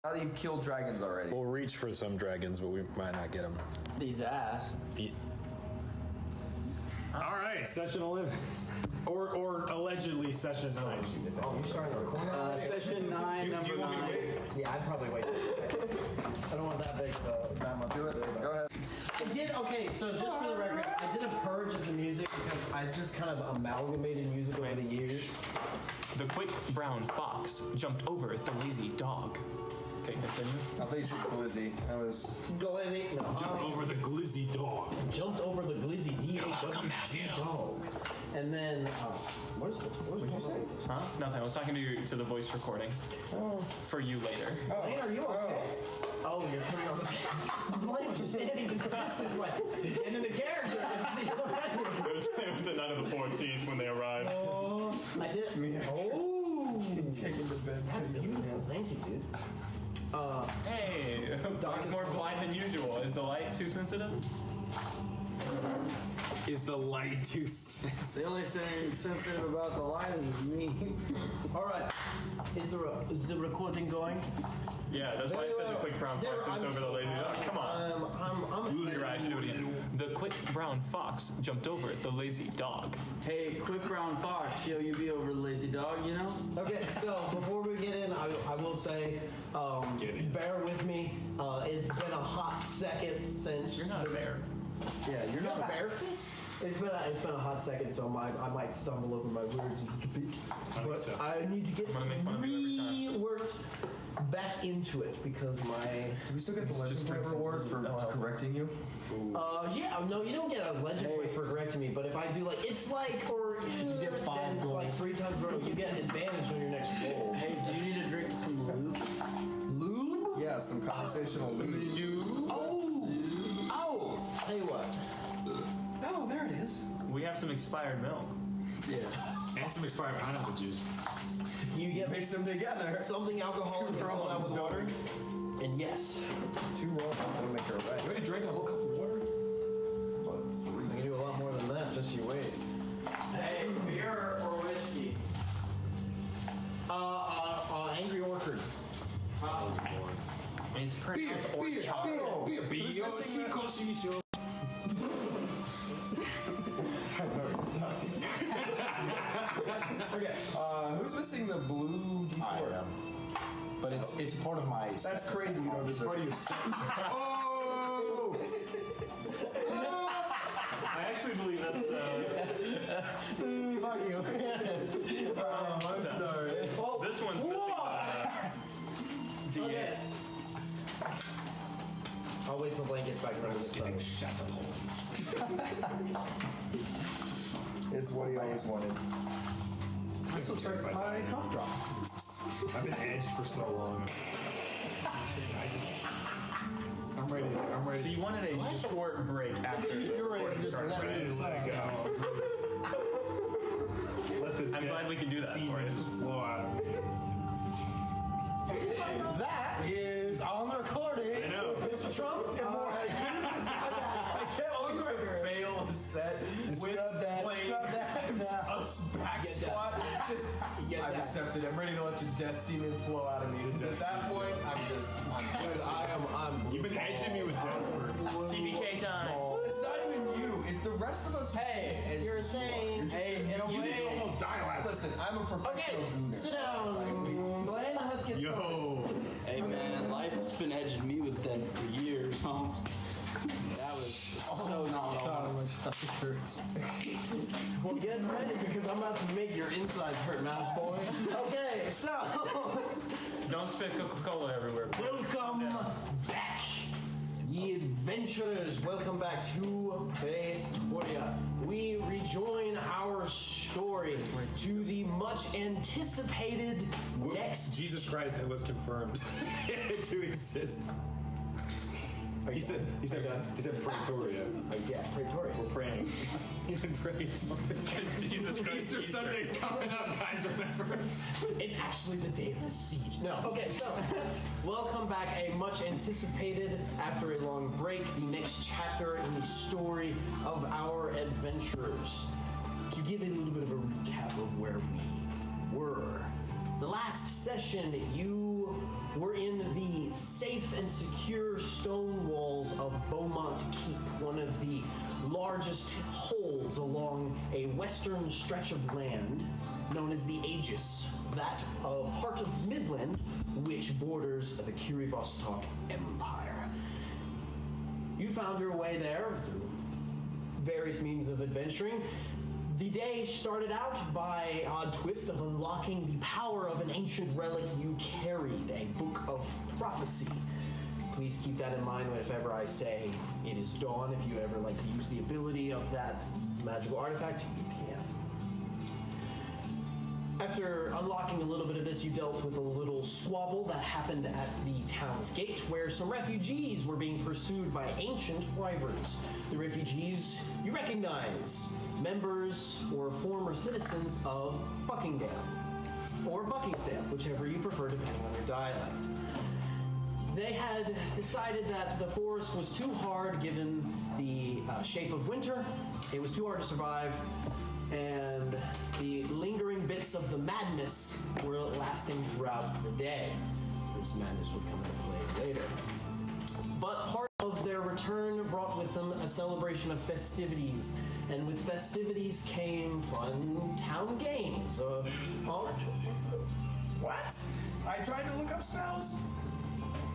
Now that you've killed dragons already. We'll reach for some dragons, but we might not get them. These ass. All right, session 11. Or allegedly session 9. Oh, you're starting to record? Session 9, number 9. Yeah, I'd probably wait. I don't want that big of a time. I'll do it. Go ahead. I did, okay, so just for the record, I did a purge of the music because I just kind of amalgamated music over the years. The quick brown fox jumped over the lazy dog. Okay, continue. I thought you said glizzy. That was... Glizzy. No, Jump over the glizzy dog. Jumped over the glizzy dog. And then, what did you say? Huh? Nothing. I was talking to the voice recording. For you later. Blaine, are you okay? Oh, you're turning on the... Blaine was standing in the distance like, getting into character. It was the night of the 14th when they arrived. Oh, I did. Oh. Taking the bed. That's beautiful. Thank you, dude. Hey, it's more blind than usual. Is the light too sensitive? Is the light too sensitive? The only thing sensitive about the light is me. All right. Is the recording going? Yeah, that's why I said the quick brown fox jumped over the lazy dog. Come on. You're right, I should do it again. The quick brown fox jumped over the lazy dog. Hey, quick brown fox, yo, you be over the lazy dog, you know? Okay, so before we get in, I will say, bear with me. It's been a hot second since... You're not a bear. Yeah, you're not a bear fist? It's been a hot second, so I might stumble over my words a bit. But I need to get I'm gonna make fun of you every time. worked back into it because my... Do we still get the legend point reward for correcting you? Yeah, no, you don't get a legend point for correcting me, but if I do like, it's like, or you get 5 gold. Like 3 times in a row, you get an advantage on your next roll. Hey, do you need to drink some lube? Lube? Yeah, some conversational lube. Oh! Tell you what. Oh, there it is. We have some expired milk. Yeah. And some expired pineapple juice. You get Mix them together. something alcoholic and one out with water. And yes. 2 rolls, that'll make her You right. already drank a whole cup of water? But 3. I can do a lot more than that, just you wait. Hey, beer or whiskey? Angry Orchard. It's pronounced orchard. Beer. Okay, who's missing the blue D4? But it's part of my... That's crazy, you don't deserve part of it. your set. Oh! I actually believe that's Fuck you. Oh, I'm sorry. this one's missing. Okay. I'll wait till Blaine gets back around this Getting stuff. shut up. It's what he always wanted. This looks like My cough drop. I've been edged for so long. I'm ready. So you wanted a short break after. You're ready to just let it Let it go. I'm glad we can do that for you. Just flow out of me. That is on the recording. I know. Mr. Trump, I can't wait to fail a set with Blaine a back squat. I've accepted. I'm ready to let the death semen flow out of me. Because at that point, I'm You've been edging me with that word. TBK time. It's not even you. It's the rest of us. Hey, you're saying, hey, in a You way. didn't almost die last time. Listen, I'm a professional gooner. Sit down. Blaine, let's get started. Yo. Hey man, life has been edging me with them for years, huh? That was so not what I wanted. Well, get ready because I'm about to make your insides hurt, mouse boy. Okay, so Don't spit Coca-Cola everywhere. welcome back, ye adventurers. Welcome back to Praetoria. We rejoin our story to the much anticipated next. Jesus Christ, it was confirmed to exist. He said Praetoria. Yeah, Praetoria. We're praying. Jesus Christ. Easter Sunday's coming up, guys, remember? It's actually the day of the siege. No. Okay, so welcome back. A much anticipated, after a long break, the next chapter in the story of our adventurers. To give a little bit of a recap of where we were. The last last session, you were in the safe and secure stone walls of Beaumont Keep, one of the largest holds along a western stretch of land known as the Aegis, that part of Midland which borders the Kirivostok Empire. You found your way there through various means of adventuring. The day started out by odd twist of unlocking the power of an ancient relic you carried, a book of prophecy. Please keep that in mind if ever I say it is dawn. If you ever like to use the ability of that magical artifact, you can. After unlocking a little bit of this, you dealt with a little squabble that happened at the town's gate, where some refugees were being pursued by ancient wyverns. The refugees you recognize, members or former citizens of Buckingham, or Buckingsdale, whichever you prefer depending on your dialect. They had decided that the forest was too hard given the shape of winter. It was too hard to survive, and the lingering bits of the madness were lasting throughout the day. This madness would come into play later. But part of their return brought with them a celebration of festivities, and with festivities came fun town games. What? I tried to look up spells.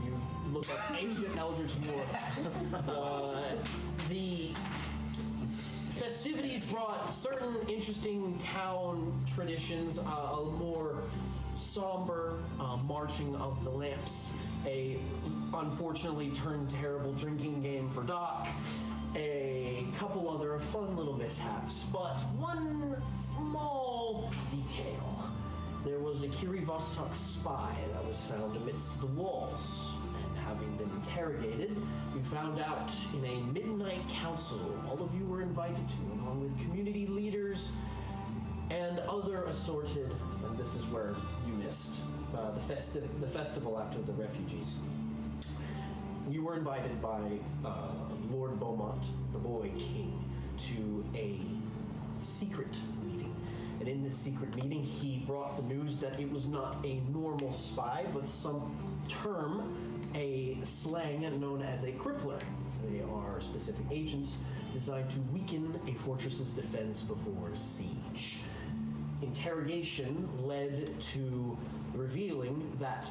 You look up ancient Eldritch War. The festivities brought certain interesting town traditions, a more somber marching of the lamps, a unfortunately turned terrible drinking game for Doc, a couple other fun little mishaps, but one small detail. There was a Kirivostok spy that was found amidst the walls, and having been interrogated, you found out in a midnight council all of you were invited to, along with community leaders and other assorted, and this is where you missed, the festival after the refugees. You were invited by Lord Beaumont, the Boy King, to a secret meeting. And in this secret meeting, he brought the news that it was not a normal spy, but some term, a slang known as a crippler. They are specific agents designed to weaken a fortress's defense before siege. Interrogation led to revealing that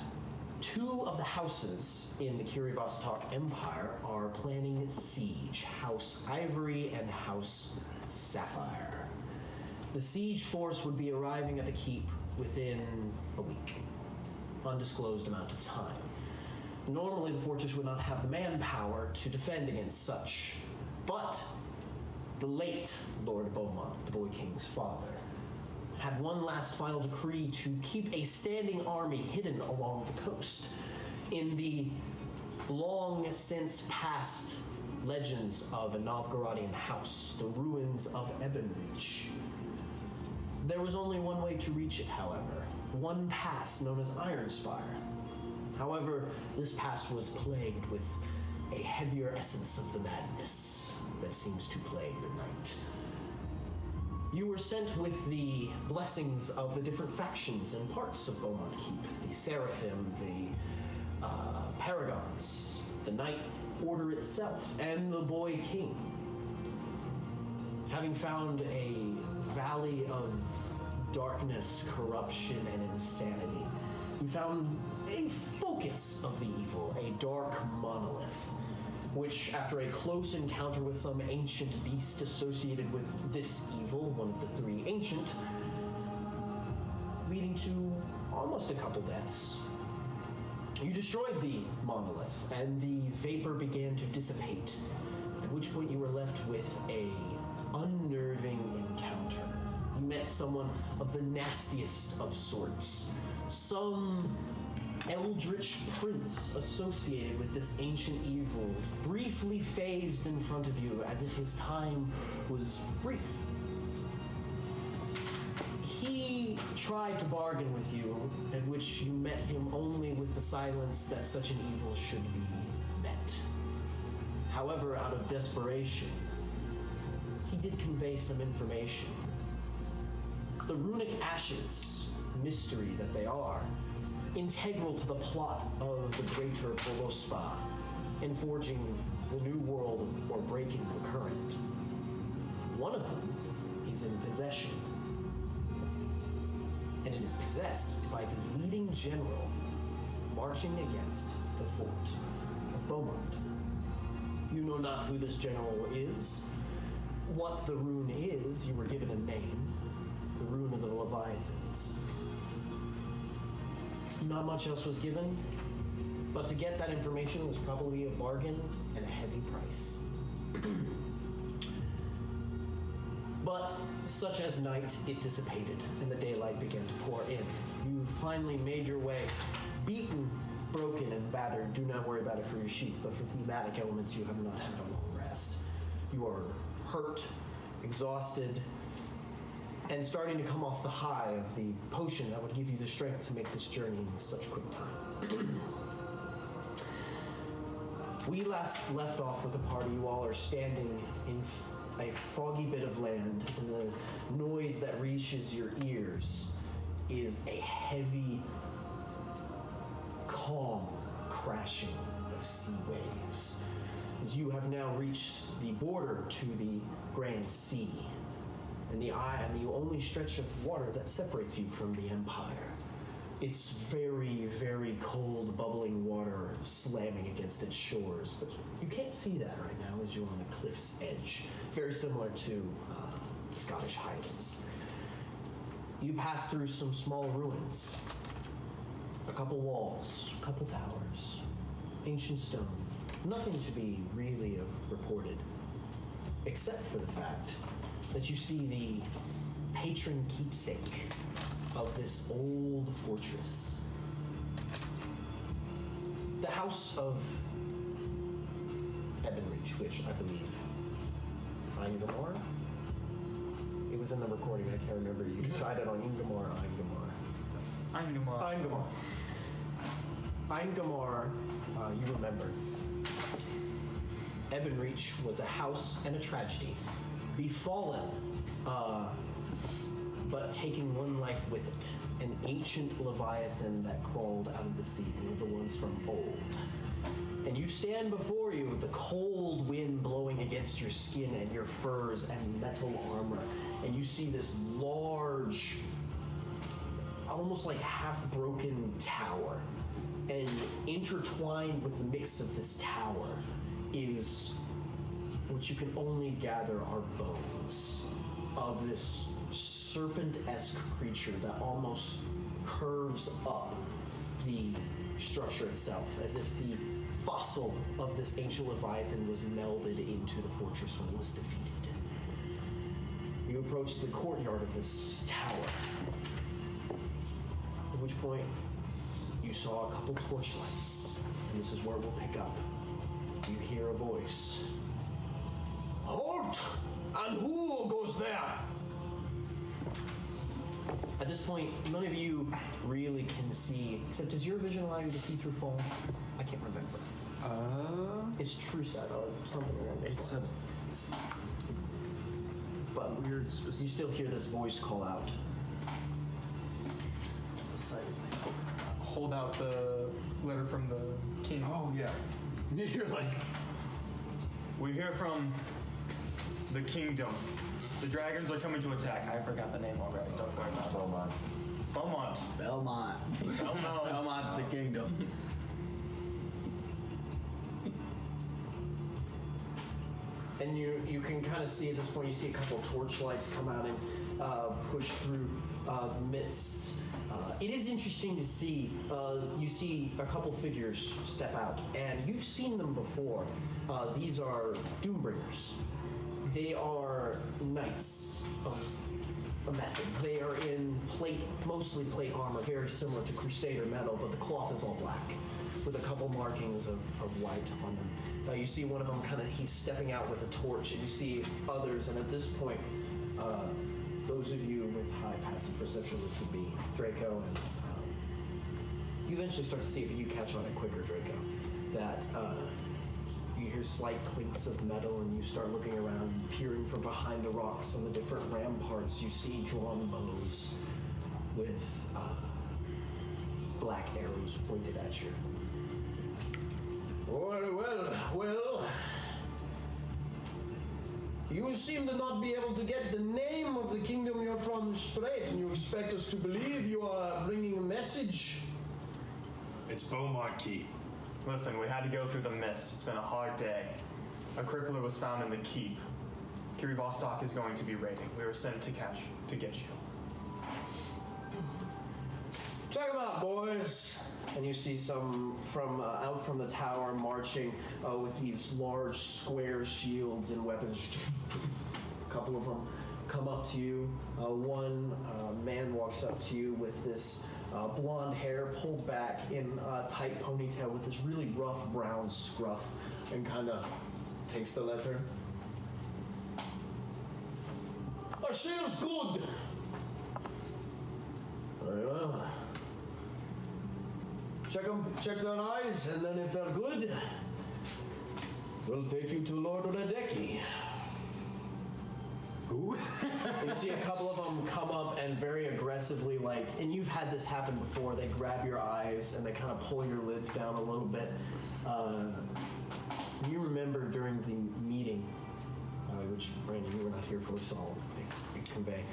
two of the houses in the Kirivostok Empire are planning siege, House Ivory and House Sapphire. The siege force would be arriving at the keep within a week, undisclosed amount of time. Normally, the fortress would not have the manpower to defend against such, but the late Lord Beaumont, the Boy King's father, had one last final decree to keep a standing army hidden along the coast. In the long since past legends of a Novgorodian house, the ruins of Ebonreach. There was only one way to reach it, however, one pass known as Ironspire. However, this pass was plagued with a heavier essence of the madness that seems to plague the night. You were sent with the blessings of the different factions and parts of Beaumont Keep, the Seraphim, the Paragons, the Night Order itself, and the Boy King. Having found a valley of darkness, corruption, and insanity, you found a focus of the evil, a dark monolith, which, after a close encounter with some ancient beast associated with this evil, one of the three ancient, leading to almost a couple deaths. You destroyed the monolith, and the vapor began to dissipate, at which point you were left with a unnerving encounter. You met someone of the nastiest of sorts, some eldritch prince associated with this ancient evil, briefly phased in front of you as if his time was brief. He tried to bargain with you, at which you met him only with the silence that such an evil should be met. However, out of desperation, he did convey some information. The runic ashes mystery that they are, integral to the plot of the greater Volospa, in forging the new world or breaking the current. One of them is in possession, and it is possessed by the leading general marching against the fort of Beaumont. You know not who this general is. What the rune is, you were given a name, the rune of the Leviathans. Not much else was given, but to get that information was probably a bargain and a heavy price. But, such as night, it dissipated, and the daylight began to pour in. You finally made your way, beaten, broken, and battered. Do not worry about it for your sheets, but for thematic elements, you have not had a long rest. You are hurt, exhausted, and starting to come off the high of the potion that would give you the strength to make this journey in such quick time. We last left off with a party. You all are standing in a foggy bit of land, and the noise that reaches your ears is a heavy, calm crashing of sea waves, as you have now reached the border to the Grand Sea, and the only stretch of water that separates you from the Empire. It's very, very cold, bubbling water slamming against its shores, but you can't see that right now as you're on a cliff's edge, very similar to the Scottish Highlands. You pass through some small ruins, a couple walls, a couple towers, ancient stone, nothing to be really of reported, except for the fact that you see the patron keepsake of this old fortress. The house of Ebenreach, which I believe Ingamar? It was in the recording, I can't remember. You decided on Ingamar or Ingamar. Ingamar, you remember. Ebenreach was a house and a tragedy. Befallen, but taking one life with it. An ancient leviathan that crawled out of the sea, one of the ones from old. And you stand before you with the cold wind blowing against your skin and your furs and metal armor. And you see this large, almost like half-broken tower. And intertwined with the mix of this tower is what you can only gather are bones of this serpent-esque creature that almost curves up the structure itself, as if the fossil of this ancient leviathan was melded into the fortress when it was defeated. You approach the courtyard of this tower, at which point you saw a couple torchlights, and this is where we'll pick up. You hear a voice. Halt! And who goes there? At this point, none of you really can see, except does your vision allow you to see through fog? I can't remember. It's true set or something around there. But weird. You still hear this voice call out. Hold out the letter from the king. Oh, yeah. You're like, we hear from the kingdom. The dragons are coming to attack. I forgot the name already. Don't worry about it. Beaumont. Belmont's the kingdom. And you can kind of see at this point, you see a couple of torchlights come out and push through the midst. It is interesting to see, you see a couple figures step out, and you've seen them before. These are Doombringers. They are knights of a method. They are in mostly plate armor, very similar to Crusader metal, but the cloth is all black, with a couple markings of white on them. You see one of them he's stepping out with a torch, and you see others, and at this point, those of you with high passive perception, which would be Draco, and you eventually start to see it, but you catch on it quicker, Draco, that you hear slight clinks of metal, and you start looking around, peering from behind the rocks on the different ramparts. You see drawn bows with black arrows pointed at you. Very well. You seem to not be able to get the name of the kingdom you're from straight, and you expect us to believe you are bringing a message? It's Beaumont Keep. Listen, we had to go through the mist. It's been a hard day. A crippler was found in the keep. Kiri Vostok is going to be raiding. We were sent to get you. Check them out, boys. And you see some from out from the tower marching with these large square shields and weapons. A couple of them come up to you. One man walks up to you with this blonde hair pulled back in a tight ponytail with this really rough brown scruff, and kind of takes the letter. Our shield's good. Very well. Check their eyes, and then if they're good, we'll take you to Lord Radecki. Who? You see a couple of them come up and very aggressively, and you've had this happen before, they grab your eyes and they kind of pull your lids down a little bit. You remember during the meeting, which, Brandon, you were not here for, so I'll convey.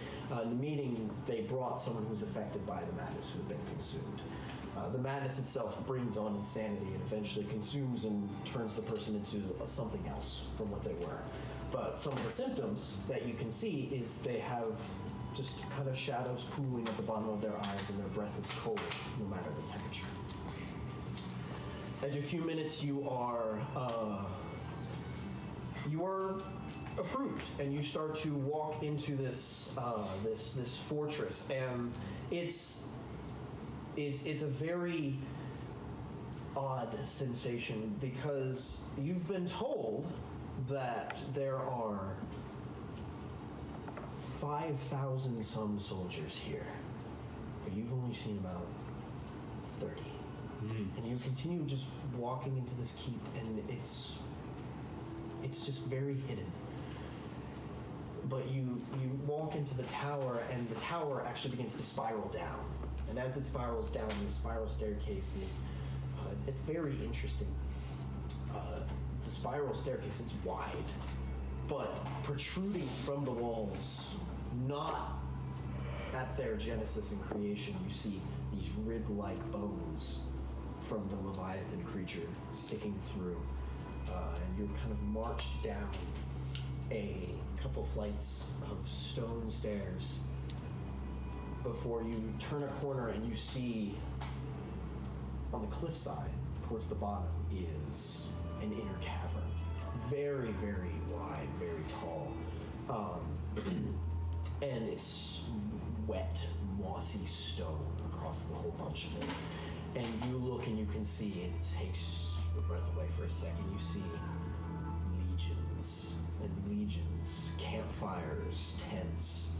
In the meeting, they brought someone who was affected by the madness who had been consumed. The madness itself brings on insanity and eventually consumes and turns the person into something else from what they were. But some of the symptoms that you can see is they have just kind of shadows pooling at the bottom of their eyes, and their breath is cold no matter the temperature. After a few minutes, you are approved, and you start to walk into this this fortress, and it's a very odd sensation because you've been told that there are 5,000 some soldiers here, but you've only seen about 30. And you continue just walking into this keep, and it's just very hidden. But you walk into the tower, and the tower actually begins to spiral down. And as it spirals down, the spiral staircase is, it's very interesting. The spiral staircase, it's wide, but protruding from the walls, not at their genesis and creation, you see these rib-like bones from the Leviathan creature sticking through. And you're kind of marched down a couple flights of stone stairs before you turn a corner and you see on the cliffside towards the bottom is an inner cavern. Very, very wide, very tall. And it's wet, mossy stone across the whole bunch of it. And you look and you can see, it takes your breath away for a second. You see legions and legions, campfires, tents,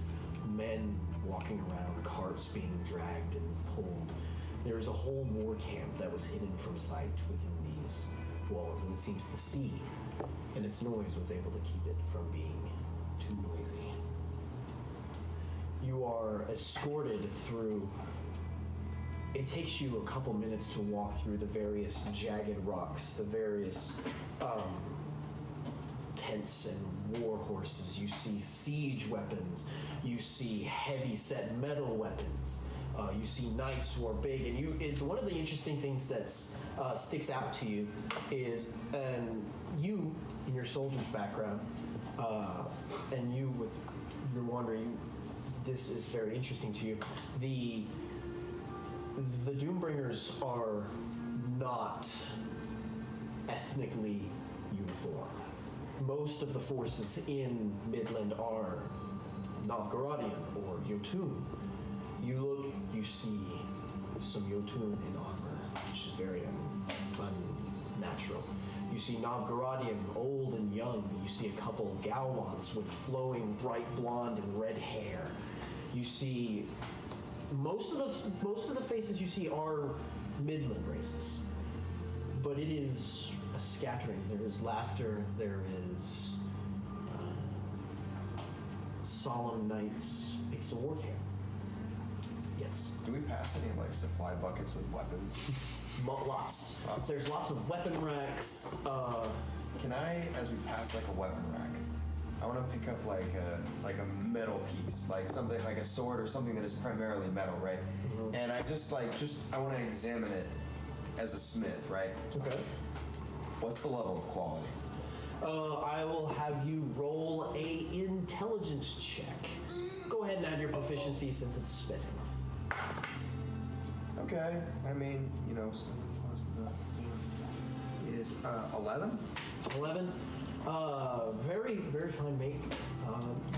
men walking around, carts being dragged and pulled. There is a whole war camp that was hidden from sight within these walls, and it seems the sea and its noise was able to keep it from being too noisy. You are escorted through. It takes you a couple minutes to walk through the various jagged rocks, the various tents and war horses. You see siege weapons. You see heavy-set metal weapons. You see knights who are big. And one of the interesting things that sticks out to you is, and you, in your soldier's background, and you with your wandering, this is very interesting to you. The Doombringers are not ethnically uniform. Most of the forces in Midland are Novgorodian or Jotun. You look, you see some Jotun in armor, which is very unnatural. You see Novgorodian, old and young. You see a couple Gowans with flowing bright blonde and red hair. You see most of the faces you see are Midland races, but it is a scattering. There is laughter. There is solemn nights. It's a war camp. Yes. Do we pass any like supply buckets with weapons? Lots. There's lots of weapon racks. Can I, as we pass like a weapon rack, I want to pick up like a metal piece, like something like a sword or something that is primarily metal, right? Mm-hmm. And I I want to examine it as a smith, right? Okay. What's the level of quality? I will have you roll a intelligence check. Go ahead and add your proficiency since it's smithing. Okay. I mean, is 11? 11. Very, very fine make.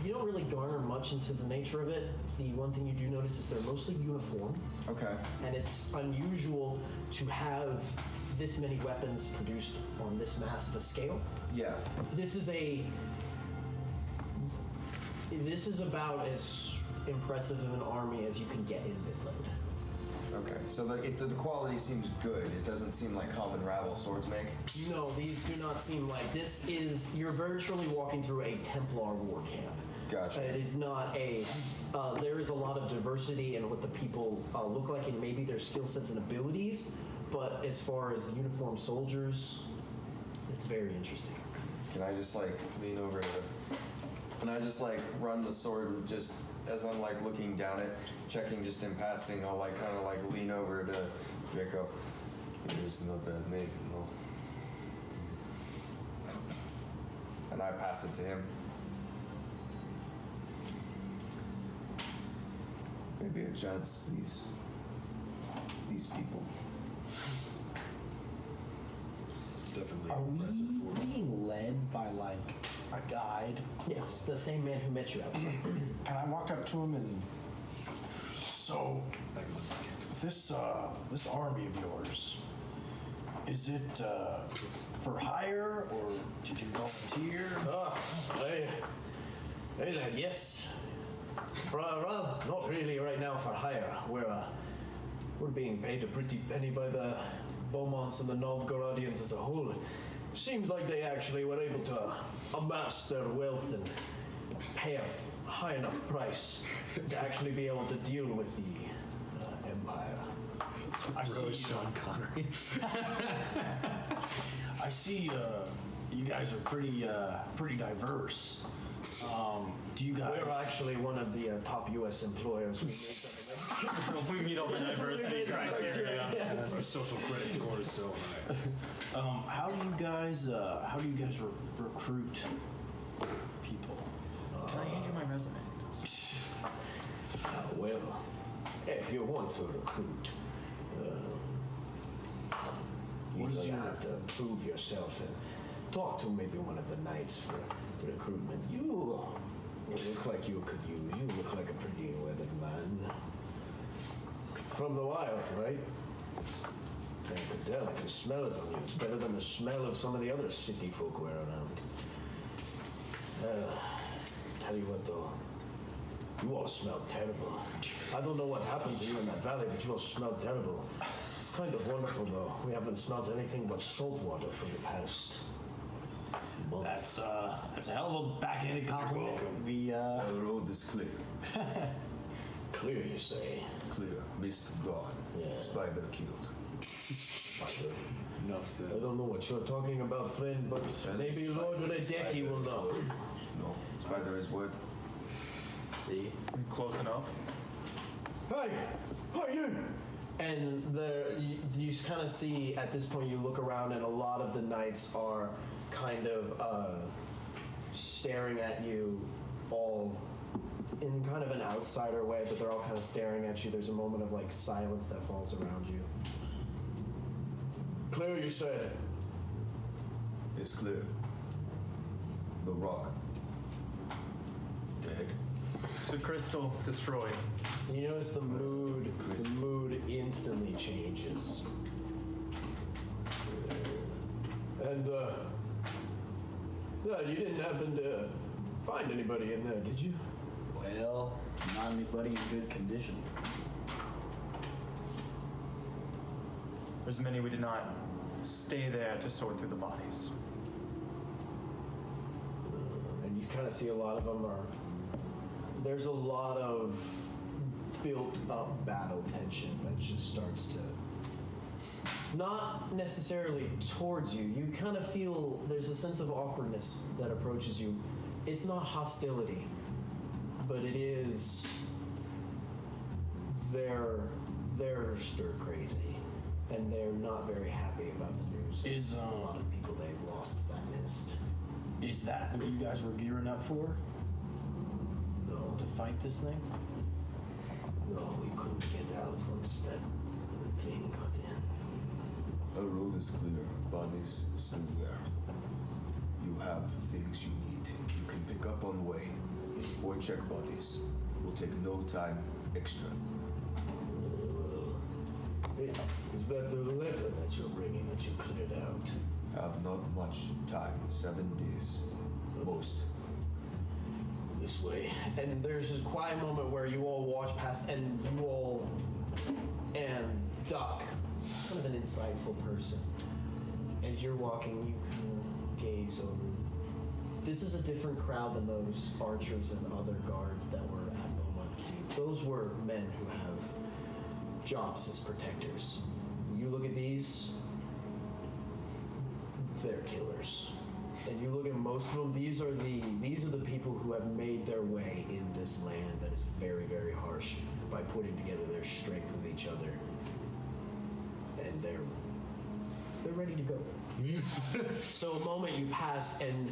You don't really garner much into the nature of it. The one thing you do notice is they're mostly uniform. Okay. And it's unusual to have this many weapons produced on this massive a scale. Yeah. This is about as impressive of an army as you can get in Midland. Okay, so the quality seems good. It doesn't seem like common rabble swords make. No, these do not seem like this is. You're virtually walking through a Templar war camp. Gotcha. It is not a. There is a lot of diversity in what the people look like and maybe their skill sets and abilities, but as far as uniformed soldiers, it's very interesting. Can I just like lean over to? Can I just like run the sword and just as I'm like looking down it, checking just in passing, I'll like kind of like lean over to Draco. It is not bad make, no. And I pass it to him. Maybe a chance these people. It's definitely Are we impressive for him. being led by like a guide? Yes, the same man who met you out there. Can I walk up to him and so this army of yours, is it for hire or did you volunteer? Yes. Well, not really right now for hire. We're being paid a pretty penny by the Beaumonts and the Novgorodians as a whole. Seems like they actually were able to amass their wealth and pay a high enough price to actually be able to deal with the Empire. I see Sean Connery. I see you guys are pretty diverse. Do you guys? We're actually one of the top U.S. employers. We meet all the diversity criteria. Our social credit score is so high. How do you guys recruit people? Can I hand you my resume? Well, if you want to recruit, you have to prove yourself and talk to maybe one of the knights for recruitment. You look like you could use. You look like a pretty weathered man. From the wild, right? I could tell. I can smell it on you. It's better than the smell of some of the other city folk we're around. Tell you what, though. You all smell terrible. I don't know what happened to you in that valley, but you all smell terrible. It's kind of wonderful, though. We haven't smelled anything but salt water for the past month. That's a hell of a backhanded compliment. welcome. The road is clear. Clear, you say? Clear. Mist gone. Yeah. Spider killed. Enough said. I don't know what you're talking about, friend, but maybe Lord Redeki will know. No. Spider is what? See? Close enough. Hey! Hey, you! And you kind of see, at this point, you look around and a lot of the knights are kind of staring at you all in kind of an outsider way, but they're all kind of staring at you. There's a moment of like silence that falls around you. Clear, you said. It's clear. The rock. Dead. The crystal destroyed. You notice the mood instantly changes. And, yeah, you didn't happen to find anybody in there, did you? Well, not anybody in good condition. There's many we did not stay there to sort through the bodies. And you kind of see a lot of them are. There's a lot of built up battle tension that just starts to, not necessarily towards you. You kind of feel there's a sense of awkwardness that approaches you. It's not hostility, but it is, they're stir crazy, and they're not very happy about the news. Is a lot of people they've lost that missed. Is that what you guys were gearing up for? No. To fight this thing? No, we couldn't get out once that thing got in. The road is clear. Bodies still there. You have things you need. You can pick up on the way. Or check bodies. Will take no time extra. Is that the letter that you're bringing that you cleared out? Have not much time. 7 days. Most. This way. And there's this quiet moment where you all watch past, and you all, and Duck, kind of an insightful person, as you're walking, you kind of gaze over. This is a different crowd than those archers and other guards that were at Beaumont Cave. Those were men who have jobs as protectors. You look at these, they're killers. And you look at most of them, these are the people who have made their way in this land that is very, very harsh by putting together their strength with each other. And they're ready to go. So a moment you pass, and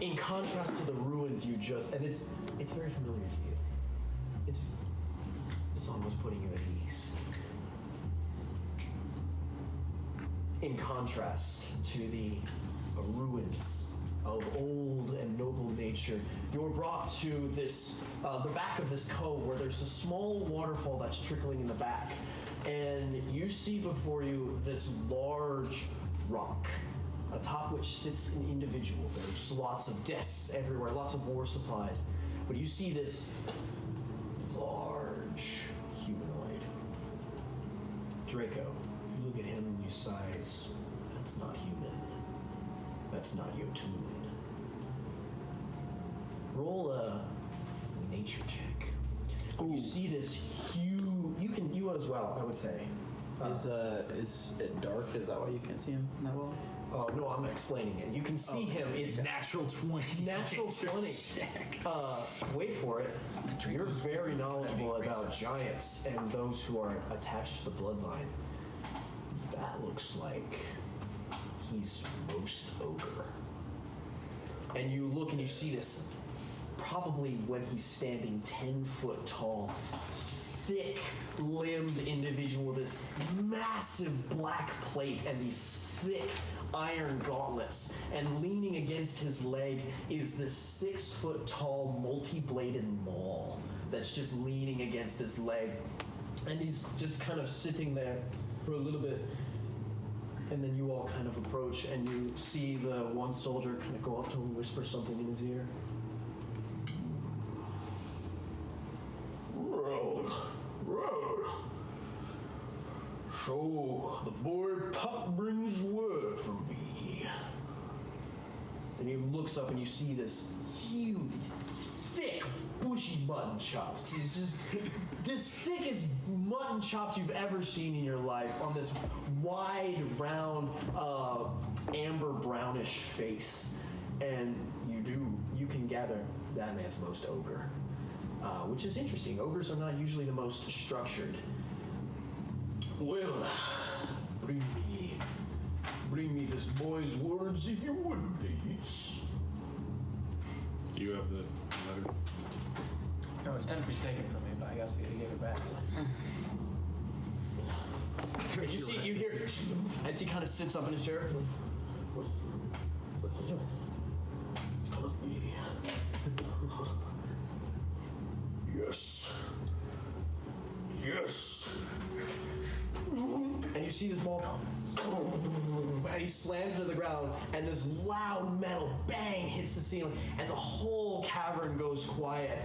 in contrast to the ruins you just, and it's very familiar to you. It's almost putting you at ease. In contrast to the ruins of old and noble nature, you're brought to this, the back of this cove where there's a small waterfall that's trickling in the back. And you see before you this large rock, atop which sits an individual. There's lots of desks everywhere, lots of war supplies. But you see this large humanoid. Draco, you look at him and you sighs, that's not human. That's not Yotun. Roll a nature check. You see this huge, you as well, I would say. Is it dark? Is that why you can't see him that well? Oh, no, I'm explaining it. You can see him. It's Natural 20. natural 20. Wait for it. You're very knowledgeable about giants and those who are attached to the bloodline. That looks like he's most ogre. And you look and you see this, probably when he's standing 10 foot tall, thick-limbed individual with this massive black plate and these thick iron gauntlets, and leaning against his leg is this 6 foot tall multi-bladed maul that's just leaning against his leg, and he's just kind of sitting there for a little bit, and then you all kind of approach and you see the one soldier kind of go up to him and whisper something in his ear. Road. So the boy Puck brings word from me. And he looks up and you see this huge, thick, bushy mutton chops. It's just as thick as mutton chops you've ever seen in your life on this wide, round, amber brownish face. And you can gather that man's most ogre. Which is interesting. Ogres are not usually the most structured. Well, bring me this boy's words if you would, please. Do you have the letter? No, it's technically taken from me, but I guess I gotta give it back. You hear, as he kind of sits up in his chair. Yes. And you see this ball come, and he slams into the ground, and this loud metal bang hits the ceiling, and the whole cavern goes quiet.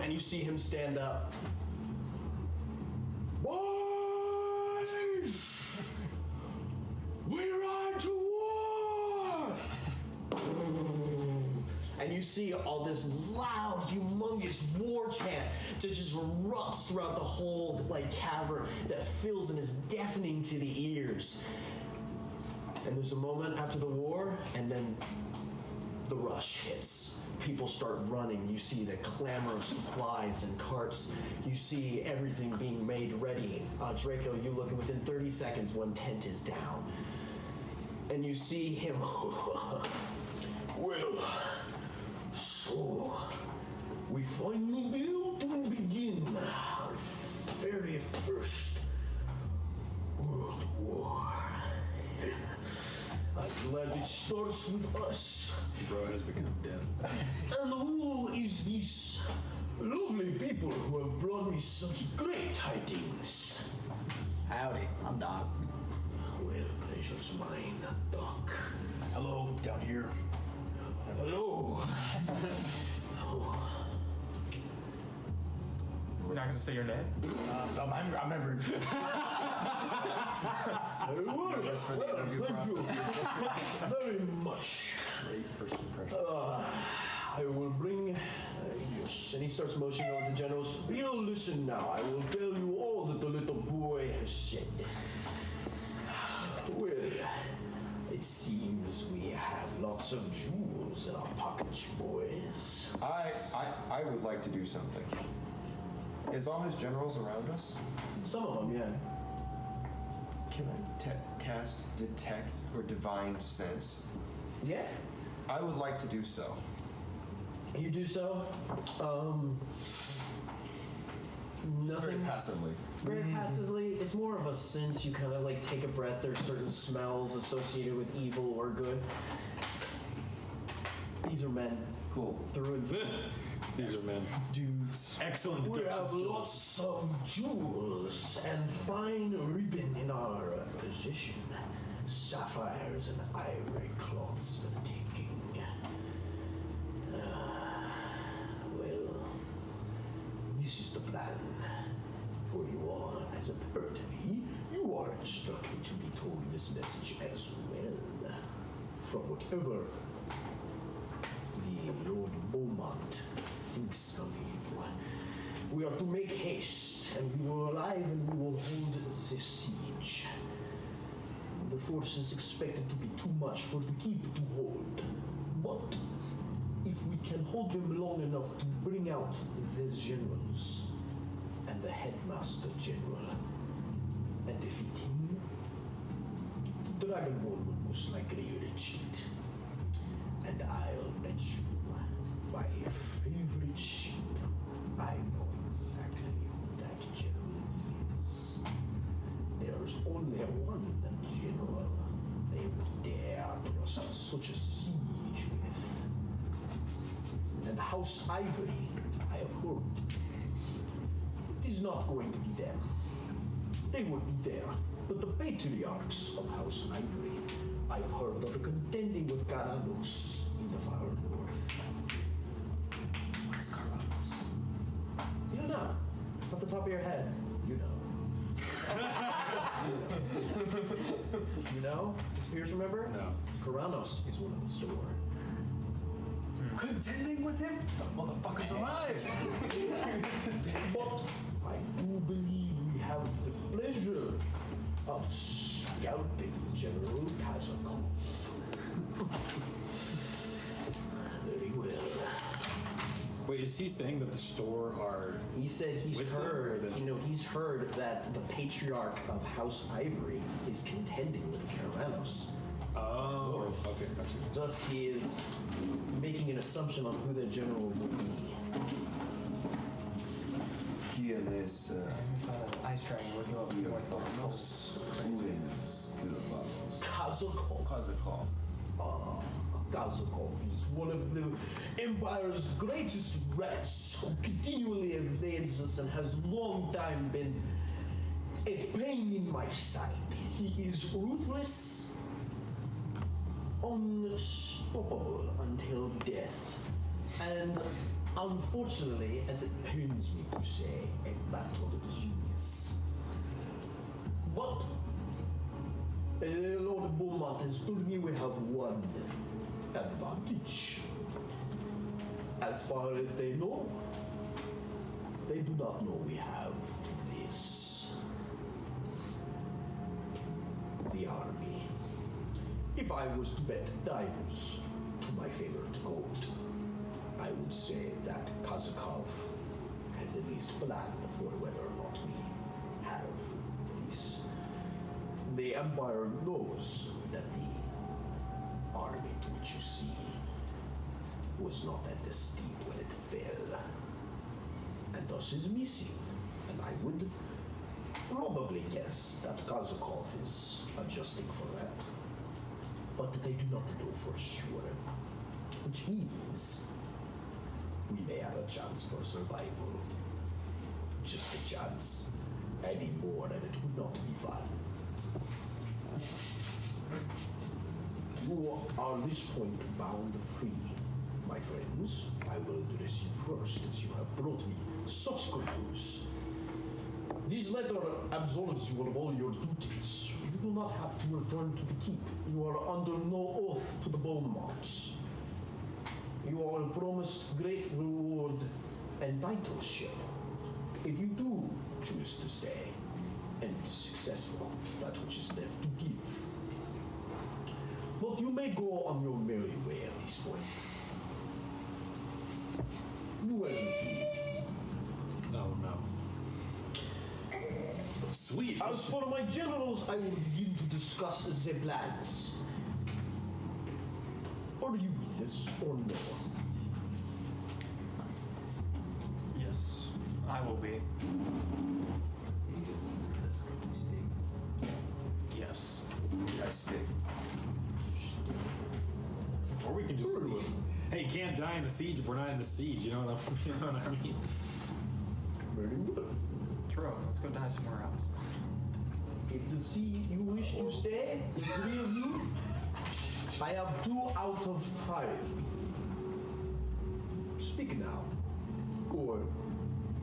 And you see him stand up. Boys! We ride to war! And you see all this loud, humongous war chant that just erupts throughout the whole cavern that fills and is deafening to the ears. And there's a moment after the war, and then the rush hits. People start running. You see the clamor of supplies and carts. You see everything being made ready. Draco, you look, and within 30 seconds, one tent is down. And you see him. Well, so we finally be able to begin our very first World War. I'm glad it starts with us. Bro has become dead. And who is these lovely people who have brought me such great tidings? Howdy, I'm Doc. Well, pleasure's mine, Doc. Hello, down here. Hello. We're not gonna say your name. I remember. Yes, for the interview process. Very much. Great first impression. I will bring. Yes. And he starts motioning over the generals. You'll listen now. I will tell you all that the little boy has said. Well, it seems we have lots of jewels in our pockets, boys. I would like to do something. Is all his generals around us? Some of them, yeah. Can I cast detect or divine sense? Yeah. I would like to do so. You do so. Very Nothing. passively. Very passively. It's more of a sense. You kind of take a breath. There's certain smells associated with evil or good. These are men. Cool. Through and through. These are men. Dudes. Excellent We deduction have skills. lots of jewels and fine ribbon in our possession. Sapphires and ivory cloths for the taking. Well, this is the plan. For you all, as a courtesy, you are instructed to be told this message as well. From whatever the Lord Beaumont thinks of you. We are to make haste, and we will arrive and we will hold the siege. The force is expected to be too much for the keep to hold. But if we can hold them long enough to bring out the generals and the headmaster general and defeat him, the Dragonborn would most likely retreat. And I'll bet you my favorite ship, I know exactly who that general is. There's only one general they would dare trust such a siege with. And House Ivory, I have heard, it is not going to be them. They would be there, but the patriarchs of House Ivory, I've heard, are contending with Carados in the far north. What is Carlos? You don't know. Off the top of your head, you know. You know? Spears, remember? No. Caranos is one of the store. Contending with him? The motherfucker's alive! But I do believe we have the pleasure of scouting General Kazakov. Very well. Wait, is he saying that the store are? He said he's With them, heard, or the- he's heard that the patriarch of House Ivory is contending with Caranos. Oh, okay, gotcha. Thus, he is making an assumption on who the general would be. ¿Quién es Ice Dragon working up more Carlos? Who is Carlos? Kazakov. Kazakov. Kazakov is one of the Empire's greatest rats who continually evades us and has long time been a pain in my side. He is ruthless, unstoppable until death, and unfortunately, as it pains me to say, a battle genius. But Lord Beaumont has told me we have one advantage. As far as they know, they do not know we have this. The army. If I was to bet dimes to my favorite goat, I would say that Kazakov has at least planned for whether or not we have this. The Empire knows that the army to which you see was not at the steep when it fell, and thus is missing. And I would probably guess that Kazakov is adjusting for that. But they do not know for sure, which means we may have a chance for survival. Just a chance. Any more, and it would not be fun. You are on this point bound free, my friends. I will address you first, as you have brought me such good news. This letter absolves you of all your duties. You do not have to return to the keep. You are under no oath to the Beaumonts. You are promised great reward and titleship. If you do choose to stay and be successful, that which is left to give. But you may go on your merry way at this point. Do as you please. Oh no. Sweet. As for my generals, I will begin to discuss the plans. Are you with us or no? Yes, I will be. That's good to stay. Yes. I stay. Or we can just leave. Hey, you can't die in the siege if we're not in the siege. You know what I mean? Very good. True. Let's go die somewhere else. If you wish to stay, the three of you, I have 2 out of 5. Speak now, or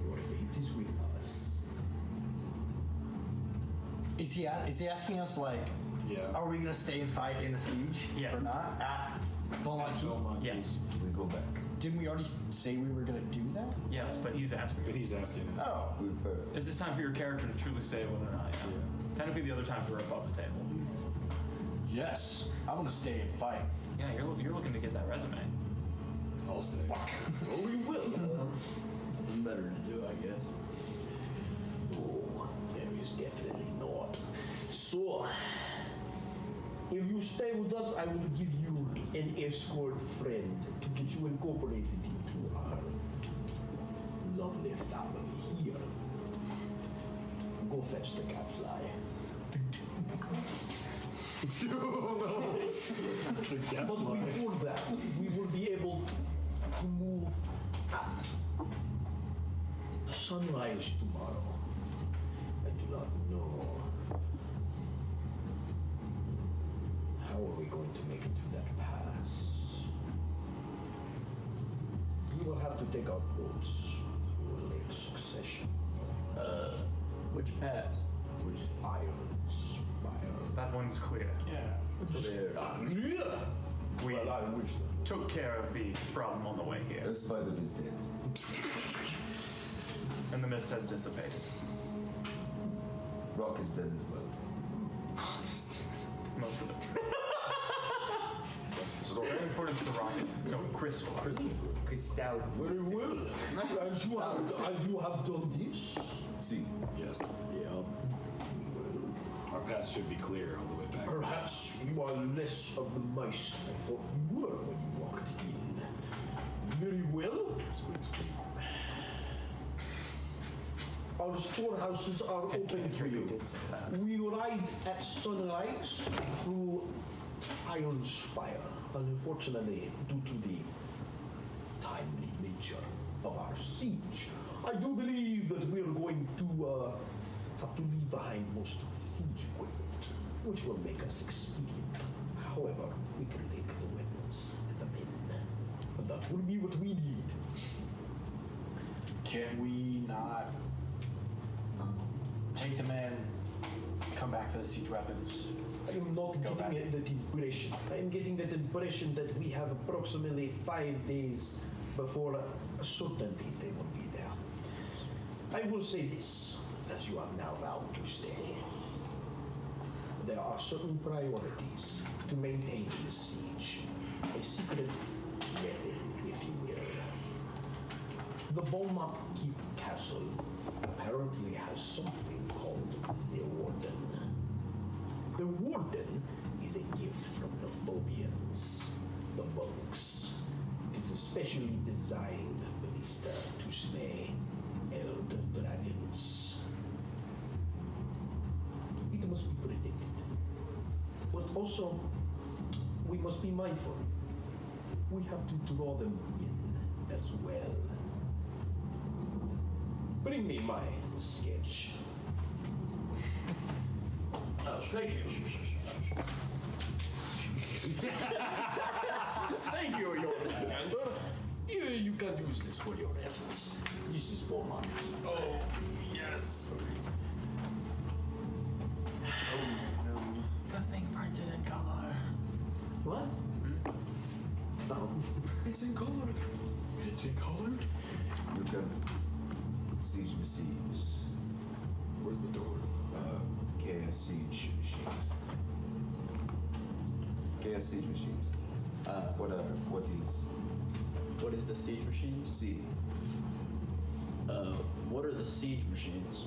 your fate is with us. Is he asking us, like, are we going to stay and fight in the siege Yeah. or not? At Beaumont Keep? Yes. We go back. Didn't we already say we were going to do that? Yes, but he's asking. But he's asking us. Oh. We prepare. Is this time for your character to truly say whether or not? Yeah. Technically, the other times we're above the table. Yes. I want to stay and fight. Yeah, you're looking to get that resume. I'll stay. Oh, we will. Nothing better to do, I guess. Oh, there is definitely not. So, if you stay with us, I will give you an escort friend to get you incorporated into our lovely family here. Go fetch the catfly. But before that, we will be able to move at sunrise tomorrow. I do not know. How are we going to make it through that pass? We will have to take our boats in late succession. Which pass? Which Iron Spire? That one's clear. Yeah. We Well, I wish that. took care of the problem on the way here, The spider is dead. and the mist has dissipated. Rock is dead as well. Most of it. So very important to the rocket. No, crystal. Crystal. Very well. And you have done this? See. Yes. Yep. Our path should be clear all the way back. Perhaps you are less of the mice I thought you were when you walked in. Very well. Our storehouses are open to you. did say that. We ride at sunrise through Iron Spire. Unfortunately, due to the timely nature of our siege, I do believe that we are going to have to leave behind most of the siege equipment, which will make us expedient. However, we can take the weapons and the men, and that will be what we need. Can we not take the men, come back for the siege weapons? I am not back. getting that impression. I am getting that impression that we have approximately 5 days before a certainty they will be there. I will say this, as you have now vowed to stay. There are certain priorities to maintain this siege. A secret weapon, if you will. The Beaumont Keep Castle apparently has something called the Warden. The Warden is a gift from the Phobians, the monks. It is a specially designed ballista to slay elder dragons. It must be protected. But also, we must be mindful. We have to draw them in as well. Bring me my sketch. Thank you. Thank you, your commander. You can use this for your efforts. This is for money. Oh, yes. The thing printed in color. What? It's in color. It's in color? You can siege machines. Where's the door? KS siege machines. KS siege machines. What is What is the siege machines? C? What are the siege machines?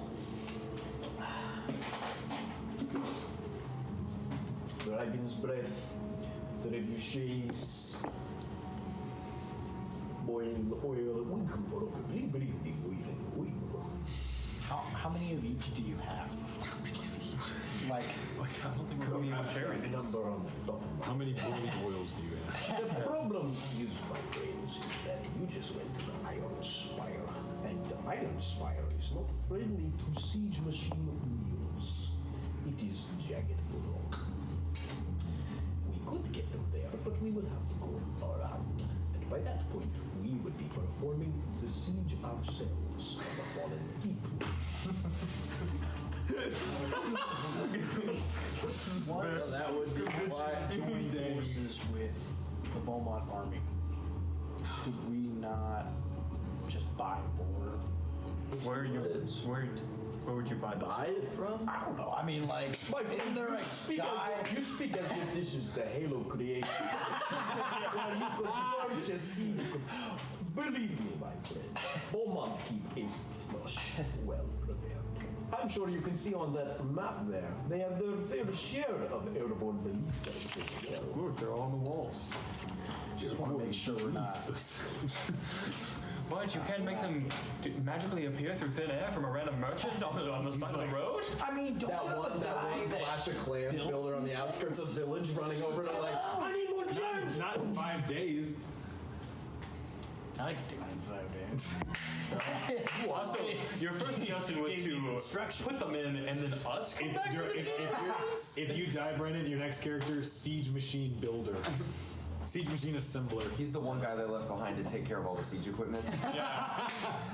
Dragon's breath, trebuchets, boiling oil. We can probably bring the boiling oil. How many of each do you have? Like, I don't think we're going to share anything. Number on the top. How many boiling oils do you have? The problem is, my friends, is that you just went to the Iron Spire, and the Iron Spire is not friendly to siege machine wheels. It is jagged rock. We could get them there, but we would have to go around. And by that point, we would be performing the siege ourselves on the fallen keep. That would be why join forces with the Beaumont army? Could we not just buy more? Where would you buy those? buy it from? I don't know. I mean, like, isn't there a guy? You speak as if this is the Halo creation. Well, you could launch a siege. Believe me, my friend, Beaumont Keep is flush, well prepared. I'm sure you can see on that map there, they have their fair share of airborne ballistas as well. Look, they're all on the walls. Just want to make sure we're not. What? You can't make them magically appear through thin air from a random merchant on the side of the road? I mean, don't you have a guy that Clash of Clans built builder on the outskirts of the village running over to like, I need more gems! Not in 5 days. I could do it in 5 days. Also, your first suggestion was to put them in and then us come back for the siege? If you die, Brendan, your next character, Siege Machine Builder. Siege Machine Assembler. He's the one guy they left behind to take care of all the siege equipment. Yeah.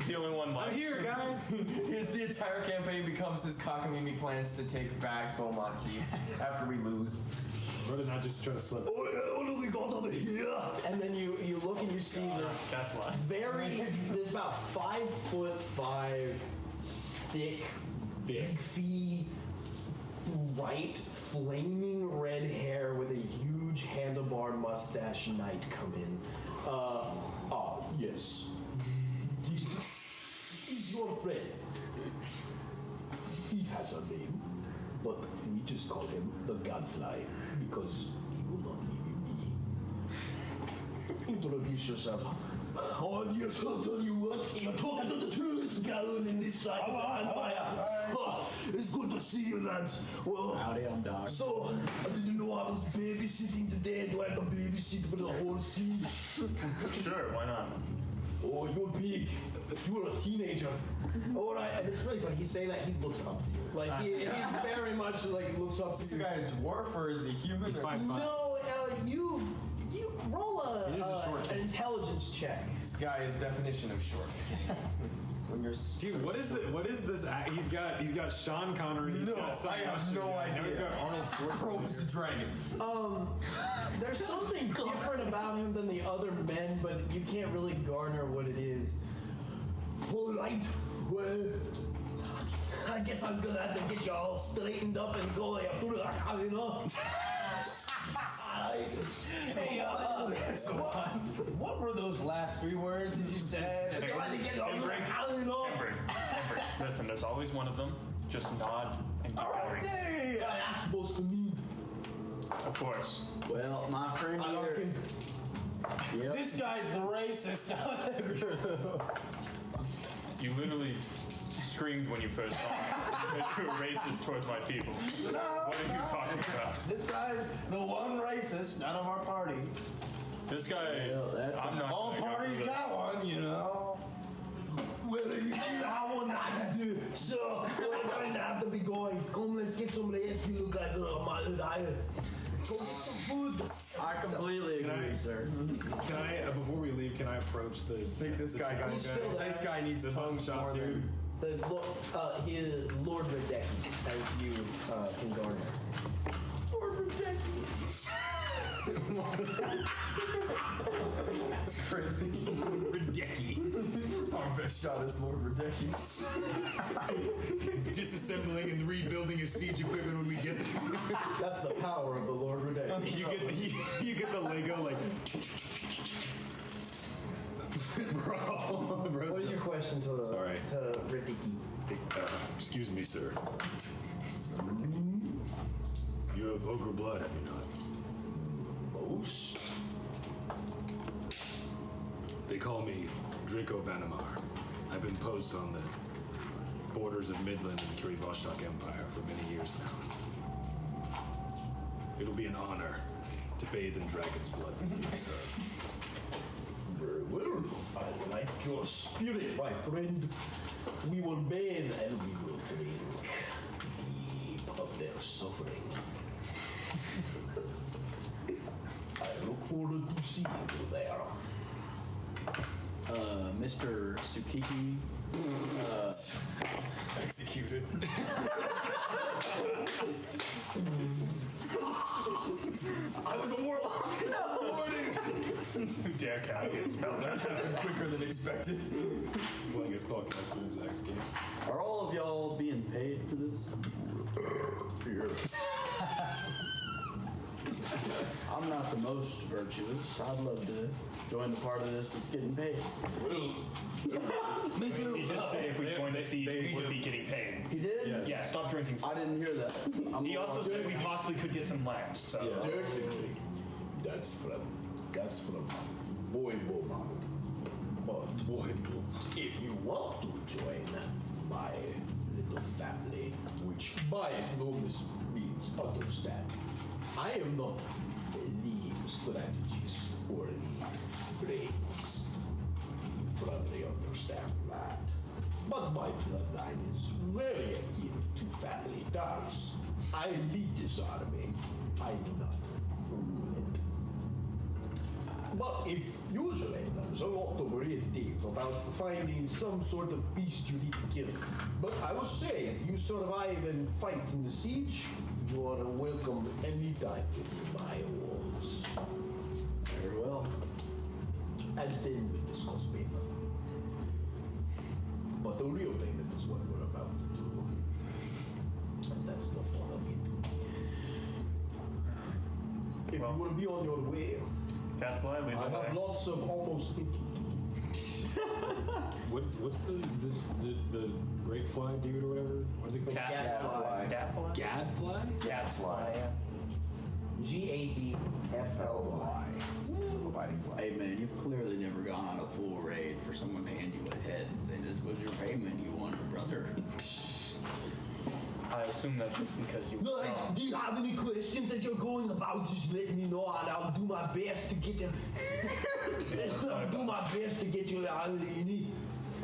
The only one left. I'm here, guys. The entire campaign becomes his cockamamie plans to take back Beaumont Keep after we lose. Brother not just trying to slip. Oh, yeah, what do we got over here? And then you look and you see this That's why. there's about 5'5" thick, beefy, bright, flaming red hair with a huge handlebar mustache knight come in. Yes. This is your friend. He has a name, but we just call him the Godfly because he will not leave you be. Introduce yourself. Oh, yes, I'll tell you what. You're talking to the truest gallon in this side of the empire. It's good to see you, lads. Well, Howdy, I'm Doc. so, I didn't know I was babysitting today. Do I have to babysit for the whole siege? Sure, why not? Oh, you're big. You're a teenager. All right, and it's really funny. He's saying that he looks up to you. Like, he very much, like, looks up to Is you. this guy a dwarf or is he human? He's 5'5". No, you roll He's just a short an intelligence check. This guy is definition of short. when you're. Dude, what is this? He's got Sean Connery. He's got I have no idea. Now he's got Arnold Probes the Schwarzenegger. dragon. There's something different about him than the other men, but you can't really garner what it is. All right. Well, I guess I'm gonna have to get you all straightened up and go after the casino. Hey, that's the one. What were those last 3 words that you said? Henry, listen, there's always one of them. Just nod and keep going. I'm supposed to mean. Of course. Well, my friend here. Yep. This guy's the racist. You literally screamed when you first saw me because you were racist towards my people. What are you talking about? This guy's the one racist out of our party. This guy, that's I'm not. All gonna go parties for this. got one, you know. Well, I will not do. So we're going to have to be going. Come, let's get some rest. You look like my liar. Go get some food. I completely agree, sir. Can I, before we leave, can I approach the? I think this guy got He's still This guy needs the tongue shop more dude. than. He is Lord Radecki, as you can garner. Lord Radecki. That's crazy. Radecki. Our best shot is Lord Radecki. Disassembling and rebuilding his siege equipment when we get there. That's the power of the Lord Radecki. You get the Lego like. Bro. What is your question to Radecki? Excuse me, sir. You have ogre blood, have you not? Moose. They call me Draco Banamar. I've been posted on the borders of Midland and the Kirivostok Empire for many years now. It'll be an honor to bathe in dragon's blood with you, sir. Very well. I like your spirit, my friend. We will bathe and we will drink deep of their suffering. I look forward to seeing you there. Mr. Tsukiki. Executed. I was a warlock. Dare cat get spelled that. Quicker than expected. Playing a spellcast for this next game. Are all of y'all being paid for this? I'm not the most virtuous. I'd love to join the part of this that's getting paid. Me too. He did say if we joined the siege, we would be getting paid. He did? Yeah, stop drinking. I didn't hear that. He also said we possibly could get some lambs. So. Technically, that's from Boy Beaumont. But if you want to join my little family, which by no means understand, I am not the strategist or the brains. You probably understand that. But my bloodline is very akin to family ties. I lead this army. I do not rule it. But if usually there's a lot of red tape about finding some sort of beast you need to kill. But I will say, if you survive and fight in the siege, you are welcome anytime within my walls. Very well. And then we'll discuss payment. But the real payment is what we're about to do. And that's the fun of it. If you will be on your way, Catfly, lead I the have way. lots of almost thinking to do. What's the great fly dude or whatever? What's it called? Gadfly. Gadfly? Gadfly? Gadfly, yeah. Gadfly. Hey man, you've clearly never gone on a full raid for someone to hand you a head and say this was your payment you wanted, brother. I assume that's just because you. No, do you have any questions as you're going about? Just let me know and I'll do my best to get you. I'll do my best to get you all you need.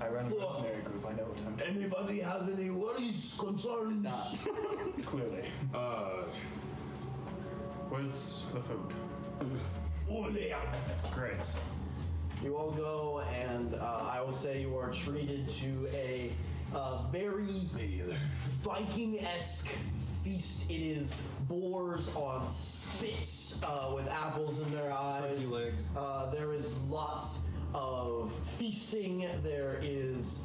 I run a mercenary group. I know what I'm doing. Anybody have any worries, concerns? Clearly. Where's the food? Over there. Great. You all go, and I will say you are treated to a very Viking-esque feast. It is boars on spits with apples in their eyes. Turkey legs. There is lots of feasting. There is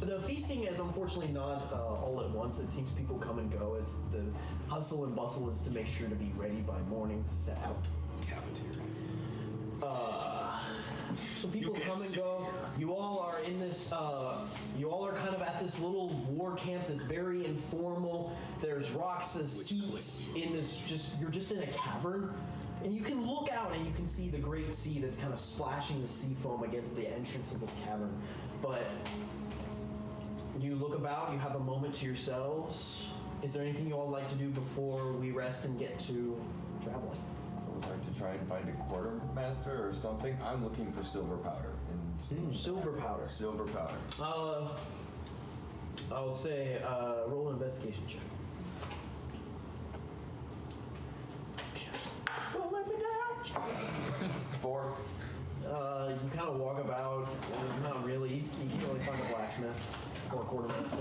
the feasting is unfortunately not all at once. It seems people come and go as the hustle and bustle is to make sure to be ready by morning to set out. Cafeterias. So people come and go. You all are in this. You all are kind of at this little war camp. This very informal. There's rocks as seats in this. You're just in a cavern, and you can look out and you can see the great sea that's kind of splashing the sea foam against the entrance of this cavern. But you look about. You have a moment to yourselves. Is there anything you all like to do before we rest and get to traveling? I would like to try and find a quartermaster or something. I'm looking for silver powder. Silver powder. Silver powder. I'll say roll an investigation check. Don't let me down. 4. You kind of walk about. There's not really. You can't really find a blacksmith or a quartermaster.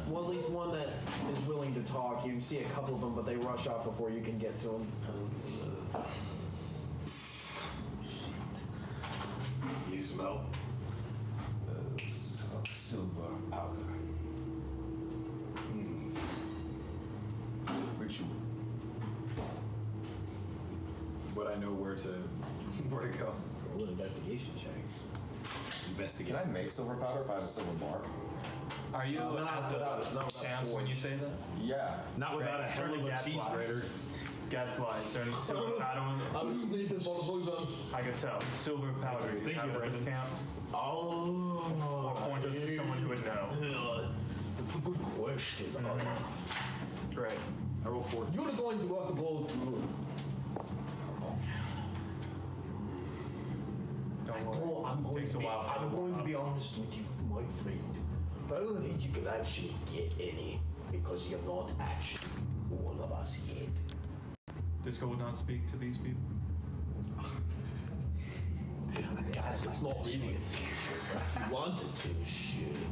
Well, at least one that is willing to talk. You see a couple of them, but they rush off before you can get to them. You smell? Silver powder. Ritual. Would I know where to go? Roll an investigation check. Investigate. Can I make silver powder if I have a silver bar? Are you at the camp when you say that? Yeah. Not without a hell of a cheese grater. Gadfly, is there any silver powder? I was sleeping for the boys. I could tell. Silver powder. Thank you, have it at this Brandon. camp? Or point us to someone who would know. That's a good question. Right. I roll 4. You're going to have to go to. Don't worry. I'm going to be honest with you, my friend. I don't think you can actually get any because you're not actually one of us yet. Does gold not speak to these people? Yeah, it's not really a thing. If you wanted to, sure.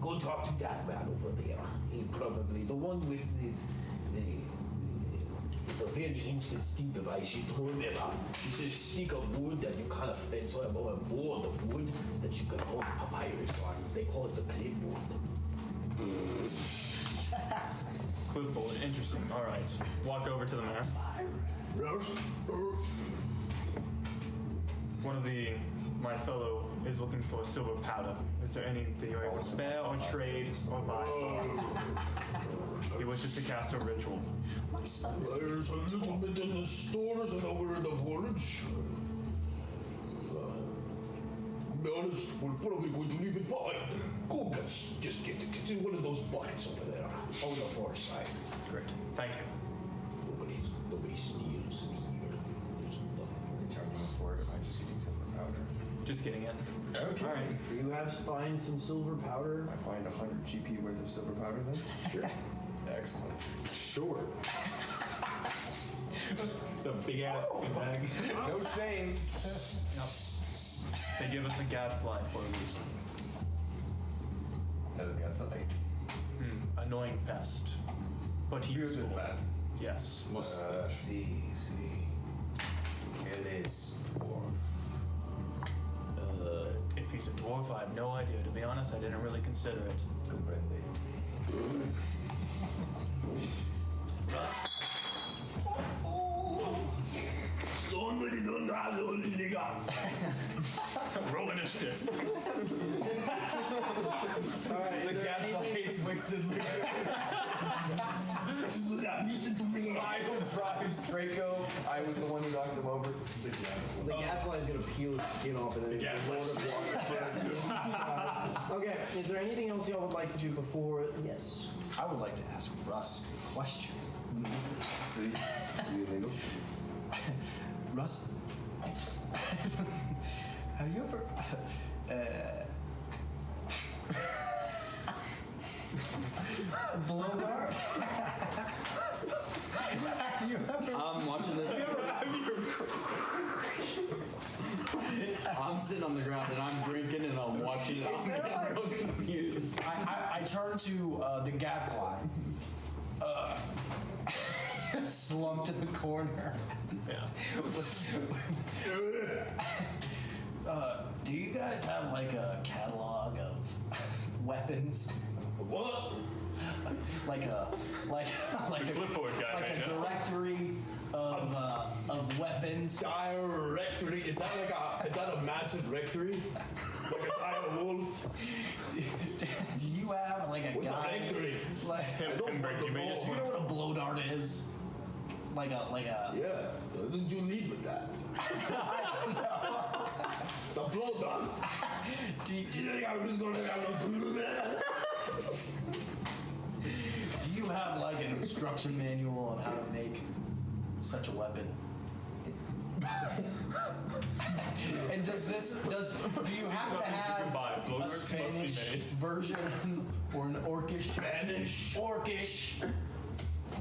Go talk to that man over there. He probably the one with the very interesting device you told me about. It's a stick of wood that you kind of it's a board of wood that you can hold papyrus on. They call it the clipboard. Clipboard. Interesting. All right. Walk over to the man. One of my fellow is looking for silver powder. Is there anything you're able to spare or trade or buy? He wishes to cast a ritual. There's a little bit in the stores and over in the village. To be honest, we're probably going to leave it behind. Go just get it. It's in one of those buckets over there on the far side. Great. Thank you. Nobody steals here. There's nothing. Returning this for it. Am I just getting silver powder? Just getting it. Okay. All right. You have find some silver powder. I find 100 GP worth of silver powder then? Sure. Excellent. Sure. It's a big ass bag. No shame. They give us a gadfly for a reason. Oh, gadfly. Annoying pest. But useful. Good man. Yes. See. It is dwarf. If he's a dwarf, I have no idea. To be honest, I didn't really consider it. Comprende. Somebody don't have the nigga. Roll initiative. Alright, The gadfly hates wasted liquor. Just look at listen to me. Idle drives Draco. I was the one who knocked him over. the gadfly is going to peel his skin off and then he's going to water. Okay, is there anything else y'all would like to do before? Yes. I would like to ask Russ a question. See? Is he illegal? Russ, have you ever blown up? Have you ever I'm watching this. sitting on the ground and I'm drinking and I'm watching it. I'm getting real confused. I turn to the gadfly. Slumped in the corner. Yeah. Do you guys have like a catalog of weapons? What? Like a Flipboard guy like right a now. directory of weapons. Directory? Is that a massive rectory? Like a dire wolf? Do you have like a What's a guide? rectory? Like, I don't want to You may know. just you know what a blow dart is? Like a Yeah. What did you lead with that? The blow dart. do you think I was going to have do you have like an instruction manual on how to make such a weapon? And do you happen to have a Spanish version or an Orcish? Spanish? Orcish.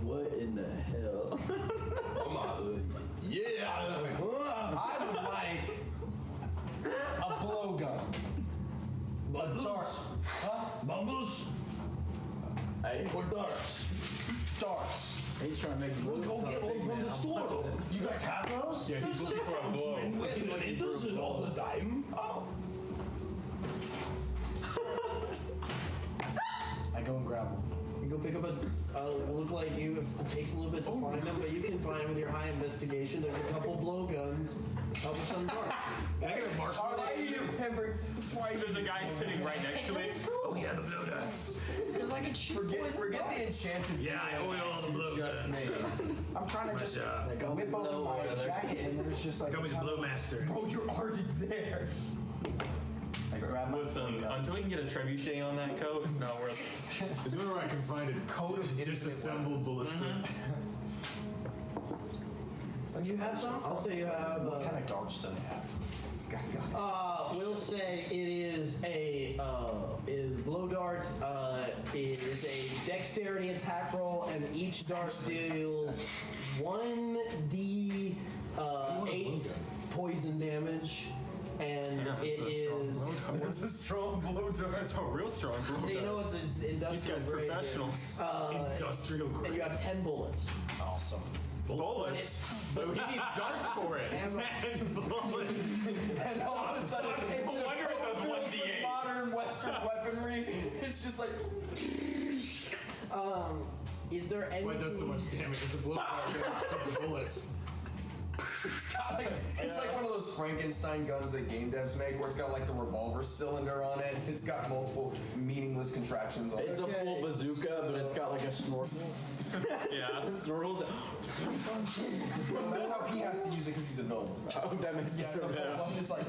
What in the hell? Come on. Yeah. I would like a blowgun. A dart. Huh? Bubbles? Hey, Or darts? Darts. he's trying to make Go get one from the store. You guys have those? Yeah, he's looking for a blow. It doesn't all the time. Oh. I go and grab one. You go pick up a. Look like you. It takes a little bit to find them, but you can find with your high investigation. There's a couple blowguns, a couple some darts. Can I get a marshmallow? There's a guy sitting right next to it. Oh yeah, the blow darts. Because I can shoot Forget the enchanted. Yeah, I owe you all the blow just darts. made. I'm trying to just job. whip over my jacket, and there's just like. Becoming the blow master. Bro, you're already there. I grab my Listen, until we can get a trebuchet on that coat, it's not worth it. There's one where I can find a Code of infinite disassembled ballista. So you have some? I'll say you have. What kind of darts do they have? We'll say it is a blow dart. It is a dexterity attack roll, and each dart deals 1d8 poison damage, and it is. That's a strong blow dart. That's a real strong blow. You know it's industrial. These guys grade. professionals. Industrial And grade. you have 10 bullets. Awesome. Bullets? But he needs darts for it. And all of a sudden, it takes No wonder it does 1d8. modern Western weaponry. It's just like. Is there That's why it does so anything? much damage. It's a blow dart with bullets. It's like one of those Frankenstein guns that game devs make, where it's got like the revolver cylinder on it. It's got multiple meaningless contraptions on It's it. a full bazooka, but it's got like a snorkel. Yeah. Snorkel. Well, that's how he has to use it because he's a gnome. Oh, that makes me Yeah, it's, so mad. it's like.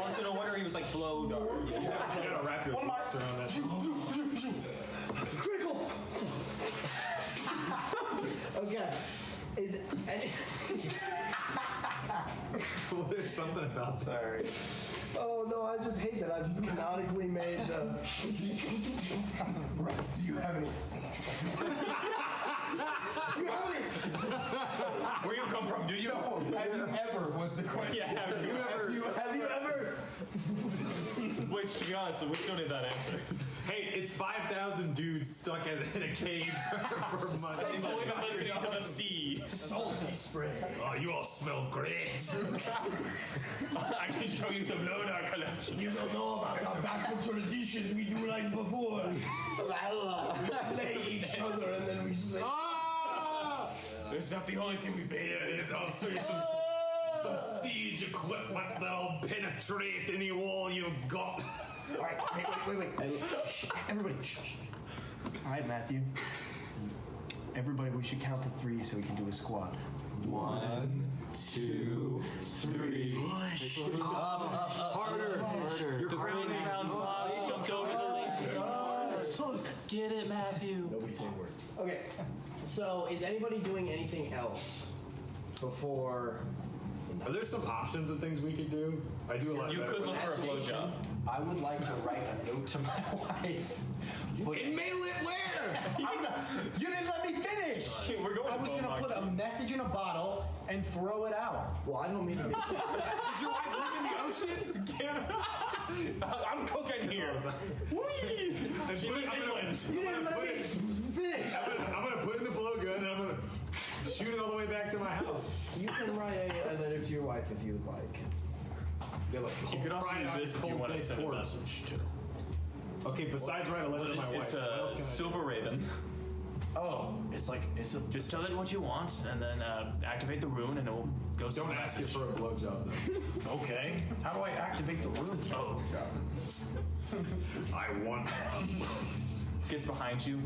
Also, no wonder he was like blow dart. You gotta wrap your lips around that. Crickle. Okay. Is Well, there's something about that. Sorry. Oh no! I just hate that I've canonically made the. Rex, do you have any? Where you come from? Do you? No, have you ever was the question. Yeah, have you ever? Have you ever? Which, to be honest, we still need that answer. Hey, it's 5,000 dudes stuck in a cave for months. I've only been listening to the sea. Salty spray. Oh, you all smell great. I can show you the blow dart collection. You don't know about our backward traditions. We do like before. We slay each other and then we slay. Ah! It's not the only thing we pay. There's also some siege equipment that'll penetrate any wall you've got. All right, wait. Shh, everybody, shh. All right, Matthew. Everybody, we should count to 3 so we can do a squat. 1, 2, 3. Harder. You're crowning round 5. You jumped over the lazy. Get it, Matthew. Nobody saying words. Okay. So is anybody doing anything else before? Are there some options of things we could do? I do a lot You of could look for a blowjob. I would like to write a note to my wife. And mail it where? You didn't let me finish. We're going I was going to put a message in a bottle and throw it out. Well, I don't mean to. Does your wife live in the ocean? I'm cooking here. Whee! And she lives inland. You didn't let me finish. I'm gonna put in the blow gun and I'm gonna shoot it all the way back to my house. You can write a letter to your wife if you would like. You could also use this if you want to send a message too. Okay, besides write a letter to my wife. It's what else a can I do? silver raven. Oh, it's a. Just tell it what you want, and then activate the rune, and it will go. Don't ask it for a blowjob though. Okay. How do I activate the room? Oh, I want. gets behind you.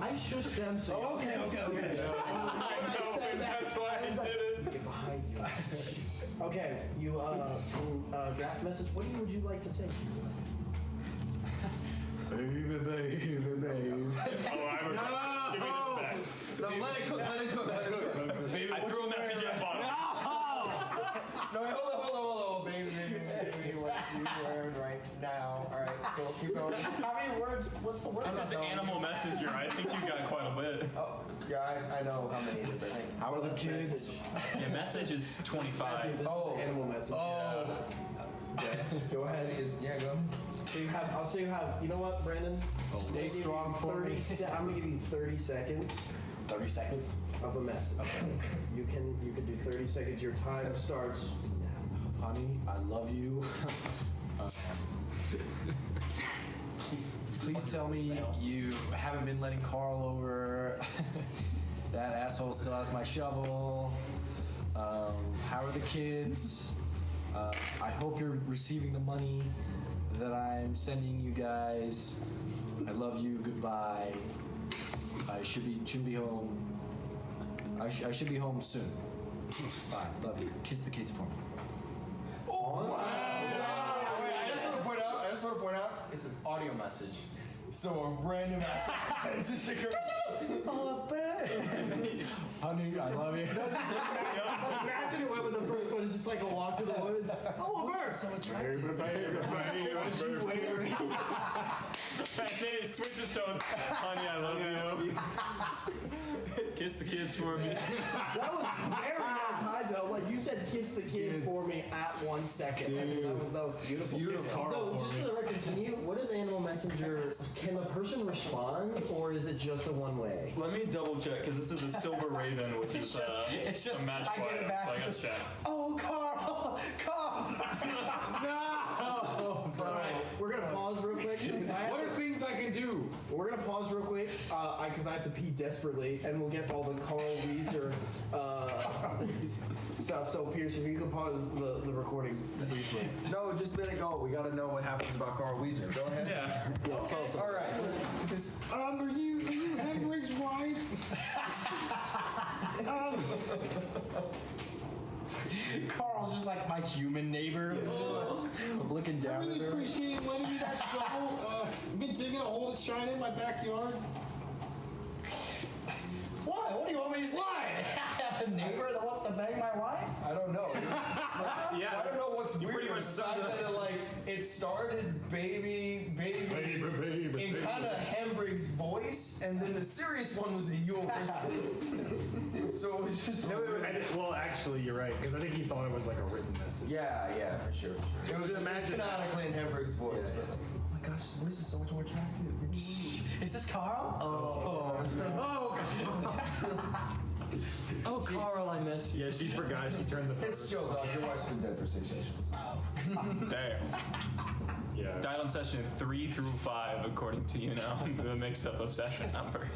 I shushed them, so. Oh, okay. I know, and that's why I did it. Get behind you. Okay, you draft message. What would you like to say? Baby. Oh, I regret this. Give me this back. No, let it cook. Baby, I threw a message in a bottle. No, wait, hold on. Baby, what you learned right now. All right, cool, keep going. How many words? What's the word? This is animal messenger. I think you got quite a bit. Oh, yeah, I know how many it is, I think. How are the kids? Yeah, message is 25. Oh. Animal message. Oh. Yeah. Go ahead. Go. So you have. I'll say you have. You know what, Brandon? Stay I'll give you strong for me. 30 I'm gonna give you 30 seconds 30 seconds. of a message. You can do 30 seconds. Your time starts now. Honey, I love you. Please tell me you haven't been letting Carl over. That asshole still has my shovel. How are the kids? I hope you're receiving the money that I'm sending you guys. I love you. Goodbye. I should be home. I should be home soon. Bye. Love you. Kiss the kids for me. Wow. I just want to point out, it's an audio message. So a random message. It's just a girl. Honey, I love you. Imagine it went with the first one. It's just like a walk through the woods. Oh, a bird. So attractive. And then it switches tones. Honey, I love you. Kiss the kids for me. That was very well timed though. Like you said, kiss the kids for me at 1 second. That was beautiful. So just for the record, what is Animal Messenger? Can the person respond, or is it just a one way? Let me double check, because this is a silver raven, which is It's just a magic I get item, it back. so I gotta Just, check. oh, Carl. No. Alright, we're gonna pause real quick. What are things I can do? We're gonna pause real quick because I have to pee desperately, and we'll get all the Carl Weezer stuff. So Pierce, if you could pause the recording briefly. No, just let it go. We got to know what happens about Carl Weezer. Go ahead. Yeah. Tell us. All right. Just Are you Henrik's wife? Carl's just like my human neighbor. Looking down at her. Appreciate letting me guys go. Been digging a hole that's shining in my backyard. What? What do you want me to say? I have a neighbor that wants to bang my wife? I don't know. Yeah. I don't know what's weird. pretty much The fact summed it that it started baby in kind of Hembrig's voice, and then the serious one was in yours. So it was just Well, actually, you're right, because I think he thought it was like a written message. yeah, for sure. It was canonically in Hembrig's voice. But, oh my gosh, his voice is so much more attractive. Is this Carl? Oh, Carl, I miss you. Yeah, she forgot. She turned the. It's chill, dog. Your wife's been dead for 6 sessions. Damn. Yeah. Died on session 3 through 5, according to the mix-up of session number.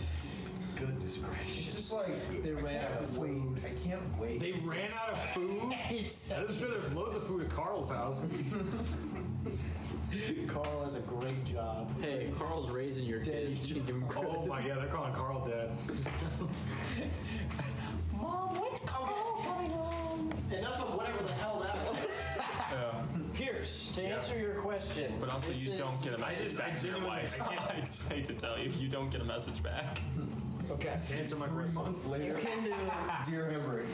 Goodness gracious. It's just like They ran out of food. I can't wait. They ran out of food? I'm sure there's loads of food at Carl's house. Carl has a great job. Hey, Carl's raising your kid. You should give him credit. Oh my god, they're calling Carl dad. Mom, when's Carl coming home? Enough of whatever the hell that was. Pierce, to answer your question. But also, this you is- don't get a message back to your wife. I'd hate to tell you, you don't get a message back. Okay. Answer my 3 question. months later. You can do. Dear Embry.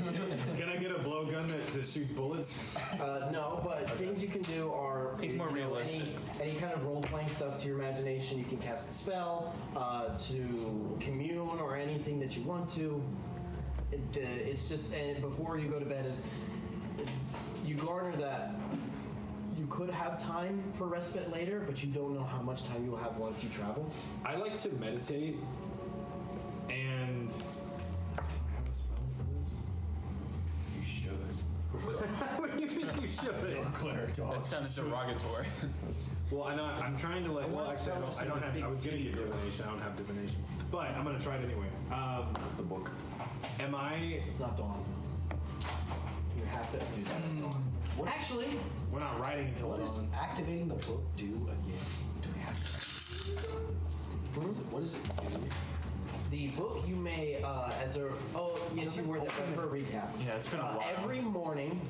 Can I get a blowgun that shoots bullets? No, but things you can do are Think more realistic. Any kind of role-playing stuff to your imagination. You can cast a spell, to commune, or anything that you want to. It's just, and before you go to bed, is you garner that you could have time for respite later, but you don't know how much time you'll have once you travel. I like to meditate, and I have a spell for this. You should. What do you mean you should? Cleric dog. That sounded derogatory. Well, I know I'm trying to like. Well, actually, I don't have. I was gonna get divination. I don't have divination, but I'm gonna try it anyway. The book. Am I? It's not dawn. You have to do that at dawn. Actually, We're not writing until What does dawn. activating the book do again? Do we have to? What does it do? the book you may, as a, oh, yes, you were there for a recap. Yeah, it's been a while. Every morning,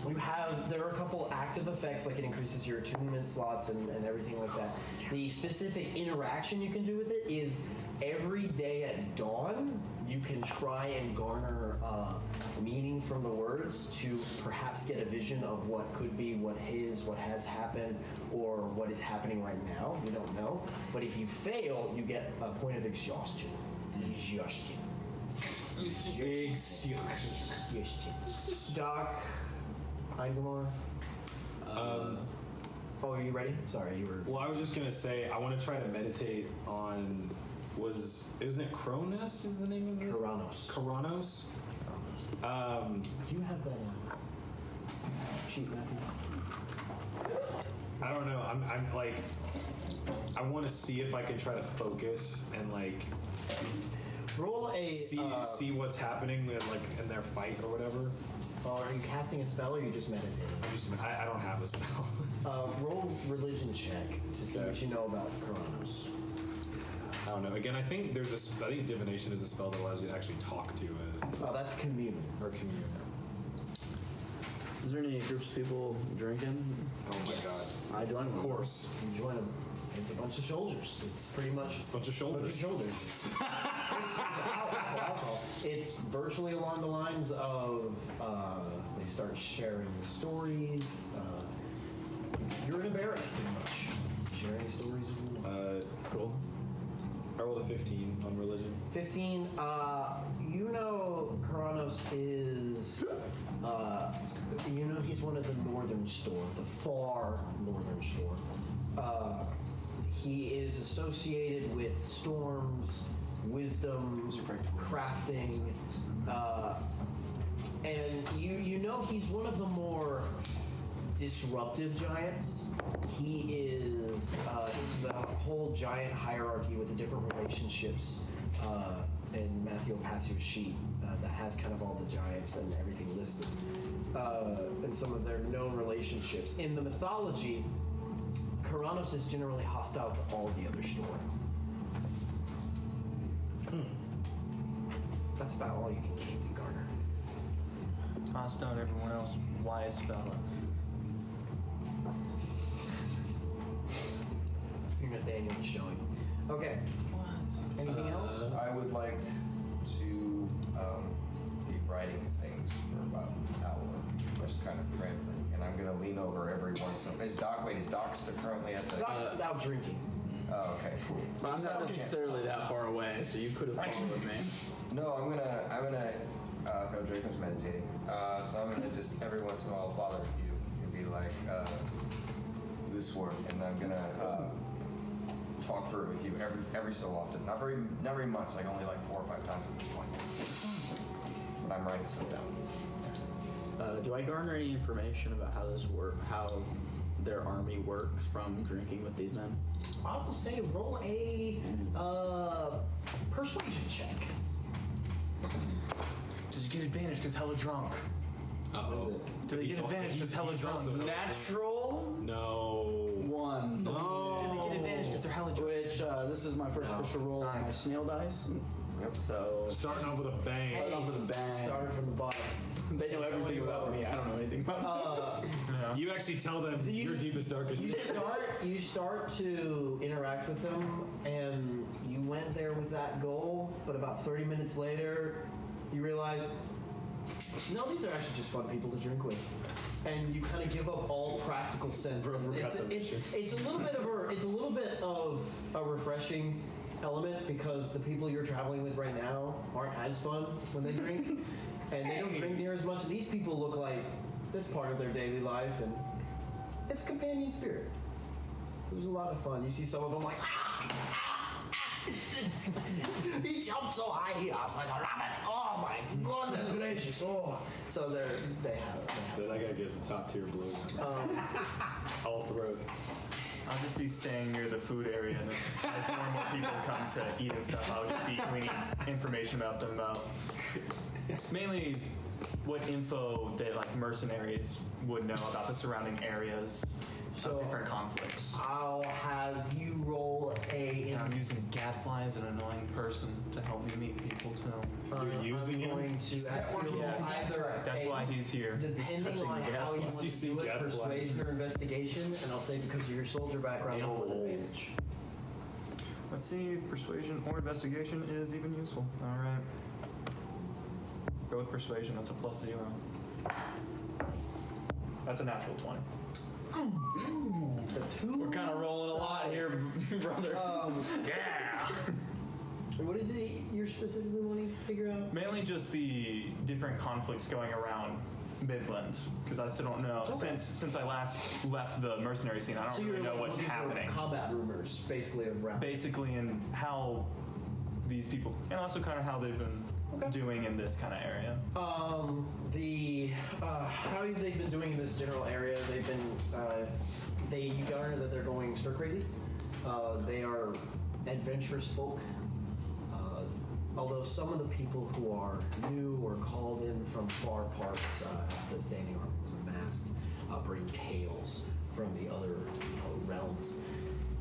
you have, there are a couple active effects, like it increases your attunement slots and everything like that. The specific interaction you can do with it is every day at dawn, you can try and garner meaning from the words to perhaps get a vision of what could be, what has happened, or what is happening right now. We don't know. But if you fail, you get a point of exhaustion. Exhaustion. Doc, Eingamore. Oh, are you ready? Sorry, you were. Well, I was just gonna say I want to try to meditate on. Isn't it Cronus? Is the name of it? Karanos. Karanos. Do you have that sheet, Matthew? I don't know. I'm like, I want to see if I can try to focus and like roll a see what's happening in their fight or whatever. Are you casting a spell or are you just meditating? I don't have a spell. Roll religion check to see what you know about Karanos. I don't know. Again, I think I think divination is a spell that allows you to actually talk to it. Oh, that's commune. Or commune. Is there any groups of people drinking? Oh my god. I join them. Of course. You join them. It's a bunch of soldiers. It's pretty much It's a bunch of shoulders. It's alcohol. It's virtually along the lines of they start sharing stories. You're in a barracks pretty much. Sharing stories of Cool. I rolled a 15 on religion. 15. You know Karanos is, he's one of the northern store, the far northern store. He is associated with storms, wisdom, crafting, and you know he's one of the more disruptive giants. He is the whole giant hierarchy with the different relationships, and Matthew will pass you a sheet that has kind of all the giants and everything listed, and some of their known relationships. In the mythology, Karanos is generally hostile to all the other store. That's about all you can garner. Hostile to everyone else. Wise fella. Your Nathaniel is showing. Okay. Anything else? I would like to be writing things for about an hour, just kind of translating. And I'm gonna lean over every once in a while. Is Doc still currently at the? Doc's out drinking. Oh, okay, cool. But I'm not necessarily that far away, so you could have followed me. No, I'm gonna. No, Draco's meditating. So I'm gonna just every once in a while bother you and be like, this work, and I'm gonna talk through it with you every so often. Not very much, like only like 4 or 5 times at this point. But I'm writing stuff down. Do I garner any information about how this how their army works from drinking with these men? I will say roll a persuasion check. Does he get advantage because hella drunk? Uh-oh. Do they get advantage because hella drunk? Natural? No. 1. Do they get advantage because they're hella drunk? Which, this is my first official roll on my snail dice. Yep. So, Starting off with a bang. start off with a bang. Starting from the bottom. They know everything about me. I don't know anything about Uh, You actually tell them your deepest, darkest. You start to interact with them, and you went there with that goal, but about 30 minutes later, you realize, no, these are actually just fun people to drink with. And you kind of give up all practical sense. It's a little bit of a refreshing element because the people you're traveling with right now aren't as fun when they drink, and they don't drink near as much. These people look like that's part of their daily life, and it's companion spirit. So there's a lot of fun. You see some of them like, he jumped so high he hopped like a rabbit. Oh my goodness gracious! Oh, so they have. That guy gets a top tier blue. All throat. I'll just be staying near the food area, and as more and more people come to eat and stuff, I'll just be gleaning information about them, about mainly what info that like mercenaries would know about the surrounding areas of different conflicts. I'll have you roll And I'm using gadfly as an annoying person to help me meet people too. You're using him? That's why he's here. Depending on how you want to do it, persuasion or investigation, and I'll say because of your soldier background, roll with advantage. Let's see if persuasion or investigation is even useful. All right. Go with persuasion. That's a +0. That's a natural 20. We're kind of rolling a lot here, brother. Yeah. What is it you're specifically wanting to figure out? Mainly just the different conflicts going around Midland, because I still don't know. Okay. Since I last left the mercenary scene, I don't really know what's happening. Combat rumors, basically around. Basically, and how these people, and also kind of how they've been doing in this kind of area. How they've been doing in this general area, they've been, you garner that they're going stir crazy. They are adventurous folk. Although some of the people who are new or called in from far parts, as the standing army was amassed, bring tales from the other realms.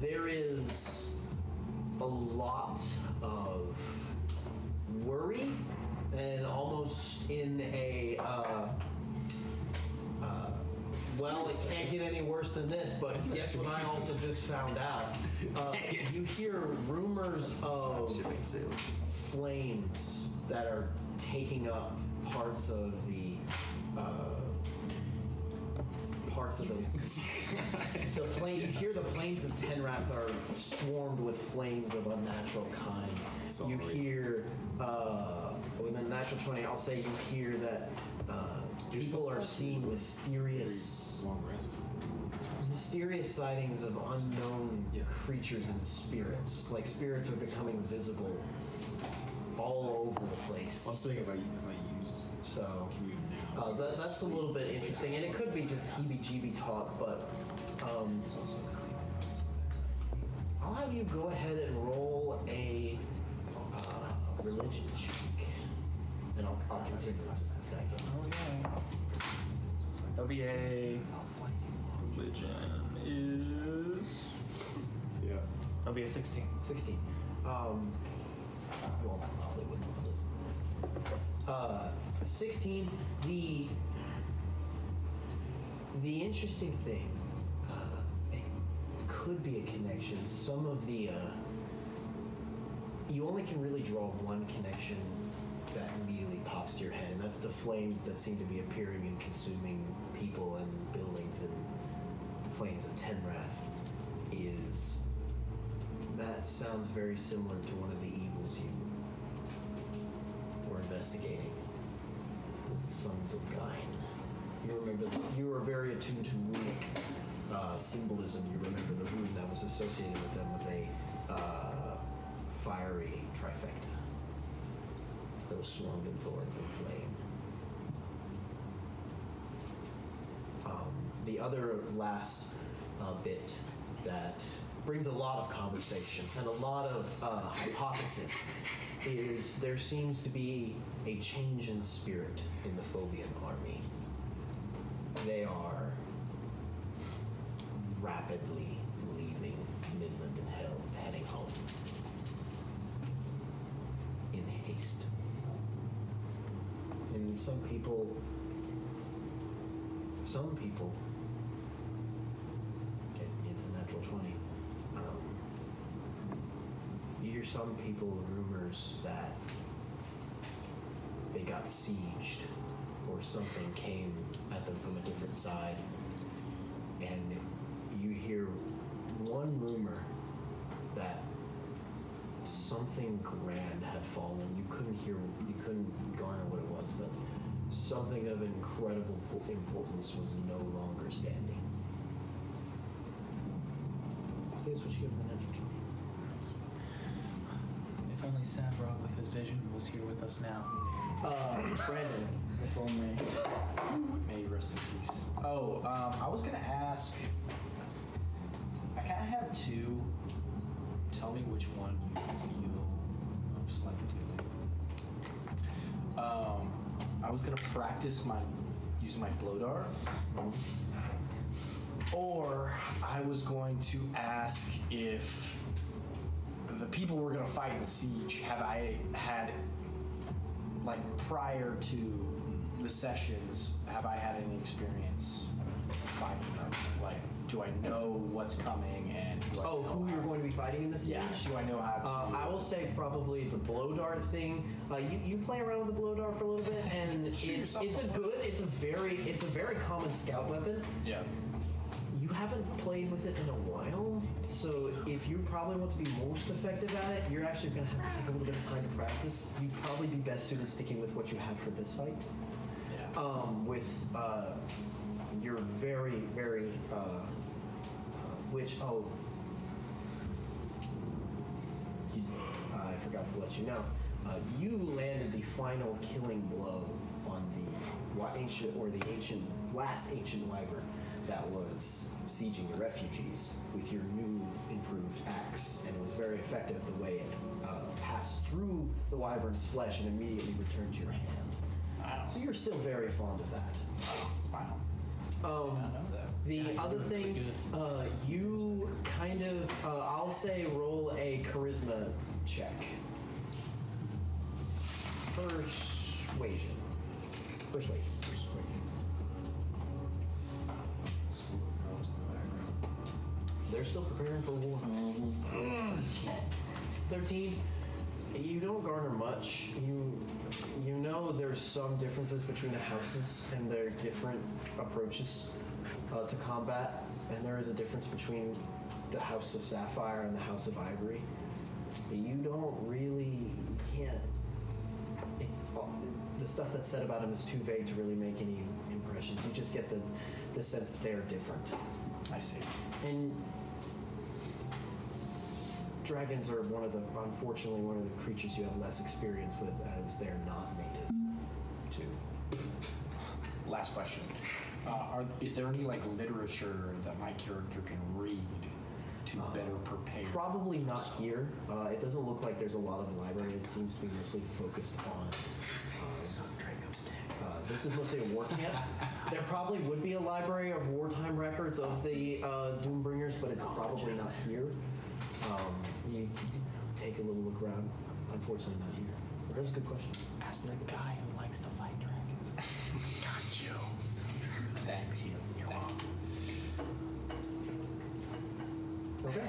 There is a lot of worry and almost in a well, it can't get any worse than this, but guess what I also just found out? You hear rumors of flames that are taking up parts of the plane. You hear the plains of Tenrath are swarmed with flames of unnatural kind. You hear with a natural 20, I'll say you hear that people are seeing mysterious sightings of unknown creatures and spirits. Like spirits are becoming visible all over the place. I'm saying if I used so commute now. that's a little bit interesting, and it could be just heebie-jeebie talk, but I'll have you go ahead and roll a religion check, and I'll continue in just a second. Okay. That'll be a religion is that'll be a 16. 16. You all probably wouldn't listen. 16. The interesting thing, it could be a connection. Some of the you only can really draw one connection that immediately pops to your head, and that's the flames that seem to be appearing and consuming people and buildings in the plains of Tenrath. That sounds very similar to one of the evils you were investigating, the Sons of Gain. You remember you were very attuned to runic symbolism. You remember the rune that was associated with them was a fiery trifecta that was swarmed in thorns and flame. The other last bit that brings a lot of conversation and a lot of hypothesis is there seems to be a change in spirit in the Phobian army. They are rapidly leaving Midland and heading home in haste. And some people hear some people rumors that they got sieged or something came at them from a different side. And you hear one rumor that something grand had fallen. You couldn't garner what it was, but something of incredible importance was no longer standing. So that's what you get with the natural tree. If only Sabrog with his vision was here with us now. Brandon. If only. May he rest in peace. Oh, I was gonna ask. I kind of have two. Tell me which one you feel most like doing. I was gonna practice use my blow dart, or I was going to ask if the people we're gonna fight in the siege have I had, like, prior to the sessions, have I had any experience fighting them? Like, do I know what's coming and do I know Who you're going to be fighting in the siege? Yeah, do I know how to? I will say probably the blow dart thing. You play around with the blow dart for a little bit, and it's a very common scout weapon. Yeah. You haven't played with it in a while, so if you probably want to be most effective at it, you're actually going to have to take a little bit of time to practice. You'd probably be best suited sticking with what you have for this fight. Yeah. With your very, very, I forgot to let you know. You landed the final killing blow on the last ancient wyvern that was sieging the refugees with your new improved axe, and it was very effective the way it passed through the wyvern's flesh and immediately returned to your hand. Wow. So you're still very fond of that. Wow. I Um, did not know that. The other thing, you kind of, I'll say roll a charisma check. Persuasion. They're still preparing for war. 13. You don't garner much. You know there's some differences between the houses and their different approaches to combat, and there is a difference between the House of Sapphire and the House of Ivory. You don't really, the stuff that's said about them is too vague to really make any impressions. You just get the sense that they are different. I see. And dragons are unfortunately one of the creatures you have less experience with, as they're not native to. Last question. Is there any literature that my character can read to better prepare? Probably not here. It doesn't look like there's a lot of library. It seems to be mostly focused on. This is mostly a war camp. There probably would be a library of wartime records of the Doombringers, but it's probably not here. You take a little look around. Unfortunately, not here. But that's a good question. Ask the guy who likes to fight dragons. Got you. Thank you. You're welcome. Okay.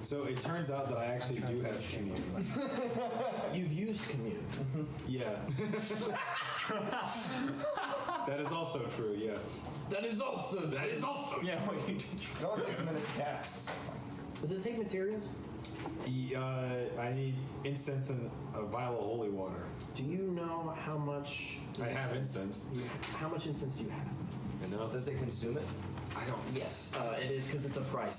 So it turns out that I actually do have commune. You've used commune. Yeah. That is also true, yeah. That is also. Yeah. It only takes a minute to cast. Does it take materials? I need incense and a vial of holy water. Do you know how much? I have incense. How much incense do you have? Enough. Does it consume it? I don't. Yes, it is because it's a price.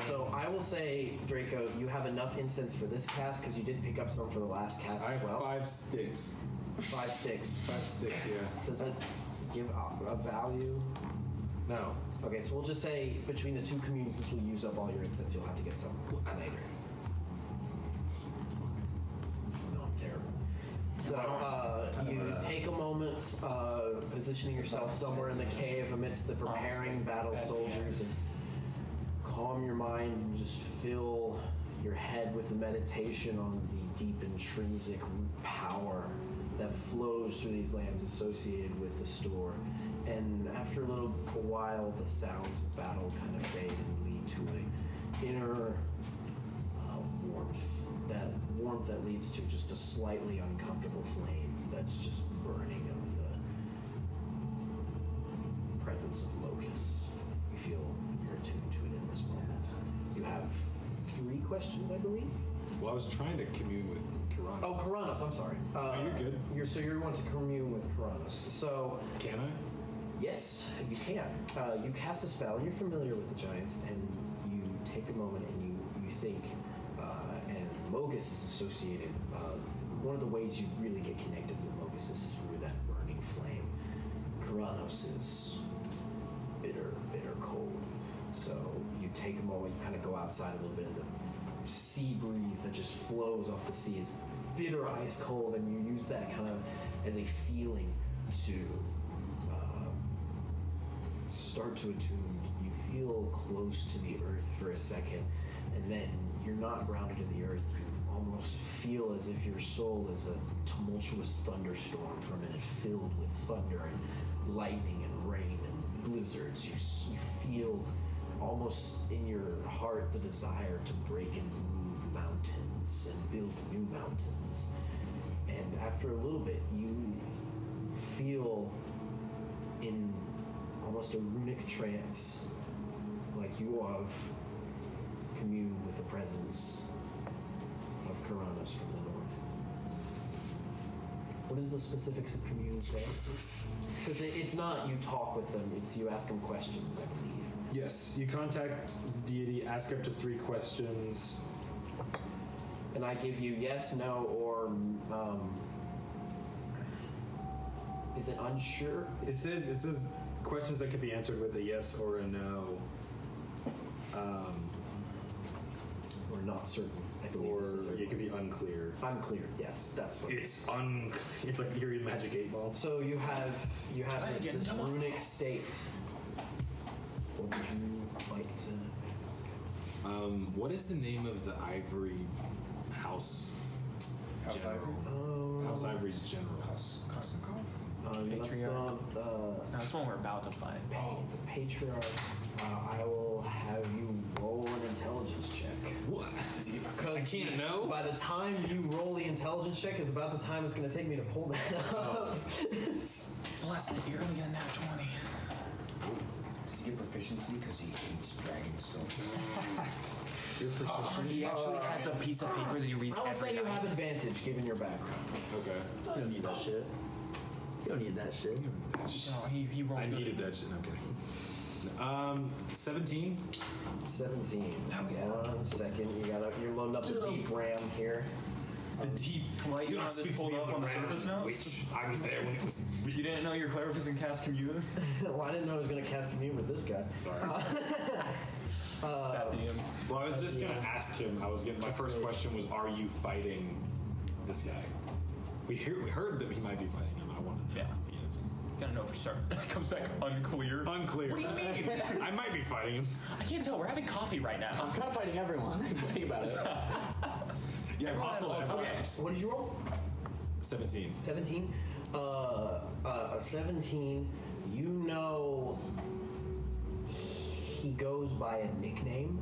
So I will say, Draco, you have enough incense for this cast because you did pick up some for the last cast I as have well. 5 sticks. 5 sticks. 5 sticks, yeah. Does it give a value? No. Okay, so we'll just say between the 2 communes, this will use up all your incense. You'll have to get some later. No, I'm terrible. So you take a moment, positioning yourself somewhere in the cave amidst the preparing battle soldiers, and calm your mind and just fill your head with the meditation on the deep intrinsic power that flows through these lands associated with the store. And after a little while, the sounds of battle kind of fade and lead to an inner leads to just a slightly uncomfortable flame that's just burning of the presence of locusts. You feel you're attuned to it in this moment. You have 3 questions, I believe. Well, I was trying to commune with Kiranos. Oh, Kiranos, I'm sorry. You're good. You're going to commune with Kiranos. So, Can I? yes, you can. You cast a spell, and you're familiar with the giants, and you take a moment and you think, and Mogus is associated. One of the ways you really get connected with Mogus is through that burning flame. Kiranos is bitter, bitter cold. So you take a moment, you kind of go outside a little bit, and the sea breeze that just flows off the sea is bitter, ice cold, and you use that kind of as a feeling to start to attune. You feel close to the earth for a second, and then you're not grounded in the earth. You almost feel as if your soul is a tumultuous thunderstorm for a minute, filled with thunder and lightning and rain and blizzards. You feel almost in your heart the desire to break and move mountains and build new mountains. And after a little bit, you feel in almost a runic trance, like you have communed with the presence of Kiranos from the north. What is the specifics of commune say? Because it's not you talk with them, it's you ask them questions, I believe. Yes, you contact the deity, ask up to 3 questions. And I give you yes, no, or is it unsure? It says questions that could be answered with a yes or a no. Or not certain, I believe. Or it could be unclear. Unclear, yes, that's what It's it's like you're in Magic 8 Ball. So you have this runic state. What would you like to ask? What is the name of the ivory house? House general? House Ivory's general. Kosnikov? Patriarch. That's one we're about to find. The patriarch. I will have you roll an intelligence check. What? Does he? I can't know. By the time you roll the intelligence check is about the time it's going to take me to pull that up. Bless it, you're gonna get a nat 20. Does he get proficiency because he hates dragons so much? Your proficiency. He actually has a piece of paper that he reads I would every say you night. have advantage given your background. Okay. You don't need that shit. You don't need that shit. No, he rolled I good. needed that shit. No, I'm kidding. 17. 17. One second. You're loading up the deep RAM here. The deep. Well, Do you not know, this speak to pulled me up of on the the surface surface now. Which I was there when it was. You didn't know your Clarifies and cast commune? Well, I didn't know I was going to cast commune with this guy. Sorry. Bad DM. Well, I was just gonna ask him. My first question was, "Are you fighting this guy?" We heard that he might be fighting him. I want to know. Yeah. If he is. Gotta know for certain. It comes back unclear. Unclear. What do you mean? I might be fighting him. I can't tell. We're having coffee right now. I'm kind of fighting everyone. Think about it. Yeah, I'm hostile at Okay, times. what did you roll? 17. 17. 17. You know, he goes by a nickname,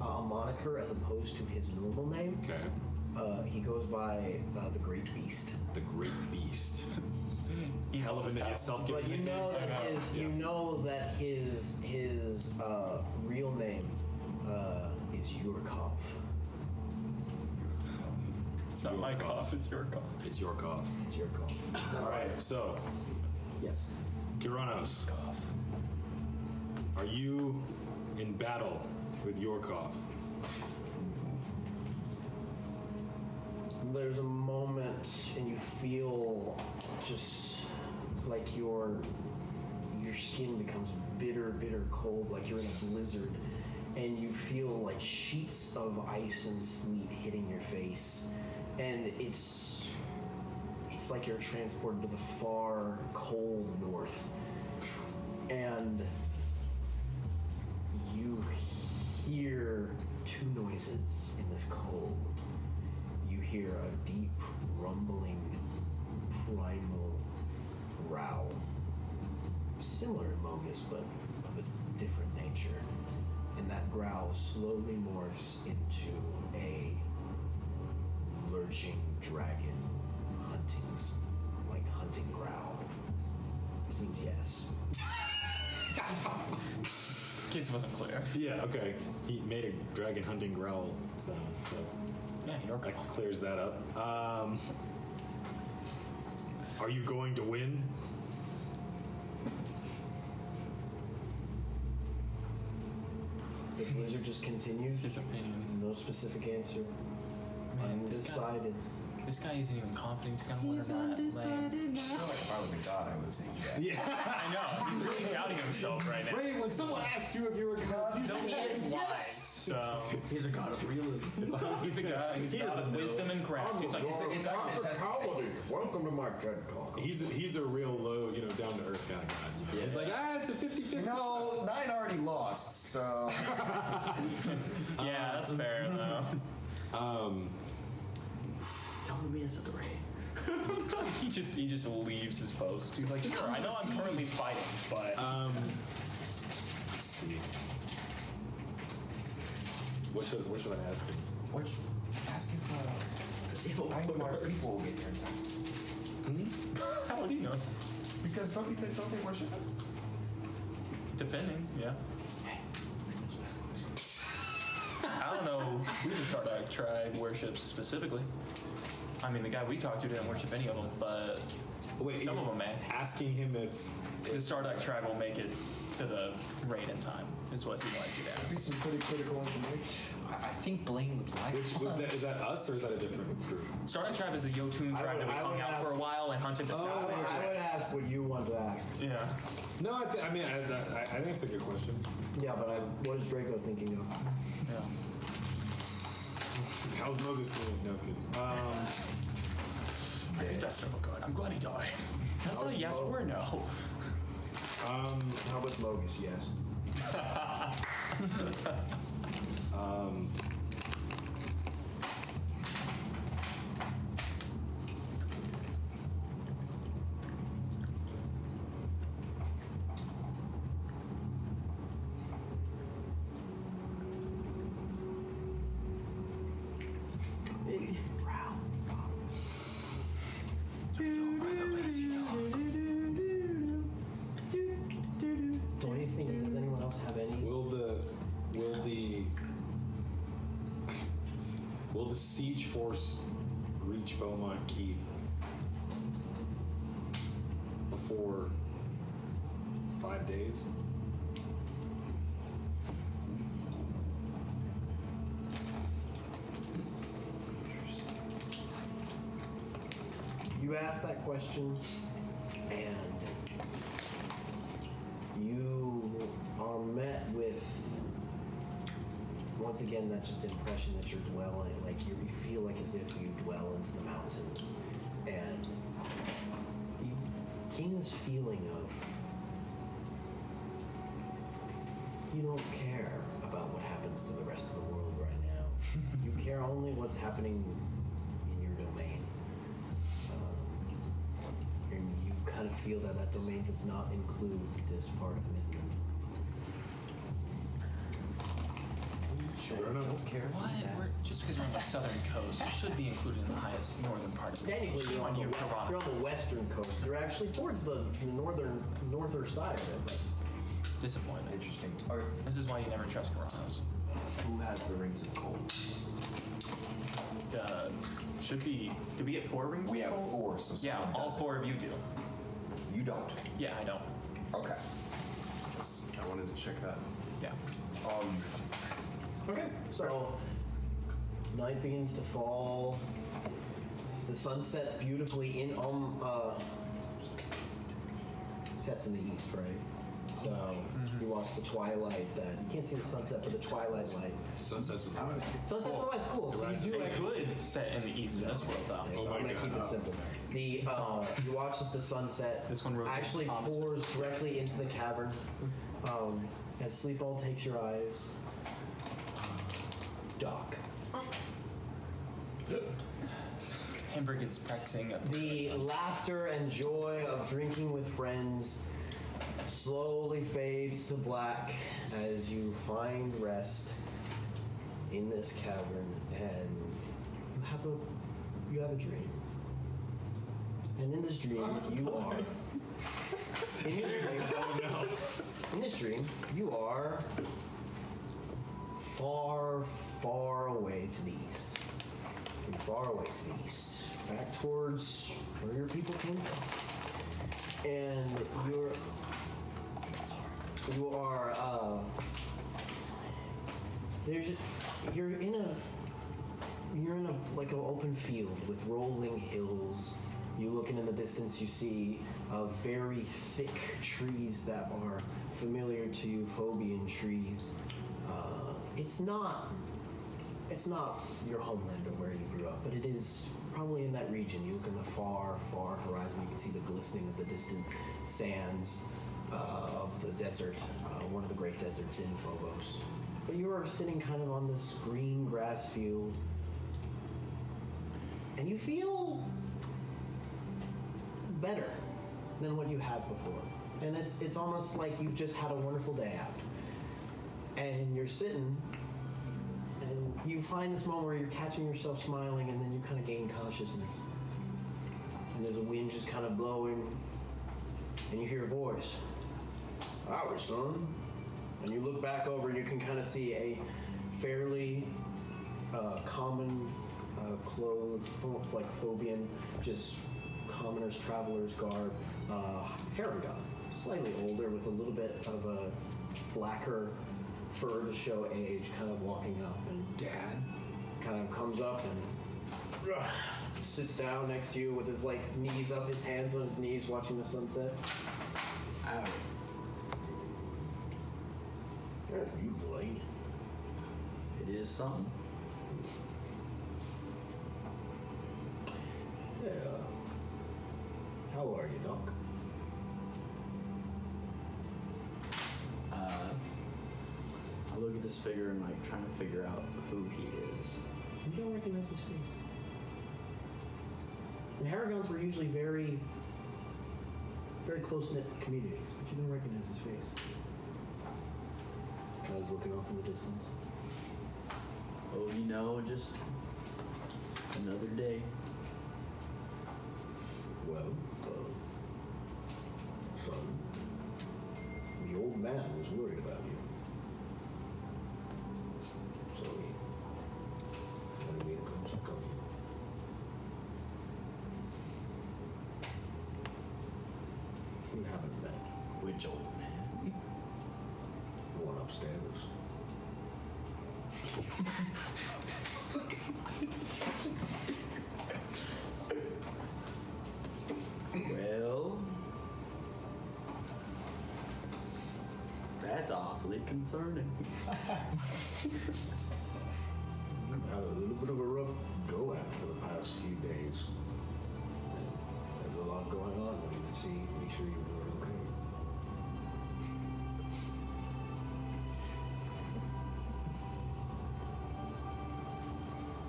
a moniker, as opposed to his normal name. Okay. He goes by the Great Beast. The Great Beast. Hell of a self-giving. But you know that his real name is Yurkov. It's not my cough, it's your cough. It's your cough. It's Yurkov. All right. So, Yes. Kiranos, are you in battle with Yorkov? There's a moment, and you feel just like your skin becomes bitter cold, like you're in a blizzard, and you feel like sheets of ice and sleet hitting your face, and it's like you're transported to the far, cold north, and you hear 2 noises in this cold. You hear a deep, rumbling, primal growl. Similar to Mogus, but of a different nature. And that growl slowly morphs into a emerging dragon huntings, like hunting growl? Seems yes. In case it wasn't clear. Yeah, okay. He made a dragon hunting growl sound, so Yeah, you're that clears that up. Are you going to win? The blizzard just continues. His opinion. No specific answer. Man, Undecided. This guy isn't even confident. He's gonna learn that. I feel like if I was a god, I would say yes. I know. He's really doubting himself right now. Wait, when someone asks you if you're a god, No, he is wise. So He's a god of realism. he's a god. He's a god of wisdom and craft. He's like, It's actually a test. Welcome to my TED Talk. he's a real low, down to earth kind of god. He's like, it's a 50-50. No, 9 already lost, so. yeah, that's fair though. Tell him he is at the rate. he just leaves his post. He's like, sure, I know I'm currently fighting, but Let's see. What should I ask him? Which, asking for 9 Mars people will get here in time. how do you know? Because don't they worship him? Depending, yeah. I don't know who the Stardock tribe worships specifically. I mean, the guy we talked to didn't worship any of them, but Wait, some of them may. Asking him if The Stardock tribe will make it to the raid in time, is what he wanted you to ask. Be some pretty critical information. I think Blaine would like. is that us or is that a different group? Stardock tribe is a Jotun tribe that we hung out for a while and hunted the south. I would ask what you want to ask. Yeah. No, I think it's a good question. Yeah, but what is Draco thinking of? Yeah. How's Mogus doing? No, good. I think that's so good. I'm glad he died. That's not a yes or a no. How with Mogus? Yes. Big brown fox. So what he's thinking, does anyone else have any? Will the siege force reach Beaumont Keep before 5 days? You asked that question, and you are met with, once again, that just impression that you're dwelling, like you feel like as if you dwell into the mountains, and you gain this feeling of you don't care about what happens to the rest of the world right now. You care only what's happening in your domain. And you kind of feel that that domain does not include this part of Midland. Sure enough. Don't care. What? Just because you're on the southern coast, it should be included in the highest northern part of the Technically, you're on, you're on the western coast. You're actually towards the northern side of it. But Disappointing. Interesting. Okay. This is why you never trust Karanos. Who has the rings of cold? Should be. Do we get 4 rings? We have 4, so Yeah, someone all does 4 of you do. it. You don't. Yeah, I don't. Okay. I wanted to check that. Yeah. okay, so night begins to fall. The sun sets beautifully in sets in the east, right? So you watch the twilight. You can't see the sunset, but the twilight light. Sunsets in the west. Sunset's the west, cool. So you do It could set in the east in this world, though. Oh my I'm gonna keep God. it simple. You watch as the sunset This one rotates actually opposite. pours directly into the cavern. As Sleepball takes your eyes, Doc. Hamburg is practicing. The laughter and joy of drinking with friends slowly fades to black as you find rest in this cavern, and you have a you have a dream. And in this dream, you are. In this dream, you are far, far away to the east. You're far away to the east, back towards where your people came from. And you are you're in a like an open field with rolling hills. You looking in the distance, you see very thick trees that are familiar to you, Phobian trees. It's not your homeland or where you grew up, but it is probably in that region. You look in the far, far horizon, you can see the glistening of the distant sands of the desert, one of the great deserts in Phobos. But you are sitting kind of on this green grass field, and you feel better than what you had before. And it's almost like you've just had a wonderful day out. And you're sitting, and you find this moment where you're catching yourself smiling, and then you kind of gain consciousness. And there's a wind just kind of blowing, and you hear a voice. "Howard, son." And you look back over, and you can kind of see a fairly common clothes, like Phobian, just commoner's traveler's garb, Haragon, slightly older with a little bit of a blacker fur to show age, kind of walking up, and Dad kind of comes up and sits down next to you with his knees up, his hands on his knees, watching the sunset. Howdy. That's beautiful, ain't it? It is something. Yeah. How are you, Doc? I look at this figure and trying to figure out who he is. You don't recognize his face. And Haragons were usually very, very close-knit communities, but you don't recognize his face. Kind of looking off in the distance. Oh, just another day. Well, son, the old man was worried about you. So he wanted me to come check on you. We haven't met. Which old man? The one upstairs. Well, that's awfully concerning. We've had a little bit of a rough go at it for the past few days. And there's a lot going on. We need to make sure you're doing okay.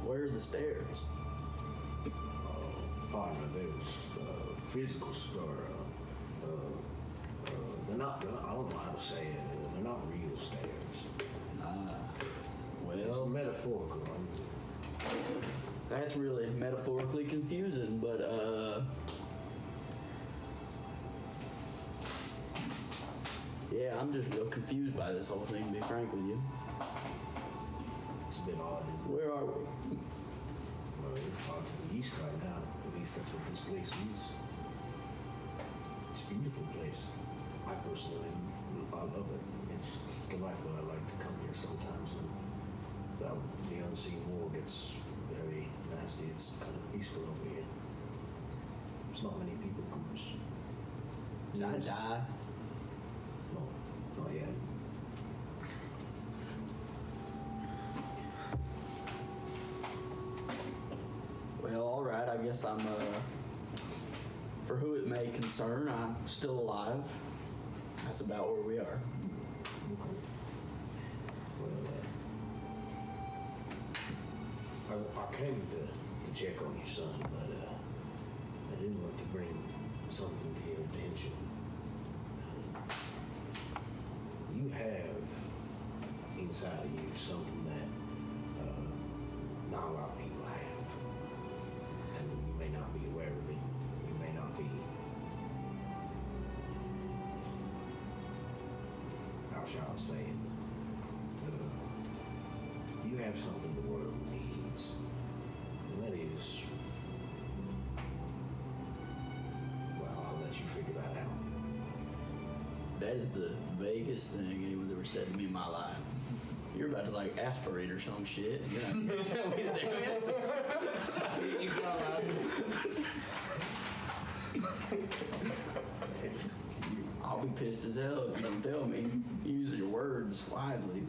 Where are the stairs? Partner, there's physical they're not, I don't know how to say it, they're not real stairs. It's Well, metaphorical. that's really metaphorically confusing, but yeah, I'm just real confused by this whole thing, to be frank with you. It's a bit odd, isn't it? Where are we? Well, we're far to the east right now. At least that's what this place is. It's a beautiful place. I personally, I love it. It's delightful. I like to come here sometimes. And the unseen war gets very nasty. It's kind of peaceful over here. There's not many people groups. Did I die? No, not yet. Well, all right. I guess I'm. For who it may concern, I'm still alive. That's about where we are. Okay. Well, I came to check on your son, but I didn't want to bring something to your attention. You have inside of you something that not a lot of people have. may not be aware of it. You may not be. How shall I say it? You have something the world needs, and that is. Well, I'll let you figure that out. That is the vaguest thing anyone's ever said to me in my life. You're about to like aspirate or some shit. And you're not gonna tell me the damn answer. You got I'll be pissed as hell if you don't tell me. Use your words wisely.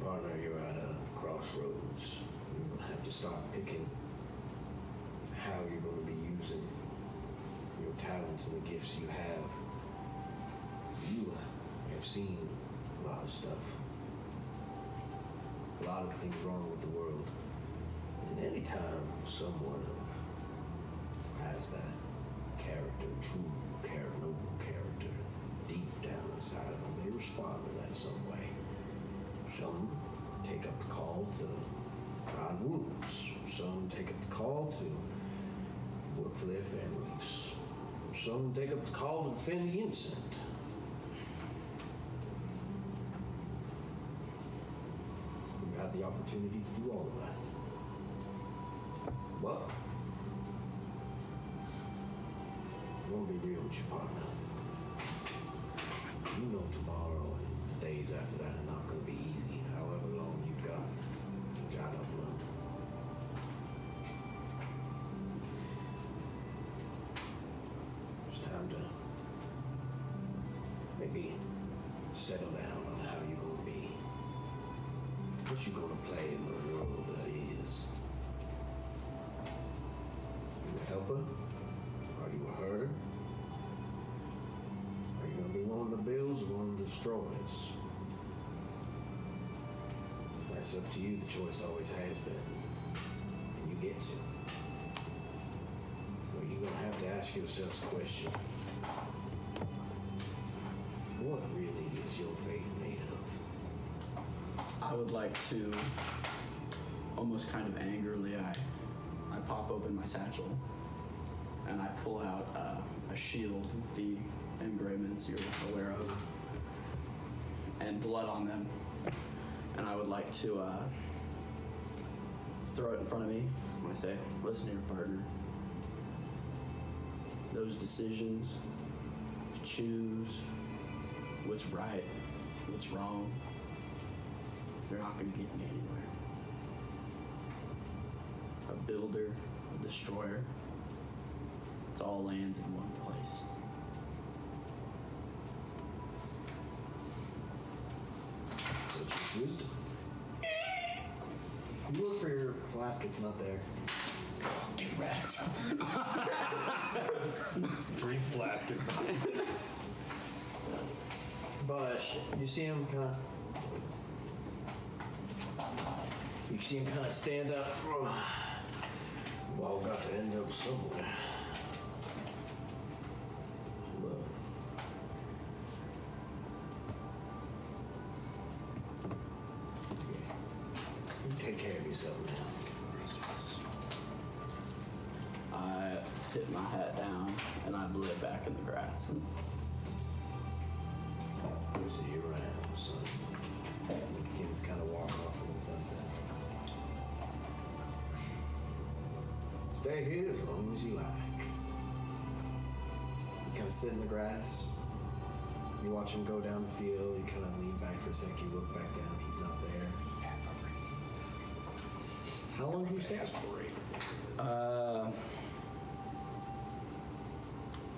Partner, you're at a crossroads. You're gonna have to start picking how you're gonna be using your talents and the gifts you have. You have seen a lot of stuff. A lot of things wrong with the world. And anytime someone has that character, true character, noble character, deep down inside of them, they respond to that some way. Some take up the call to find wounds. Some take up the call to work for their families. Some take up the call to defend the innocent. You had the opportunity to do all of that. But I'm gonna be real with you, partner. You know tomorrow and the days after that are not gonna be easy, however long you've got, which I don't know. It's time to maybe settle down on how you're gonna be. What you gonna play in the world that is. You a helper? Are you a herder? Are you gonna be one of the builds or one of the destroyers? That's up to you. The choice always has been. And you get to. Well, you're gonna have to ask yourselves the question. What really is your faith made of? I would like to, almost kind of angrily, I pop open my satchel and I pull out a shield with the engravements you're aware of and blood on them. And I would like to throw it in front of me. I say, listen here, partner. Those decisions to choose what's right, what's wrong, they're not going to get me anywhere. A builder, a destroyer, it all lands in one place. Such is wisdom. You look for your flask, it's not there. Get wrecked. Drink flask is not. But you see him kind of. You see him kind of stand up. We've all got to end up somewhere. Look. You take care of yourself now. I tip my hat down and I blew it back in the grass. See you around, son. The kids kind of walk off into the sunset. Stay here as long as you like. You kind of sit in the grass. You watch him go down the field. You kind of lean back for a second. You look back down. He's not there. How long do you stay?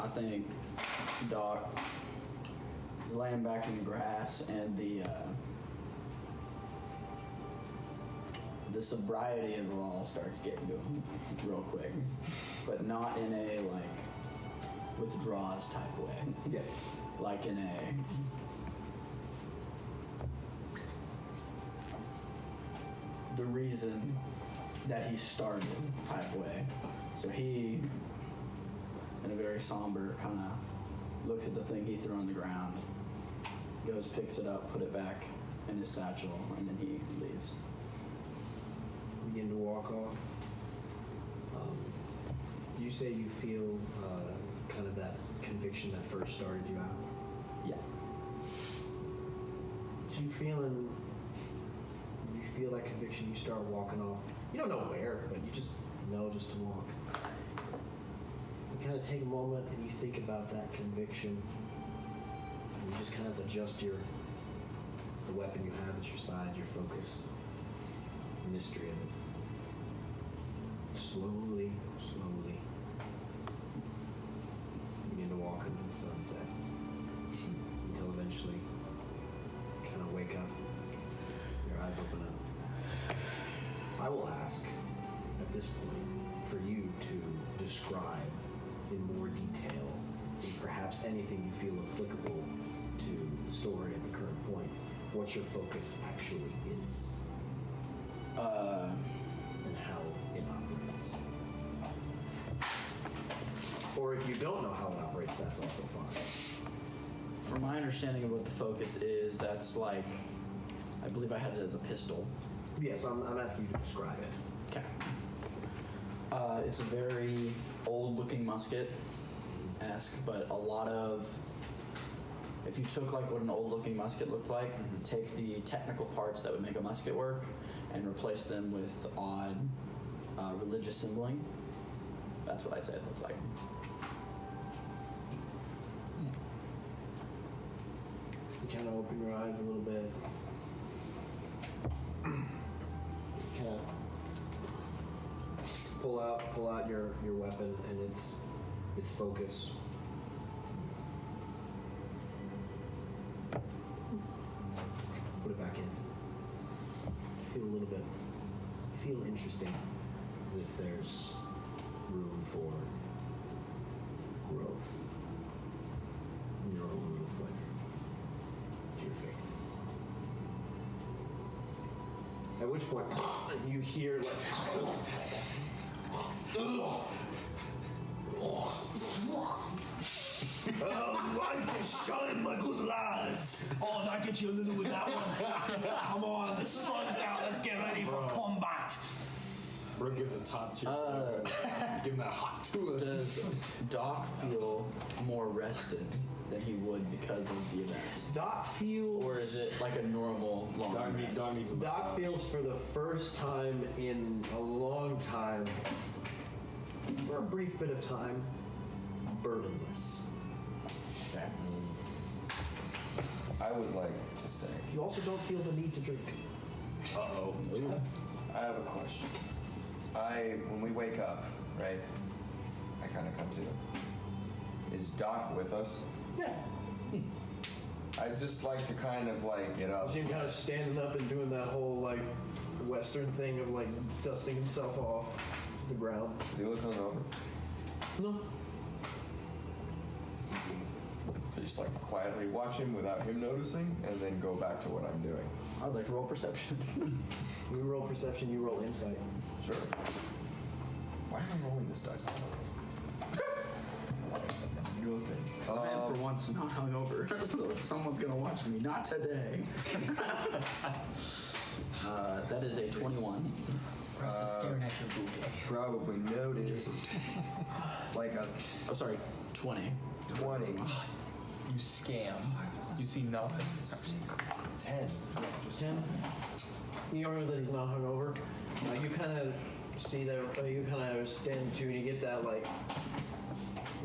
I think Doc is laying back in the grass, and the sobriety of it all starts getting to him real quick, but not in a like withdraws type way. Yeah. Like in a the reason that he started type way. So he, in a very somber kind of, looks at the thing he threw on the ground, goes, picks it up, put it back in his satchel, and then he leaves. You begin to walk off. Do you say you feel kind of that conviction that first started you out? Yeah. Do you feel that conviction? You start walking off. You don't know where, but you just know just to walk. You kind of take a moment and you think about that conviction. And you just kind of adjust the weapon you have at your side, your focus, the mystery of it. Slowly, slowly, begin to walk into the sunset until eventually you kind of wake up, your eyes open up. I will ask at this point for you to describe in more detail, and perhaps anything you feel applicable to the story at the current point, what your focus actually is. And how it operates. Or if you don't know how it operates, that's also fine. From my understanding of what the focus is, that's like, I believe I had it as a pistol. Yes, I'm asking you to describe it. Okay. It's a very old-looking musket-esque, but a lot of... If you took like what an old-looking musket looked like, take the technical parts that would make a musket work, and replace them with odd religious symboling, that's what I'd say it looks like. You kind of open your eyes a little bit. Kind of pull out your weapon and its focus. Put it back in. You feel a little bit. You feel interesting, as if there's room for growth in your own little flavor to your faith. At which point, you hear like. Life is shine, my good lads. Oh, did I get you a little with that one? Come on, the sun's out. Let's get ready for combat. Brooke gives a top tier. Give him that hot tour. Does Doc feel more rested than he would because of the events? Doc feels. Or is it like a normal long rest? Doc feels for the first time in a long time, for a brief bit of time, burdenless. Okay. I would like to say. You also don't feel the need to drink. Uh-oh. I have a question. When we wake up, right? I kind of come to. Is Doc with us? Yeah. I'd just like to kind of like get up. See him kind of standing up and doing that whole like Western thing of like dusting himself off the ground. Does he look hungover? No. I just like to quietly watch him without him noticing, and then go back to what I'm doing. I'd like to roll perception. You roll perception, you roll insight. Sure. Why am I rolling this dice? Your thing. Man, for once, not hungover. So someone's gonna watch me. Not today. That is a 21. Russ is staring at your booty. Probably noticed. Like a. Oh, sorry, 20. 20. You scam. You see nothing. 10. Just 10. You don't know that he's not hungover. You kind of see that. You kind of stand too, and you get that like.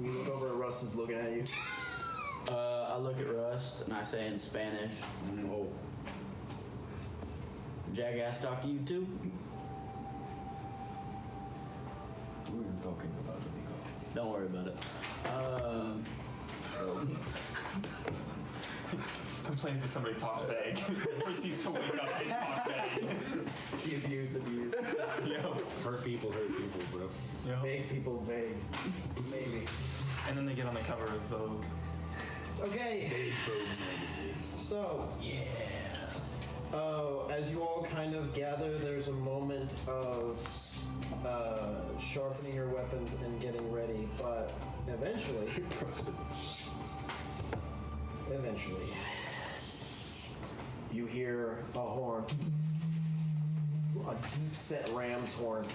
You look over at Russ is looking at you. I look at Rust and I say in Spanish, "Oh, Jackass talk to you too?" We were talking about it, Nico. Don't worry about it. Complains that somebody talks vague. Proceeds to wake up and talk vague. Be abused. Yep. Hurt people, bro. Yep. Vague people, vague. Maybe. And then they get on the cover of Vogue. Okay. So, as you all kind of gather, there's a moment of sharpening your weapons and getting ready, but eventually, you hear a horn. a deep set ram's horn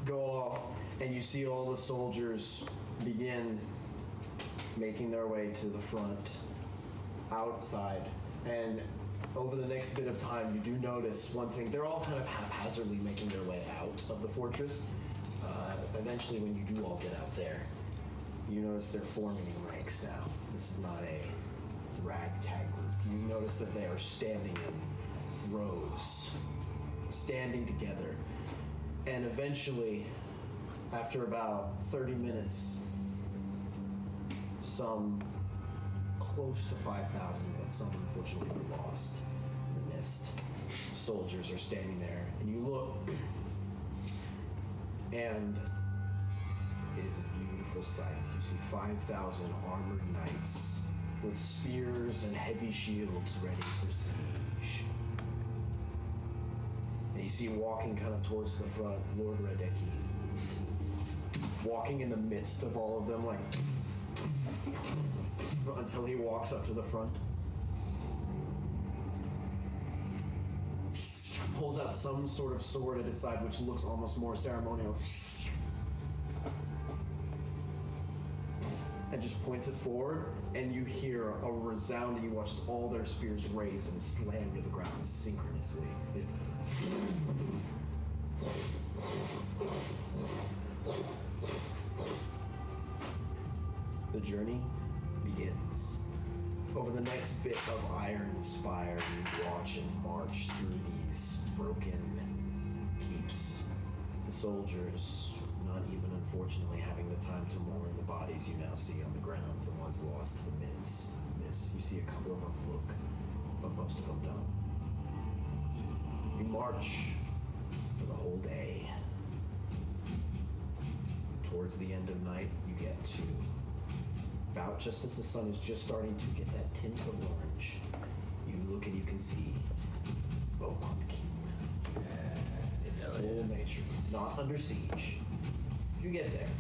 go off, and you see all the soldiers begin making their way to the front, outside. And over the next bit of time, you do notice one thing. They're all kind of haphazardly making their way out of the fortress. Eventually, when you do all get out there, you notice they're forming in ranks now. This is not a ragtag group. You notice that they are standing in rows, standing together. And eventually, after about 30 minutes, some close to 5,000, but some unfortunately were lost in the mist. Soldiers are standing there, and you look, and it is a beautiful sight. You see 5,000 armored knights with spears and heavy shields ready for siege. And you see walking kind of towards the front, Lord Radecki, walking in the midst of all of them, like, until he walks up to the front. Pulls out some sort of sword at his side, which looks almost more ceremonial. And just points it forward, and you hear a resounding, you watch as all their spears raise and slam to the ground synchronously. The journey begins. Over the next bit of Iron Spire, you watch and march through these broken keeps. The soldiers, not even unfortunately having the time to mourn the bodies you now see on the ground, the ones lost to the mist. You see a couple of them look, but most of them don't. You march for the whole day. Towards the end of night, you get to about just as the sun is just starting to get that tint of orange. You look and you can see Beaumont Keep. It's full nature, not under siege. You get there,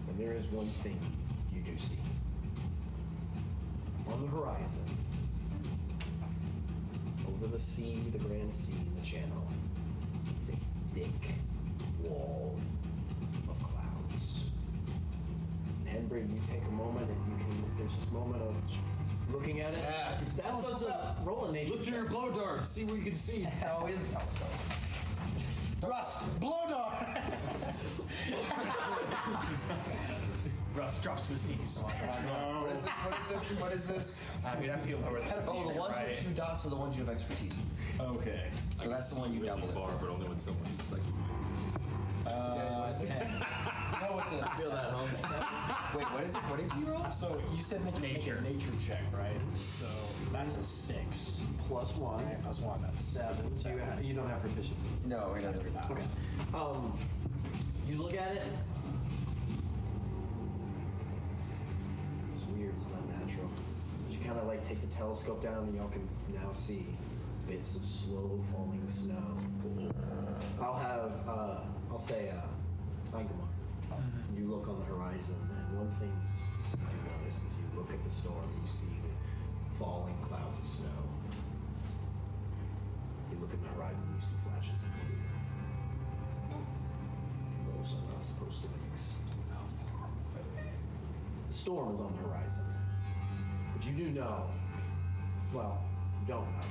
and there is one thing you do see. On the horizon, over the sea, the grand sea, the channel, is a thick wall of clouds. And Henbrig, you take a moment and there's this moment of looking at it. Yeah, that doesn't roll a nature. Look to your blow dart, see what you can see. Hell is a telescope. Rust, blow dart. Russ drops to his knees. What is this? We'd have to get lower than Oh, the ones with 2 dots are the ones you have expertise in. Okay. So that's the one you double really it. far, but only when someone's psychic. 10. No, it's a. Feel that, Holmes. Wait, what is it? What did you roll? So you said make a nature check, right? So that's a 6. Plus 1. Right, plus 1, that's 7. So you don't have proficiency. No, it doesn't. Okay. You look at it. It's weird. It's not natural. But you kind of like take the telescope down, and y'all can now see bits of slow falling snow. I'll say, Angamar. You look on the horizon, and one thing you do notice is you look at the storm. You see the falling clouds of snow. You look at the horizon, you see flashes of blue. Those are not supposed to mix. The storm is on the horizon. But you do know, well, you don't know.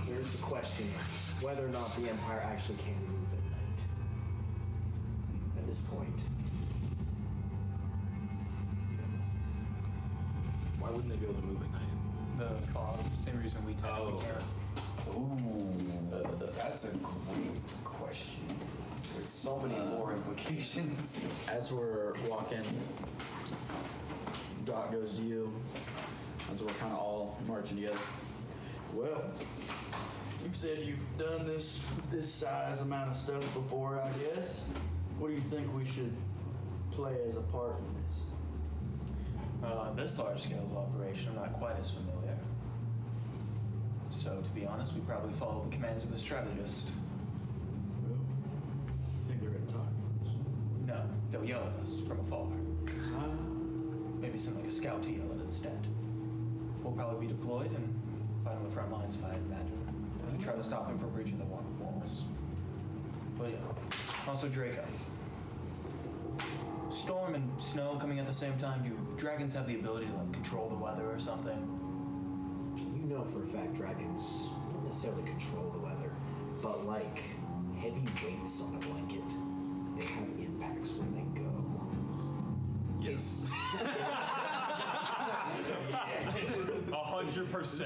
There's the question of whether or not the Empire actually can move at night. At this point. Why wouldn't they be able to move at night? The fog, same reason we tend to care. Ooh, that's a great question. With so many more implications. As we're walking, Dot goes to you, as we're kind of all marching together. Well, you've said you've done this size amount of stuff before, I guess. What do you think we should play as a part in this? This large scale of operation, I'm not quite as familiar. So, to be honest, we probably follow the commands of the strategist. You think they're going to talk to us? No, they'll yell at us from afar. Maybe send like a scout to yell at instead. We'll probably be deployed and fight on the front lines, if I imagine. And try to stop them from breaching the walls. But yeah. Also Draco. Storm and snow coming at the same time. Do dragons have the ability to like control the weather or something? You know for a fact dragons don't necessarily control the weather, but like heavy weights on a blanket, they have impacts where they go. Yes. 100%.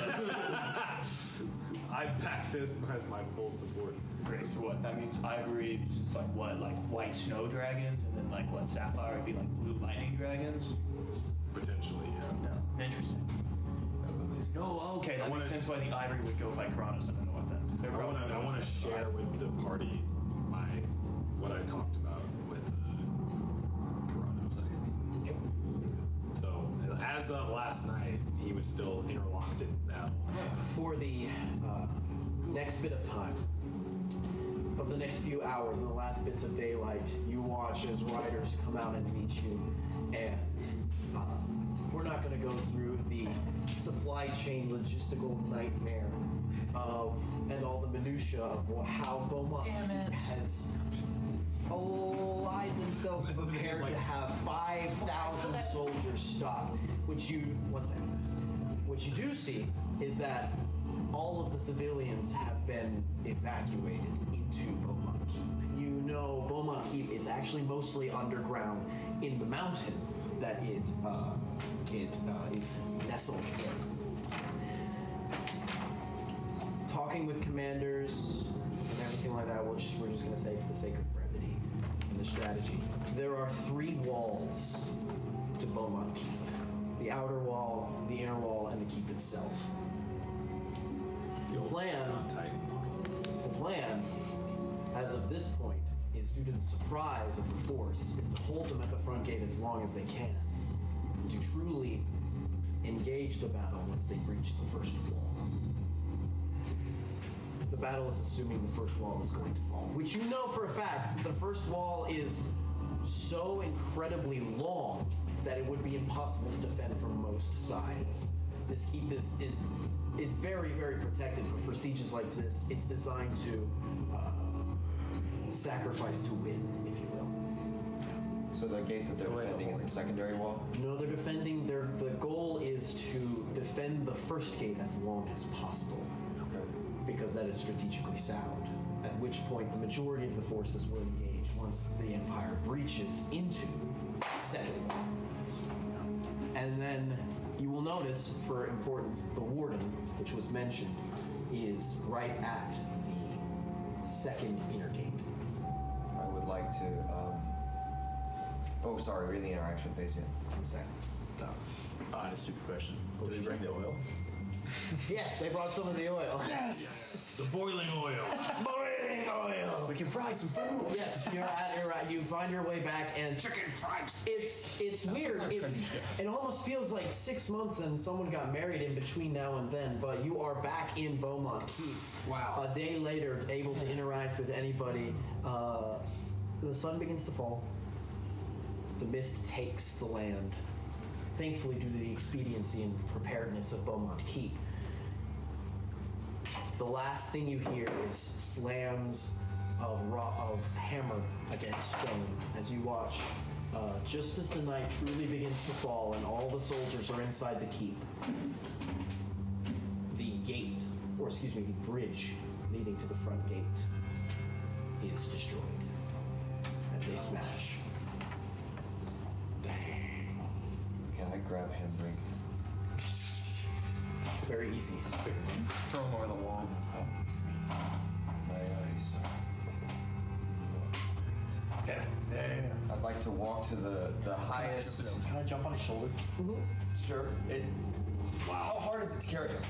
I back this as my full support. Great. So what? That means ivory is like what? Like white snow dragons, and then like what? Sapphire would be like blue lightning dragons. Potentially, yeah. No. Interesting. Oh, okay. That makes sense why the ivory would go fight Kronos in the north end. I want to share with the party what I talked about with Kronos. Yep. So as of last night, he was still interlocked in battle. For the next bit of time, of the next few hours, in the last bits of daylight, you watch as riders come out and meet you, and we're not going to go through the supply chain logistical nightmare and all the minutia of how Beaumont has allied themselves and prepared to have 5,000 soldiers stop. Which you do see is that all of the civilians have been evacuated into Beaumont Keep. You know Beaumont Keep is actually mostly underground in the mountain that it is nestled in. Talking with commanders and everything like that, we're just going to say for the sake of brevity and the strategy, there are 3 walls to Beaumont Keep. The outer wall, the inner wall, and the keep itself. The plan, as of this point, is due to the surprise of the force, is to hold them at the front gate as long as they can, to truly engage the battle once they breach the first wall. The battle is assuming the first wall is going to fall, which you know for a fact the first wall is so incredibly long that it would be impossible to defend from most sides. This keep is very, very protected, but for sieges like this, it's designed to sacrifice to win, if you will. So the gate that they're defending is the secondary wall? No, they're defending, the goal is to defend the first gate as long as possible. Okay. Because that is strategically sound. At which point the majority of the forces will engage once the Empire breaches into the second wall. And then you will notice, for importance, the warden, which was mentioned, is right at the second inner gate. I would like to, oh, sorry, we're in the interaction phase yet. 1 second. I had a stupid question. Did they bring the oil? Yes, they brought some of the oil. Yes! The boiling oil. Boiling oil! We can fry some food. Yes, you're right. You find your way back, and Chicken fries. It's weird. It almost feels like 6 months and someone got married in between now and then, but you are back in Beaumont Keep. Wow. A day later, able to interact with anybody. The sun begins to fall. The mist takes the land. Thankfully, due to the expediency and preparedness of Beaumont Keep. The last thing you hear is slams of hammer against stone as you watch, just as the night truly begins to fall and all the soldiers are inside the keep. The gate, or excuse me, the bridge leading to the front gate is destroyed as they smash. Can I grab handbrake? Very easy. Throw him over the wall. My eyes. Okay. Yeah. I'd like to walk to the highest. Can I jump on his shoulder? Sure. How hard is it to carry him?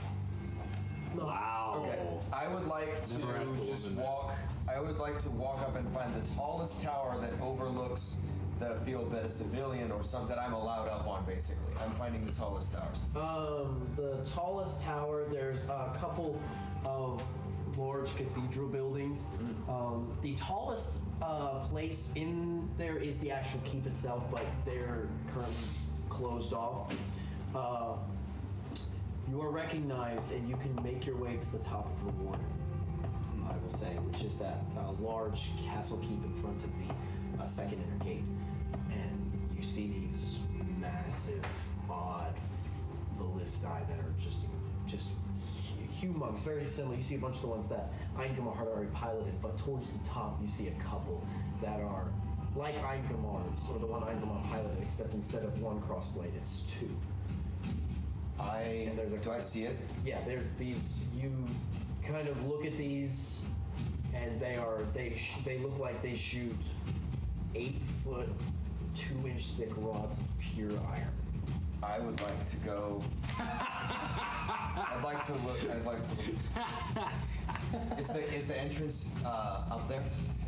Wow. Okay. I would like to Never asked a just woman that. walk. I would like to walk up and find the tallest tower that overlooks the field that a civilian or something I'm allowed up on. Basically, I'm finding the tallest tower. The tallest tower, there's a couple of large cathedral buildings. The tallest place in there is the actual keep itself, but they're currently closed off. You are recognized and you can make your way to the top of the warden. I will say, which is that large castle keep in front of the second inner gate. And you see these massive, odd ballistae that are just humongous, very similar. You see a bunch of the ones that Eingamar had already piloted, but towards the top you see a couple that are like Eingamar's, or the one Eingamar piloted, except instead of one crossblade, it's two. Do I see it? Yeah, there's these. You kind of look at these, and they look like they shoot 8-foot, 2-inch thick rods of pure iron. I would like to go. I'd like to look. Is the entrance up there?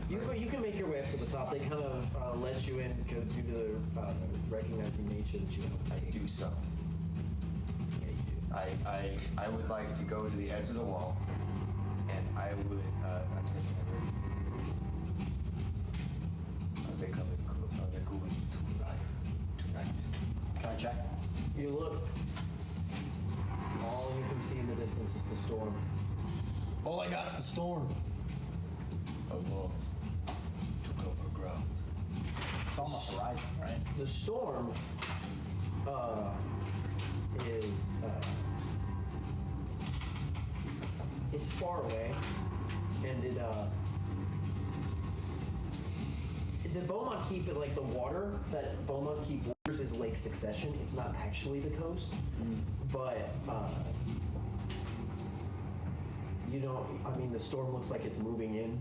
You can make your way up to the top. They kind of let you in because due to the recognizing nature that you have. I do so. Yeah, you do. I would like to go to the edge of the wall, and I would. Are they coming? Are they going to arrive tonight? Can I check? You look. All you can see in the distance is the storm. All I got's the storm. Along to cover ground. It's on the horizon, right? The storm is it's far away, and the Beaumont Keep, like the water that Beaumont Keep waters is Lake Succession. It's not actually the coast, but the storm looks like it's moving in,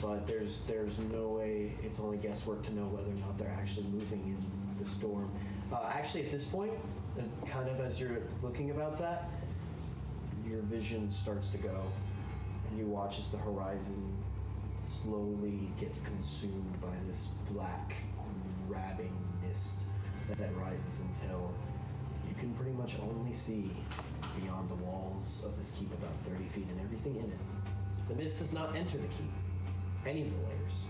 but there's no way. It's only guesswork to know whether or not they're actually moving in the storm. Actually, at this point, kind of as you're looking about that, your vision starts to go, and you watch as the horizon slowly gets consumed by this black, grabbing mist that rises until you can pretty much only see beyond the walls of this keep about 30 feet and everything in it. The mist does not enter the keep, any of the layers,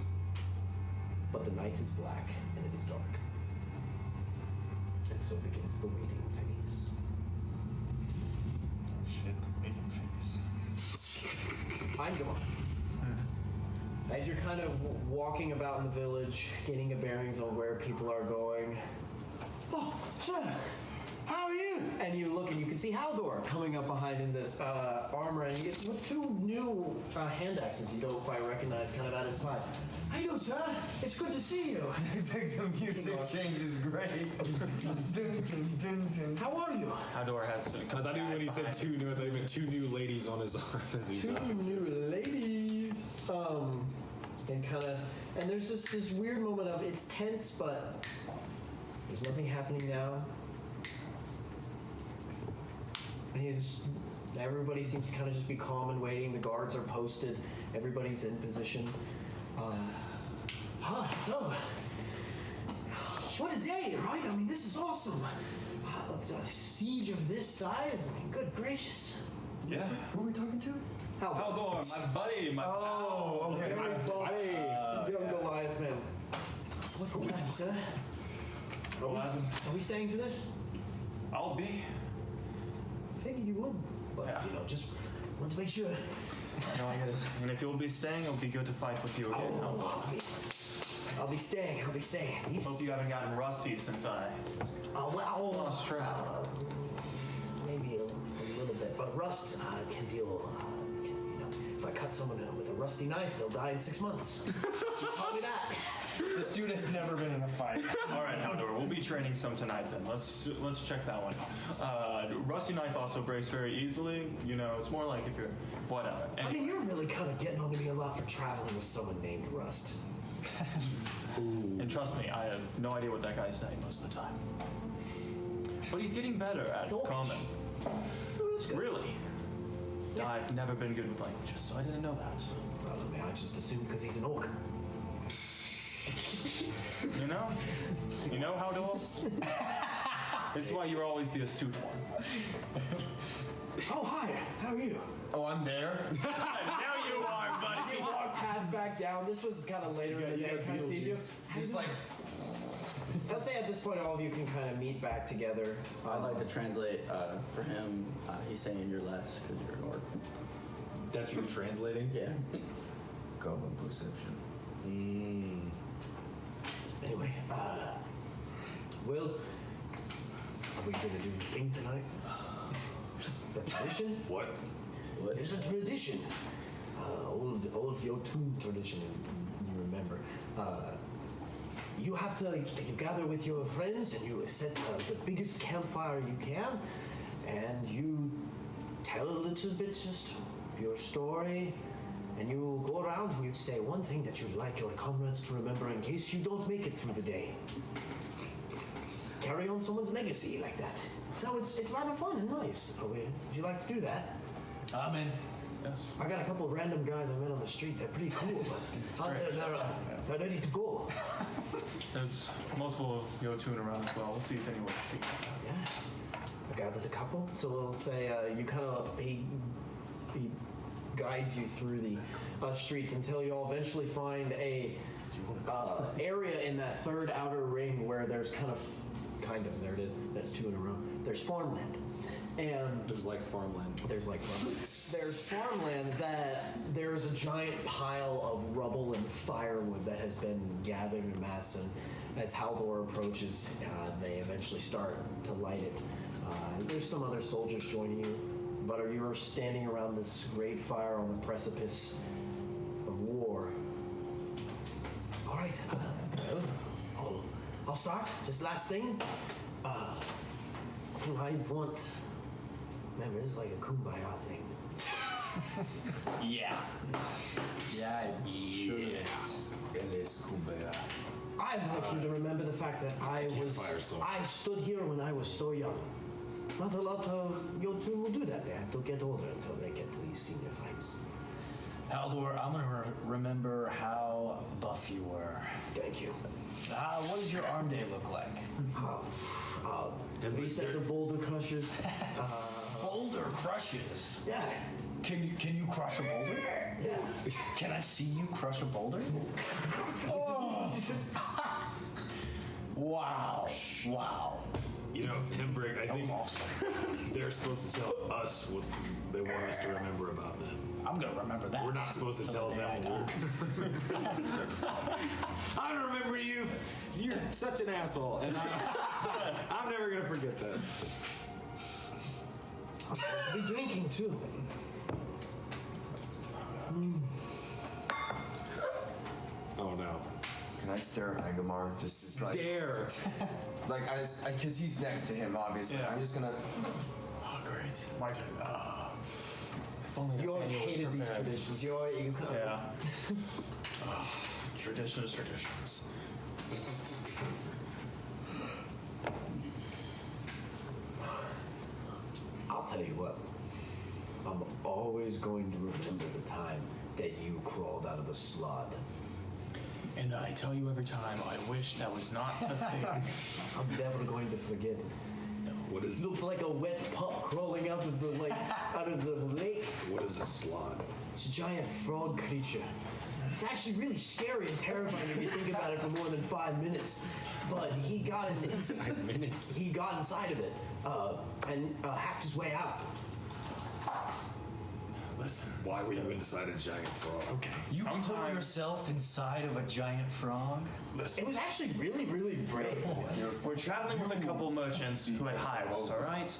but the night is black and it is dark. And so begins the waiting phase. Oh shit, the waiting phase. Eingamar. As you're kind of walking about in the village, getting a bearings on where people are going. Oh, sir, how are you? And you look and you can see Haldor coming up behind in this armor, and you get with two new hand axes you don't quite recognize kind of at his side. How you doing, sir? It's good to see you. The music change is great. How are you? Haldor has to. I thought even when he said two new, I thought he meant two new ladies on his arm as he Two died. new ladies. And there's just this weird moment of it's tense, but there's nothing happening now. And everybody seems to kind of just be calm and waiting. The guards are posted. Everybody's in position. So, what a day, right? I mean, this is awesome. A siege of this size. I mean, good gracious. Yeah. Who are we talking to? Haldor, my buddy, my okay. Young Goliath man. So what's the plan, sir? Are we staying for this? I'll be. Figured you would, but just want to make sure. No, I guess. And if you'll be staying, it'll be good to fight with you again. I'll be staying. Hope you haven't gotten rusty since I lost track. Maybe a little bit, but rust can deal. If I cut someone with a rusty knife, they'll die in 6 months. You taught me that. This dude has never been in a fight. All right, Haldor, we'll be training some tonight then. Let's check that one. Rusty knife also breaks very easily. It's more like if you're whatever. I mean, you're really kind of getting on to me a lot for traveling with someone named Rust. And trust me, I have no idea what that guy's saying most of the time. But he's getting better at common. Really? I've never been good with languages, so I didn't know that. Well, I mean, I just assumed because he's an orc. You know, Haldor? This is why you're always the astute one. Oh, hi. How are you? Oh, I'm there. Now you are, buddy. You walk past back down. This was kind of later in the day. Kind of see you. Just like. I'll say at this point, all of you can kind of meet back together. I'd like to translate for him. He's saying you're less because you're an orc. That's you translating? Yeah. Common perception. Anyway, well, are we gonna do anything tonight? The tradition? What? There's a tradition. Old Yotun tradition, you remember. You have to you gather with your friends and you set the biggest campfire you can, and you tell a little bit just your story, and you go around and you say one thing that you'd like your comrades to remember in case you don't make it through the day. Carry on someone's legacy like that. So it's rather fun and nice. Would you like to do that? I'm in. Yes. I got a couple of random guys I met on the street. They're pretty cool, but they're ready to go. There's multiple Yotun around as well. We'll see if anyone should take that. Yeah. I gathered a couple. So we'll say you kind of he guides you through the streets until you all eventually find a area in that third outer ring where there's kind of there it is. That's 2 in a row. There's farmland. And there's farmland. There's farmland that there's a giant pile of rubble and firewood that has been gathered in mass, and as Haldor approaches, they eventually start to light it. There's some other soldiers joining you, but you're standing around this great fire on the precipice of war. All right, I'll start. Just last thing. I want. Remember, this is like a kumbaya thing. Yeah. It is kumbaya. I'd like you to remember the fact that I stood here when I was so young. Not a lot of Yotun will do that. They have to get older until they get to these senior fights. Haldor, I'm gonna remember how buff you were. Thank you. What does your arm day look like? 3 sets of boulder crushers. Boulder crushes? Yeah. Can you crush a boulder? Yeah. Can I see you crush a boulder? Oh. Wow. You know, Hembrick, I think they're supposed to tell us what they want us to remember about them. I'm gonna remember that. We're not supposed to tell them what we're gonna remember. I don't remember you. You're such an asshole, and I'm never gonna forget that. I'll be drinking too. Oh no. Can I stare at Agamar? Just like Stare. Because he's next to him, obviously. Yeah. I'm just gonna. Oh, great. My turn. You always hated these traditions. Yeah. Traditions. I'll tell you what. I'm always going to remember the time that you crawled out of the slot. And I tell you every time, I wish that was not the thing. I'm never going to forget. What is? It looked like a wet pup crawling out of the lake. What is a slot? It's a giant frog creature. It's actually really scary and terrifying if you think about it for more than 5 minutes. But he got in 5 minutes. He got inside of it and hacked his way out. Listen. Why were you inside a giant frog? Okay. You put yourself inside of a giant frog? Listen. It was actually really, really brave. We're traveling with a couple merchants who had hired us, all right?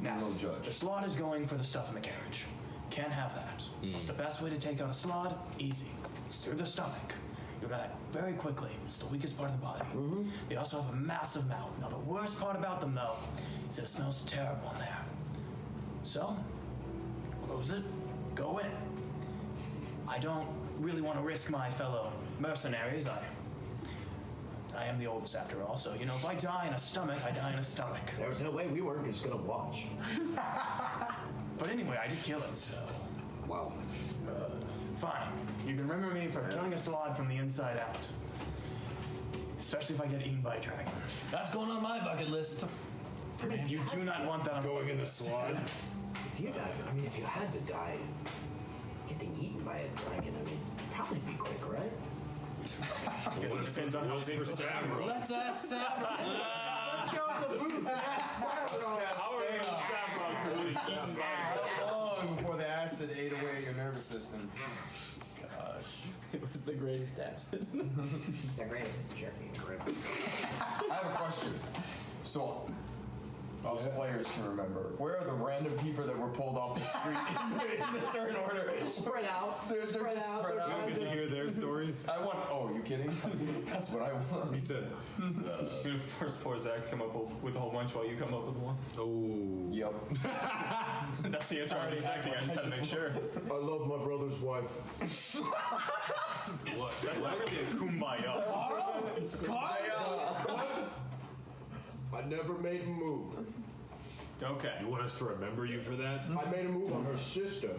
Now, No judge. the slot is going for the stuff in the carriage. Can't have that. What's the best way to take out a slot? Easy. It's through the stomach. You'll die very quickly. It's the weakest part of the body. They also have a massive mouth. Now, the worst part about them, though, is it smells terrible in there. So, close it. Go in. I don't really want to risk my fellow mercenaries. I am the oldest after all, so, if I die in a stomach, I die in a stomach. There was no way we weren't just gonna watch. But anyway, I did kill it, so. Wow. Fine. You can remember me for killing a slot from the inside out. Especially if I get eaten by a dragon. That's going on my bucket list. If you do not want that, I'm Going in the slot. If you died, if you had to die getting eaten by a dragon, it'd probably be quick, right? Guess it depends on how big the Stavro. Let's ask Sabra. Let's go in the booth and ask Savron. How long before they asked acid ate away at your nervous system. Gosh. It was the greatest acid. The greatest jerky. I have a question. So, us players can remember. Where are the random people that were pulled off the street in the turn order? Spread out. They're just spread out. You don't get to hear their stories. I want. Oh, are you kidding? That's what I want. He said, First poor Zach come up with a whole bunch while you come up with one. "Oh, Yep. That's the answer I was expecting. I just had to make sure. I love my brother's wife. What? That's not really a kumbaya. I never made a move. Okay. you want us to remember you for that? I made a move on her sister.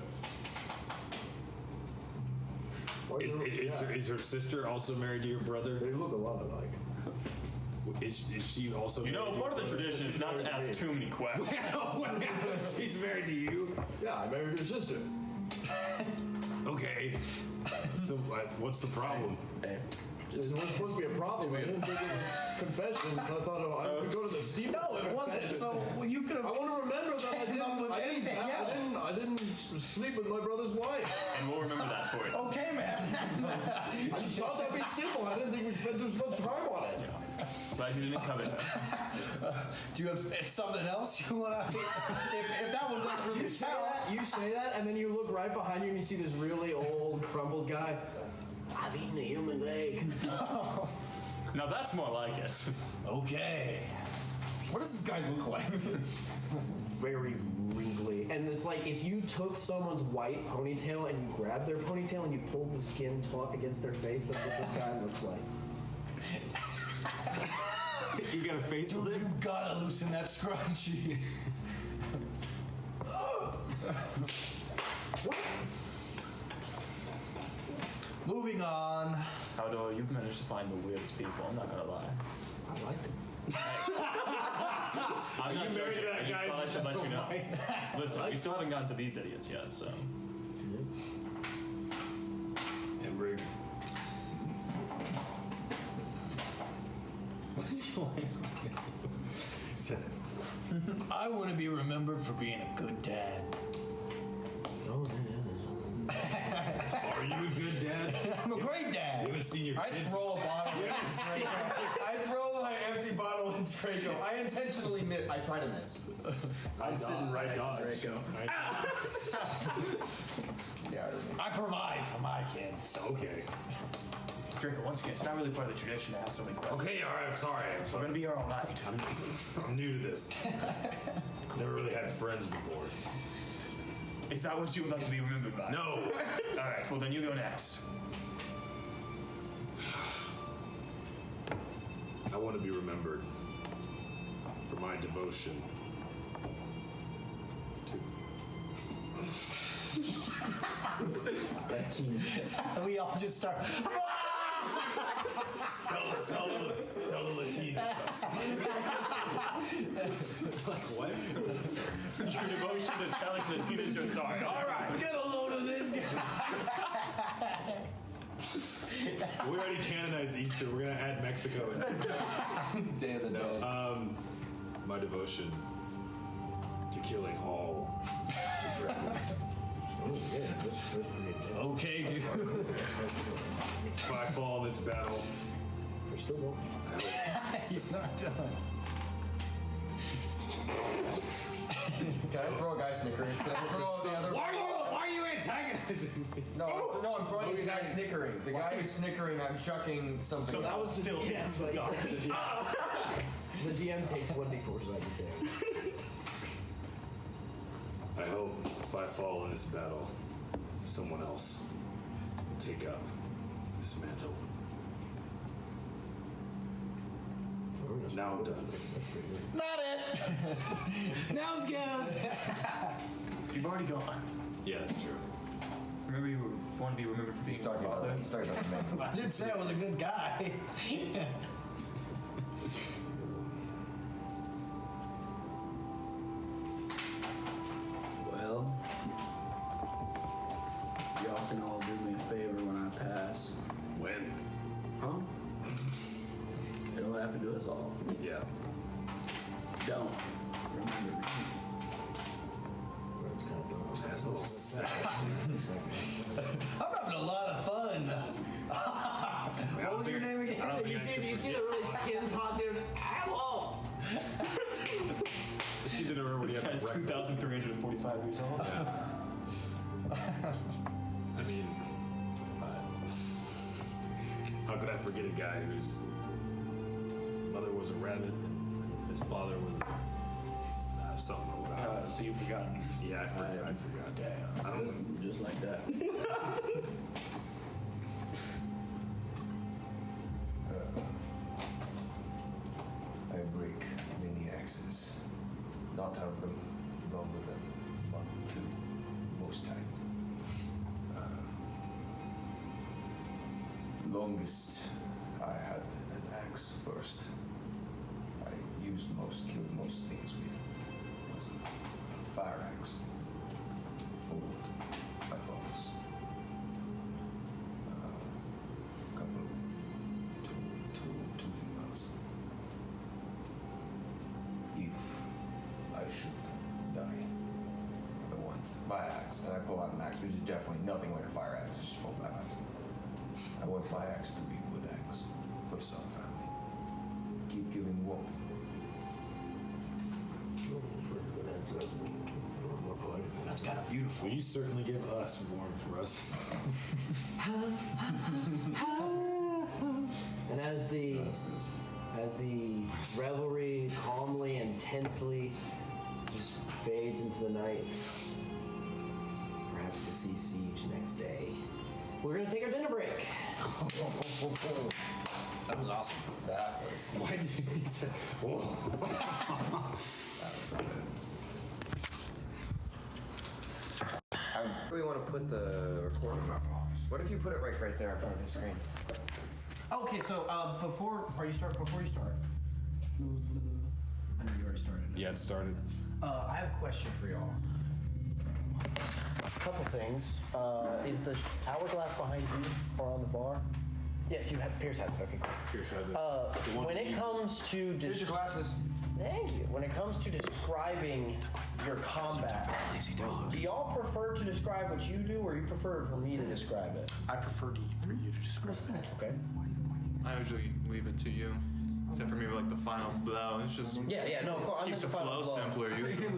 Why Is, you look is, at that? is her sister also married to your brother? They look a lot alike. Is she also? You know, married to part of the your brother? tradition is not to ask too many questions. She's married to you. Yeah, I married her sister. Okay. So what's the problem? It wasn't supposed to be a problem. I didn't think it was confessions. I thought I would go to the sea. No, it wasn't. So you could I have. want to remember that I didn't sleep with my brother's wife. And we'll remember that for you. Okay, man. I just thought that'd be simple. I didn't think we'd spend too much time on it. Glad you didn't covet that. Do you have something else you want to? If that one doesn't really You say that, and then you look right behind you and you see this really old, crumbled guy. I've eaten a human leg. Now that's more like it. Okay. What does this guy look like? Very wrinkly. And it's like if you took someone's white ponytail and you grabbed their ponytail and you pulled the skin taut against their face, that's what this guy looks like. You got a face Dude, you gotta loosen that scrunchie. Moving on. Although you've managed to find the weirdest people, I'm not gonna lie. I like it. I'm not you married joking. that I just guy's thought I should let you know. wife? Listen, we still haven't gotten to these idiots yet, so. And Brig. What's going on? I want to be remembered for being a good dad. Are you a good dad? I'm a great dad. You haven't seen your I kids. throw a bottle. I throw my empty bottle in Draco. I intentionally miss. I try to miss. I'm sitting right next to Draco. Yeah. I provide for my kids. Okay. Draco, once again, it's not really part of the tradition to ask so many questions. Okay, all right. I'm sorry. We're gonna be here all night. I'm new to this. Never really had friends before. Is that what you would like to be remembered by? No. All right, well then you go next. I want to be remembered for my devotion to. We all just start. Tell the Latinas. It's like what? Your devotion is telling the teenagers you're sorry. All right. Get a load of this guy. We already canonized Easter. We're gonna add Mexico in. Day of the Dead. My devotion to killing all the dragons. Okay, dude. If I fall in this battle, We're still going. He's not done. Can I throw a guy snickering? Can I throw the other? why are you antagonizing me? No, I'm throwing the guy snickering. The guy who's snickering, I'm chucking something. So that was still yes. The DM takes 1d4 so I can do. I hope if I fall in this battle, someone else will take up this mantle. Now I'm done. Not it. Now it goes. You've already gone. Yeah, that's true. Remember you want to be remembered for being He's a talking father? about the mantle. I didn't say I was a good guy. Well, y'all can all do me a favor when I pass. When? Huh? It'll happen to us all. Yeah. Don't remember me. It's kind of dumb. That's a little sad. I'm having a lot of fun. What was your name again? You see the really skin taut dude? Hello! This kid didn't remember when he had Guy's breakfast. 2,345 years old. I mean, how could I forget a guy whose mother was a rabbit and his father was something or whatever. So you've forgotten. Yeah, I forgot. Damn. I don't Just like that. I break many axes. Not have them longer than a month or two, most time. Longest I had an axe first. I killed most things with was a fire axe. Followed my father's. Couple, 2-3 months. If I should die, I want my axe, and I pull out an axe, which is definitely nothing like a fire axe. It's just full of axe. I want my axe to be a wood axe for some family. Keep giving warmth. That's kind of beautiful. Well, you certainly give us warmth, Russ. And as the revelry calmly and tensely just fades into the night, perhaps to see Siege next day, we're gonna take our dinner break. That was awesome. That was. Why did you say? Whoa. Where do we want to put the recording? What if you put it right there in front of the screen? Okay, so before you start, I know you already started. Yeah, it started. I have a question for y'all. A couple things. Is the hourglass behind you or on the bar? Yes, you have. Pierce has it. Okay, cool. Pierce has it. When it comes to Here's your glasses. thank you. When it comes to describing your combat, do y'all prefer to describe what you do, or you prefer for me to describe it? I prefer for you to describe it. Okay. I usually leave it to you. Except for maybe like the final blow. It's just Yeah, no, of course. keeps the flow simpler usually.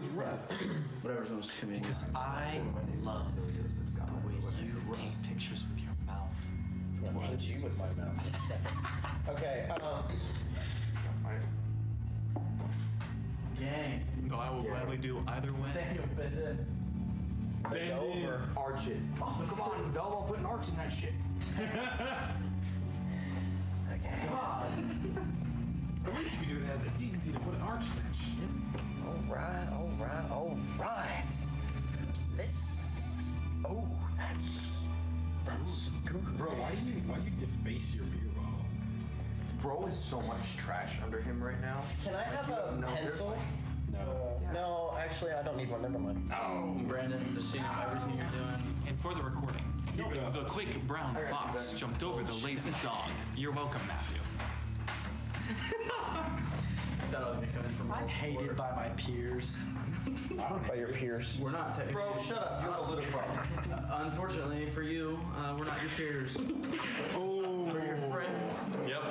Whatever's most convenient. Because I love the way you paint pictures with your mouth. I'm gonna hit you with my mouth in a second. Okay. Dang. No, I will gladly do either way. Daniel, bend Over. Arch it. Oh, come on, Velma, put an arch in that shit. Okay. God. At least you could have the decency to put an arch in that shit. All right. Let's. Oh, that's good. Bro, why'd you deface your beer bottle? Bro is so much trash under him right now. Can I have a pencil? No. No, actually, I don't need one. Never mind. Oh, Brandon, just so you know everything you're doing. And for the recording, the quick brown fox jumped over the lazy dog. You're welcome, Matthew. I thought I was gonna come in from. I'm hated by my peers. By your peers. We're not technically. Bro, shut up. You have a little problem. Unfortunately for you, we're not your peers. We're your friends. Yep.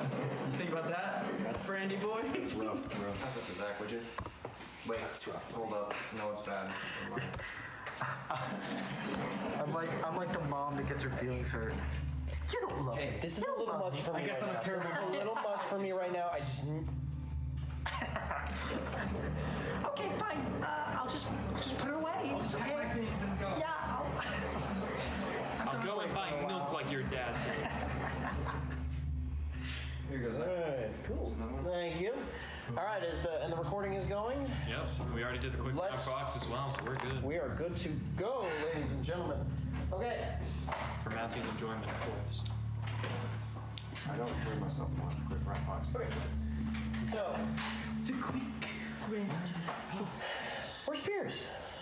You think about that, Brandy boy? It's rough, bro. Pass it to Zach, would you? Wait, that's rough. Hold up. No, it's bad. Never mind. I'm like the mom that gets her feelings hurt. You don't love me. This is a little much for me. I guess right I'm a now. terrible This is a little much for me right now. I just. Okay, fine. I'll just put it away. It's okay. Yeah, I'll go and buy milk like your dad did. Here goes All Zach. right. Cool. Thank you. All right. And the recording is going. Yep. We already did the quick brown Let's- fox as well, so we're good. We are good to go, ladies and gentlemen. Okay. For Matthew's enjoyment, of course. I don't enjoy myself unless the quick brown fox. Okay. So. Where's Pierce?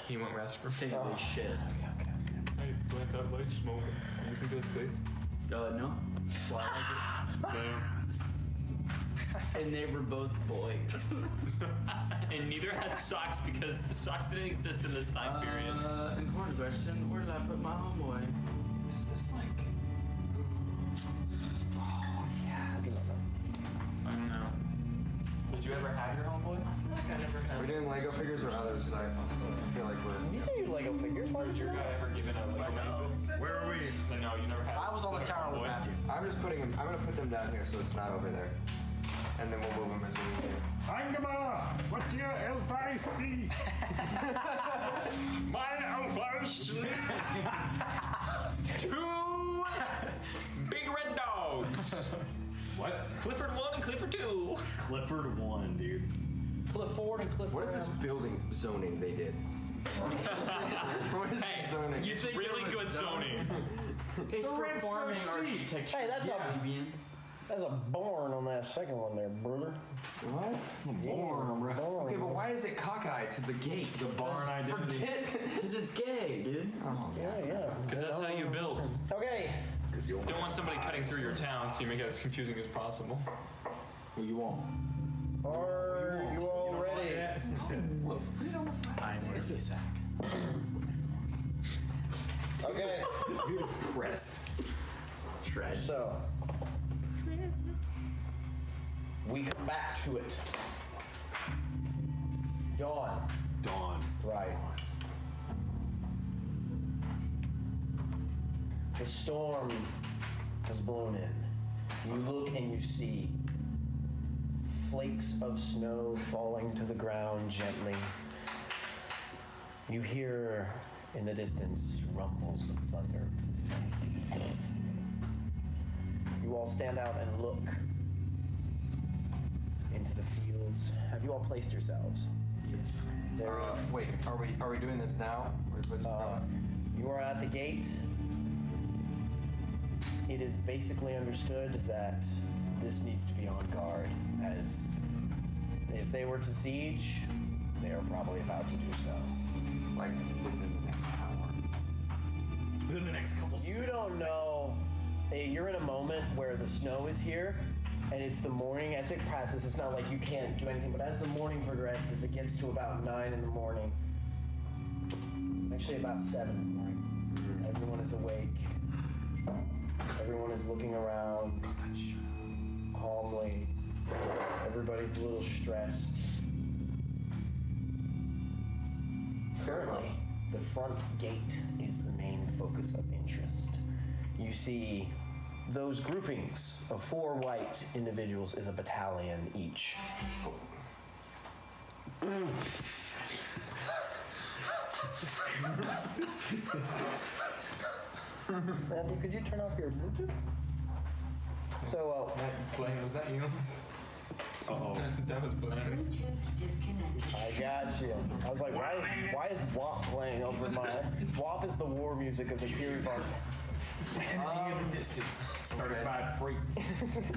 He went rest for Taking a shit. Hey, plant that light smoking. You think that's safe? No. Damn. And they were both boys. And neither had socks because socks didn't exist in this time period. Important question. Where did I put my homeboy? Is this like? Oh yes. I don't know. Did you ever have your homeboy? I feel like I never had. Are we doing Lego figures or others? I feel like we're. You do Lego figures. Why Was your guy ever given a Lego? Where are we? No, you never had. I was on the tower with homeboy? Matthew. I'm just putting them. I'm gonna put them down here so it's not over there, and then we'll move them as we need to. Angama, what do your elf eyes see? My elf eyes see. Two big red dogs. What? Clifford 1 and Clifford 2. Clifford 1, dude. Clifford and Clifford. What is this building zoning they did? What is Hey, this zoning? you think really good zoning. Taste for rent's so farming cheap. architecture. Hey, that's a That's a barn on that second one there, brother. What? Barn. Okay, but why is it cockeyed to the gate? The barn identity. Because it's gay, dude. Yeah. Because that's how you build. Okay. You don't want somebody cutting through your town, so you make it as confusing as possible. Well, you won't. Are you all ready? I'm ready, Zach. Okay. He was pressed. So we come back to it. Dawn rises. The storm has blown in. You look and you see flakes of snow falling to the ground gently. You hear in the distance rumbles of thunder. You all stand out and look into the fields. Have you all placed yourselves? There is- Wait, are we doing this now? You are at the gate. It is basically understood that this needs to be on guard, as if they were to siege, they are probably about to do so. Like within the next hour. Within the next couple You don't know. You're in a moment where the snow is here, and it's the morning. As it passes, it's not like you can't do anything, but as the morning progresses, it gets to about 9 in the morning. Actually, about 7 in the morning. Everyone is awake. Everyone is looking around calmly. Everybody's a little stressed. Currently, the front gate is the main focus of interest. You see those groupings of 4 white individuals is a battalion each. Matthew, could you turn off your Bluetooth? So, Blaine, was that you? Uh-oh. That was Blaine. I got you. I was like, why is WAP playing over my... WAP is the war music of the Kiribati. In the distance. Started by freight.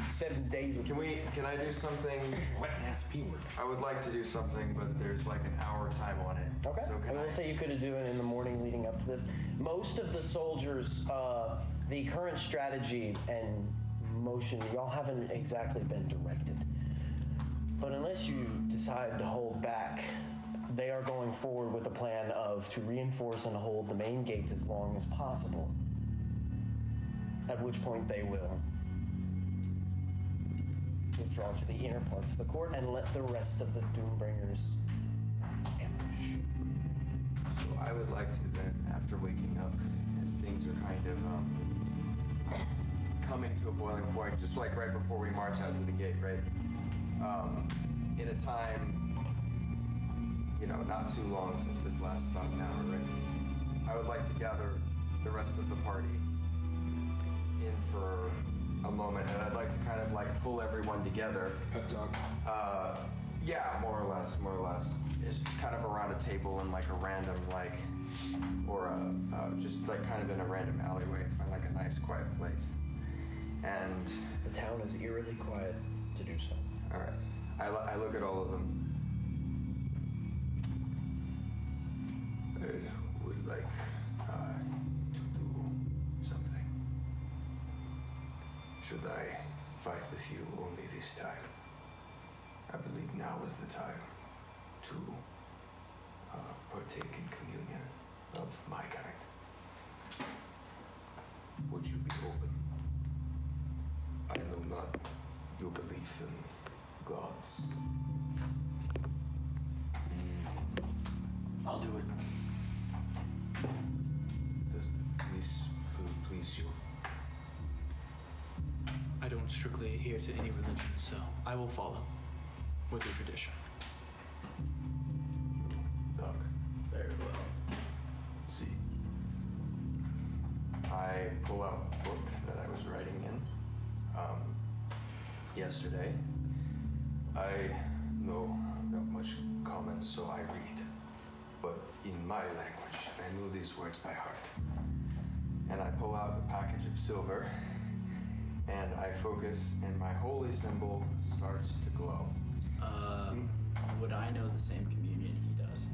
7 days ago. Can I do something? Wet ass P word. I would like to do something, but there's like an hour time on it. Okay. So I will say you could do it in the morning leading up to this. Most of the soldiers, the current strategy and motion, y'all haven't exactly been directed. But unless you decide to hold back, they are going forward with the plan of to reinforce and hold the main gate as long as possible. At which point they will withdraw to the inner parts of the court and let the rest of the Doombringers ambush. So I would like to then, after waking up, as things are kind of coming to a boiling point, just like right before we march out to the gate, right? In a time, not too long since this lasts about an hour, right? I would like to gather the rest of the party in for a moment, and I'd like to kind of like pull everyone together. Pep talk. Yeah, more or less. It's kind of around a table in like a random just like kind of in a random alleyway, find like a nice quiet place. And the town is eerily quiet to do so. All right, I look at all of them. I would like to do something. Should I fight with you only this time? I believe now is the time to partake in communion of my kind. Would you be open? I know not your belief in gods. I'll do it. Does this please you? I don't strictly adhere to any religion, so I will follow with your tradition. Doug. Very well. See, I pull out the book that I was writing in yesterday. I know not much common, so I read, but in my language, I know these words by heart. And I pull out a package of silver, and I focus, and my holy symbol starts to glow. Would I know the same communion he does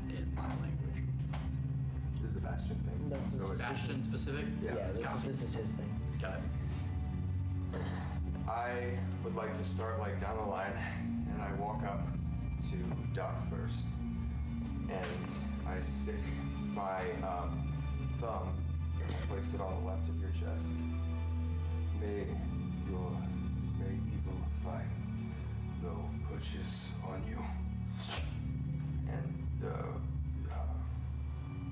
in my language? This is a Bastion thing. No, so it's Bastion specific? Yeah, this is his thing. Got it. I would like to start like down the line, and I walk up to Doc first, and I stick my thumb, place it on the left of your chest. May evil find no purchase on you. And the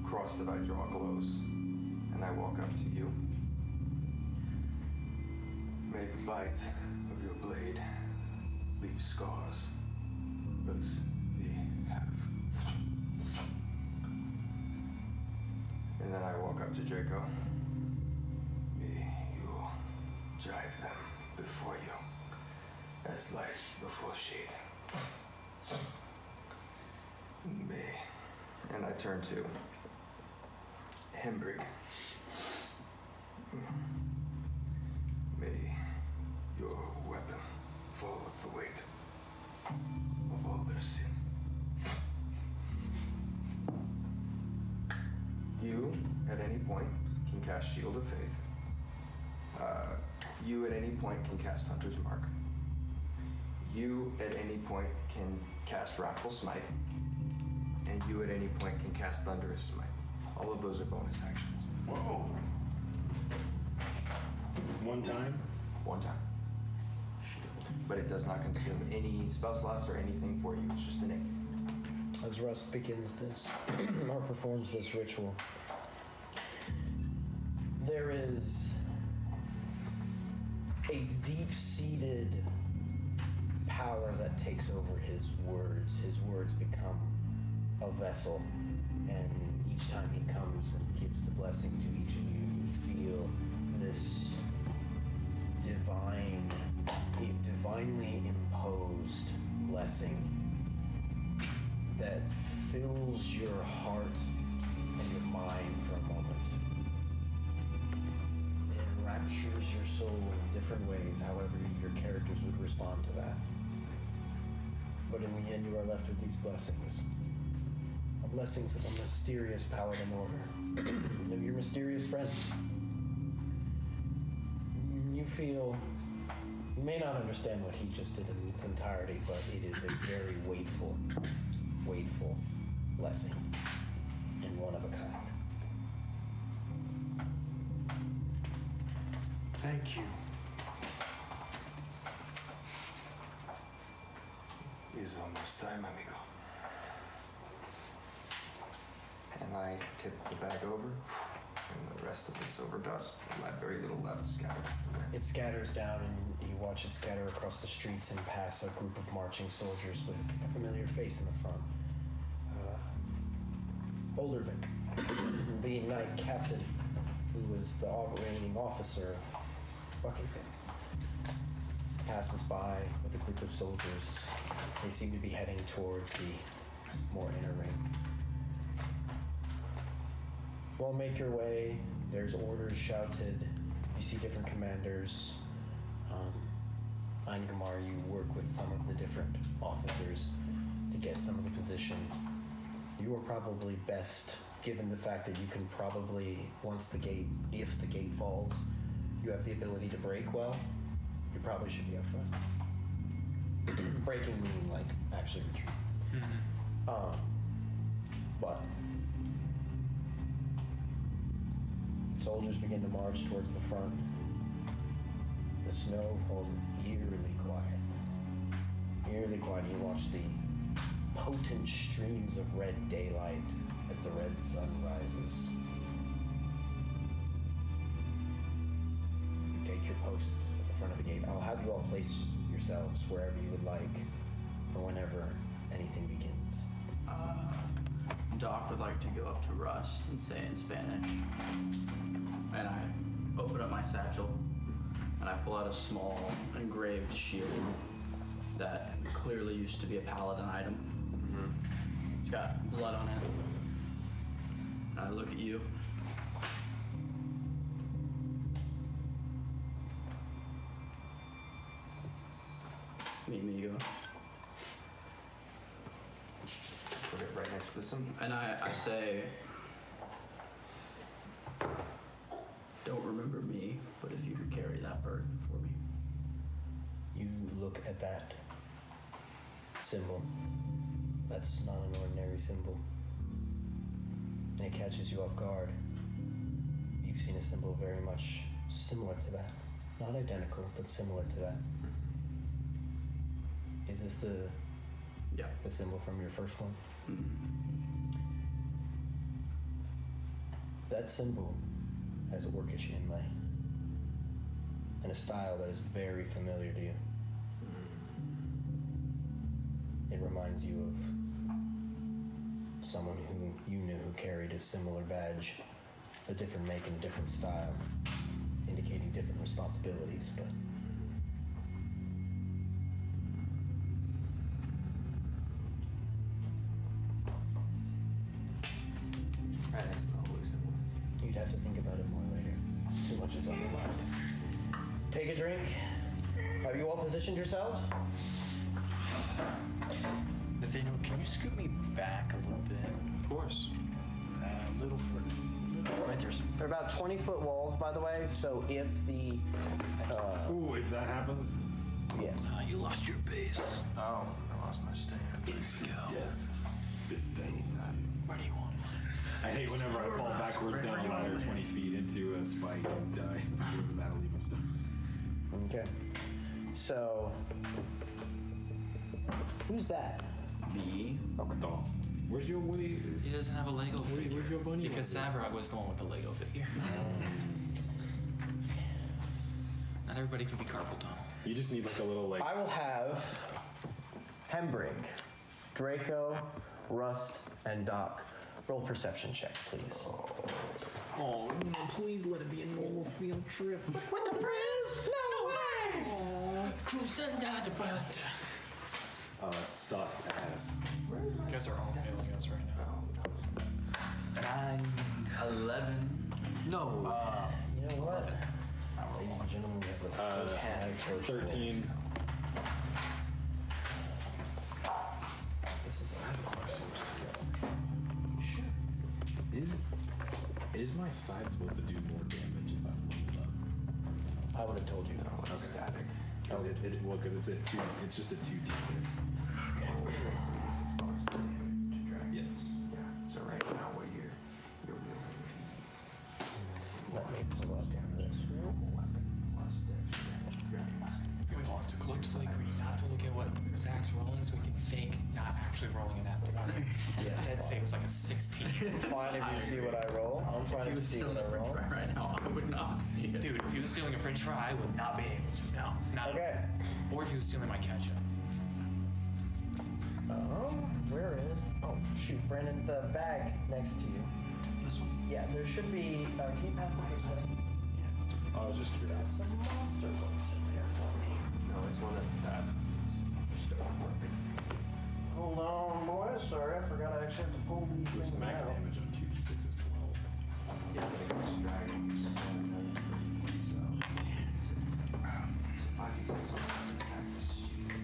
cross that I draw glows, and I walk up to you. May the bite of your blade leave scars as they have. And then I walk up to Draco. May you drive them before you, as light before shade. May. And I turn to Hembrig. May your weapon fall with the weight of all their sin. You, at any point, can cast Shield of Faith. You, at any point, can cast Hunter's Mark. You, at any point, can cast Wrathful Smite. And you, at any point, can cast Thunderous Smite. All of those are bonus actions. Whoa. One time? One time. But it does not consume any spell slots or anything for you. It's just innate. As Rust begins this, or performs this ritual, there is a deep-seated power that takes over his words. His words become a vessel, and each time he comes and gives the blessing to each of you, you feel this divinely imposed blessing that fills your heart and your mind for a moment. It enraptures your soul in different ways, however your characters would respond to that. But in the end, you are left with these blessings. Blessings of a mysterious paladin order, of your mysterious friend. You feel, you may not understand what he just did in its entirety, but it is a very weightful blessing, and one of a kind. Thank you. It's almost time, amigo. And I tip the bag over, and the rest of the silver dust, my very little left, scatters. It scatters down, and you watch it scatter across the streets and pass a group of marching soldiers with a familiar face in the front. Oldervik, the knight captain, who was the reigning officer of Buckingham, passes by with a group of soldiers. They seem to be heading towards the more inner ring. Well, make your way. There's orders shouted. You see different commanders. Eingamar, you work with some of the different officers to get some of the position. You are probably best, given the fact that you can probably, if the gate falls, you have the ability to break well. You probably should be up front. breaking meaning like actually retreat. But soldiers begin to march towards the front. The snow falls. It's eerily quiet. Eerily quiet. You watch the potent streams of red daylight as the red sun rises. You take your post at the front of the gate. I'll have you all place yourselves wherever you would like for whenever anything begins. Doc would like to go up to Rust and say in Spanish. And I open up my satchel and I pull out a small engraved shield that clearly used to be a paladin item. It's got blood on it. And I look at you. Me, amigo. Put it right next to some. And I say, don't remember me, but if you could carry that burden for me. You look at that symbol. That's not an ordinary symbol. And it catches you off guard. You've seen a symbol very much similar to that. Not identical, but similar to that. Is this the symbol from your first one? That symbol has orcish inlay and a style that is very familiar to you. It reminds you of someone who you knew who carried a similar badge, a different make and a different style, indicating different responsibilities, but Right next to the holy symbol. you'd have to think about it more later. Too much is on your mind. Take a drink. Have you all positioned yourselves? Nathaniel, can you scoot me back a little bit? Of course. A little further. Right there. They're about 20-foot walls, by the way, so if the... Ooh, if that happens... Yeah. You lost your base. Oh, I lost my stand. Instant death. Where do you want mine? I hate whenever I fall backwards down a ladder 20 feet into a spike and die before the battle even starts. Okay. So... Who's that? Me? Okay. Dog. Where's your Woody? He doesn't have a Lego figure. Where's your bunny? Because Savrog was the one with the Lego figure. Not everybody can be carpal tunnel. You just need like a little like... I will have Hembrig, Draco, Rust, and Doc roll perception checks, please. Oh, please let it be a normal field trip. What the frizz? No way! Cruising down the butt. Oh, that sucked ass. You guys are all failing us right now. 9, 11. No. You know what? Ladies and gentlemen, this is a tag for 13. This is I have a question. Is my side supposed to do more damage if I'm leveled up? I would have told you. No, it's static. Because because it's just a 2d6. Okay. Yes. Yeah. So right now, what you're Let me pull up this. weapon plus dragons. We all have to collectively agree not to look at what Zach's rolling so we can fake not actually rolling an after one. Instead say it was like a 16. Fine if you see what I roll. I'm fine if you see what I roll. Right now, I would not see it. Dude, if he was stealing a french fry, I would not be able to. No. Not Okay. Or if he was stealing my ketchup. Where is? Oh, shoot, Brandon, the bag next to you. This one? Yeah, there should be. Can you pass that this way? I was just curious. Some monster books in there for me. No, it's one that stone weapon. Hold on, boys. Sorry, I forgot I actually have to pull these There's things max out. damage on 2d6 is 12. Yeah, but against dragons. So 5d6 on attacks is stupid.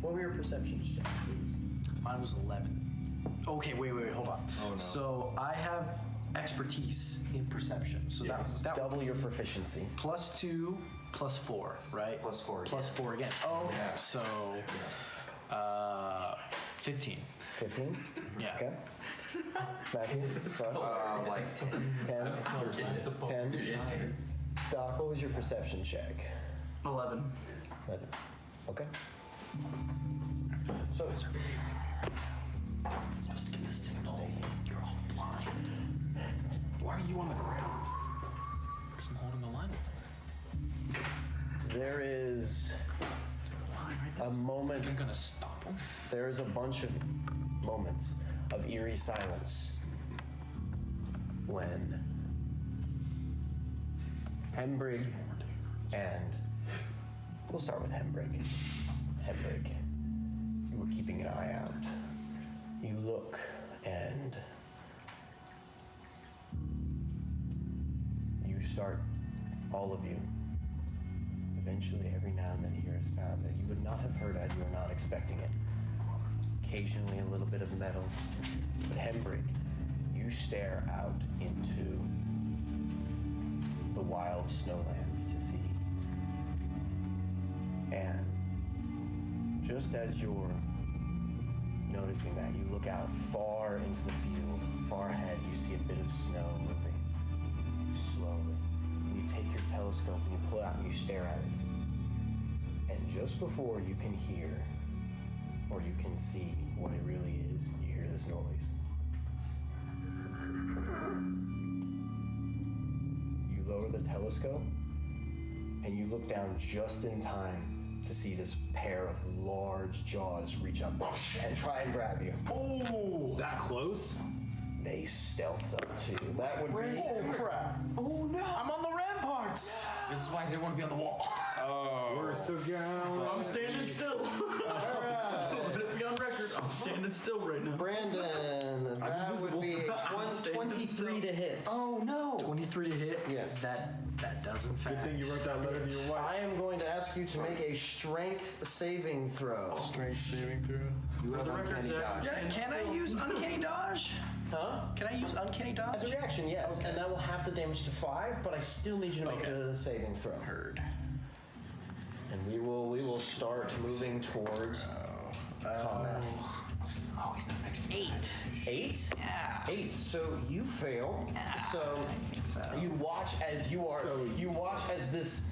What were your perceptions, Jeff, please? Mine was 11. Okay, wait, hold on. Oh, no. So I have expertise in perception. So Yes. that Double your proficiency. +2 +4, right? +4. +4 again. Oh, yeah. So 15. 15? Yeah. Okay. Matthew? Like 10? 10? Doc, what was your perception check? 11. 11. Okay. So it's Supposed to get the signal. You're all blind. Why are you on the ground? Because I'm holding the line with them. there is a moment. I'm gonna stop him. There is a bunch of moments of eerie silence when Hembrig and we'll start with Hembrig. Hembrig, you were keeping an eye out. You look and you start, all of you, eventually every now and then hear a sound that you would not have heard had you were not expecting it. Occasionally a little bit of metal. But Hembrig, you stare out into the wild snowlands to see. And just as you're noticing that, you look out far into the field, far ahead, you see a bit of snow moving slowly. And you take your telescope and you pull it out and you stare at it. And just before you can hear, or you can see what it really is, you hear this noise. You lower the telescope and you look down just in time to see this pair of large jaws reach up and try and grab you. Oh, that close? They stealthed up to you. That would be. Oh, crap. Oh no! I'm on the ramparts. This is why I didn't want to be on the wall. Oh, we're so gallant. I'm standing still. Let it be on record. I'm standing still right now. Brandon, that would be a 23 to hit. Oh no! 23 to hit. Yes. That doesn't fact. Good thing you wrote that letter to your wife. I am going to ask you to make a strength saving throw. Strength saving throw. you have uncanny dodge. Yeah, can I use uncanny dodge? Huh? Can I use uncanny dodge? As a reaction, yes. Okay. And that will half the damage to 5, but I still need you to make the saving throw. Heard. And we will start moving towards combat. Oh, he's not next to 8. 8? Yeah. 8. So you fail. Yeah, So I think so. you watch as you watch as this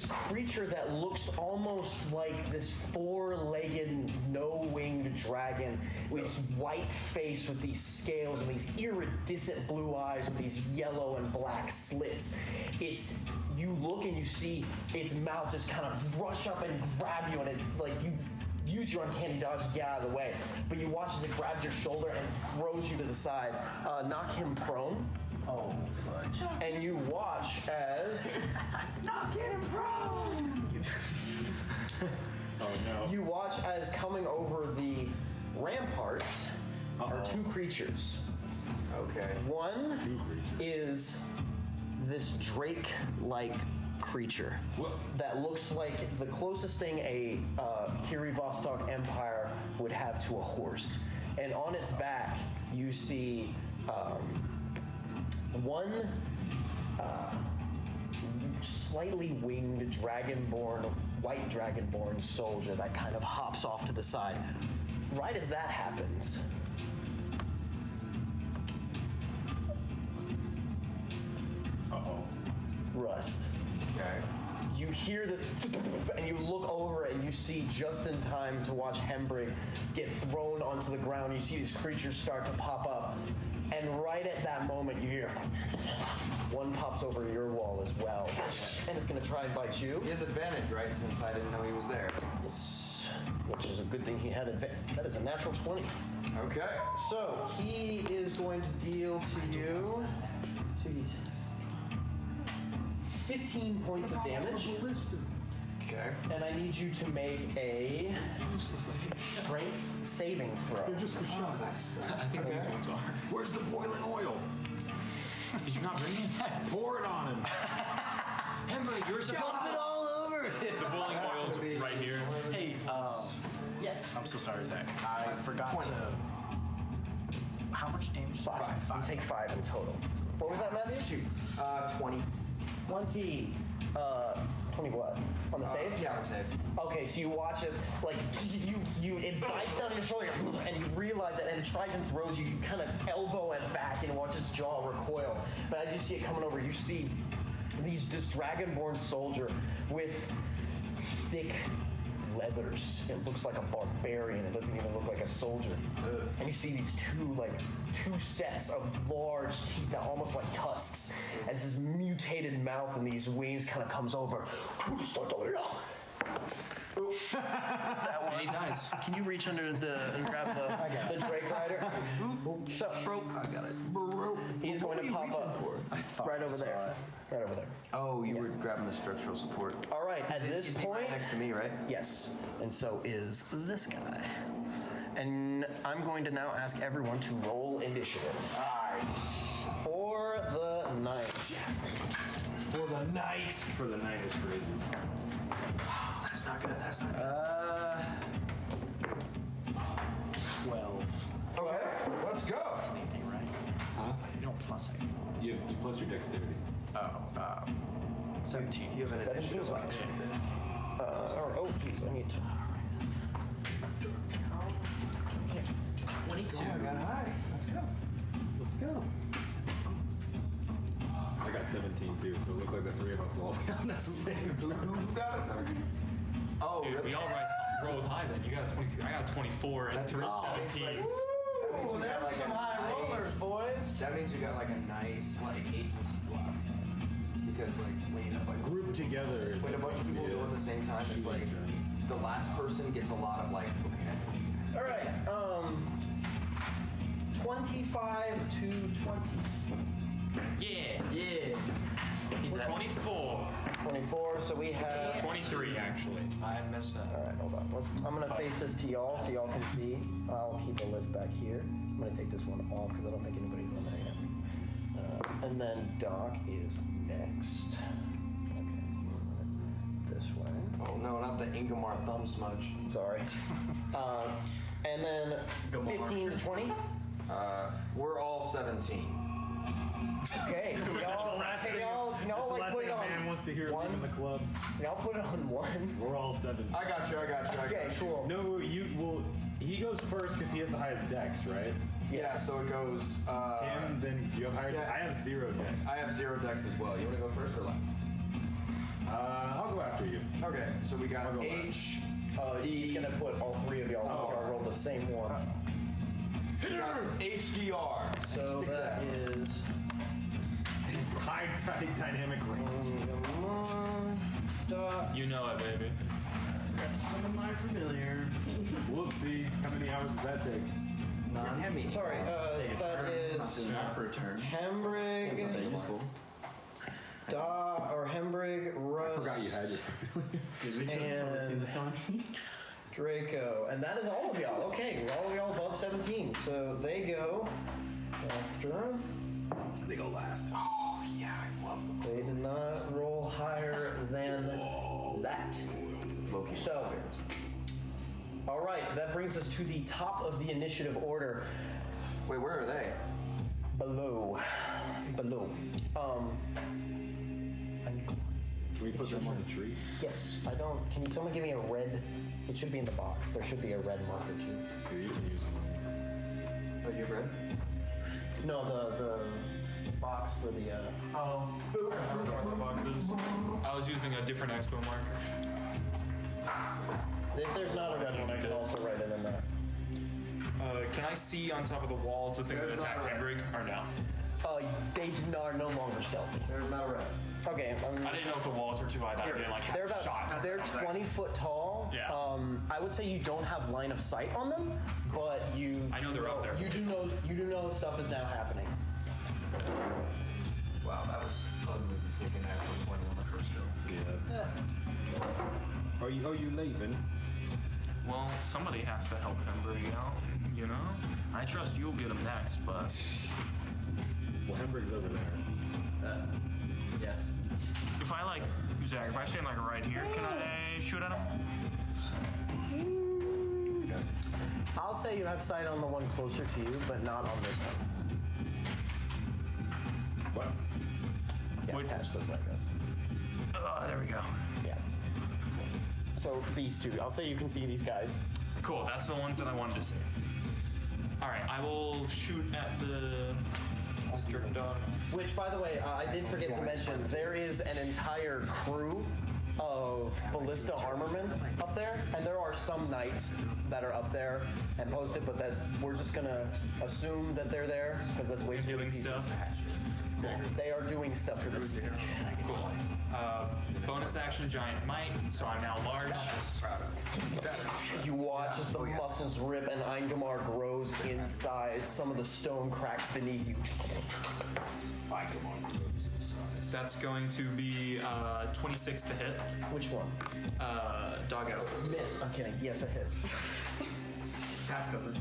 creature that looks almost like this four-legged, no-winged dragon with its white face with these scales and these iridescent blue eyes with these yellow and black slits. You look and you see its mouth just kind of rush up and grab you, and it's like you use your uncanny dodge to get out of the way, but you watch as it grabs your shoulder and throws you to the side. Knock him prone. Oh, fudge. And you watch as Knock him prone! Oh no. you watch as coming over the ramparts are two creatures. Okay. One Two creatures. is this drake-like creature that looks like the closest thing a Kiri Vostok Empire would have to a horse. And on its back, you see one slightly winged white dragonborn soldier that kind of hops off to the side. Right as that happens, Rust. Okay. You hear this, and you look over, and you see just in time to watch Hembrig get thrown onto the ground. You see these creatures start to pop up, and right at that moment, you hear one pops over your wall as well, and it's going to try and bite you. He has advantage, right? Since I didn't know he was there. Which is a good thing he had advantage. That is a natural 20. Okay. So he is going to deal to you 15 points of damage. Okay. And I need you to make a strength saving throw. They're just for show. I think these ones are. Where's the boiling oil? Did you not bring it? Pour it on him. Hembra, yours is all over it. The boiling oil's right here. Hey, Yes. I'm so sorry, Zach. I forgot 20. to. How much damage? 5. You take 5 in total. What was that, Matthew? 20. 20. 20 what? On the save? Yeah, on save. Okay, so you watch as like it bites down your shoulder and you realize it and it tries and throws you. You kind of elbow it back and watch its jaw recoil. But as you see it coming over, you see this dragonborn soldier with thick leathers. It looks like a barbarian. It doesn't even look like a soldier. And you see these two sets of large teeth that almost like tusks as his mutated mouth and these wings kind of comes over. That one. He dies. Can you reach under and grab the Drake Rider? So, bro, I got it. He's going to pop up right over there. Right over there. Oh, you were grabbing the structural support. All right, at this Is he point, right next to me, right? yes, and so is this guy. And I'm going to now ask everyone to roll initiative. For the night. For the night. For the night is crazy. That's not good. That's not good. 12. Okay, let's go. Anything, right? Huh? You don't plus anything. You plus your dexterity. 17. You have an 17 initiative. as well. Oh, geez, I need to. 22. I got high. Let's go. Let's go. I got 17 too, so it looks like the three of us all got the same. Who got it? Oh, Dude, really? we all rolled high then. You got a 22. I got a 24 and 3 17. Ooh, there's some high rollers, boys. That means we got like a nice like agency block. Because like when you have like Grouped together is when a bunch of people do it at the same time, it's like the last person gets a lot of like okay. All right, 25 to 20. Yeah. Yeah. He's 24. 24, so we have... 23, actually. I missed that. All right, hold on. I'm going to face this to y'all so y'all can see. I'll keep a list back here. I'm going to take this one off because I don't think anybody's on there yet. And then Doc is next. Okay. This way. Oh no, not the Ingomar thumb smudge. Sorry. And then 15 to 20. We're all 17. Okay. Which is the last thing. Y'all That's the like last put thing it a on man wants to hear one? leaving the club. Y'all put it on one. We're all 7. I got you. Okay, cool. No, you will. He goes first because he has the highest dex, right? Yeah, so it goes. Him, then you have higher. Yeah. I have 0 dex. I have 0 dex as well. You want to go first or last? I'll go after you. Okay, so we got I'll go H. He's going to put all three of y'all since y'all rolled the same one. We got HDR. So that is... It's high dynamic range. You know it, baby. Forgot to summon my familiar. Whoopsie. How many hours does that take? None. Sorry, that is Not for a turn. Hembrig, Useful. Hembrig, Russ, I forgot you had your familiar. Did we totally see this coming? Draco, and that is all of y'all. Okay, all of y'all above 17, so they go after. They go last. Oh, yeah, I love them. They did not roll higher than that. Loki. So, all right, that brings us to the top of the initiative order. Wait, where are they? Below. Can we put them on the tree? Yes, I don't. Can someone give me a red? It should be in the box. There should be a red marker too. Here, you can use them. Oh, you have red? No, the box for the. I was using a different expo marker. If there's not a red one, I can also write it in there. Can I see on top of the walls the thing that attacked Hembrig, or no? They are no longer stealthy. There's not a red. Okay. I didn't know if the walls were too high that I didn't like They're have about. shot. They're 20 foot tall. Yeah. I would say you don't have line of sight on them, but you. I know they're up there. You do know. You do know stuff is now happening. Wow, that was ugly to take an actual 20 on the first go. Yeah. Are you leaving? Well, somebody has to help Hembrig out, you know? I trust you'll get him next, but... Well, Hembrig's over there. Yes. If I Zach, if I stand right here, can I shoot at him? Okay. I'll say you have sight on the one closer to you, but not on this one. What? Yeah, attach those Legos. Oh, there we go. Yeah. So these two, I'll say you can see these guys. Cool, that's the ones that I wanted to see. Alright, I will shoot at the stricken dog. Which, by the way, I did forget to mention, there is an entire crew of ballista armormen up there, and there are some knights that are up there and posted, but we're just gonna assume that they're there because that's way too many pieces. Stuff. Cool. They are doing stuff for the siege. Cool. Bonus action giant might, so I'm now large. You watch as the muscles rip and Eingamar grows in size. Some of the stone cracks beneath you. Eingamar grows in size. That's going to be 26 to hit. Which one? Doggo. Miss. I'm kidding. Yes, it hits. Half covered.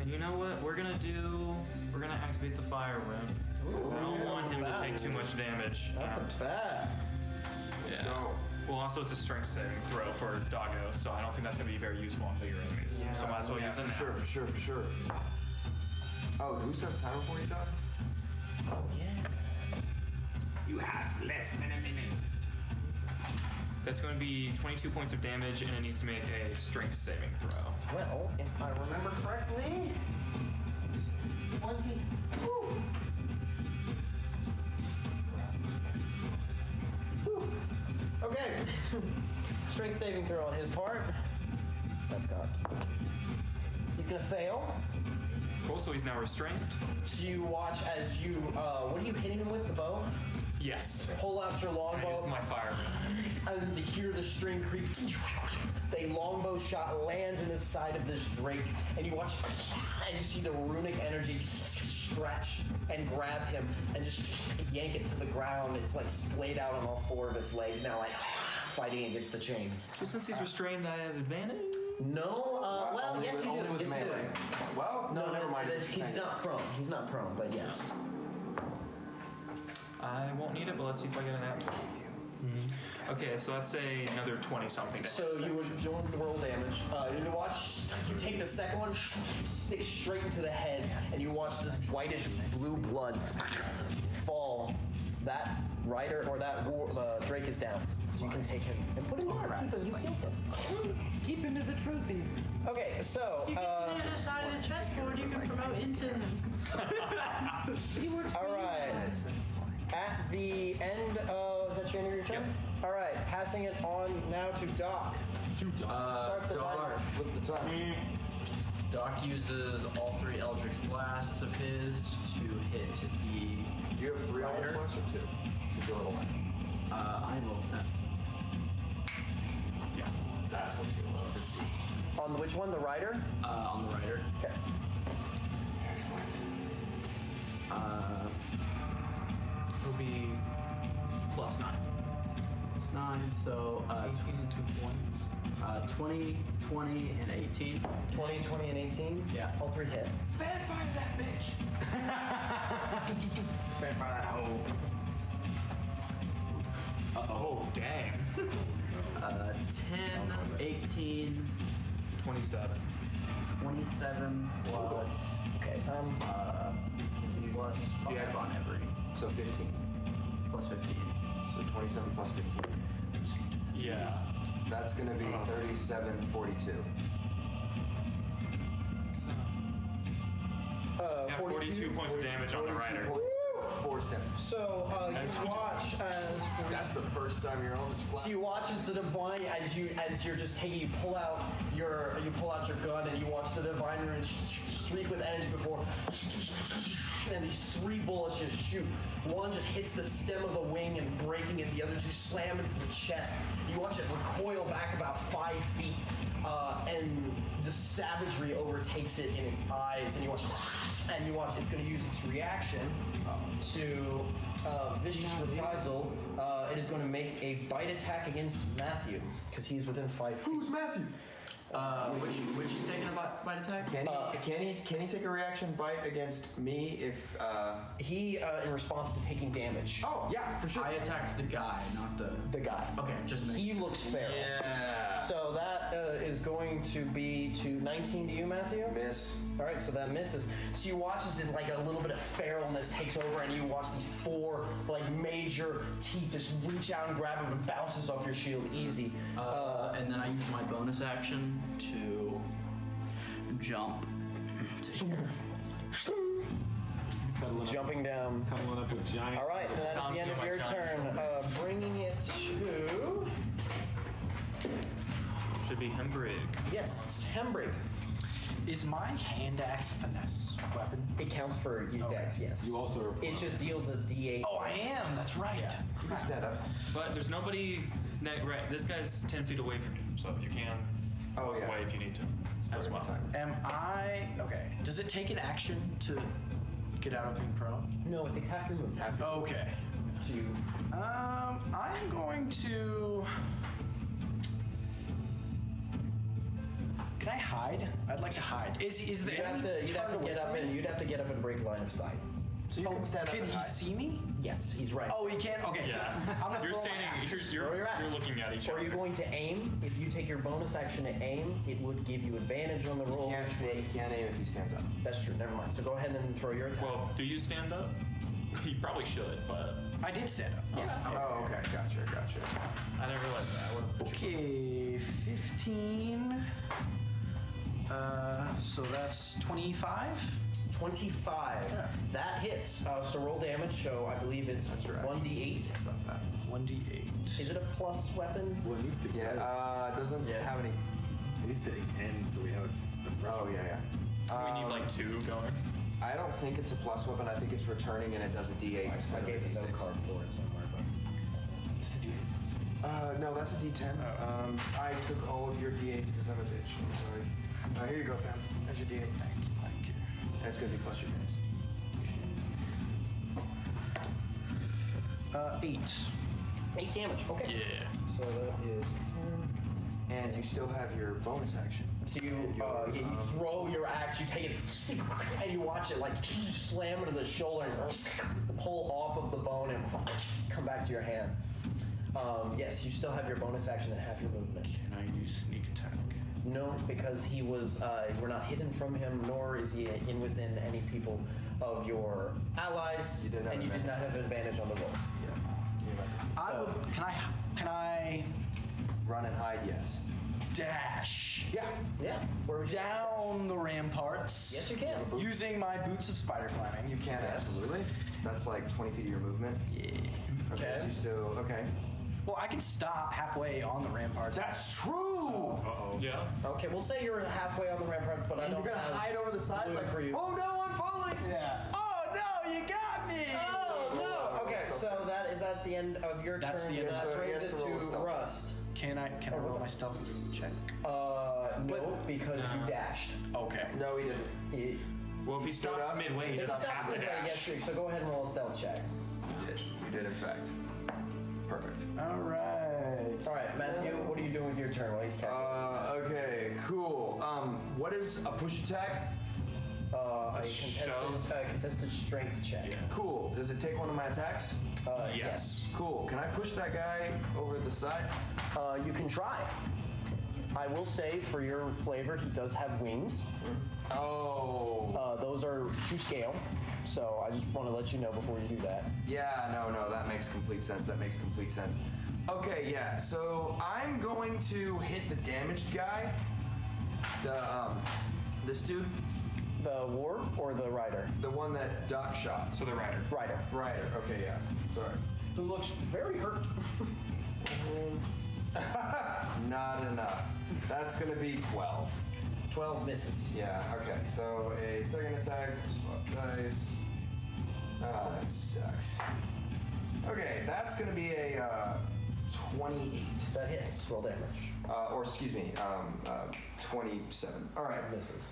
And you know what? We're gonna activate the fire rune. I don't want him to take too much damage. Not bad. Yeah. Well, also it's a strength saving throw for Doggo, so I don't think that's gonna be very useful on bigger enemies. So might as well use it now. For sure. Oh, do we start the timer for you, Doc? Oh, yeah. You have less than a minute. That's going to be 22 points of damage, and it needs to make a strength saving throw. Well, if I remember correctly, 20. Woo. Woo. Okay. Strength saving throw on his part. That's cocked. He's gonna fail. Cool, so he's now restrained. So you watch as you, what are you hitting him with, the bow? Yes. Pull out your I longbow. used my fire. And to hear the string creep, the longbow shot lands into the side of this drake, and you watch, and you see the runic energy stretch and grab him and just yank it to the ground. It's like splayed out on all four of its legs, now like fighting against the chains. So since he's restrained, I have advantage? No, well, yes you do. Only with Yes you do. melee. Well, no, never mind. He's not prone. He's not prone, but yes. I won't need it, but let's see if I get an app. Okay, so let's say another 20 something. So you would roll damage. You watch, you take the second one, stick straight into the head, and you watch this whitish blue blood fall. That rider or that drake is down. So you can take him and put him in your keep him. You killed him. Keep him as a trophy. Okay, so You get to the other side of the chessboard, you can promote into him. He works for all right. At the end of, is that your end of your turn? Yep. All right, passing it on now to Doc. Start the timer. Flip the timer. Doc uses all three Eldritch Blasts of his to hit the. Do you have 3 Eldritch Blasts or 2? If you're level 9. I'm level 10. Yeah, that's what you love to see. On which one? The rider? On the rider. Okay. Excellent. It'll be plus 9. It's 9, so 18 and 2 20, 20, and 18. 20, 20, and 18? Yeah. All three hit. Fan fire that bitch! Fan fire that hoe. Oh, dang. 10, 18, 27. 27 plus. Okay. 18 plus 5 on every. So 15. Plus 15. So 27 plus 15. Yeah. That's gonna be 37, 42. Yeah, 42 points of damage on the rider. 4 step. So you watch as That's the first time you're on this. So you watch as the divine, as you're just taking, you pull out your gun and you watch the divine rune streak with energy before, and these 3 bullets just shoot. One just hits the stem of the wing and breaking it. The other 2 slam into the chest. You watch it recoil back about 5 feet, and the savagery overtakes it in its eyes. And you watch it's going to use its reaction to vicious reprisal. It is going to make a bite attack against Matthew because he's within 5 feet. Who's Matthew? Which is taking a bite attack? Can he take a reaction bite against me if he in response to taking damage? Oh yeah, for sure. I attacked the guy, not the guy. Okay, just he looks fair. Yeah. So that is going to be to 19 to you, Matthew? Miss. All right, so that misses. So you watch as like a little bit of feralness takes over, and you watch these 4 like major teeth just reach out and grab him and bounces off your shield easy. And then I use my bonus action to jump. Jumping down. Cuddling up a giant. All right, that is the end of your turn. Bringing it to... Should be Hembrig. Yes, Hembrig. Is my hand axe a finesse weapon? It counts for your dex, yes. You also are. It just deals a d8. Oh, I am. That's right. Yeah. You can stand up. But there's nobody. Right, this guy's 10 feet away from you, so you can walk away if you need to as well. Am I okay? Does it take an action to get out of being prone? No, it takes half your movement. Okay. I'm going to. Can I hide? I'd like to hide. Is the You'd have to get up and break line of sight. So you can stand up Can and he hide. see me? Yes, he's right. Oh, he can. Okay. Yeah. I'm gonna You're throw my standing. axe. You're looking at each Or other. are you going to aim? If you take your bonus action to aim, it would give you advantage on the roll. He can't aim if he stands up. That's true. Never mind. So go ahead and throw your attack. Well, do you stand up? You probably should, but I did stand up. Yeah. Oh, okay. Gotcha. I didn't realize that. I would've put you- Okay, 15. So that's 25. 25. Yeah. That hits. So roll damage. So I believe it's 1d8. 1d8. Is it a plus weapon? Well, it needs to. Yeah. It doesn't have any. It needs to end, so we have a fresh. Oh yeah. We need like 2 going. I don't think it's a plus weapon. I think it's returning and it does a D8 I instead of a gave the D6. note card for it somewhere, but It's a D8. No, that's a D10. I took all of your D8s because I'm a bitch. I'm sorry. Here you go, fam. That's your D8. Thank you. And it's gonna be plus your bonus. 8. 8 damage. Okay. Yeah. So that is. And you still have your bonus action. So you throw your axe, you take it, and you watch it like slam into the shoulder and pull off of the bone and come back to your hand. Yes, you still have your bonus action and half your movement. Can I use sneak attack? No, because he was, we're not hidden from him, nor is he in within any people of your allies, You didn't have and you did not have advantage on the roll. Can I Run and hide, yes. dash Yeah. Where would you down the ramparts? Yes, you can. Using my boots of spider climbing. You can, absolutely. That's like 20 feet of your movement. Yeah. Okay, so you still, okay. Well, I can stop halfway on the ramparts. That's true! Uh-oh. Yeah. Okay, we'll say you're halfway on the ramparts, but I And don't you're gonna have hide over the side blue like, for you. oh no, I'm falling! Yeah. Oh no, you got me! Oh no! Okay, so that is at the end of your That's turn. the end of That the- brings he has it to roll a to stealth check. Rust. Can I roll my stealth check? No, because you dashed. Okay. No, he didn't. Well, if he stops up. midway, he It's doesn't have to midway, dash. yes, so go ahead and roll a stealth check. You did in fact. Perfect. All right. All right, Matthew, what are you doing with your turn while he's casting? Okay, cool. What is a push attack? A shove. contested strength check. Cool. Does it take one of my attacks? Yes. Cool. Can I push that guy over the side? You can try. I will say, for your flavor, he does have wings. Oh. Those are to scale, so I just want to let you know before you do that. Yeah, no, that makes complete sense. Okay, yeah, so I'm going to hit the damaged guy. This dude. The war or the rider? The one that Doc shot. So the rider. Rider. Okay, yeah. Sorry. Who looks very hurt. Not enough. That's gonna be 12. 12 misses. Yeah, okay. So a second attack, swap dice. Oh, that sucks. Okay, that's gonna be a 28. That hits. Roll damage. Or excuse me, 27. All right. Misses.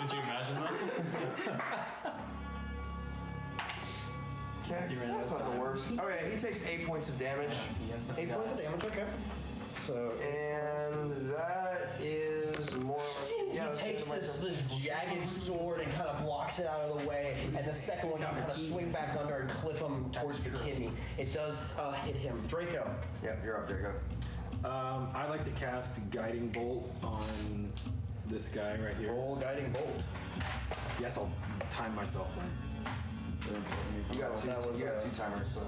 Did you imagine that? Okay, that's not the worst. Okay, he takes 8 points of damage. 8 points of damage, okay. So And that is more. he takes this jagged sword and kind of blocks it out of the way, and the second one you kind of swing back under and clip him towards the kidney. It does hit him. Draco. Yep, you're up, Draco. I'd like to cast Guiding Bolt on this guy right here. Roll Guiding Bolt. Yes, I'll time myself. You got two timers, so.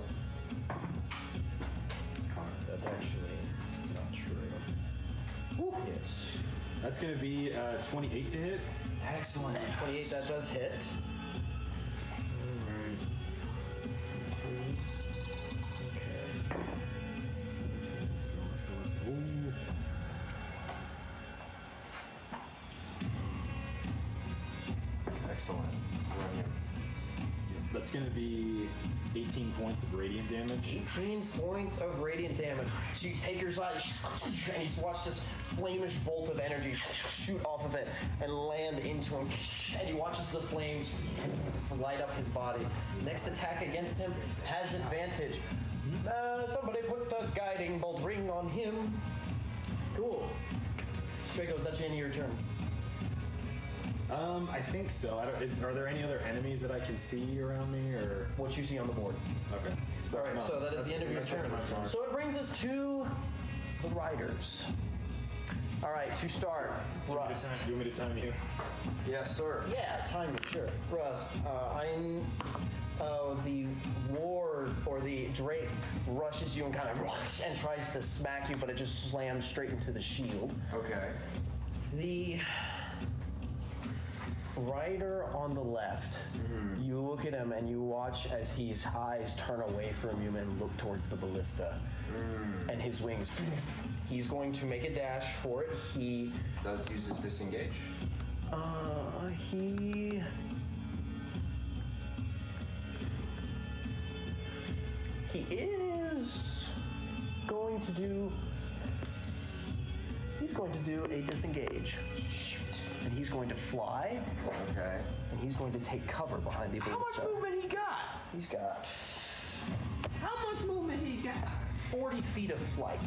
That's actually not true. Woo. Yes. That's going to be 28 to hit. Excellent. 28, that does hit. Let's go. Ooh. Excellent. Brilliant. That's going to be 18 points of radiant damage. 18 points of radiant damage. So you take your side and you watch this flamish bolt of energy shoot off of it and land into him. And you watch as the flames light up his body. Next attack against him has advantage. Somebody put a guiding bolt ring on him. Cool. Draco, is that the end of your turn? I think so. Are there any other enemies that I can see around me, or what you see on the board? Okay. All right, so that is the end of your turn. So it brings us to the riders. All right, to start, Rust. You want me to time you? Yes, sir. Yeah, time me, sure. Rust, the ward or the Drake rushes you and kind of and tries to smack you, but it just slams straight into the shield. Okay. The rider on the left, you look at him and you watch as his eyes turn away from you and look towards the ballista. And his wings, he's going to make a dash for it. He does use his disengage. He is going to do. He's going to do a disengage. And he's going to fly. Okay. And he's going to take cover behind the ballista. How much movement he got? He's got. How much movement he got? 40 feet of flight.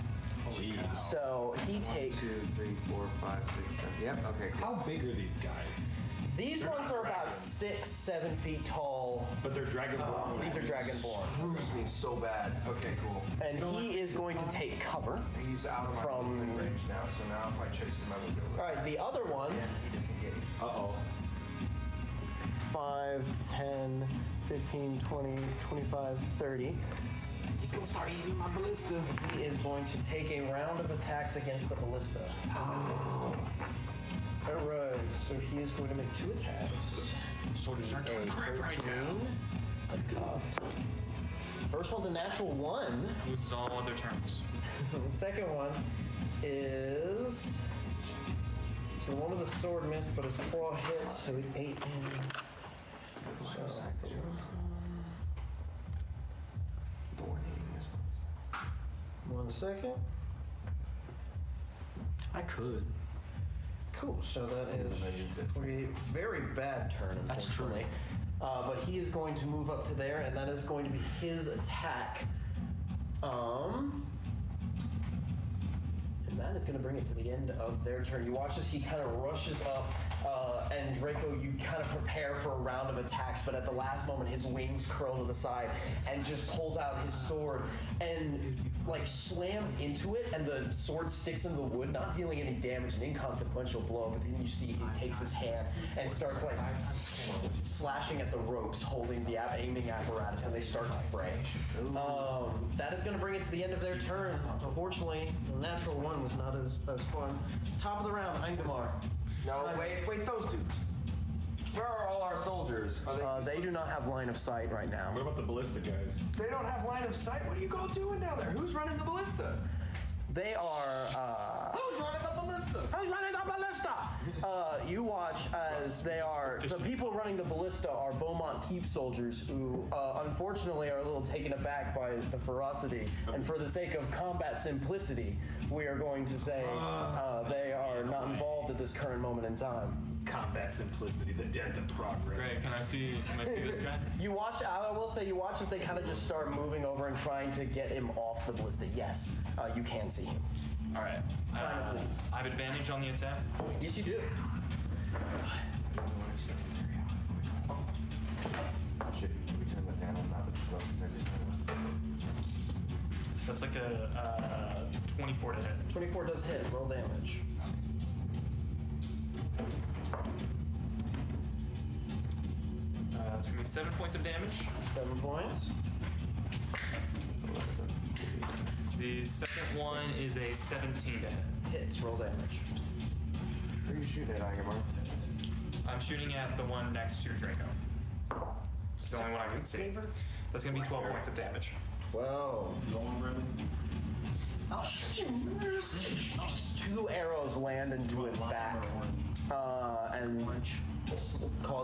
Holy so he takes 1, 2, 3, 4, 5, 6, 7. Yep. Okay. Cool. How big are these guys? These ones are about 6, 7 feet tall. But they're dragonborn. These are dragonborn. Screws me so bad. Okay, cool. And he is going to take cover. He's out of my movement range now, so now if I chase him, I will go. All right, the other one. He disengaged. Uh-oh. 5, 10, 15, 20, 25, 30. He's gonna start eating my ballista. He is going to take a round of attacks against the ballista. Oh. All right, so he is going to make 2 attacks. Soldiers aren't doing crap right now. That's cuffed. First one's a natural 1. Loses all other turns. The second one is. So the one with the sword missed, but his claw hits, so he 8 in. So, 1 second. I could. Cool. So that is 48. Very bad turn, unfortunately. But he is going to move up to there, and that is going to be his attack. And that is going to bring it to the end of their turn. You watch as he kind of rushes up, and Draco, you kind of prepare for a round of attacks, but at the last moment, his wings curl to the side and just pulls out his sword and like slams into it, and the sword sticks into the wood, not dealing any damage, an inconsequential blow. But then you see he takes his hand and starts like slashing at the ropes, holding the aiming apparatus, and they start to fray. That is going to bring it to the end of their turn. Unfortunately, the natural 1 was not as fun. Top of the round, Ingmar. No, wait, those dudes. Where are all our soldiers? Are they do not have line of sight right now. What about the ballista guys? They don't have line of sight? What are you all doing down there? Who's running the ballista? They are. Who's running the ballista? Who's running the ballista? You watch as they are. The people running the ballista are Beaumont Keep soldiers who, unfortunately, are a little taken aback by the ferocity. And for the sake of combat simplicity, we are going to say they are not involved at this current moment in time. Combat simplicity, the death of progress. Great. Can I see this guy? You watch. I will say, you watch as they kind of just start moving over and trying to get him off the ballista. Yes, you can see him. All right. Please. I have advantage on the attack. Yes, you do. Should we turn the fan on now that the smoke detector's on? That's like a 24 to hit. 24 does hit. Roll damage. It's gonna be 7 points of damage. 7 points. The second one is a 17 to hit. Hits. Roll damage. Who are you shooting at, Agamar? I'm shooting at the one next to Draco. It's the only one I can see. That's gonna be 12 points of damage. 12. Go on, Bradley. Two arrows land into its back, and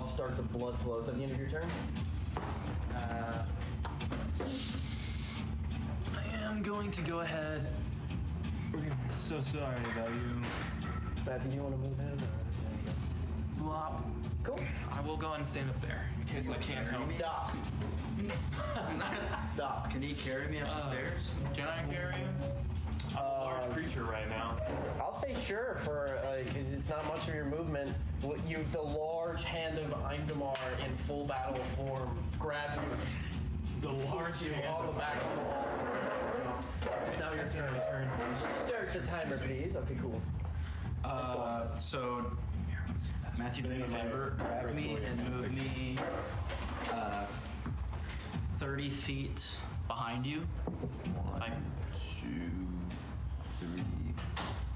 start the blood flow. Is that the end of your turn? I am going to go ahead. So sorry about you. Matthew, do you want to move in? Blop. Cool. I will go ahead and stand up there in case I can't help. Doc. Doc. Can he carry me up the stairs? Can I carry him? I'm a large creature right now. I'll say sure for because it's not much of your movement. The large hand of Ingmar in full battle form grabs you. The large you hand on the back of the wall. It's now your turn. Start the timer, please. Okay, cool. So Matthew, do me a favor. Grab me and move me 30 feet behind you. 1, 2, 3,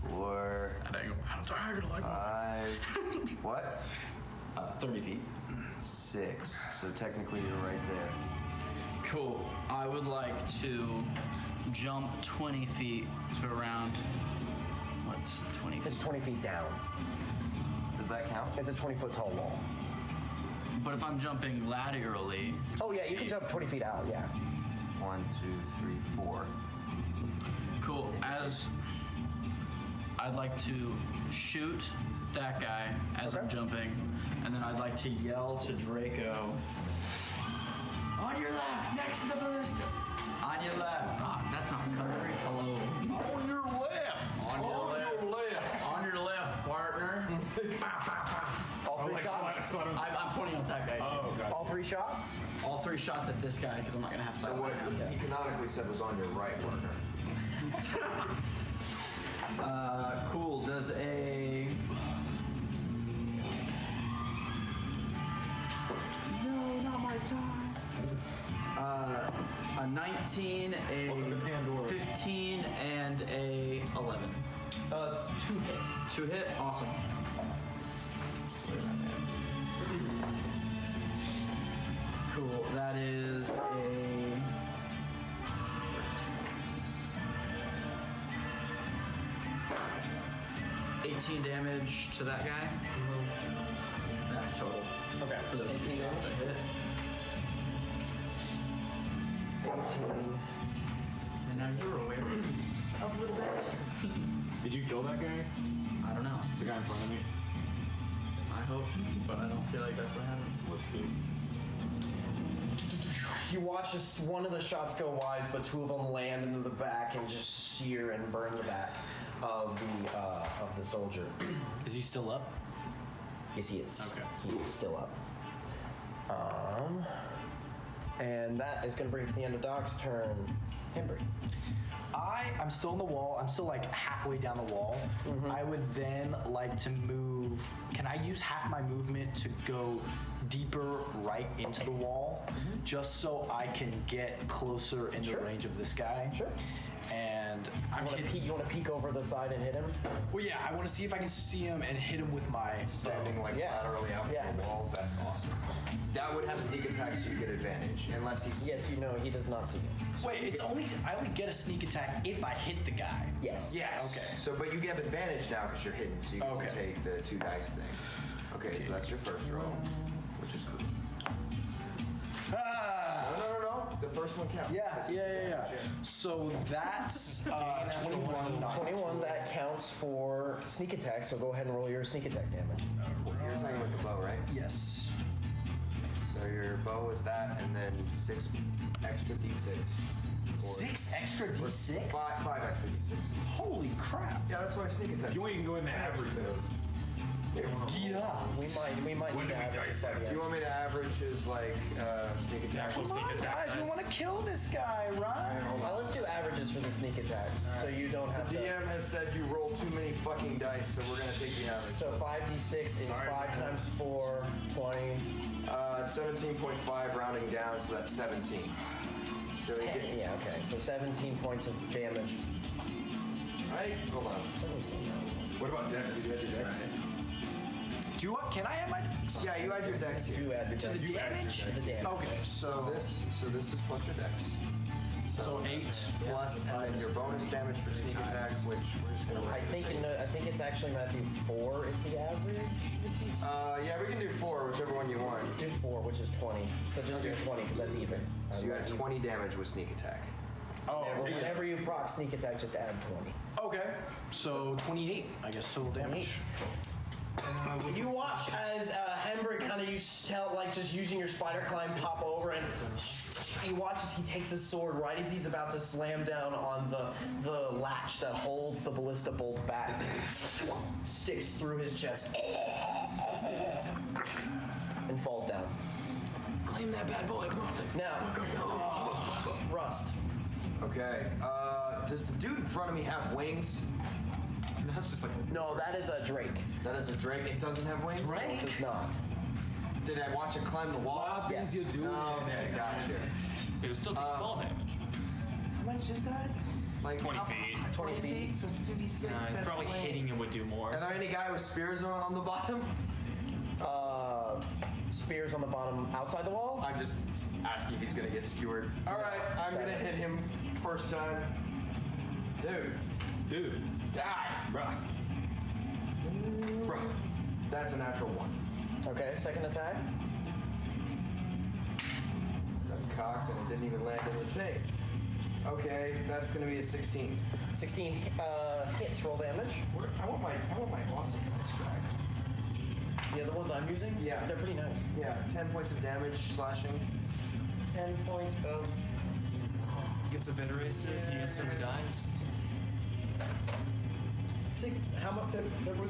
4, 5. What? 30 feet. 6. So technically you're right there. Cool. I would like to jump 20 feet to around. What's 20 feet? It's 20 feet down. Does that count? It's a 20-foot tall wall. But if I'm jumping laterally. Oh yeah, you can jump 20 feet out. Yeah. 1, 2, 3, 4. Cool. As I'd like to shoot that guy as I'm jumping, and then I'd like to yell to Draco. On your left, next to the ballista. On your left. Ah, that's not country. Hello. On your left. On your left. On your left, partner. All three shots. I'm pointing at that guy. Oh, God. All 3 shots. All 3 shots at this guy because I'm not gonna have to. So what he canonically said was on your right, partner. Cool. Does a no, not my time. A 19, a 15, and a 11. 2 hit. 2 hit. Awesome. Cool. That is a 18 damage to that guy. That's total. Okay. For those 2 shots I hit. 18. And now you're aware of little bastard. Did you kill that guy? I don't know. The guy in front of me? I hope, but I don't feel like that's what happened. Let's see. You watch as one of the shots go wide, but 2 of them land into the back and just sear and burn the back of the soldier. Is he still up? Yes, he is. Okay. He is still up. And that is going to bring to the end of Doc's turn. Hembry. I'm still in the wall. I'm still like halfway down the wall. I would then like to move. Can I use half my movement to go deeper right into the wall, just so I can get closer in the range of this guy? Sure. And you want to peek over the side and hit him? Well, yeah. I want to see if I can see him and hit him with my Standing like laterally out from the wall. That's awesome. That would have sneak attacks, so you get advantage, unless he's. Yes, you know he does not see you. Wait, I only get a sneak attack if I hit the guy. Yes. Yes. Okay. So, but you have advantage now because you're hidden, so you get to take the 2 dice thing. Okay, so that's your first roll, which is cool. No. The first one counts. Yeah. So that's 21. 21, that counts for sneak attack, so go ahead and roll your sneak attack damage. You're attacking with the bow, right? Yes. So your bow is that, and then 6 extra d6. 6 extra d6? 5 extra d6. Holy crap. Yeah, that's why sneak attack. You ain't go in the average those. Yeah. We might need to average this. Do you want me to average his like sneak attack? Actual sneak attack. Guys, we want to kill this guy, right? Let's do averages for the sneak attack, so you don't have The to. DM has said you roll too many fucking dice, so we're gonna take the average. So 5d6 is 5 times 4, 20. 17.5 rounding down, so that's 17. So he 10, get, yeah, okay. So 17 points of damage. right? Hold on. What about dex? Did you have your dex? Do you want? Can I have my? Yeah, you add your dex here. You add your To dex. the damage? To the damage. Okay, So this is plus your dex. So 8 plus, and then your bonus damage for sneak attack, which we're just gonna. I think it's actually Matthew 4 is the average. Yeah, we can do 4, whichever one you want. Do 4, which is 20. So just do 20 because that's even. So you got 20 damage with sneak attack. Oh, Whenever you proc sneak attack, just add 20. okay. So 28, I guess, total damage. You watch as Hembrick kind of just using your spider climb, pop over, and you watch as he takes his sword right as he's about to slam down on the latch that holds the ballista bolt back. Sticks through his chest and falls down. Claim that bad boy, bro. Now, Rust. Okay. Does the dude in front of me have wings? That's just like No, that is a Drake. That is a Drake. It doesn't have wings? It does not. Did I watch it climb the wall? Things you do. Oh, okay, gotcha. it would still take fall damage. How much is that? Like 20 feet. 20 feet. So it's 2d6. It's probably hitting him would do more. Are there any guy with spears on the bottom? Spears on the bottom outside the wall? I'm just asking if he's gonna get skewered. All right, I'm gonna hit him first time. Dude, die, Bruh. bruh. That's a natural 1. Okay, second attack. That's cocked and it didn't even land in the thing. Okay, that's gonna be a 16. 16 hits, roll damage. I want my awesome dice back. Yeah, the ones I'm using? Yeah. They're pretty nice. Yeah, 10 points of damage slashing. 10 points of. He gets eviscerated, he instantly dies. See how much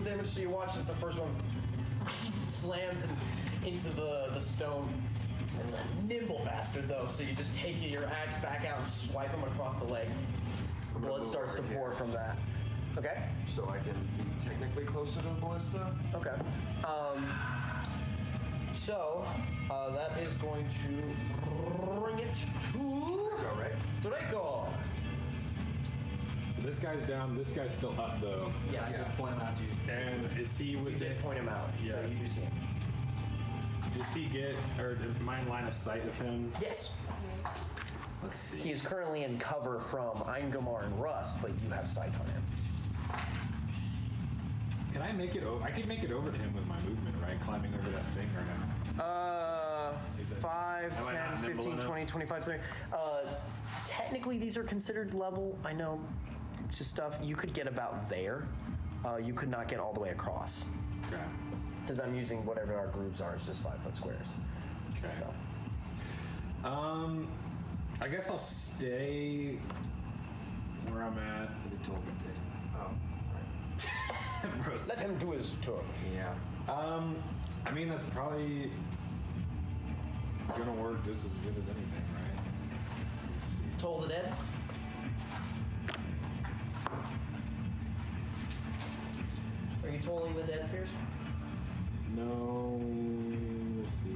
damage do you watch as the first one slams into the stone. It's a nimble bastard though, so you just take your axe back out and swipe him across the leg. Blood starts to pour from that. Okay. So I can be technically closer to the ballista. Okay. So that is going to bring it to Draco. So this guy's down. This guy's still up though. Yes. I point him out to you. And is he You with did point him out. Yeah. So you do see him. Does he get or my line of sight of him? Yes. Let's see. He is currently in cover from Eingomar and Rust, but you have sight on him. Can I make it over? I could make it over to him with my movement, right? Climbing over that thing or no? 5, am I 10, not nimble 15, enough? 20, 25, 30. Technically, these are considered level. I know, to stuff. You could get about there. You could not get all the way across. Okay. Because I'm using whatever our grooves are. It's just 5-foot squares. Okay. So. I guess I'll stay where I'm at. Oh, sorry. Let him do his tour. Yeah. I mean that's probably gonna work just as good as anything, right? Let's see. Toll the dead. Are you tolling the dead, Pierce? No. Let's see.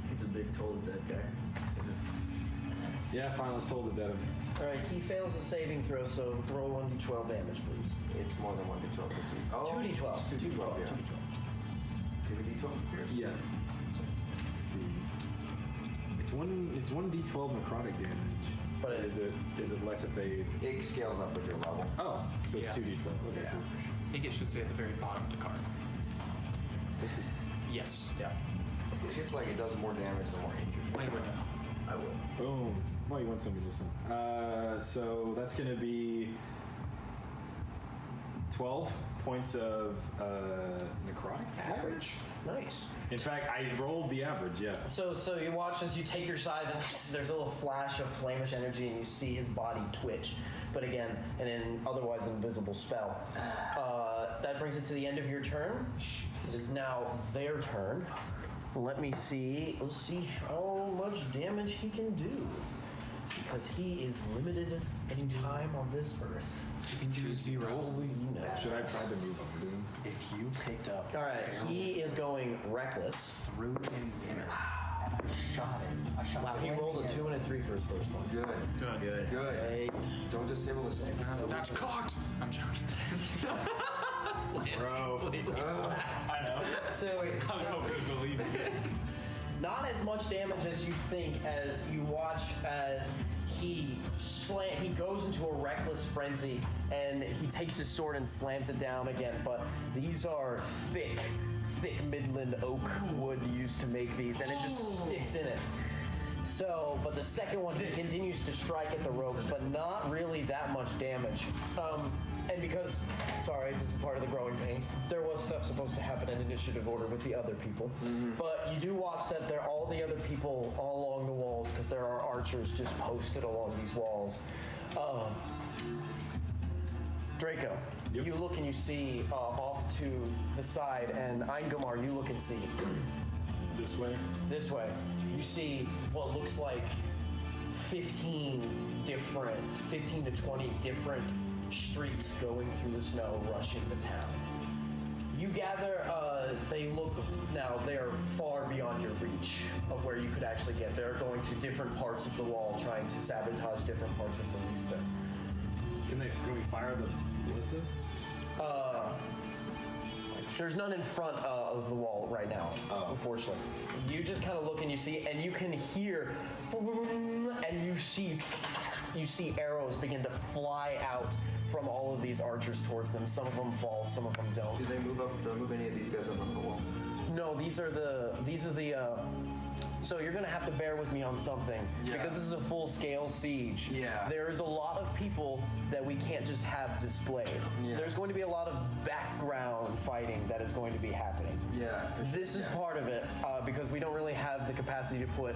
He's a big toll dead guy. Yeah, fine. Let's toll the dead. All right. He fails a saving throw, so roll 1d12 damage, please. It's more than 1d12. 2d12. It's 2d12, yeah. 2d12. 2d12 Pierce? Yeah. Let's see. It's one d12 necrotic damage. But is it less if they? It scales up with your level. Oh, so it's Yeah. 2d12. Okay, Yeah. cool. I think it should say at the very bottom of the card. This is Yes. Yeah. It's like it does more damage the more injured. I would know. I will. boom. Well, you want somebody to listen. So that's gonna be 12 points of necrotic Average. Nice. In fact, I rolled the average. Yeah. So you watch as you take your side, and there's a little flash of flamish energy, and you see his body twitch. But again, an otherwise invisible spell. That brings it to the end of your turn. It is now their turn. Let me see. Let's see how much damage he can do. Because he is limited in time on this earth. You can choose 0. Holy no. Should I try to move up to him? If you picked up. All right, he is going reckless. Through him inner. I shot him. I shot Wow, he rolled a 2 and a 3 for his first one. Good. Okay. Don't disable the stick. That's cocked. I'm joking. Bro. I know. So I was hoping to believe it. not as much damage as you think, as you watch as he goes into a reckless frenzy and he takes his sword and slams it down again. But these are thick Midland oak wood used to make these, and it just sticks in it. So, but the second one, he continues to strike at the ropes, but not really that much damage. And because, sorry, this is part of the growing pains, there was stuff supposed to happen in initiative order with the other people. But you do watch that there are all the other people all along the walls, because there are archers just posted along these walls. Draco, you look and you see off to the side, and Eingomar, you look and see. This way? This way. You see what looks like 15 to 20 different streaks going through the snow, rushing the town. You gather they are far beyond your reach of where you could actually get. They're going to different parts of the wall, trying to sabotage different parts of the Lista. Can we fire the ballistas? There's none in front of the wall right now, unfortunately. You just kind of look and you see, and you can hear, and you see arrows begin to fly out from all of these archers towards them. Some of them fall, some of them don't. Do they move any of these guys up on the wall? No, these are the. So you're gonna have to bear with me on something because this is a full-scale siege. Yeah. There is a lot of people that we can't just have displayed. So there's going to be a lot of background fighting that is going to be happening. Yeah. For sure. This is part of it because we don't really have the capacity to put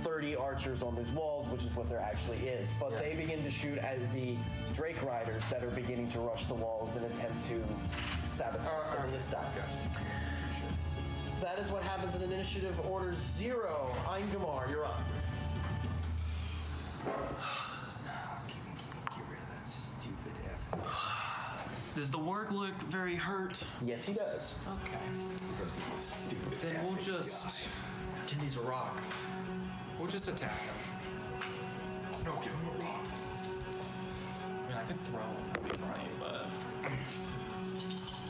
30 archers on these walls, which is what there actually is. But they begin to shoot at the Drake riders that are beginning to rush the walls and attempt to sabotage the Lista. That is what happens in initiative order 0. Eingomar, you're up. Get rid of that stupid F. Does the work look very hurt? Yes, he does. Okay. Stupid. Then we'll just Pretend he's a rock. we'll just attack him. No, give him a rock. I mean, I could throw him. That'd be funny, but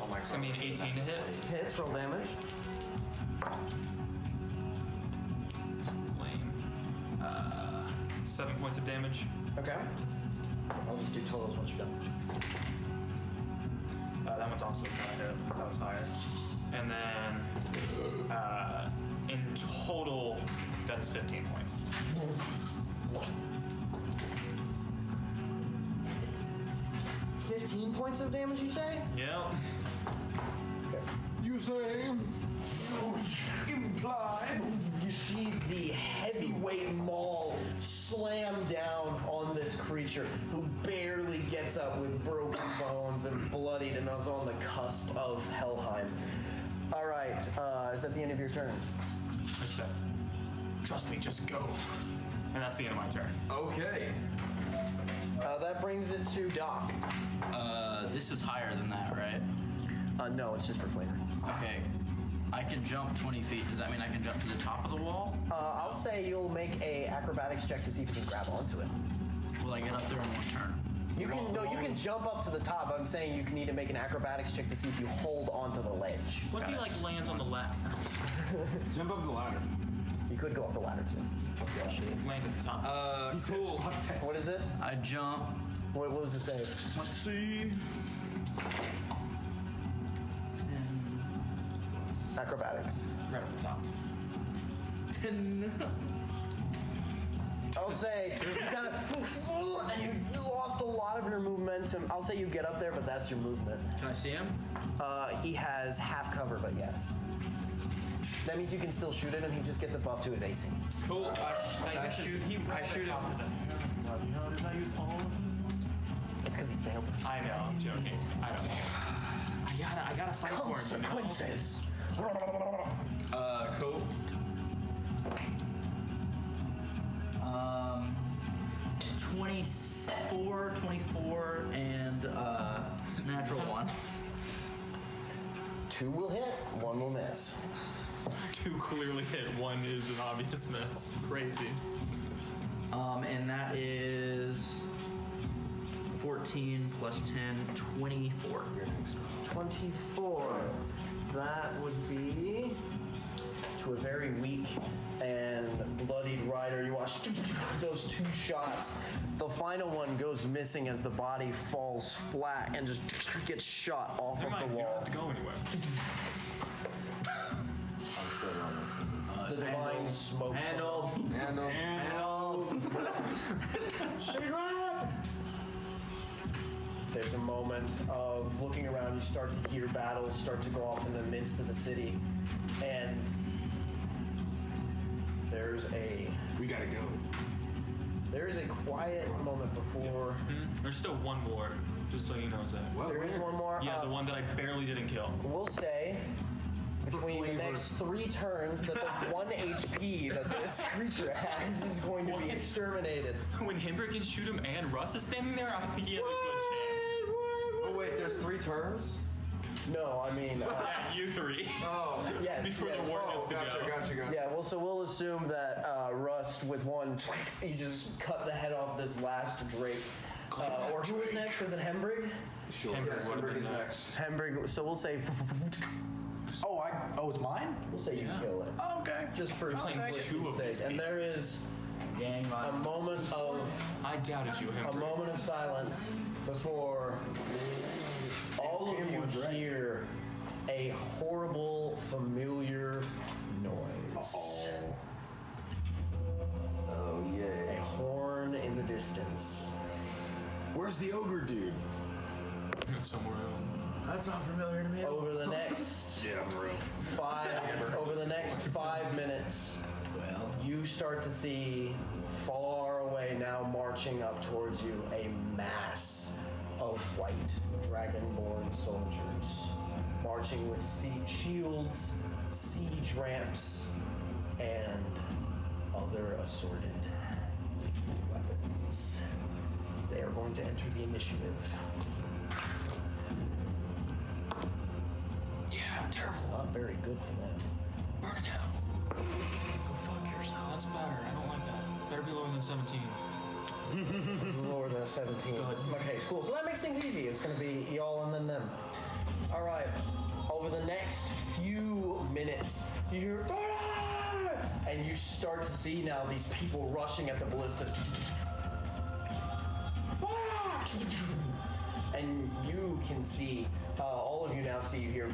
Oh my it's gonna be an 18 to hit. Hits, roll damage. Lame. 7 points of damage. Okay. I'll just do totals once you're done. That one's also gonna hit, so it's higher. And then in total, that's 15 points. 15 points of damage, you say? Yep. You say? Imply. You see the heavyweight maul slam down on this creature who barely gets up with broken bones and bloodied and is on the cusp of Helheim. All right, is that the end of your turn? That's it. Trust me, just go. And that's the end of my turn. Okay. That brings it to Doc. This is higher than that, right? No, it's just for flavor. Okay. I can jump 20 feet. Does that mean I can jump to the top of the wall? I'll say you'll make a acrobatics check to see if you can grab onto it. Will I get up there in one turn? You can jump up to the top. I'm saying you can need to make an acrobatics check to see if you hold onto the ledge. What if he like lands on the ladder? Jump up the ladder. You could go up the ladder too. Land at the top. Cool. What is it? I jump. What was the save? Let's see. Acrobatics. Right at the top. I'll say you kind of, and you lost a lot of your momentum. I'll say you get up there, but that's your movement. Can I see him? He has half cover, but yes. That means you can still shoot at him. He just gets a buff to his AC. Cool. I shoot him. Did I use all of them? It's because he failed. I know. I'm joking. I don't care. I gotta fight for him. Consequences. Cool. 24, and natural 1. 2 will hit, 1 will miss. 2 clearly hit. 1 is an obvious miss. Crazy. And that is 14 plus 10, 24. 24. That would be to a very weak and bloodied rider. You watch those 2 shots. The final one goes missing as the body falls flat and just gets shot off of the You wall. don't have to go anywhere. The divine smoke. Handle. There's a moment of looking around. You start to hear battles start to go off in the midst of the city, and We gotta go. there is a quiet moment before. There's still one more, just so you know that. There is one more. Yeah, the one that I barely didn't kill. We'll say between the next 3 turns that the 1 HP that this creature has is going to be exterminated. When Himber can shoot him and Russ is standing there, I think he has a good chance. Oh wait, there's 3 turns? No, I mean. Yeah, you 3. Oh. Yes, Before yes. the war gets to Gotcha. go. Yeah, well, so we'll assume that Rust with 1, you just cut the head off this last Drake. Or who is next? Was it Hembrig? Sure. Yes, Hembrig is next. Hembrig, so we'll say. Oh, it's mine? We'll say you kill it. Oh, okay. Just for simplicity's 2 of these sake. And there is Gang a moment of. I doubted you, A Himber. moment of silence before all of you hear a horrible, familiar noise. Oh, yeah. A horn in the distance. Where's the ogre dude? Somewhere else. That's not familiar to me. Over the next Yeah, for real. 5 minutes, you start to see far away now, marching up towards you, a mass of white dragonborn soldiers, marching with shields, siege ramps, and other assorted weapons. They are going to enter the initiative. Yeah, terrible. It's not very good for them. Burn it out. Go fuck yourself. That's better. I don't like that. Better be lower than 17. Lower than a 17. Good. Okay, cool. So that makes things easy. It's going to be y'all and then them. All right. Over the next few minutes, you hear, "Ah!" and you start to see now these people rushing at the ballista. "Ah!" And you can see, all of you now see, you hear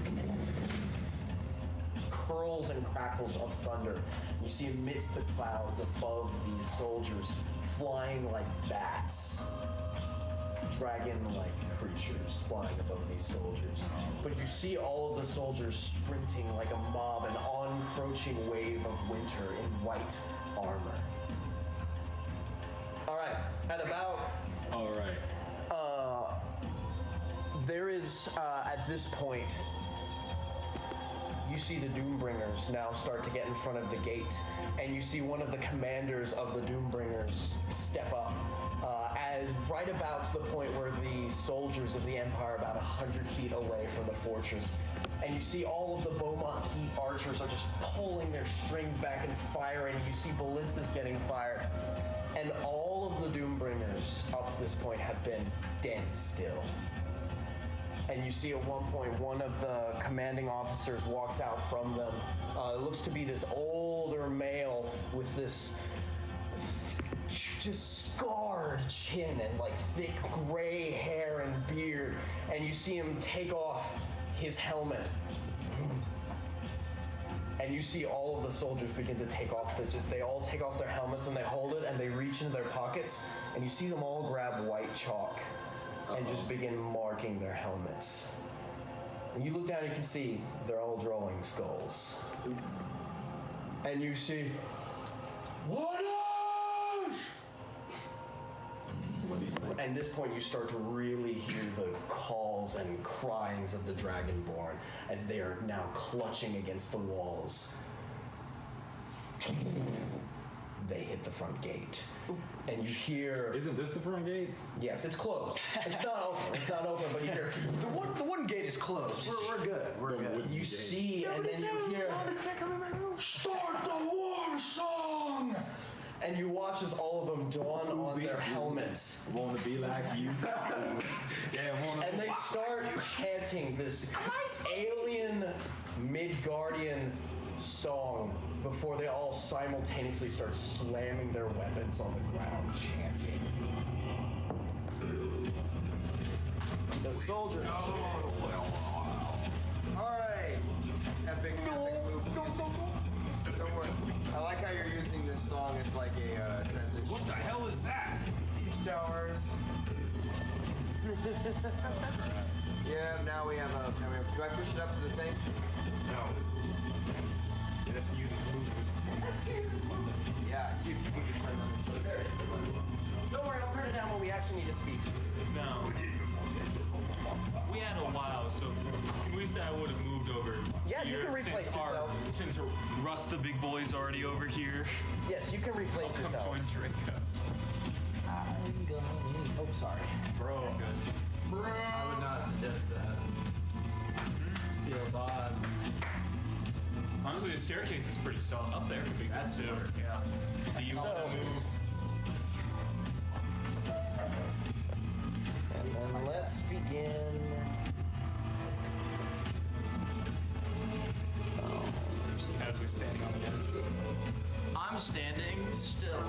curls and crackles of thunder. You see amidst the clouds above these soldiers flying like bats, dragon-like creatures flying above these soldiers. But you see all of the soldiers sprinting like a mob, an encroaching wave of winter in white armor. All right, at about All right. there is, at this point, you see the Doombringers now start to get in front of the gate, and you see one of the commanders of the Doombringers step up, as right about to the point where the soldiers of the Empire are about 100 feet away from the fortress. And you see all of the Beaumont Keep archers are just pulling their strings back and firing. You see ballistas getting fired. And all of the Doombringers up to this point have been dead still. And you see at one point, one of the commanding officers walks out from them. It looks to be this older male with this just scarred chin and like thick gray hair and beard. And you see him take off his helmet. And you see all of the soldiers begin to take off they all take off their helmets and they hold it and they reach into their pockets and you see them all grab white chalk and just begin marking their helmets. And you look down and you can see they're all drawing skulls. And you see, and at this point you start to really hear the calls and cryings of the Dragonborn as they are now clutching against the walls. They hit the front gate. And you hear... Isn't this the front gate? Yes, it's closed. It's not open. It's not open, but you hear... The one gate is closed. We're good. We're good. You see, and then you hear... Start the war song! And you watch as all of them dawn on their helmets. Want to be like you. And they start chanting this alien Midgardian song before they all simultaneously start slamming their weapons on the ground, chanting. The soldiers. Alright. Epic move. Don't worry. I like how you're using this song as like a transition. What the hell is that? Siege towers. Yeah, now we have a... do I push it up to the thing? No. It has to use its movement. Yeah, see if you can turn on the... There it is. Don't worry, I'll turn it down when we actually need to speak. No. We had a while, so can we say I would have moved over? Yeah, you can replace yourself. Since Russ the big boy's already over here. Yes, you can replace I'll yourself. come join Draco. Oh, sorry. Bro. I would not suggest that. Feels odd. Honestly, the staircase is pretty solid up there. That's too. Yeah. Do you want to move? And let's begin. Just casually standing on the edge. I'm standing still.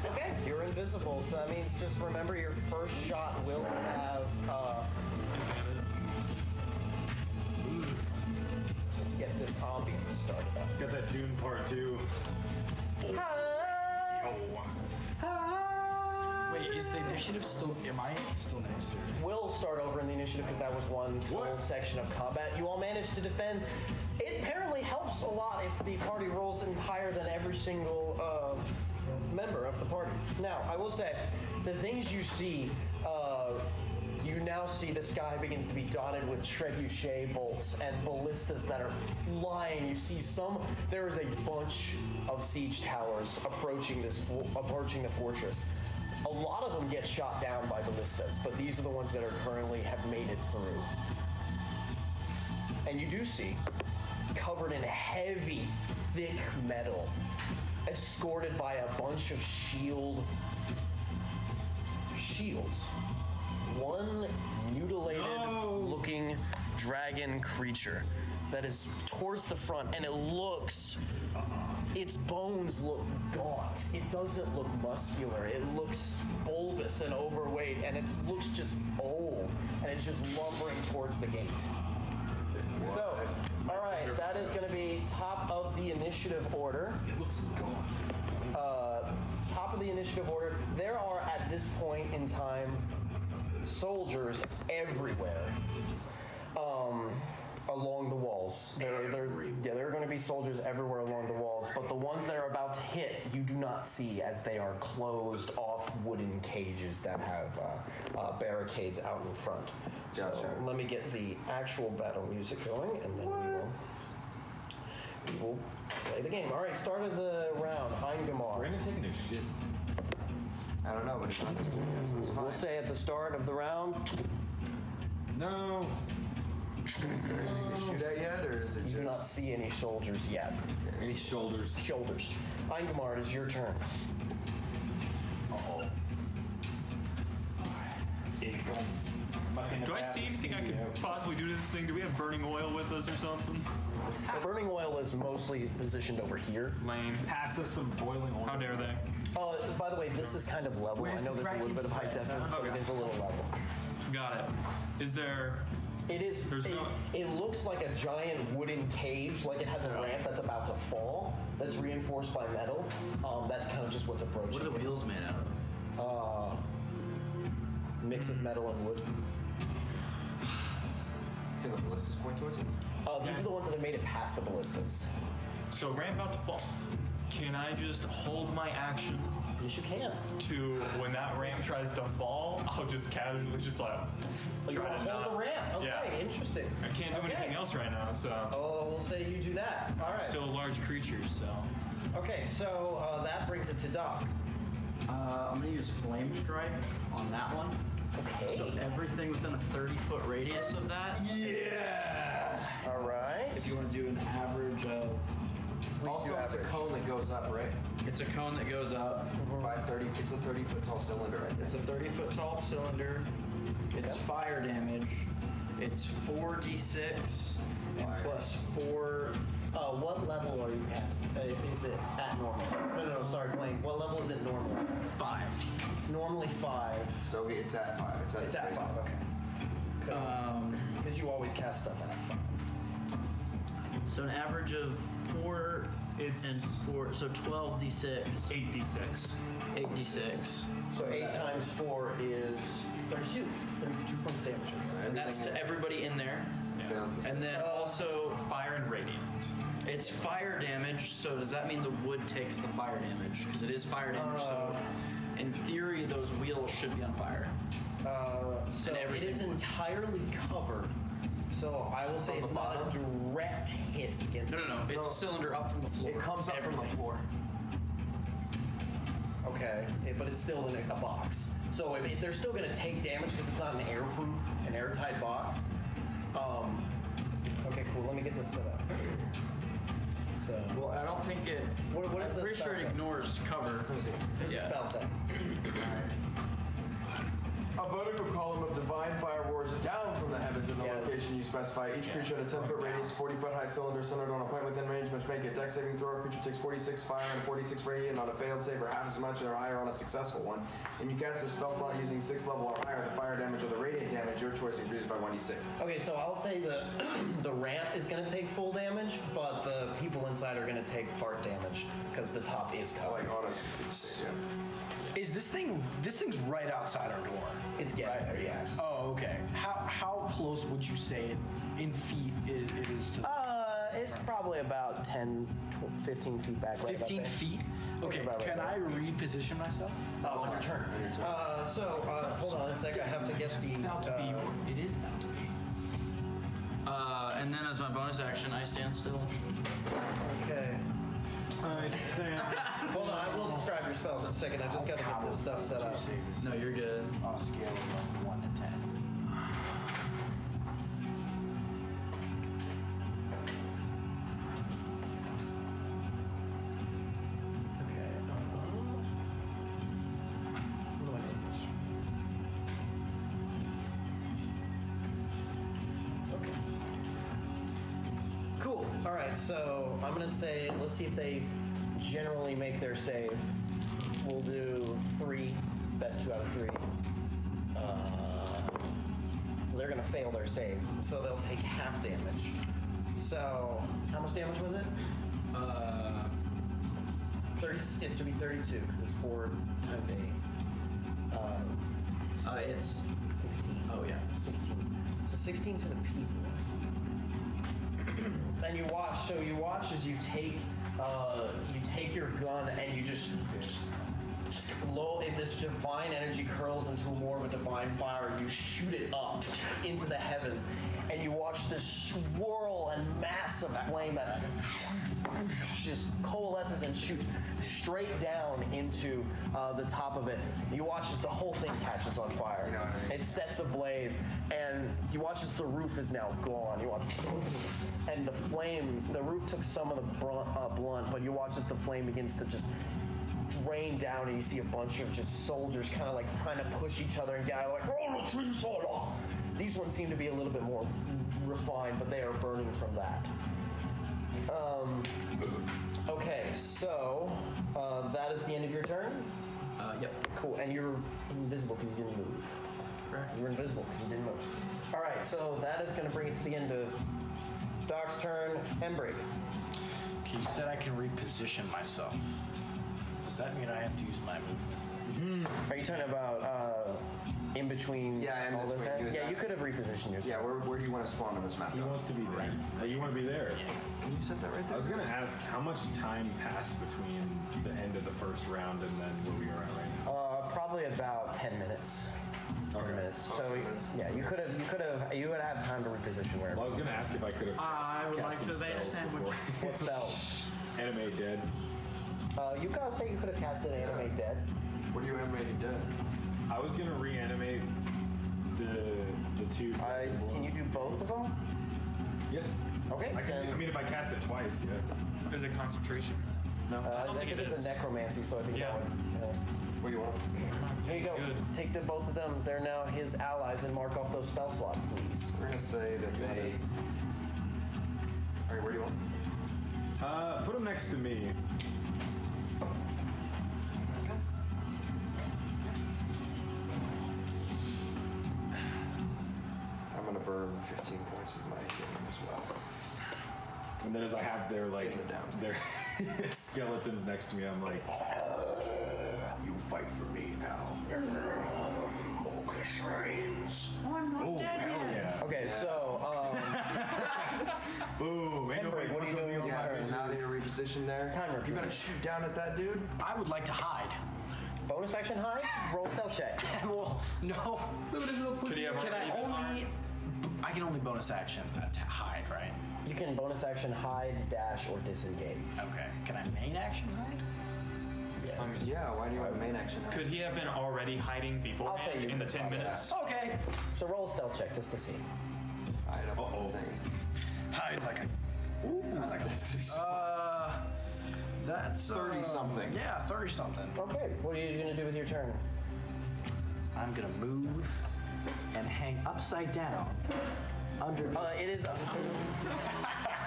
Okay, you're invisible, so that means just remember your first shot will have let's get this ambience started up. Got that Dune part 2. Wait, is the initiative still? Am I still next to her? We'll start over in the initiative because that was one full section of combat. You all managed to defend. It apparently helps a lot if the party rolls in higher than every single member of the party. Now, I will say, the things you see, you now see the sky begins to be dotted with trebuchet bolts and ballistas that are flying. You see there is a bunch of siege towers approaching the fortress. A lot of them get shot down by ballistas, but these are the ones that are currently have made it through. And you do see, covered in heavy, thick metal, escorted by a bunch of shields. One mutilated-looking dragon creature that is towards the front, and its bones look gaunt. It doesn't look muscular. It looks bulbous and overweight, and it looks just old, and it's just lumbering towards the gate. So, all right, that is going to be top of the initiative order. It looks gaunt. Top of the initiative order. There are, at this point in time, soldiers everywhere. Along the walls. There are going to be soldiers everywhere along the walls, but the ones that are about to hit, you do not see as they are closed off wooden cages that have barricades out in front. Gotcha. So let me get the actual battle music going, and then we will play the game. All right, start of the round. Eingamar. Brandon taking a shit. I don't know, but it's not just We'll say at the start of the round. No. anything to shoot at yet, or is it You just... do not see any soldiers yet. Any shoulders? Shoulders. Eingamar, it is your turn. Uh-oh. Do I see anything I could possibly do to this thing? Do we have burning oil with us or something? The burning oil is mostly positioned over here. Lame. Pass us some boiling oil. How dare they? Oh, by the way, this is kind of level. I know there's a little bit of high definition, but it is a little level. Got it. Is there It is. It looks like a giant wooden cage, like it has a ramp that's about to fall. That's reinforced by metal. That's kind of just what's approaching. What are the wheels made out of? Mix of metal and wood. Can the ballistas point towards it? These are the ones that have made it past the ballistas. So ramp about to fall. Can I just hold my action? Yes, you can. To when that ramp tries to fall, I'll just casually just like You try want to to hold not. the ramp? Okay, Yeah. interesting. I can't do anything else right now, so. Oh, we'll say you do that. All right. Still a large creature, so. Okay, so that brings it to Doc. I'm gonna use Flame Strike on that one. Okay. So everything within a 30-foot radius of that. Yeah. All right. If you want to do an average of. Also, it's a cone that goes up, right? It's a cone that goes up. By 30, it's a 30-foot tall cylinder, right there. It's a 30-foot tall cylinder. It's fire damage. It's 4d6 and plus 4. What level are you casting? Is it at normal? No, sorry, Blaine. What level is it normal? 5. It's normally 5. So it's at 5. It's at 5, okay. Because you always cast stuff at 5. So an average of 4 and 4, so 12d6. 8d6. 8d6. So 8 times 4 is 32. 32 points of damage. And that's to everybody in there. Yeah. And then also Fire and radiant. it's fire damage, so does that mean the wood takes the fire damage? Because it is fire damage, so in theory those wheels should be on fire. So it is entirely covered. So I will say it's not a direct hit against. No. It's a cylinder up from the floor. It comes up from the floor. Okay, but it's still in a box. So if they're still going to take damage because it's not an airtight box. Okay, cool. Let me get this set up. So. Well, I don't think it. What is I'm the pretty sure it ignores cover. Let me see. Here's the spell set. A vertical column of divine fire roars down from the heavens in the location you specify. Each creature in a 10-foot radius, 40-foot high cylinder centered on a point within range must make a dex saving throw. A creature takes 46 fire and 46 radiant on a failed save, or half as much or higher on a successful one. And you cast a spell slot using 6th level or higher. The fire damage or the radiant damage, your choice, increases by 1d6. Okay, so I'll say the ramp is going to take full damage, but the people inside are going to take part damage because the top is covered. Like auto succeed, yeah. Is this thing's right outside our door? It's getting there, yes. Oh, okay. How close would you say it in feet it is to? It's probably about 10, 15 feet back. Right 15 feet. Okay. Can I reposition myself? On your turn. Hold on a sec. I have to get the. It is about to be. And then as my bonus action, I stand still. Okay. I stand. Hold on, I will describe your spells in a second. I just got to get this stuff set up. No, you're good. On a scale of 1 to 10. Okay. What do I need? Okay. Cool. All right. So I'm gonna say, let's see if they generally make their save. We'll do 3, best 2 out of 3. So they're gonna fail their save, so they'll take half damage. So how much damage was it? 30. It's to be 32 because it's 4 times 8. It's 16. Oh yeah, 16. So 16 to the people. And you watch as you take your gun and you just this divine energy curls into more of a divine fire. You shoot it up into the heavens, and you watch this swirl and mass of flame that just coalesces and shoots straight down into the top of it. You watch as the whole thing catches on fire. You know what I mean? It sets ablaze, and you watch as the roof is now gone. You watch, and the roof took some of the blunt, but you watch as the flame begins to just rain down, and you see a bunch of just soldiers kind of like trying to push each other and get out, like, roll the trees on. These ones seem to be a little bit more refined, but they are burning from that. Okay, so that is the end of your turn? Yep. Cool, and you're invisible because you didn't move. correct. You were invisible because you didn't move. All right, so that is going to bring it to the end of Doc's turn. Embry. Okay, you said I can reposition myself. Does that mean I have to use my movement? Are you talking about in between? Yeah, in all this? between. Yeah, you could have repositioned yourself. Yeah, where do you want to spawn on this map? He wants to be there. You want to be there. Can you set that right there? I was gonna ask how much time passed between the end of the first round and then where we are at right now. Probably about 10 minutes. 10 minutes. So yeah, you would have time to reposition where. Well, I was gonna ask if I could have. I would like cast to some evade a spells sandwich. before. What spells? Animate dead. You guys say you could have casted Animate Dead. What are you animating dead? I was gonna reanimate the two. Can you do both of them? Yep. Okay. I mean, if I cast it twice, yeah. Is it concentration? No. I think it's a necromancy, so I think that would. What do you want? Here you go. Take both of them. They're now his allies, and mark off those spell slots, please. We're gonna say that they. All right, where do you want? Put them next to me. I'm gonna burn 15 points of my healing as well. And then as I have their their skeletons next to me, I'm like, you fight for me now. Focus reigns. I'm not dead hell yet. yeah. Okay, so boom. Ain't nobody what are you doing with your Yeah, turn? so now that you're repositioned there, Timer, you gonna please. shoot down at that dude? I would like to hide. Bonus action hide. Roll stealth check. Well, no. Could he have Can I already been only? I can only bonus action hide, right? You can bonus action hide, dash, or disengage. Okay. Can I main action hide? Yeah. Yeah, why do you have main action? Could he have been already hiding I'll say beforehand you in the could 10 probably minutes? Okay. So roll a stealth check just to see. I don't know. Hide like a. Ooh. I like that. That's 30 something. Yeah, 30 something. Okay. What are you gonna do with your turn? I'm gonna move and hang upside down under. It is.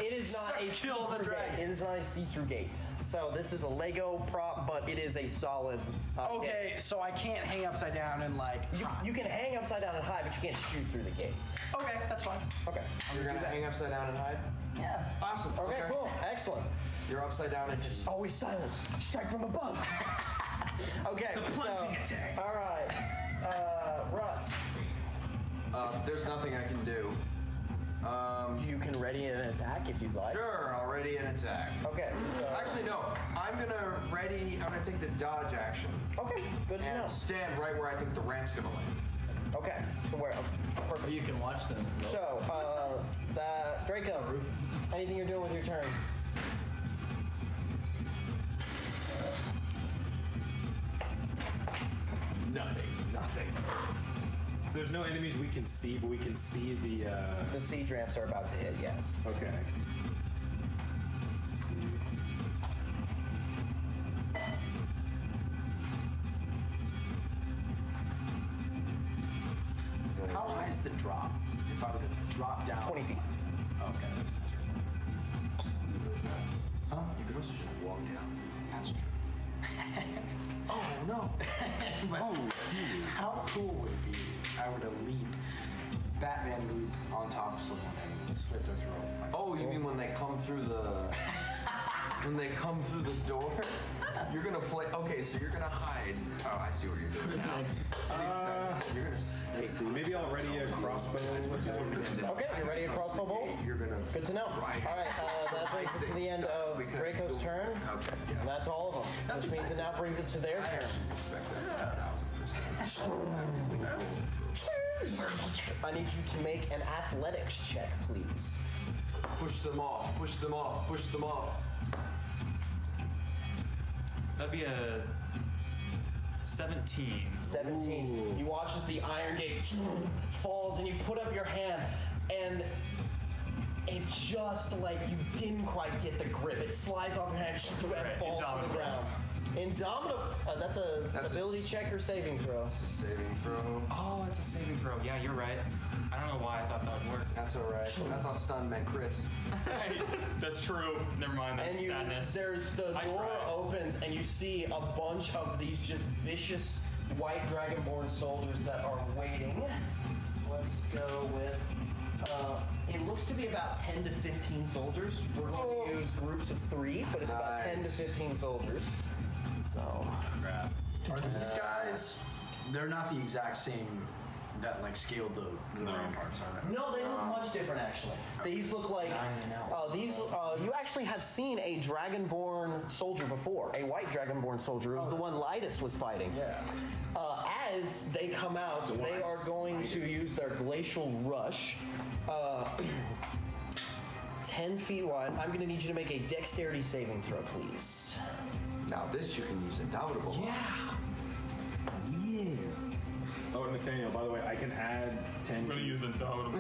It is not a kill the see-through dragon. gate. It is not a see-through gate. So this is a Lego prop, but it is a solid. Okay, gate. so I can't hang upside down and like. You can hang upside down and hide, but you can't shoot through the gate. Okay, that's fine. Okay. You're gonna hang upside down and hide? Yeah. Awesome. Okay, cool. Excellent. You're upside down and just. Always silent. Strike from above. Okay. The plunging attack. All right. Russ. There's nothing I can do. You can ready an attack if you'd like. Sure, I'll ready an attack. Okay. Actually, no. I'm gonna take the dodge action. Okay. Good to know. And stand right where I think the ramp's gonna land. Okay. So where? Perfect. You can watch them. So, Draco. Anything you're doing with your turn? Nothing. So there's no enemies we can see, but we can see the. The siege ramps are about to hit. Yes. Okay. Let's see. How high is the drop? If I were to drop down. 20 feet. Okay. Huh? You could also just walk down. That's true. Oh no. Oh, dude. How cool would it be if I were to leap, Batman leap on top of someone and slit their throat? Like, Oh, you mean when they come through the door? You're gonna play. Okay, so you're gonna hide. Oh, I see what you're doing now. You're gonna. Let's see. Maybe I'll ready a crossbow. Okay, you're ready a crossbow bolt? You're gonna. Good to know. All right, that brings it to the end of Draco's turn. Okay. And that's all of them. Which means it now brings it to their turn. Respect that 1000%. I need you to make an athletics check, please. Push them off. Push them off. Push them off. That'd be a 17. 17. You watch as the iron gate falls and you put up your hand and it just like you didn't quite get the grip. It slides off your hand and falls to the ground. Indomitable. That's a ability check or saving throw. It's a saving throw. Oh, it's a saving throw. Yeah, you're right. I don't know why I thought that would work. That's alright. I thought stun meant crits. That's true. Never mind. That's sadness. There's the door opens and you see a bunch of these just vicious white dragonborn soldiers that are waiting. Let's go with. It looks to be about 10 to 15 soldiers. We're going to use groups of 3, but it's about 10 to 15 soldiers. So. Are these guys? They're not the exact same that like scaled the ramparts, are they? No, they look much different actually. These look like you actually have seen a dragonborn soldier before, a white dragonborn soldier. It was the one Lytus was fighting. Yeah. As they come out, they are going to use their glacial rush. 10 feet wide. I'm going to need you to make a dexterity saving throw, please. Now this you can use indomitable. Yeah. Oh, Nathaniel, by the way, I can add 10. I'm gonna use indomitable.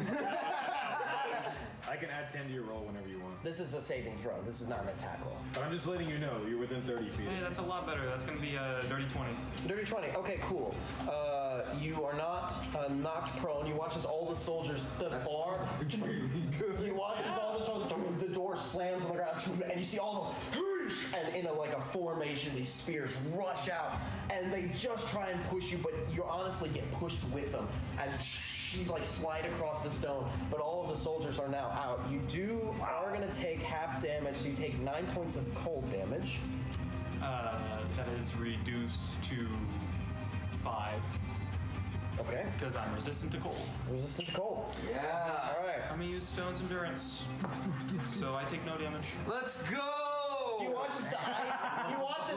I can add 10 to your roll whenever you want. This is a saving throw. This is not an attack roll. But I'm just letting you know, you're within 30 feet. Hey, that's a lot better. That's going to be a dirty 20. Dirty 20. Okay, cool. You are not knocked prone. You watch as all the soldiers, you watch as all the soldiers, the door slams on the ground, and you see all of them, and in a formation, these spears rush out, and they just try and push you, but you honestly get pushed with them as you slide across the stone. But all of the soldiers are now out. You are going to take half damage, so you take 9 points of cold damage. That is reduced to 5. Okay. Because I'm resistant to cold. Resistant to cold. Yeah. All right. I'm going to use Stone's Endurance. So I take no damage. Let's go! So you watch as the ice. You watch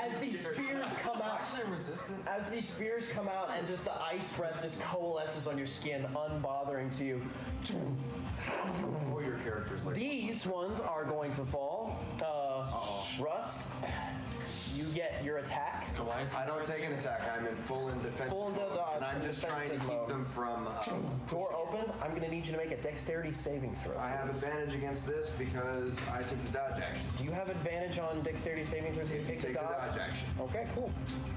as these spears come out. As these spears come out, and just the ice breath just coalesces on your skin, unbothering to you. What are your characters like? These ones are going to fall. Rust. You get your attack. I don't take an attack. I'm in full in defense. Full in dodge. And I'm just trying to keep them from. Door opens. I'm going to need you to make a dexterity saving throw. I have advantage against this because I took the dodge action. Do you have advantage on dexterity saving throws if you take the dodge? Action. Okay, cool.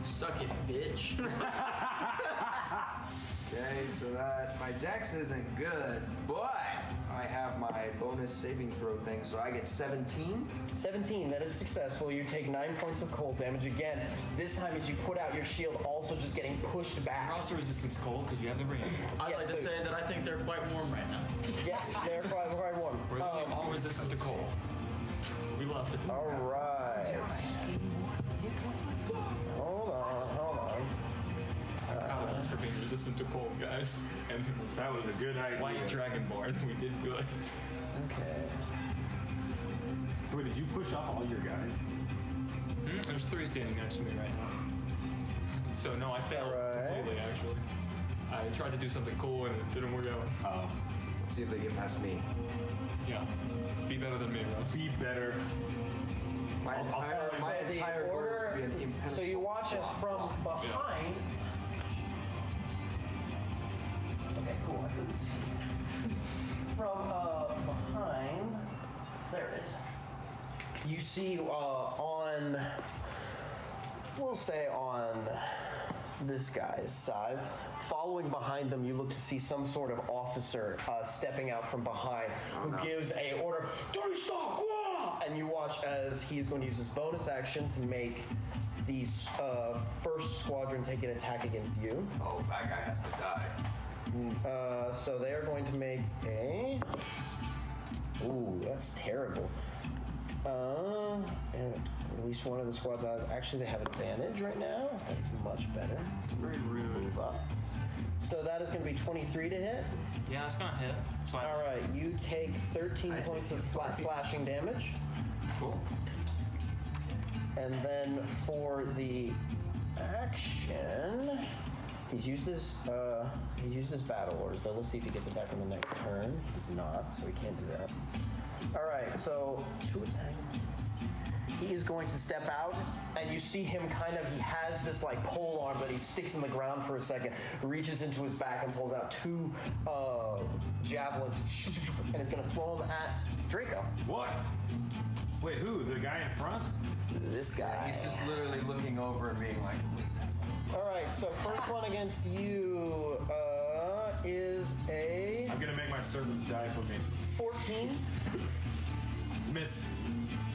Suck it, bitch. Okay, so that my dex isn't good, but I have my bonus saving throw thing, so I get 17. 17, that is successful. You take 9 points of cold damage again. This time as you put out your shield, also just getting pushed back. You're also resistant to cold because you have the ring. I'd like to say that I think they're quite warm right now. Yes, they're quite warm. We're all resistant to cold. We love it. All right. Hold on. Proud of us for being resistant to cold, guys. And that was a good idea. White Dragonborn, we did good. Okay. So wait, did you push off all your guys? There's 3 standing next to me right now. So no, I failed completely, actually. I tried to do something cool and it didn't work out. Let's see if they get past me. Yeah. Be better than me, Russ. Be better. My entire goal is to be an impenetrable. So you watch as from behind. Okay, cool. I couldn't see. From behind, there it is. You see we'll say on this guy's side, following behind them, you look to see some sort of officer stepping out from behind who gives a order, "Dirty stop!" And you watch as he's going to use his bonus action to make the first squadron take an attack against you. Oh, that guy has to die. So they are going to make a. Ooh, that's terrible. And at least one of the squads actually they have advantage right now. That is much better. It's very rude. Move up. So that is going to be 23 to hit. Yeah, it's gonna hit. So All right, you take 13 points of flat slashing damage. Cool. And then for the action, he's used his battle orders. Though let's see if he gets it back on the next turn. He does not, so he can't do that. All right, so 2 attack. He is going to step out, and you see him he has this pole arm that he sticks in the ground for a second, reaches into his back and pulls out 2 javelins, and is going to throw them at Draco. What? Wait, who? The guy in front? This guy. He's just literally looking over and being like, "Who is that?" All right, so first one against you is I'm gonna make my servants die for me. 14. It's miss.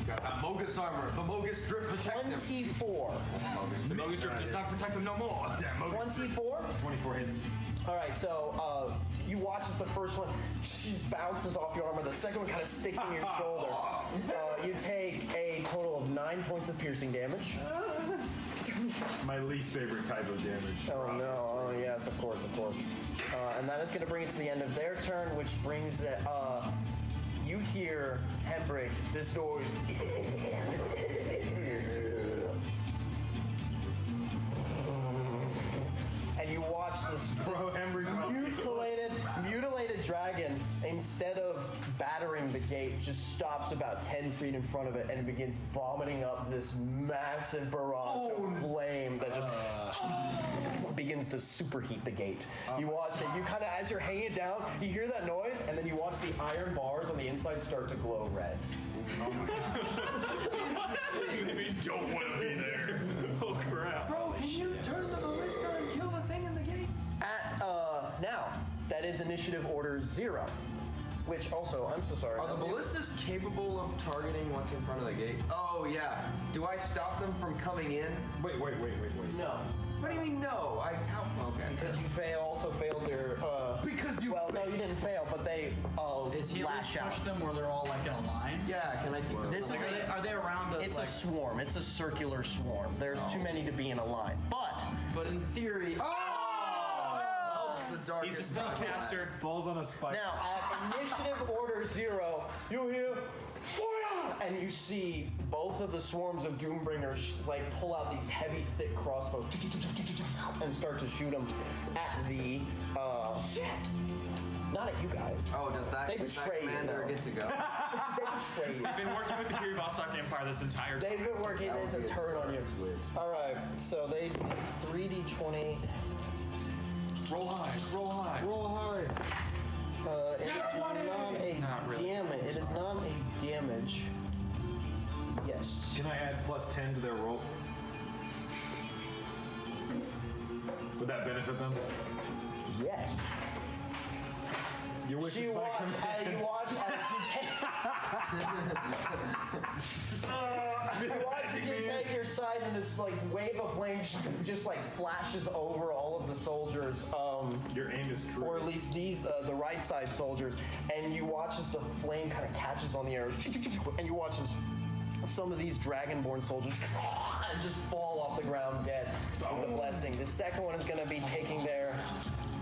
Got Mogus armor. The Mogus drip protects him. 24. The Mogus Drip does not protect him no more. Damn, 24? 24 hits. All right, so you watch as the first one just bounces off your armor. The second one kind of sticks in your shoulder. You take a total of 9 points of piercing damage. My least favorite type of damage. Oh no! Oh yes, of course. And that is going to bring it to the end of their turn, which brings it. You hear Hembrick. This door is. And you watch this mutilated dragon, instead of battering the gate, just stops about 10 feet in front of it and begins vomiting up this massive barrage of flame that just begins to superheat the gate. You watch it. You kind of, as you're hanging it down, you hear that noise, and then you watch the iron bars on the inside start to glow red. Maybe don't want to be there. Oh crap. Bro, can you turn the ballista and kill the thing in the gate? Now, that is initiative order 0. Which also, I'm so sorry. Are the ballistas capable of targeting what's in front of the gate? Oh, yeah. Do I stop them from coming in? Wait. No. What do you mean no? Okay. Because you also failed their. Because you. Well, no, you didn't fail, but they Is he lash out. push them where they're all like in a line? Yeah, can I keep them? This is Are they around a, It's like, a swarm. It's a circular swarm. There's too many to be in a line. But in theory. The darkest He's a spellcaster. Falls on a spike. Now, at initiative order 0, you hear fire, and you see both of the swarms of Doombringers like pull out these heavy, thick crossbows and start to shoot them at the. Not at you guys. Oh, does that commander get to go? They betray you. I've been working with the Kiribati Empire this entire time. They've been working. It's a turn on you. All right, so it's 3d20. Roll high. It is not a damage. It is not a damage. Yes. Can I add +10 to their roll? Would that benefit them? Yes. Your wish is my command. You watch as you take your side, and this like wave of flame just like flashes over all of the soldiers. Your aim is true. Or at least these, the right side soldiers, and you watch as the flame kind of catches on the arrows, and you watch as some of these dragonborn soldiers just fall off the ground dead with the blessing. The second one is going to be taking their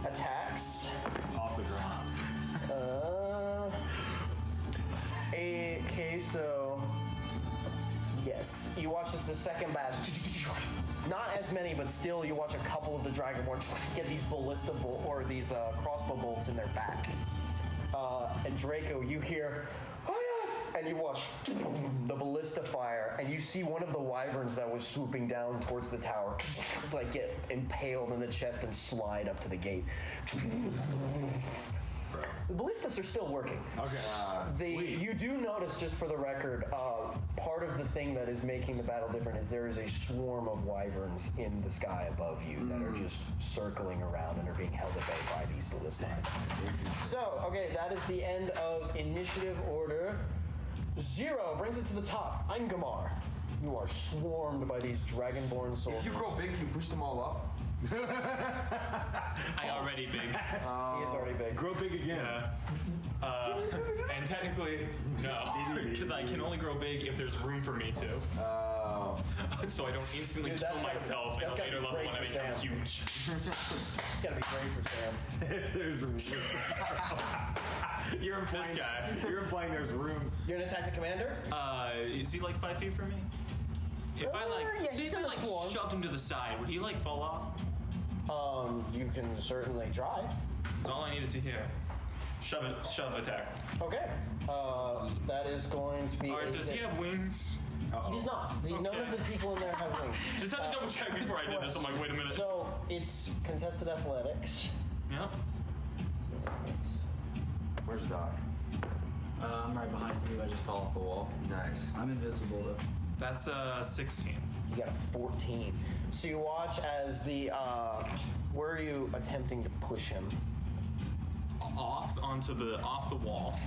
attacks. Off the ground. Okay, so yes, you watch as the second batch. Not as many, but still, you watch a couple of the dragonborn get these these crossbow bolts in their back. And Draco, you hear, and you watch the ballista fire, and you see one of the wyverns that was swooping down towards the tower, like get impaled in the chest and slide up to the gate. The ballistas are still working. Okay. You do notice, just for the record, part of the thing that is making the battle different is there is a swarm of wyverns in the sky above you that are just circling around and are being held at bay by these ballistas. So, okay, that is the end of initiative order 0. Brings it to the top. Eingamar. You are swarmed by these dragonborn soldiers. If you grow big, do you push them all up? I already big. He is already big. Grow big again. And technically, no, because I can only grow big if there's room for me to. Oh. So I don't instantly kill myself at a later level when I become huge. It's gotta be great for Sam. If there's room. You're implying, This guy. You're implying there's room. You're gonna attack the commander? Is he like 5 feet from me? If I he's if I in a like swarm. shoved him to the side, would he like fall off? You can certainly try. That's all I needed to hear. Shove attack. Okay. That is going to be. Alright, does he have wings? He does not. None of the people in there have wings. Just had to double check before I did this. I'm like, wait a minute. So it's contested athletics. Yep. Where's Doc? I'm right behind you. I just fell off the wall. Nice. I'm invisible though. That's 16. You got a 14. So you watch as the. Where are you attempting to push him? Off the wall.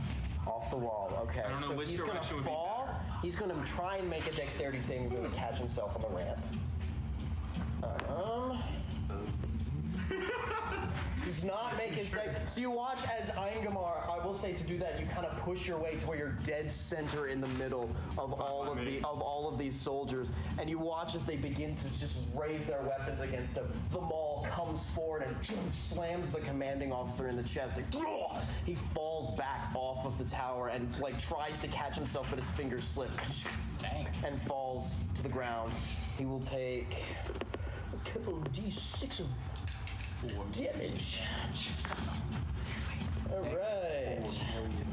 Off the wall. Okay. I don't know so which he's direction gonna would be fall. He's going to try and make a dexterity saving throw to catch himself on the ramp. Does not make his deck. So you watch as Aingamar, I will say to do that, you kind of push your way to where you're dead center in the middle of all of these soldiers, and you watch as they begin to just raise their weapons against him. The Maul comes forward and slams the commanding officer in the chest. And he falls back off of the tower and tries to catch himself, but his fingers slip. Dang. And falls to the ground. He will take a couple of d6 of damage. All right.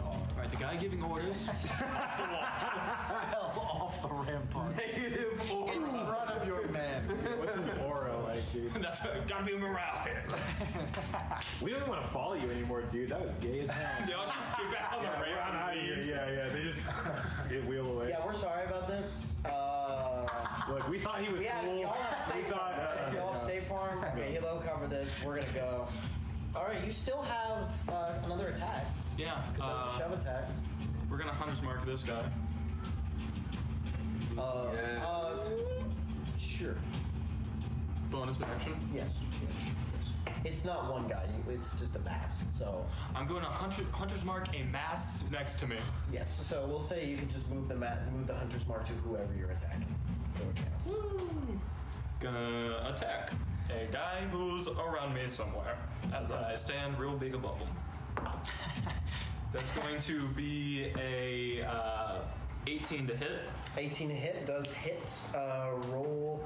All right, the guy giving orders Fell off the rampart. Negative aura. In front of your man. What's his aura like, dude? That's gotta be morale here. We don't even want to follow you anymore, dude. That was gay as hell. Y'all just get back on the ramp. We're out of here. Yeah. They just get wheel away. Yeah, we're sorry about this. Look, we thought he was cool. Y'all have State Farm. Y'all have State Farm. Okay, Hilo, cover this. We're gonna go. All right, you still have another attack. Yeah. There's a shove attack. We're gonna hunter's mark this guy. Sure. Bonus action. Yes. It's not one guy. It's just a mass. So I'm going to hunter's mark a mass next to me. yes. So we'll say you can just move the hunter's mark to whoever you're attacking. So it counts. Gonna attack a guy who's around me somewhere as I stand real big above him. That's going to be a 18 to hit. 18 to hit does hit. Roll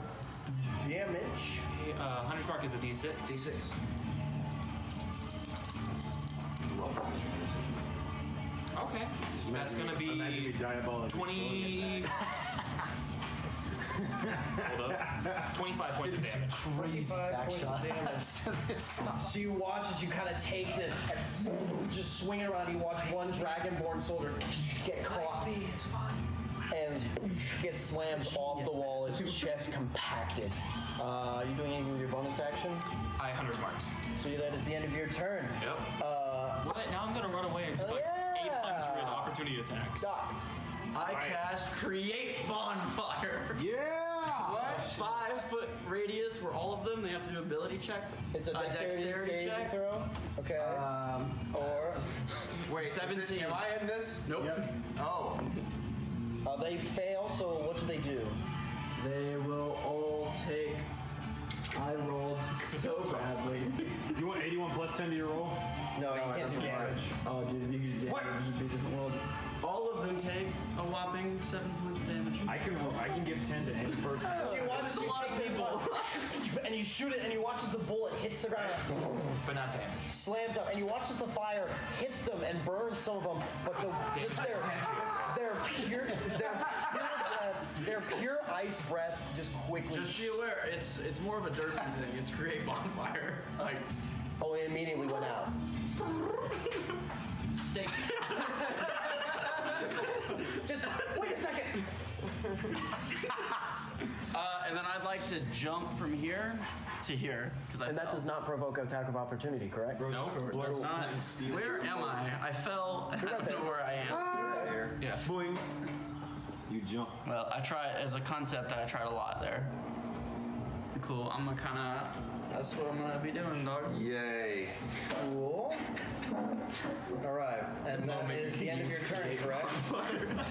damage. Hunter's mark is a D6. D6. Okay. That's gonna be diabolical. 20. Hold up. 25 points of damage. 25 points of damage. So you watch as you kind of take it and just swing it around. You watch one dragonborn soldier get caught and get slammed off the wall. His chest compacted. You doing anything with your bonus action? I hunter's marked. So that is the end of your turn. Yep. What? Now I'm gonna run away and take 800 opportunity attacks. Doc. I cast Create Bonfire. Yeah! What? 5 foot radius where all of them, they have to do ability check. It's a dexterity saving throw. Okay. Or Wait, 17. Am I in this? Nope. Yep. Oh. they fail, so what do they do? They will all take. I rolled so badly. You want 81 plus 10 to your roll? No, you can't do damage. Oh, dude, if you could do damage, it'd be a different world. All of them take a whopping 7 points of damage. I can give 10 to any person. So you watch a lot of people, and you shoot it, and you watch as the bullet hits the ground, but not damage. Slams up, and you watch as the fire hits them and burns some of them, but just their pure ice breath just quickly. Just be aware, it's more of a derpy thing. It's Create Bonfire. Oh, it immediately went out. Steak. Just wait a second. And then I'd like to jump from here to here And that does not provoke attack of opportunity, correct? No, it does not. Where am I? I fell. I don't know where I am. There. Yeah. Boing. You jump. Well, I try as a concept. I tried a lot there. Cool. I'm gonna kind of. That's what I'm gonna be doing, dog. Yay. Cool. All right, and that is the end of your turn, correct?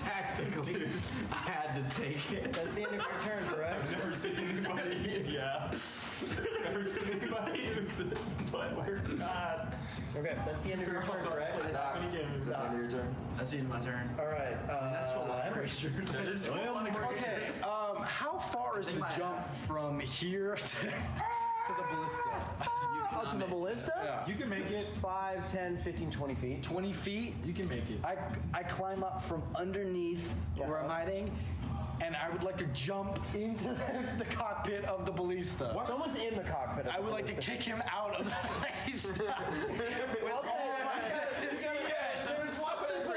Tactically, I had to take it. That's the end of your turn, correct? I've never seen anybody. Yeah. Never seen anybody use it, but we're not. Okay, that's the end of your turn, correct? Is that the end of your turn? That's the end of my turn. All right. That's a lot of creatures. That is a lot of Okay, how far is the jump from here to the ballista? Out to the ballista? Yeah. You can make it. 5, 10, 15, 20 feet. 20 feet? You can make it. I climb up from underneath where I'm hiding, and I would like to jump into the cockpit of the ballista. What? Someone's in the cockpit of I would the like to ballista. kick him out of the place. I'll say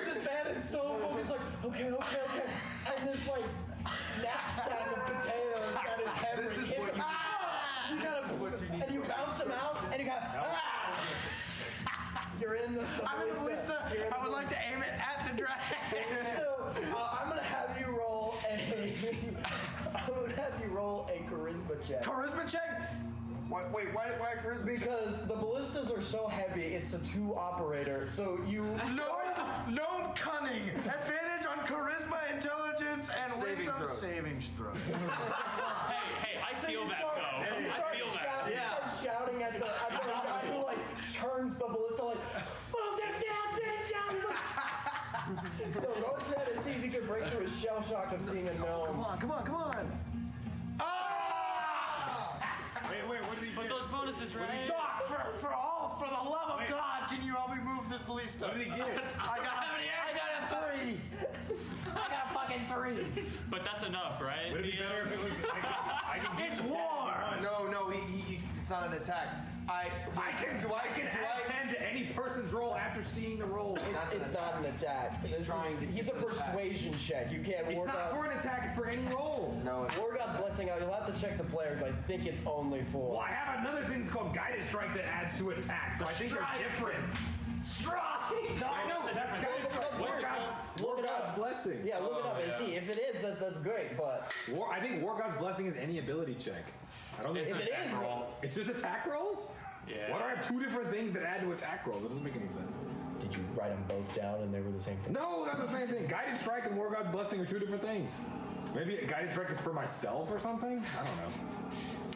this man is so focused, like, okay. And this, like, knapsack of potatoes got his head where he hits him. And you bounce him out, and you kind of, You're in the I'm in the ballista. I would like to aim it at the dragon. So, I'm going to have you roll check. Charisma check? Wait, why charisma? Because the ballistas are so heavy, it's a 2 operator. So you No cunning. Advantage on charisma, intelligence, and wisdom saving throw. Hey, I feel that though. I feel that. Start shouting at the guy who like turns the ballista like, move this down, He's like, so go ahead and see if you can break through his shell shock of seeing a gnome. Come on. Wait, what did he But get? those bonuses, right? Doc, for the love of God, can you help me move this ballista? What did he get? I got a 3. I got a fucking 3. But that's enough, right? Would it be better if it was? I can give It's him 10 war. if you want. No, it's not an attack. I can add 10 to any person's roll after seeing the roll. It's not an attack. He's a persuasion check. You can't It's work not out. for an attack, it's for any roll. No, War God's Blessing out. You'll have to check the players. I think it's only for. Well, I have another thing that's called Guided Strike that adds to attack, so I think they're different. Strike! No, I know, that's Guided Strike. War God's Blessing. Yeah, look it up and see. If it is, that's great, but. I think War God's Blessing is any ability check. I don't think If it's it an attack is, roll. It's just attack rolls? Yeah. Why do I have 2 different things that add to attack rolls? It doesn't make any sense. Did you write them both down and they were the same thing? No, they're the same thing. Guided Strike and War God's Blessing are 2 different things. Maybe Guided Strike is for myself or something? I don't know.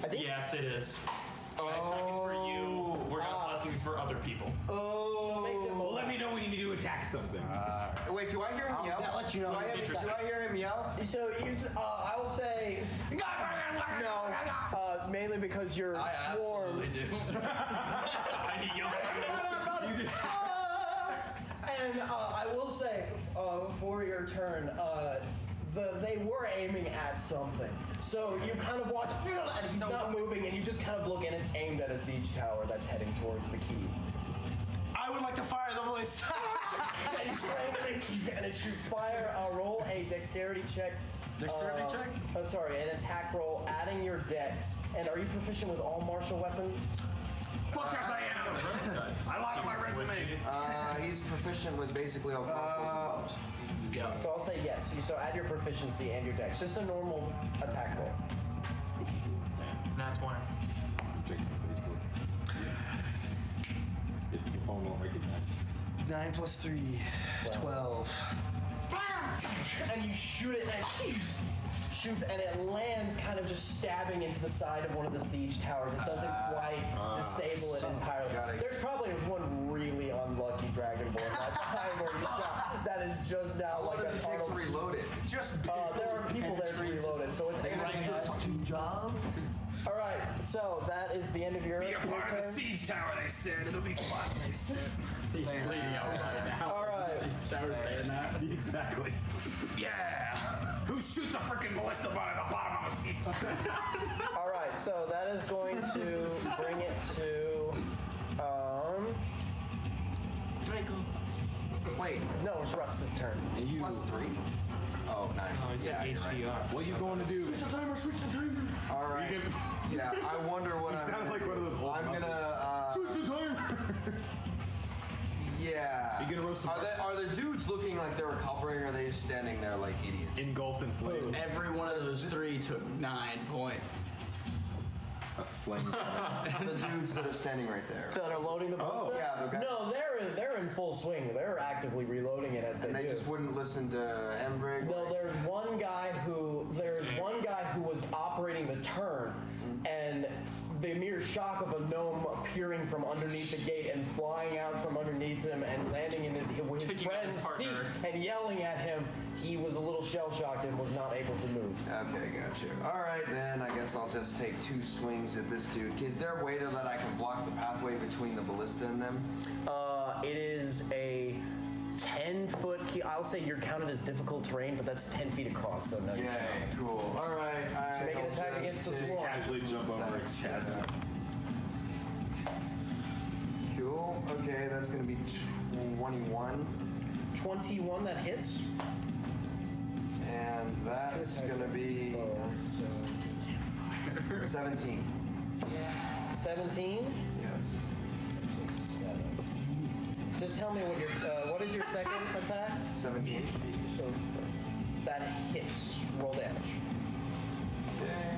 I think. Yes, it is. Guided strike is for you. War God's Blessing is for other people. So it makes it Well, let me know when you need to attack something. wait, do I hear him yell? I'll let you know. Do I hear him yell? So I will say no, mainly because you're swarmed. I yell at you. You just... And I will say, for your turn, they were aiming at something. So you kind of watch, and he's not moving, and you just kind of look, and it's aimed at a siege tower that's heading towards the key. I would like to fire the ballista. And you slam it, and it shoots fire. Roll a dexterity check. Dexterity check? Oh, sorry, an attack roll, adding your dex. And are you proficient with all martial weapons? Fuck yes, I am! I like my resume. He's proficient with basically all crossbows and bows. Yeah. So I'll say yes. So add your proficiency and your dex. Just a normal attack roll. Nat 20. Checking your Facebook. Your phone won't recognize. 9 plus 3, 12. And you shoot it, and it shoots, and it lands kind of just stabbing into the side of one of the siege towers. It doesn't quite disable it entirely. There's probably one really unlucky dragonborn right behind where you shot that is just now What does it take to reload it? Just there are people there to reload it, so it's fucking job. All right, so that is the end of your Be a part of the turn. siege tower, they said. It'll be fun, they said. He's bleeding out right now. All right. Tower saying that. Exactly. Yeah! Who shoots a freaking ballista bomb at the bottom of a siege tower? All right, so that is going to bring it to Draco. Wait, no, it's Rust's turn. plus 3? Oh, 9. Oh, he's at HDR. What are you going to do? Switch the timer. All right. Yeah, I wonder what I'm sound like one of those old I'm gonna. Switch the time! Yeah. You gonna roast some Are the dudes looking like they're recovering, or are they just standing there like idiots? engulfed in flame. Every one of those 3 took 9 points. A flame. The dudes that are standing right there. That are loading the ballista? Yeah, the guys. No, they're in full swing. They're actively reloading it as they And they do. just wouldn't listen to Embrig. No, there's one guy who was operating the turn, and the mere shock of a gnome appearing from underneath the gate and flying out from underneath him and landing in his Picking up his friend's seat partner. and yelling at him, he was a little shell-shocked and was not able to move. Okay, gotcha. All right, then I guess I'll just take 2 swings at this dude. Is there a way that I can block the pathway between the ballista and them? It is a 10-foot key. I'll say you're counted as difficult terrain, but that's 10 feet across, so no, you Yeah, can't. cool. All right. Should make an attack against the swarm. Casually jump over its chasm. Cool. Okay, that's gonna be 21. 21 that hits. And that's gonna be 17. 17. Yes. Just tell me what is your second attack? 17. So that hits. Roll damage. Okay.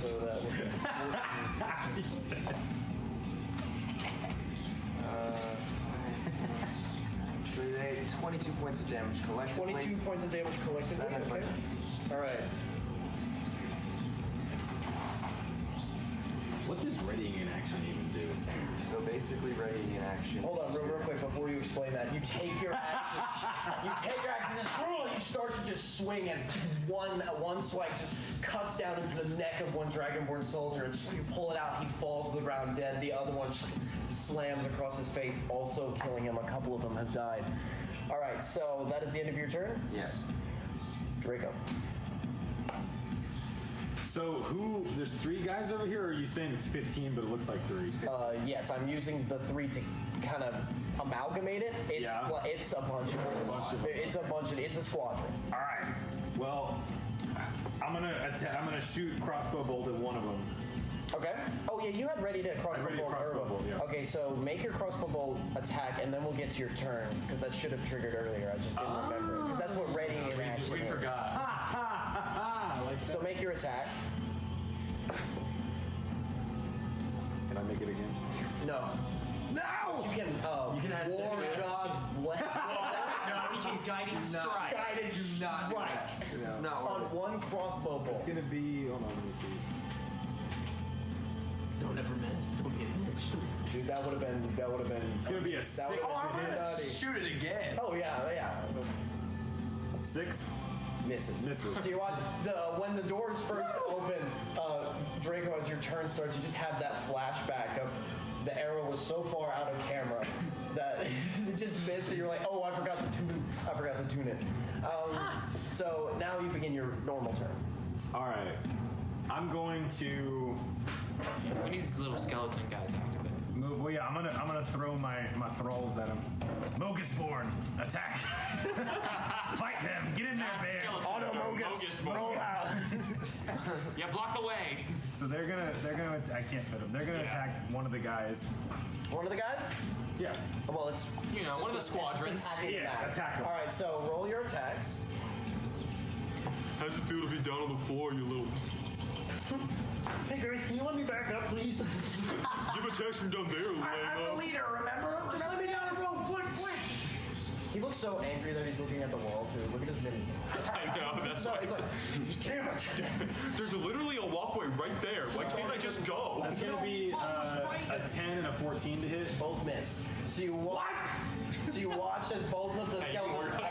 So that would be So they 22 points of damage collectively. 22 points of damage collectively. That ends my Okay. turn. All right. What does readying in action even do? So basically, readying in action. Hold on, real quick before you explain that. You take your axe. And you start to just swing, and one swipe just cuts down into the neck of one Dragonborn soldier. And just you pull it out, he falls to the ground dead. The other one slams across his face, also killing him. A couple of them have died. All right, so that is the end of your turn. Yes. Draco. So there's 3 guys over here, or are you saying it's 15, but it looks like 3? Yes, I'm using the 3 to kind of amalgamate it. It's it's a bunch of it's a squadron. All right. Well, I'm gonna shoot crossbow bolt at one of them. Okay. Oh yeah, you had ready to crossbow bolt. Yeah. Okay, so make your crossbow bolt attack, and then we'll get to your turn because that should have triggered earlier. I just didn't remember it because that's what ready in action. We forgot. So make your attack. Can I make it again? No. No! You can add War God's blessing. No, we can guiding strike. Guided strike. This is not On one crossbow bolt. It's gonna be. Hold on, let me see. Don't ever miss. Don't get missed. Dude, that would have been. It's gonna be a 6. Shoot it again. Oh yeah. 6. Misses. Misses. So you watch when the doors first open, Draco, as your turn starts, you just have that flashback of the arrow was so far out of camera that it just missed, and you're like, oh, I forgot to tune it. So now you begin your normal turn. All right. I'm going to We need these little skeleton guys activated. move. Well, yeah, I'm gonna throw my thralls at him. Mogusborn, attack! Fight them! Get in there, bear! Auto Mogus, roll out! Yeah, block the way. So they're gonna. I can't fit them. They're gonna attack one of the guys. One of the guys? Yeah. Well, it's one of the squadrons. Yeah, attack them. All right, so roll your attacks. How's it feel to be down on the floor, you little? Hey guys, can you let me back up, please? Give a text from down there, I'm the leader, remember? Just let me down the road, quick! He looks so angry that he's looking at the wall too. Look at his mini. I know, that's why. He's like, damn it! There's literally a walkway right there. Why can't I just go? That's gonna be a 10 and a 14 to hit. Both miss. So you watch as both of the skeletons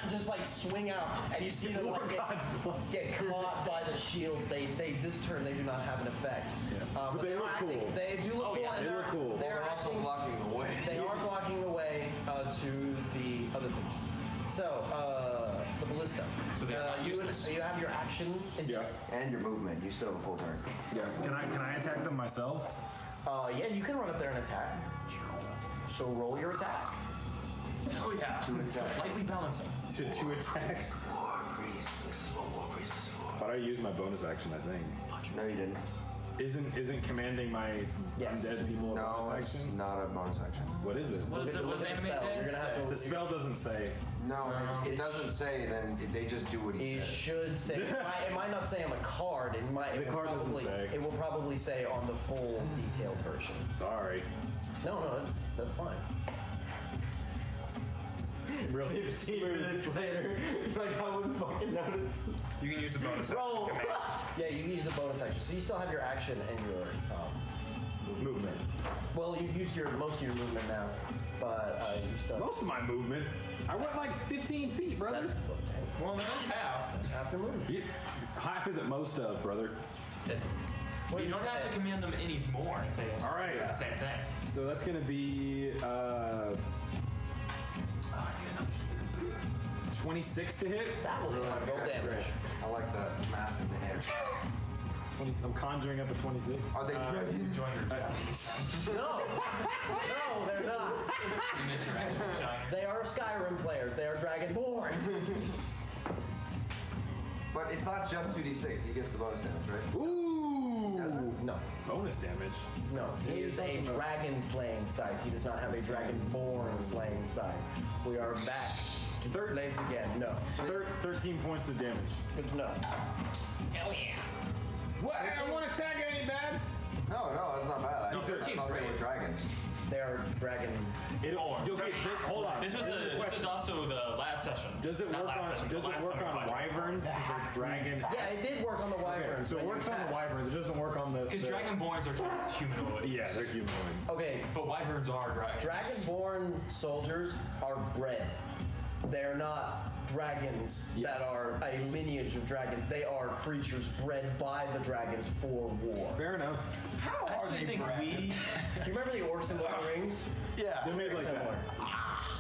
just like swing out, and you see them like get caught by the shields. They this turn they do not have an effect. But they look cool. They do look cool. They look cool. They're also blocking the way. They are blocking the way to the other things. So the ballista. So they are you have your action. And your movement. You still have a full turn. Yeah. Can I attack them myself? Yeah, you can run up there and attack. So roll your attack. Oh yeah. To attack. Lightly balancing. To 2 attacks. War Priest. This is what War Priest is for. But I used my bonus action, I think. No, you didn't. Isn't commanding my undead people a bonus it's action? not a bonus action. What is it? What is it? What's animate dead? The spell doesn't say. No, it doesn't say. Then they just do what he It says. should say. It might not say on the card. It might. The card doesn't say. It will probably say on the full detailed version. Sorry. No, that's fine. Real 15 minutes later, like I wouldn't fucking notice. You can use the bonus action command. Yeah, you can use the bonus action. So you still have your action and your movement. Well, you've used most of your movement now, but you still. Most of my movement. I went like 15 feet, brother. Well, that is half. That's half your movement. Half is at most of, brother. You don't have to command them anymore if they All right. do the same thing. So that's gonna be 26 to hit. That will hit. Roll damage. I like the math in the head. 20, I'm conjuring up a 26. Are they dragons? No, they're not. You miss your action, Shiner. They are Skyrim players. They are Dragonborn. But it's not just 2d6. He gets the bonus damage, right? Ooh! No. Bonus damage? No. He is a dragon slaying scythe. He does not have a dragonborn slaying scythe. We are back to third place again. No. 13 points of damage. Good to know. Hell yeah. What? I want to attack any bad? No, that's not bad. I thought they were dragons. They are dragon. Hold on. This was also the last session. Does it Not work last on? session, Does the it last work time we on fought. wyverns? Because they're dragon. Yeah, it did work on the wyverns. So it works on the wyverns. It doesn't work on the. Because dragonborns are humanoid. Yeah, they're humanoid. Okay. But wyverns are dragons. Dragonborn soldiers are bred. They're not dragons that are a lineage of dragons. They are creatures bred by the dragons for war. Fair enough. How are they bred? You remember the orcs in Lord of the Rings? Yeah. They're made like that.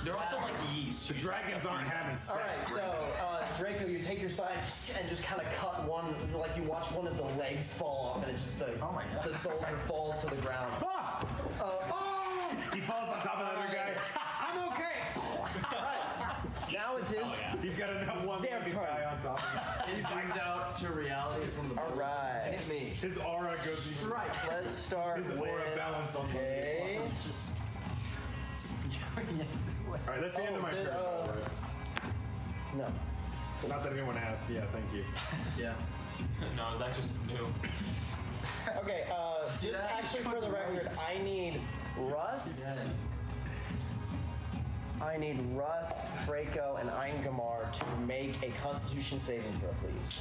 They're also like yeast. The dragons aren't having sex. All right, so Draco, you take your side and just kind of cut one, like you watch one of the legs fall off, and it just the soldier falls to the ground. He falls on top of the other guy. I'm okay. Now it's his. He's got enough one legged guy on top of him. It zooms out to reality. It's one of the All right. Hit me. His aura goes even. Right. Let's start His with. aura balance on Okay. Alright, that's the end of my turn. No. Not that anyone asked. Yeah, thank you. Yeah. No, Zach just knew. Okay, just actually for the record, I need Russ. I need Russ, Draco, and Eingamar to make a Constitution saving throw, please.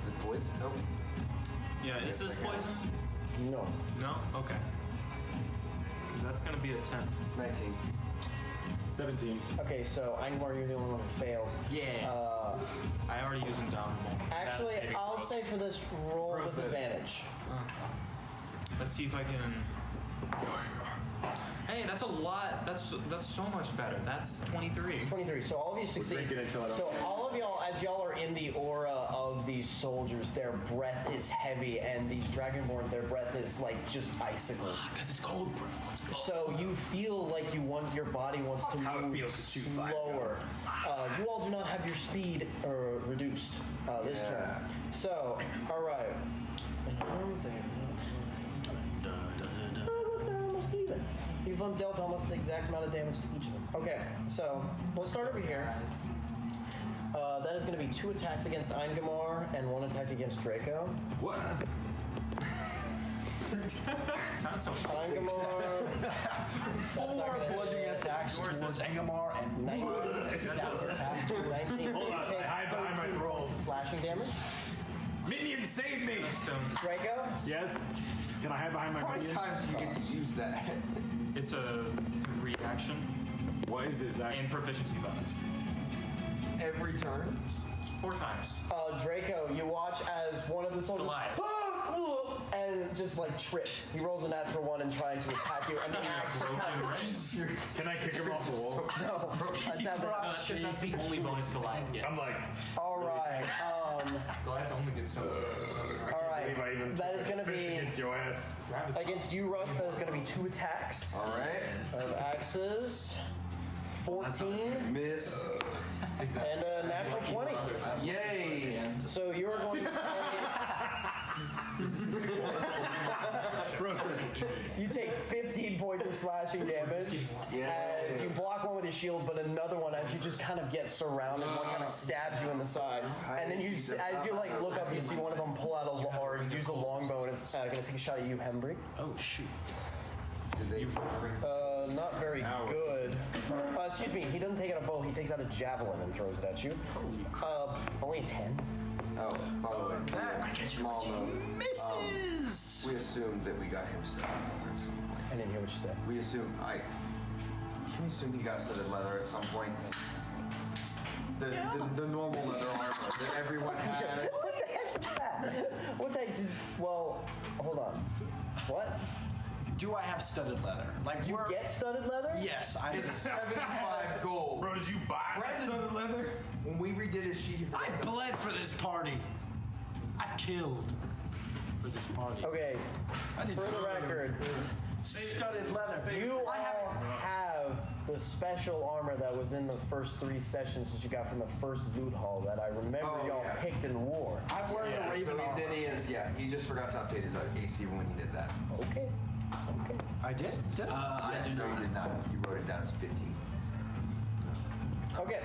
Is it poison? Oh. Yeah, is this poison? No. No? Okay. Because that's going to be a 10. 19. 17. Okay, so Eingamar, you're the only one who fails. Yeah. I already used Indomitable. Actually, I'll say for this roll with advantage. Let's see if I can. Hey, that's a lot. That's so much better. That's 23. 23. So all of you succeed. So all of y'all, as y'all are in the aura of these soldiers, their breath is heavy, and these dragonborn, their breath is like just icicles. Because it's cold breath. So you feel like your body wants to move slower. You all do not have your speed reduced this turn. So, all right. Almost even. You've dealt almost the exact amount of damage to each of them. Okay, so we'll start over here. That is going to be 2 attacks against Eingamar and 1 attack against Draco. What? Sounds so Eingamar. 4 bludgeoning attacks towards Eingamar and 19 attack. 19. Hold on, I hide behind my throws. Slashing damage. Minions, save me! Draco? Yes? Can I hide behind my How many minions? times do you get to use that? It's a reaction. What is this? And proficiency bonus. Every turn? 4 times. Draco, you watch as one of the soldiers and just like trips. He rolls a natural 1 and trying to attack you, and then Can I kick him off the wall? No, that's not No, that's the only bonus Goliath gets. I'm like, all right. Goliath only gets so. All right. That is going to be against your ass. against you, Russ. That is going to be 2 attacks. All right. Of axes. 14 Miss. and a natural 20. Yay. So you are going to you take 15 points of slashing damage as you block one with your shield, but another one as you just kind of get surrounded. One kind of stabs you in the side, and then as you like look up, you see one of them pull out or use a longbow and is going to take a shot at you, Hembry. Oh shoot. Did they? Not very good. Excuse me, he doesn't take out a bow, he takes out a javelin and throws it at you. Only a 10. Oh, by the way, I get you. small note. Misses. We assumed that we got him studded leather at some point. I didn't hear what you said. We assumed Can we assume he got studded leather at some point? The normal leather armor that everyone had. What the heck is that? What the heck did... Well, hold on. What? Do I have studded leather? Like You get studded leather? Yes, I do. It's 75 gold. Bro, did you buy that studded leather? When we redid his sheet, he forgot I to- bled for this party. I've killed for this party. Okay, I just for the record, studded leather. you all have the special armor that was in the first 3 sessions that you got from the first loot haul that I remember y'all picked and wore. I'm wearing the raven armor. Then he is, he just forgot to update his AC when he did that. Okay. I did? I do No, not. you did not. You wrote it down as 15. Okay.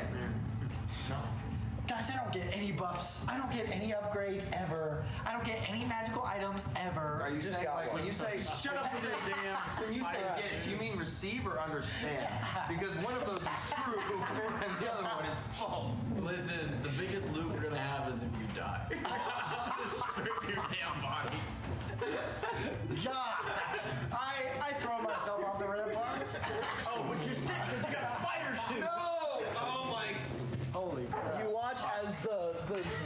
No. Guys, Guys, I don't get any buffs. I don't get any upgrades ever. I don't get any magical items ever. Are you saying, like, when you say Shut up with it, damn. when you say get, do you mean receive or understand? Because one of those is true and the other one is false. Listen, the biggest loot we're gonna have is if you die. Just strip your damn body. God, I throw myself off the ramparts. Oh, but you're stick because you got spider suit. No! Oh my. Holy crap. You watch as the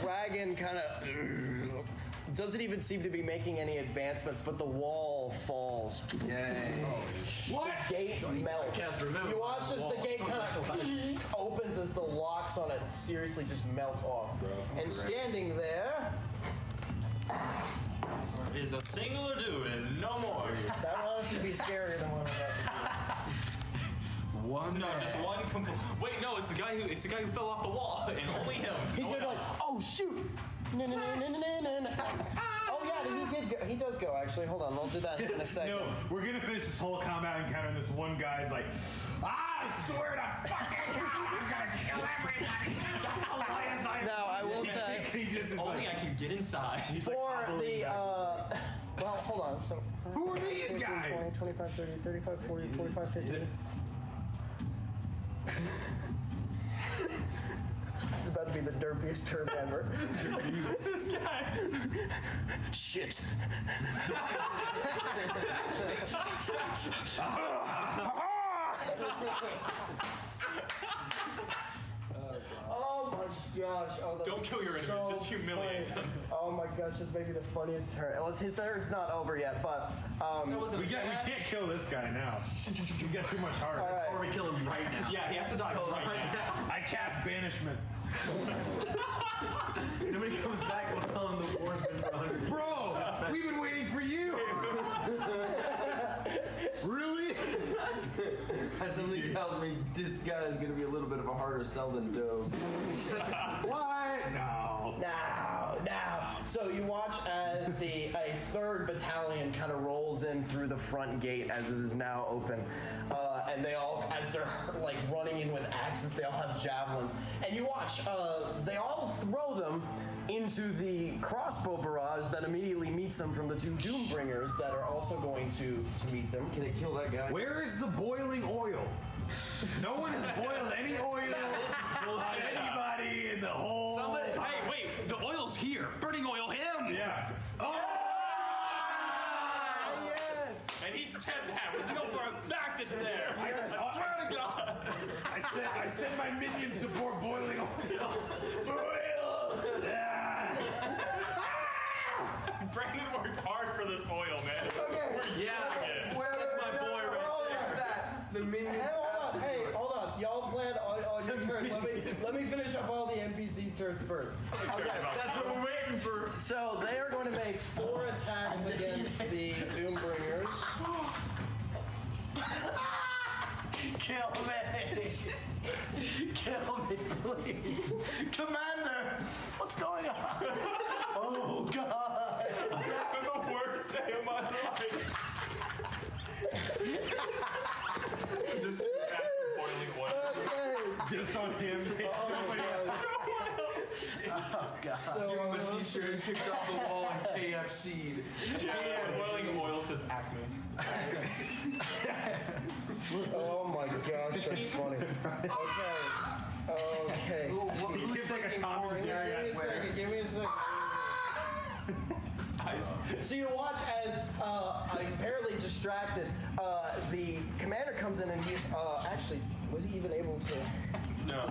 dragon kind of doesn't even seem to be making any advancements, but the wall falls. Yay. What? The gate melts. You watch as the gate kind of opens as the locks on it seriously just melt off. And standing there, Is a singular dude and no more. that would honestly be scarier than one of that. One. No, just one. Wait, no, it's the guy who fell off the wall, and only him. He's gonna be like, oh shoot! No. Oh yeah, he does go actually. Hold on, I'll do that in a second. No, we're gonna finish this whole combat encounter, and this one guy's like, I swear to fucking God, I'm gonna kill everybody. Now I will say, He just is Only like, I can get inside. for the well, hold on. So who are these 15, guys? 20, 25, 30, 35, 40, 45, 50. It's about to be the derpiest term ever. This guy. Shit. Oh my gosh. Oh, that's Don't kill your enemies, so just humiliate funny. them. Oh my gosh, this may be the funniest turn. Well, his turn's not over yet, but We can't kill this guy now. You get too much heart. All right. Or we kill him right now. Yeah, he has to die right now. I cast banishment. Then when he comes back, we'll tell him the war's been for 100 years. Bro, we've been waiting for you. Really? As somebody tells me this guy is going to be a little bit of a harder sell than Doe. What? No. Now. So you watch as a third battalion kind of rolls in through the front gate as it is now open, and they all, as they're like running in with axes, they all have javelins, and you watch they all throw them into the crossbow barrage that immediately meets them from the two Doombringers that are also going to meet them. Can it kill that guy? Where is the boiling oil? No one has boiled any oil on anybody in the whole. Hey, wait, the oil's here. Burning oil, him. Yeah. Oh! Yes. And he said that. We know for a fact it's there. I swear to God. I sent my minions to pour boiling oil. Brandon worked hard for this oil, man. Okay. We're yelling it. That's my boy right there. The minions. Hey, hold on. Y'all plan on your turns. Let me finish up all the NPCs' turns first. Okay. That's what we're waiting for. So they are going to make 4 attacks against the Doombringers. Kill me. Kill me, please. Commander, what's going on? Oh, God. It's the worst day of my life. Just 2 bags of boiling oil. Just on him. Oh, God. Give him a t-shirt and kicked off the wall and KFC'd. Yeah, boiling oil says Acme. Oh my gosh, that's funny. Okay. He gives like a Tom and Jerry. Give me a second. So you watch as, apparently distracted, the commander comes in and he, actually, was he even able to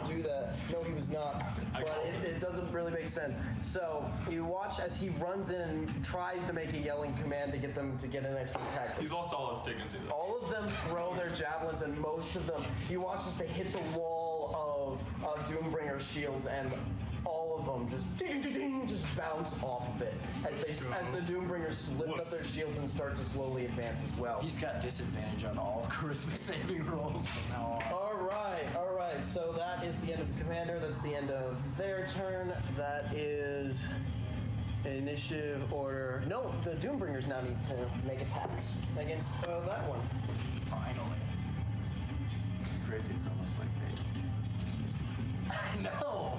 do that? No, he was not. But it doesn't really make sense. So you watch as he runs in and tries to make a yelling command to get them to get an extra attack. He's all solid stick and do that. All of them throw their javelins, and most of them, you watch as they hit the wall of Doombringer shields, and all of them just ding, ding, ding, just bounce off of it as the Doombringers lift up their shields and start to slowly advance as well. He's got disadvantage on all charisma saving rolls from now on. All right. So that is the end of the commander. That's the end of their turn. That is initiative order. No, the Doombringers now need to make attacks against that one. Finally. It's crazy. It's almost like I know.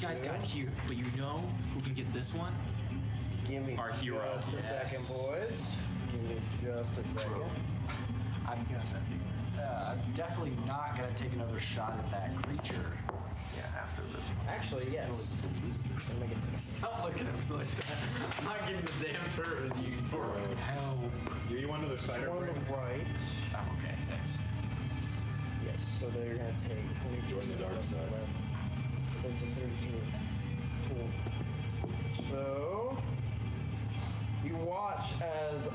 guys got here, but you know who can get this one? Give me Our hero. just a second, boys. Give me just a second. I'm definitely not gonna take another shot at that creature. Yeah, after this. Actually, yes. Let me get to Stop looking at me like that. I'm not getting the damn turret that you can throw. Help. You want another cider on break? the right. I'm okay, thanks. Yes, so they're gonna take 22. Join the dark side. That's a 32. Cool. So you watch as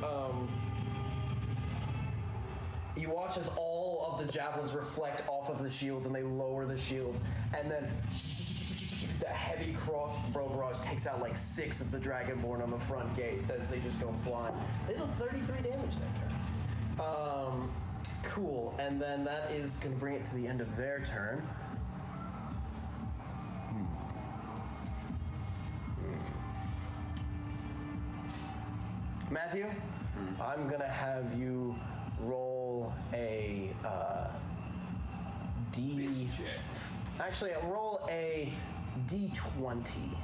all of the javelins reflect off of the shields, and they lower the shields, and then the heavy crossbow barrage takes out like 6 of the dragonborn on the front gate as they just go flying. They did 33 damage that turn. Cool, and then that is going to bring it to the end of their turn. Matthew, I'm going to have you roll a Actually, roll a D20.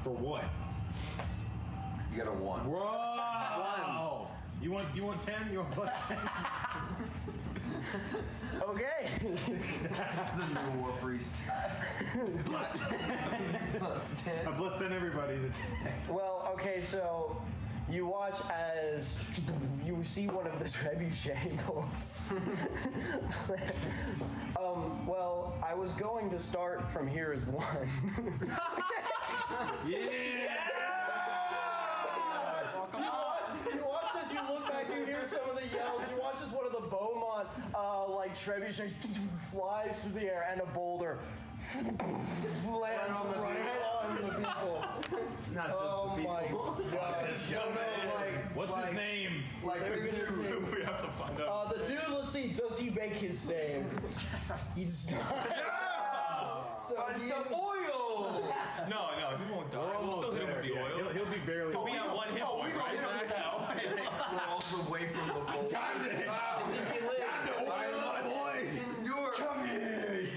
For what? You got a 1. Whoa! You want 10? You want plus 10? Okay. That's the new war priest. Plus 10. Plus 10. A plus 10 everybody's attack. Well, okay, so you watch as you see one of the trebuchet bolts. Well, I was going to start from here as 1. Yeah! You watch as you look back, you hear some of the yells. You watch as one of the Beaumont trebuchets flies through the air, and a boulder lands right on the people. Not just Oh the my people. god! This young man. What's his name? Like they're gonna take. We have to find out. The dude, let's see, does he make his save? He does not. So he, The oil! No, he won't die. We'll still hit him with the oil. He'll be barely. He'll be at 1 hit point, right? Crawls away from the bowl. Time to oil up, boys. Endure. Come here.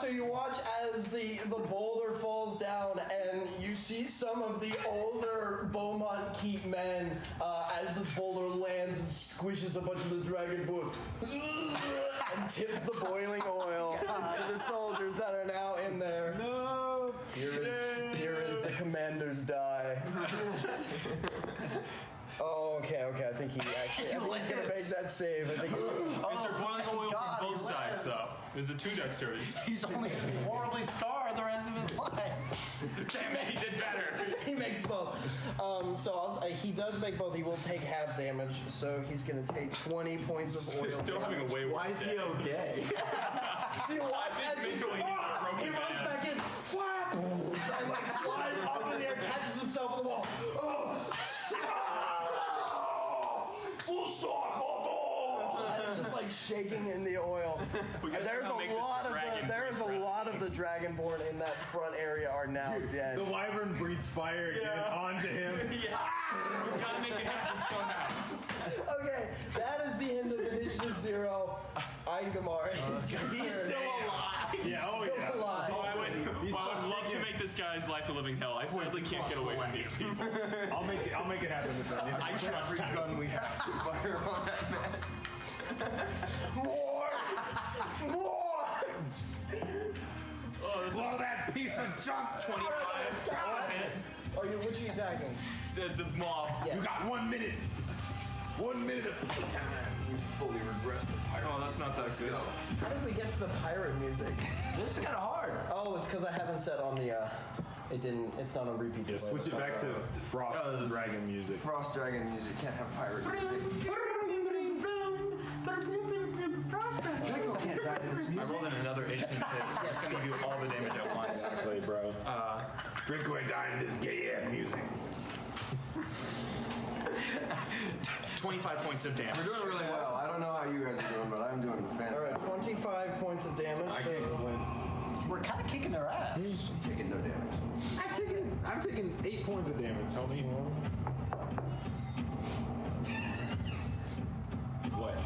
and you watch as the boulder falls down, and you see some of the older Beaumont keep men as this boulder lands and squishes a bunch of the dragonborn and tips the boiling oil to the soldiers that are now in there. No. Here is the commander's die. Oh, okay. I think he's gonna make that save. I think. Is there boiling oil from both sides, though? There's a 2 dexterities. He's only horribly scarred the rest of his life. Damn it, he did better. He makes both. He does make both. He will take half damage, so he's gonna take 20 points of oil. Still having a way worse. Why is he okay? So you watch as he runs back in, flap, and flies off in the air, catches himself on the wall. And it's just like shaking in the oil. And there's a lot of the dragonborn in that front area are now dead. The wyvern breathes fire again onto him. We gotta make it happen somehow. Okay, that is the end of Initiative 0. Eingamar. He's still alive. Yeah, oh yeah. Alive. Oh, I would love to make this guy's life a living hell. I sadly can't get away from these people. I'll make it happen with them. I trust you. Gun we have to fire on that man. More! Blow that piece of junk. 25. Which are you attacking? The mob. Yes. You got 1 minute. 1 minute of playtime. We fully regress the pirate. Oh, that's not that good. How did we get to the pirate music? This is kind of hard. Oh, it's because I haven't set on the. It's not on repeat. Yeah, switch it back to Frost Dragon music. Frost Dragon music can't have pirate music. Draco can't die to this I music. rolled in another 18 hits. It's gonna do all the damage at once. Exactly, bro. Draco ain't dying to this gay ass music. 25 points of damage. We're doing really well. I don't know how you guys are doing, but I'm doing fantastic. All right, 25 points of damage. I can't complain. We're kind of kicking their ass. Taking no damage. I'm taking 8 points of damage, homie. What?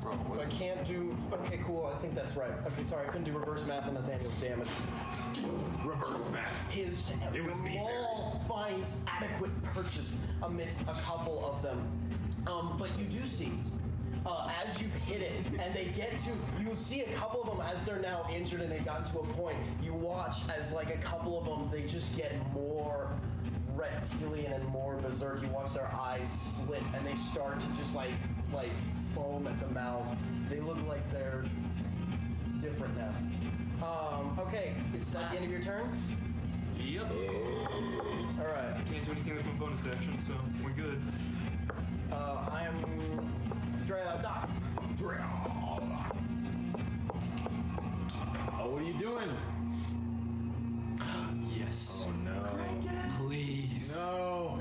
Bro, what I is can't do. Okay, cool. I think that's right. Okay, sorry, I couldn't do reverse math on Nathaniel's damage. Reverse math. His maul finds adequate purchase amidst a couple of them. But you do see, as you've hit it, and they get to, you see a couple of them as they're now injured and they've gotten to a point. You watch as like a couple of them, they just get more reptilian and more berserk. You watch their eyes slit and they start to just like foam at the mouth. They look like they're different now. Okay, is that the end of your turn? Yep. Alright. Can't do anything with my bonus action, so we're good. I am Doc. Oh, what are you doing? Yes. Oh no. Please. No.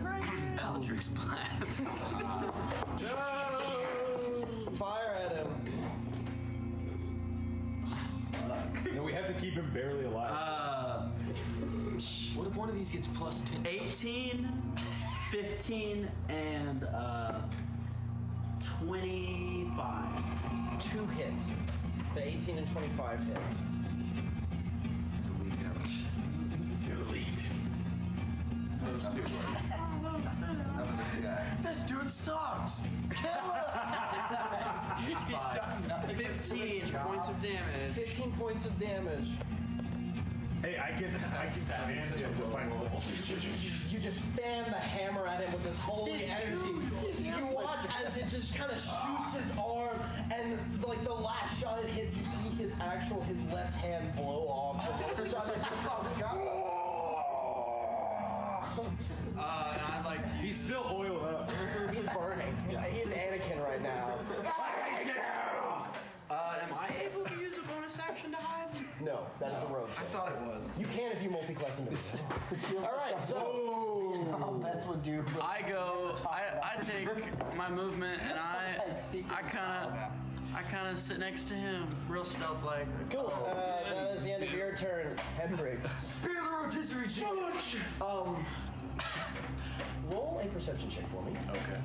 Eldritch Blast. No! Fire at him. No, we have to keep him barely alive. What if one of these gets plus 10? 18, 15, and 25. 2 hit. The 18 and 25 hit. Delete. Those two. None of this guy. This dude sucks. Kill him! 15 points of damage. 15 points of damage. Hey, I can command him to fight wolves. You just fan the hammer at him with this holy energy. You watch as it just kind of shoots his arm, and like the last shot it hits, you see his left hand blow off. The shot, like, oh god. And I like. He's still oiled up. He's burning. He's Anakin right now. Am I able to use a bonus action to hide? No, that is a rogue. I thought it was. You can if you multi-class into this. All right, so that's what do. I go. I take my movement and I kind of sit next to him, real stealth-like. cool. That is the end of your turn, Hedwig. Spear the rotisserie chicken. Roll a perception check for me. Okay.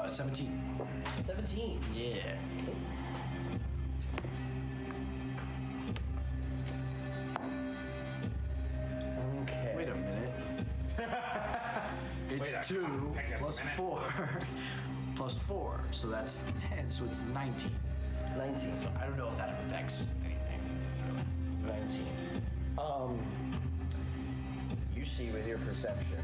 17. 17. Yeah. Okay. Wait a minute. It's 2 plus 4 plus 4, so that's 10. So it's 19. 19. So I don't know if that affects anything. 19. You see with your perception,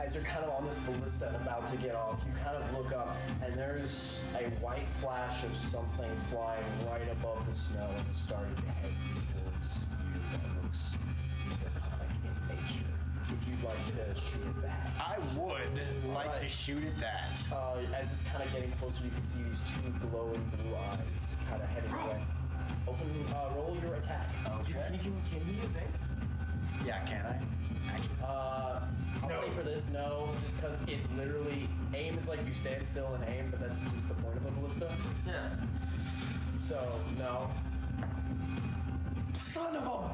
as you're kind of on this ballista and about to get off, you kind of look up and there's a white flash of something flying right above the snow and it's starting to head towards you. That looks draconic in nature. If you'd like to shoot at that. I would like to shoot at that. As it's kind of getting closer, you can see these 2 glowing blue eyes kind of heading away. Roll your attack. Okay. Can you use aim? Yeah, can I? Actually. I'll say for this, no, just because it literally, aim is like you stand still and aim, but that's just the point of a ballista. Yeah. So, no. Son of a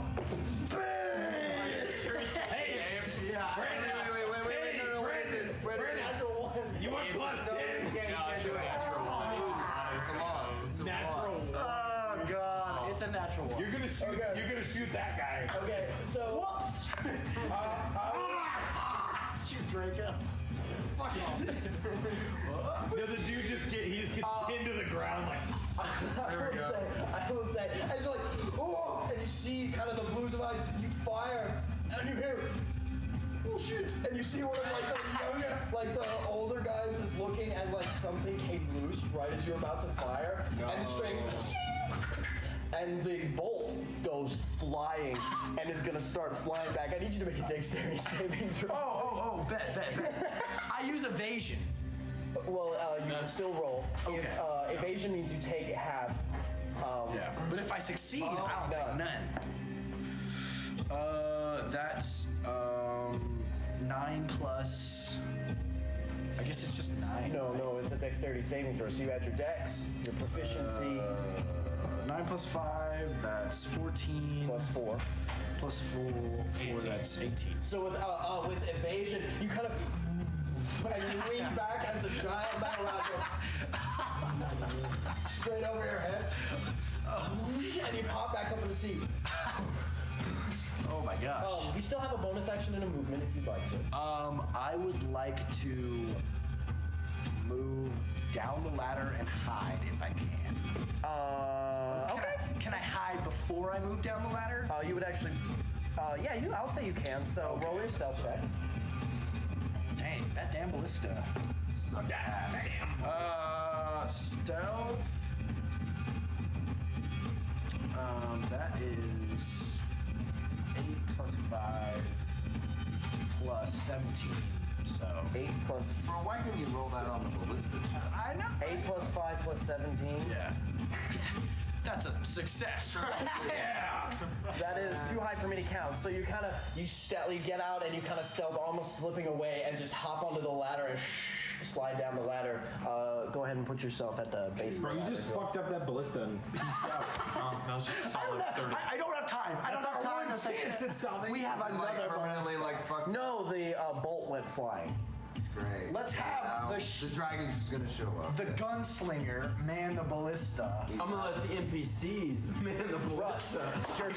bitch! Hey, Yeah. Brandon, Wait, no, Brandon, Brandon, natural 1. you want plus 10? It's a loss. It's a Natural. loss. Oh god, it's a natural one. You're gonna shoot. Okay. You're gonna shoot that guy. Okay, so. Whoops! Shoot Draco. Fuck off. Does the dude just get? He just gets pinned to the ground like. I will say, as you're like, oh, and you see kind of the blues of eyes, you fire, and you hear, oh shit, and you see one of like the younger, like the older guys is looking, and like something came loose right as you're about to fire, and it's straight, and the bolt goes flying and is gonna start flying back. I need you to make a dexterity saving throw. Oh, bet. I use evasion. Well, you can still roll. Okay. If evasion means you take half. Yeah. But if I succeed, I don't take none. That's 9 plus. I guess it's just 9. No, it's a dexterity saving throw. So you add your dex, your proficiency. 9 plus 5, that's 14. Plus 4. Plus 4, that's 18. So with evasion, you kind of And you lean back as a giant battle rat goes straight over your head. And you pop back up in the seat. Oh my gosh. You still have a bonus action and a movement if you'd like to. I would like to move down the ladder and hide if I can. Okay. Can I hide before I move down the ladder? You would actually. I'll say you can. So roll your stealth check. Dang, that damn ballista. Suck ass. Stealth. That is 8 plus 5 plus 17. So 8 plus. Bro, why couldn't you roll that on the ballista? I know. 8 plus 5 plus 17. Yeah. That's a success. Yeah. That is too high for me to count. So you you get out and you kind of stealth, almost slipping away, and just hop onto the ladder and slide down the ladder. Go ahead and put yourself at the base. Bro, you just fucked up that ballista and peaced out. That was just solid 30. I don't have time. I don't have time to say we have another permanently fucked. No, the bolt went flying. Great. Let's have the dragon's just gonna show up. The gunslinger man the ballista. I'm gonna let the NPCs man the ballista. Sure,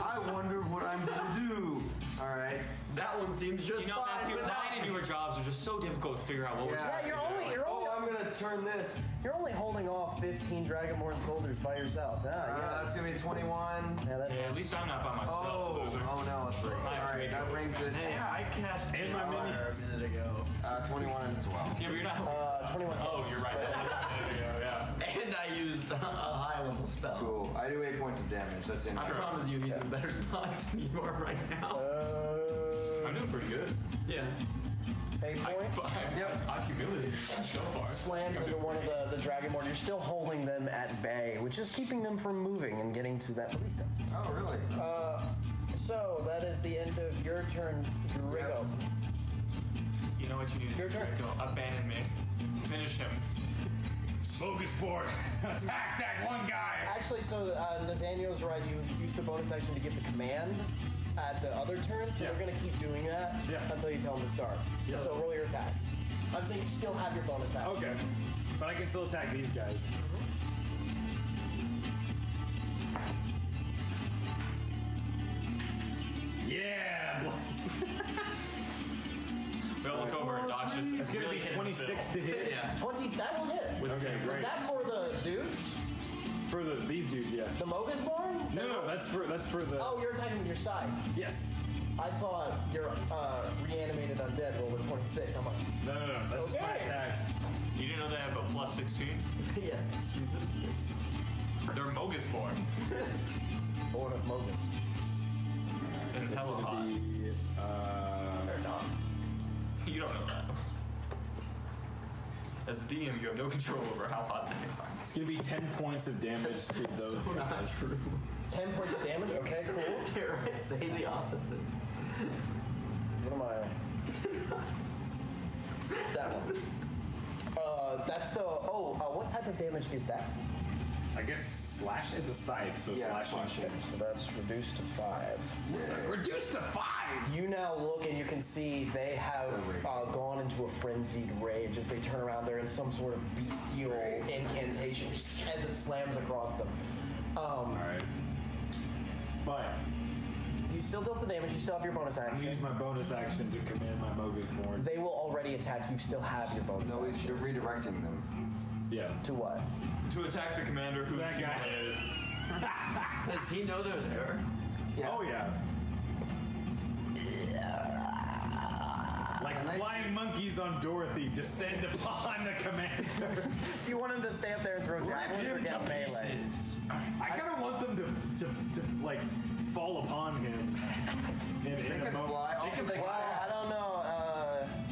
I wonder what I'm gonna do. All right. That one seems just fine. Matthew, mine and your jobs are just so difficult to figure out what we're supposed to do. I'm gonna turn this. You're only holding off 15 Dragonborn soldiers by yourself. That's gonna be 21. Yeah, at least I'm not by myself. Oh no, that's right. All right, that brings it. Hey, I cast Here's my fire mini. a minute ago. 21 and 12. Yeah, but you're not. 21. Oh, you're right. Yeah. And I used a high level spell. Cool. I do 8 points of damage. That's in. I promise you, he's in a better spot than you are right now. I'm doing pretty good. Yeah. 8 points? I've humiliated so far. Slams into one of the Dragonborn. You're still holding them at bay, which is keeping them from moving and getting to that ballista. Oh, really? So that is the end of your turn, Rigo. You know what you need to do, Draco? Abandon me. Finish him. Smorgasbord, attack that one guy! Actually, so Nathaniel's right. You used a bonus action to give the command at the other turn, so they're going to keep doing that until you tell them to start. Yeah. So roll your attacks. I'm saying you still have your bonus action. Okay. But I can still attack these guys. Yeah! We'll look over and Dodge just. It's gonna be 26 to hit. Yeah. 20, that will hit. Okay, Was great. that for the dudes? For these dudes, yeah. The Mogasborn? No, that's for the. Oh, you're attacking with your side. Yes. I thought your reanimated undead rolled a 26. I'm like, No, that's just my attack. You didn't know they have a plus 16? yeah. They're Mogasborn. Born of Mogas. That's It's hella gonna hot. be. They're not. You don't know that. As the DM, you have no control over how hot they are. It's gonna be 10 points of damage to those So not guys. true. 10 points of damage? Okay, cool. Dare I say the opposite? What am I? That one. That's the. What type of damage is that? I guess slash. It's a scythe, so slashing. So that's reduced to 5. Reduced to 5. You now look and you can see they have gone into a frenzied rage as they turn around. They're in some sort of bestial incantation as it slams across them. All right. But you still dealt the damage. You still have your bonus I'm action. gonna use my bonus action to command my Mogasborn. They will already attack. You still have your bonus No, action. you're redirecting them. Yeah. To what? To attack the commander who's that guy. humiliated. Does he know they're there? Yeah. Oh yeah. Like flying monkeys on Dorothy, descend upon the commander. Do you want him to stay up there and throw javelins or get melee? I kind of want them to like fall upon him. In They a can moment. fly. They Also, can they fly. I don't know.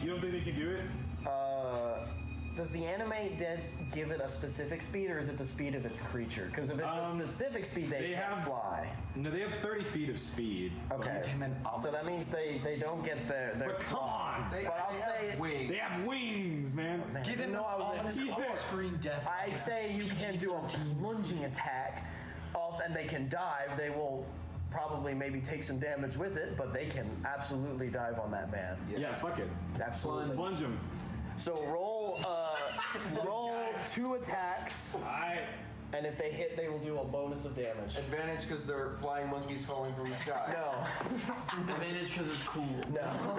You don't think they can do it? Does the animate dead give it a specific speed, or is it the speed of its creature? Because if it's a specific speed, they can't fly. No, they have 30 feet of speed. Okay. So that means they don't get their But come on! But I'll say wings. They have wings, man. Give him I was He's there. screen death. I'd say you can do a lunging attack off, and they can dive. They will probably maybe take some damage with it, but they can absolutely dive on that man. Yeah, fuck it. Absolutely. Plunge him. So roll 2 attacks. Alright. And if they hit, they will do a bonus of damage. Advantage because they're flying monkeys falling from the sky. No. Advantage because it's cool. No.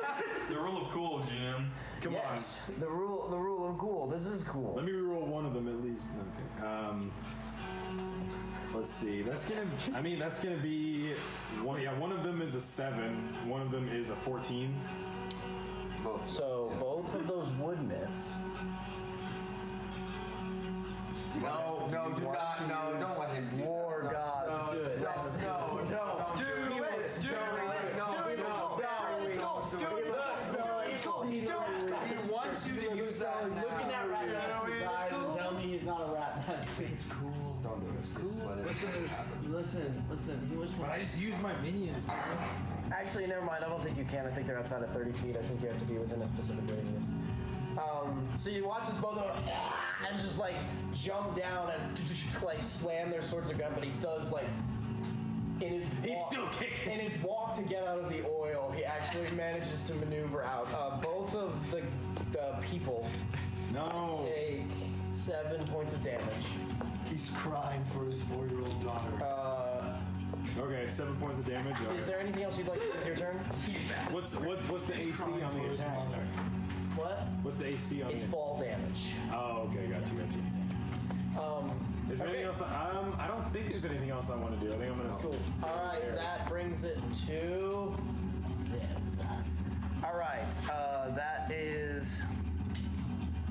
The rule of cool, GM. Come yes, the rule of cool. This is cool. Let me reroll one of them at least. Okay. Let's see. That's gonna be one. Yeah, one of them is a 7. One of them is a 14. So both of those would miss. No, do not. No, don't let him do War gods. No, Good. no. Do it. He wants you to use that. Look at that rat master's eyes and tell me he's not a rat master. It's cool. Don't do it. Just let it Listen. He was But I just used my minions, bro. Actually, never mind. I don't think you can. I think they're outside of 30 feet. I think you have to be within a specific radius. So you watch as both of them and just like jump down and like slam their swords together, but he does like in his walk to get out of the oil, he actually manages to maneuver out. Both of the people take 7 points of damage. He's crying for his 4-year-old daughter. Okay, 7 points of damage. Okay. Is there anything else you'd like to do with your turn? What's the AC on the attack? What? What's the AC on It's the fall damage. Oh, okay, got you. Is there anything else? I don't think there's anything else I want to do. I think I'm gonna. Cool. All right, that brings it to them. All right, that is.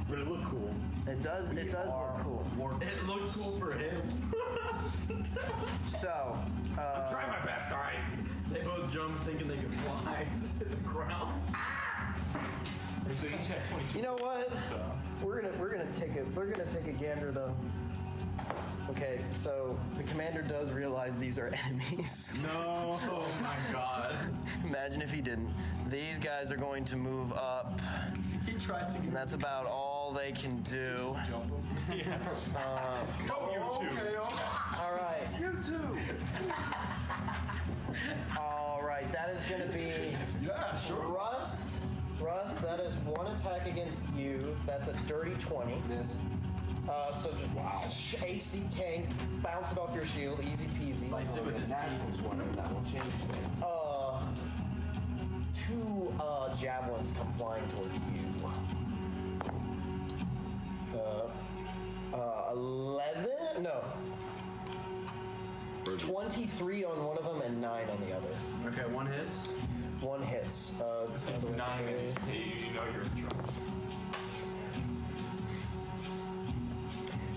But it looked cool. It does look cool. It looked cool for him. So. I'm trying my best. All right. They both jumped thinking they could fly. Just hit the ground. So each had 22. You know what? So. We're gonna take a gander though. Okay, so the commander does realize these are enemies. No. Oh my god. Imagine if he didn't. These guys are going to move up. He tries to. And that's about all they can do. Jump him. Yeah. you too. All right. You too. All right. That is going to be. Yeah, sure. Rust, that is 1 attack against you. That's a dirty 20. Miss. So just AC tank, bounce it off your shield, easy peasy. Lights it with his teeth. That will change things. 2 javelins come flying towards you. 11? No. 23 on one of them and 9 on the other. Okay, one hits. One hits. 9 minutes. You know you're in trouble.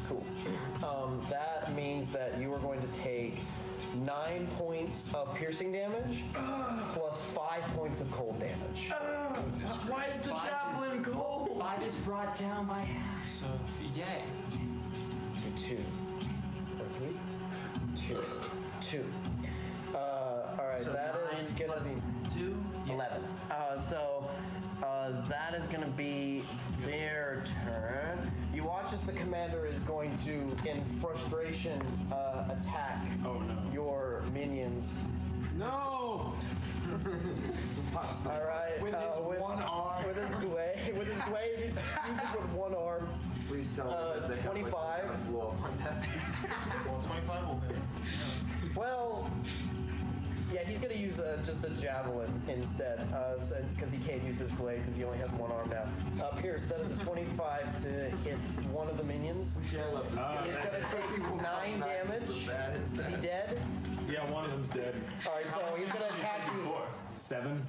Cool. That means that you are going to take 9 points of piercing damage plus 5 points of cold damage. Why is the javelin cold? 5 is brought down by half. So, yay. 2 or 3? 2. All right, So that 9 is gonna plus be 2? 11. So that is gonna be their turn. You watch as the commander is going to, in frustration, attack your minions. No. All right. With his one arm. With his glaive. With his glaive, he uses it with one arm. Please tell me that they 25. have blow up on that. Well, 25 will hit. Well, yeah, he's gonna use just a javelin instead, because he can't use his blade because he only has one arm now. Pierce, that is a 25 to hit one of the minions. He's gonna take 9 damage. Is he dead? Yeah, one of them's dead. All right, so he's gonna attack you. 7.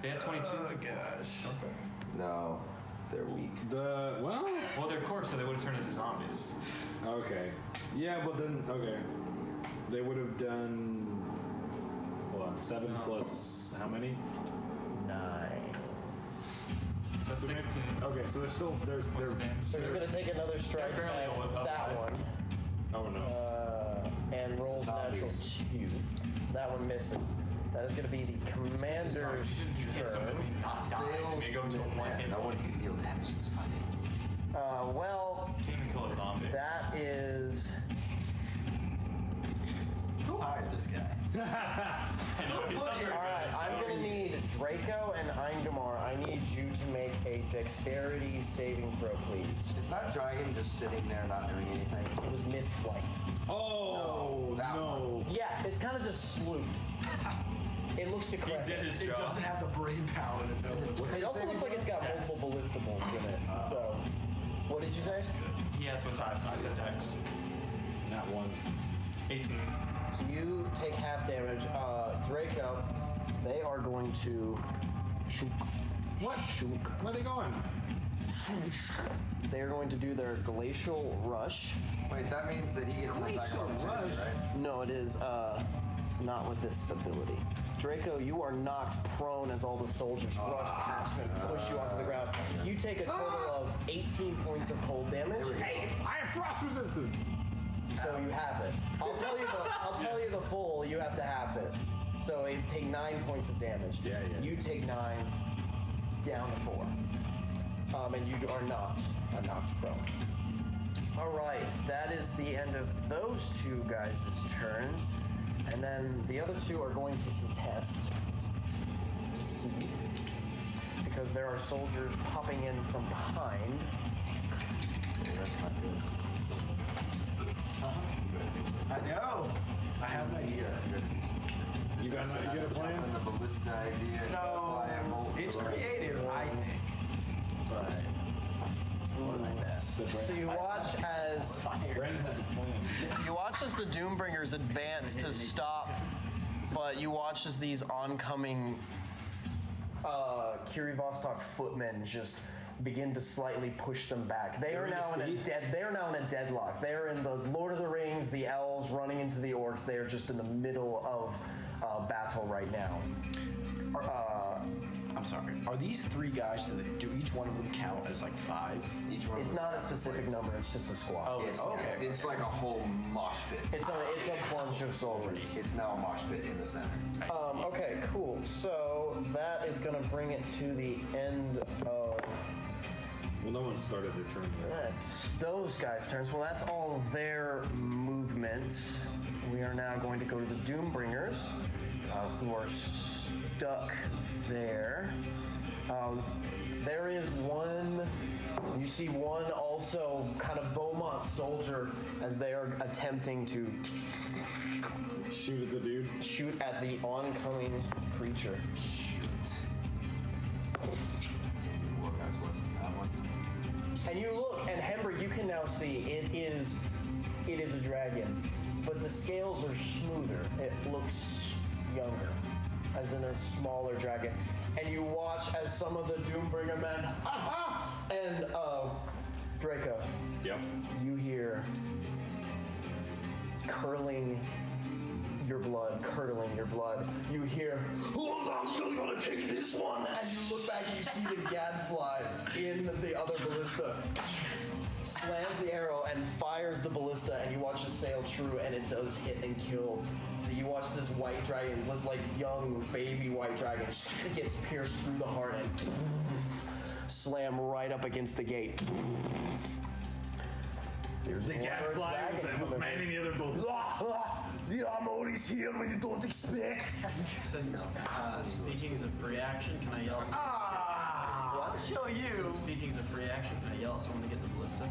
They have 22. Oh gosh. Okay. No, they're weak. Well, they're corpse, so they would have turned into zombies. Okay. Yeah, but then they would have done. Hold on, 7 plus how many? 9. That's 16. Okay, so there's still there's What's the damage? So he's gonna take another strike They're barely at that one. Oh no. And rolls natural 2. So that one misses. That is going to be the commander's Hit turn. somebody, not die. They go to a 1 hit. No one can heal damage. It's fine. Well, Can't even kill a zombie. that is Who hired this guy? I know, he's not very Alright, I'm gonna need Draco and Eingamar. I need you to make a dexterity saving throw, please. Is that dragon just sitting there not doing anything? It was mid-flight. Oh, no. Yeah, it's kind of just slooped. It looks decrepit. He did his It job. doesn't have the brain power to know what's It also looks like it's got multiple ballistables in it. So, what did you say? He asked what type. I said Dex. Not one. 18. So you take half damage. Draco, they are going to shook. What? Shook. Where are they going? They're going to do their glacial rush. Wait, that means that he gets an attack opportunity, right? No, it is not with this ability. Draco, you are knocked prone as all the soldiers rush past you and push you onto the ground. You take a total of 18 points of cold damage. Hey, I have frost resistance. So you have it. I'll tell you the full. You have to have it. So you take 9 points of damage. Yeah. You take 9, down to 4, and you are not knocked prone. All right, that is the end of those two guys' turns, and then the other two are going to contest. Because there are soldiers popping in from behind. Yeah, that's not good. I know. I have an idea. You got a plan? The ballista idea. No, fly a bolt it's to the right. creative, I think. But one my best. So you watch as Brandon has a plan. You watch as the Doombringers advance to stop, but you watch as these oncoming Kirivostok footmen just begin to slightly push them back. They are now in a deadlock. They are in the Lord of the Rings, the elves running into the orcs. They are just in the middle of battle right now. I'm sorry. Are these three guys? Do each one of them count as like 5? Each one. It's not a specific number. It's just a squad. Oh, okay. It's like a whole mosh pit. It's a bunch of soldiers. It's now a mosh pit in the center. Okay, cool. So that is going to bring it to the end of Well, no one started their turn yet. that's those guys' turns. Well, that's all their movement. We are now going to go to the Doombringers, who are stuck there. There is one. You see one also kind of Beaumont soldier as they are attempting to shoot at the dude. Shoot at the oncoming creature. And you look, and Hember, you can now see it is a dragon, but the scales are smoother. It looks younger, as in a smaller dragon. And you watch as some of the Doombringer men, and Draco. Yep. You hear curdling your blood. You hear, "Hold on, you're gonna take this one." And you look back and you see the gadfly in the other ballista slams the arrow and fires the ballista, and you watch it sail true, and it does hit and kill. You watch this white dragon, this like young baby white dragon, gets pierced through the heart and slam right up against the gate. There's The gadfly was manning the other bullets. The Amori's here when you don't expect. Since speaking is a free action, can I yell? What? Show you. Since speaking is a free action, can I yell at someone to get the ballista?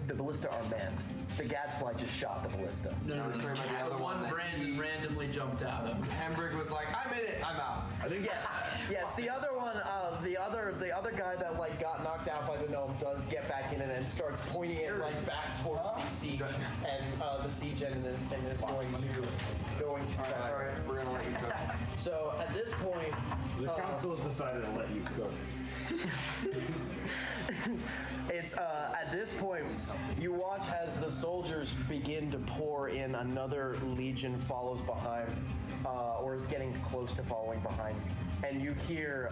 The ballista are manned. The gadfly just shot the ballista. No, the other one randomly jumped out of. Hembrick was like, "I'm in it. I'm out." I think yes. The other one, the other guy that like got knocked out by the gnome does get back in and starts pointing it like back towards the siege, and the siege engine is going to fire. All right, we're gonna let you go. So at this point, the council has decided to let you cook. It's at this point you watch as the soldiers begin to pour in. Another legion follows behind, or is getting close to following behind, and you hear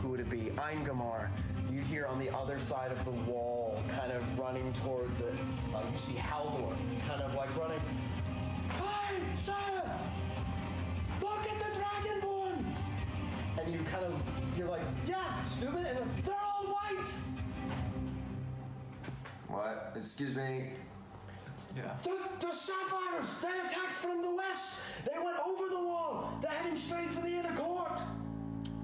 who would it be? Eingamar. You hear on the other side of the wall, kind of running towards it. You see Haldor, kind of like running. Hey, sire! Look at the dragonborn! And you're like, yeah, stupid, and they're all white! What? Excuse me. Yeah. The Sapphires! They attacked from the west! They went over the wall! They're heading straight for the inner court!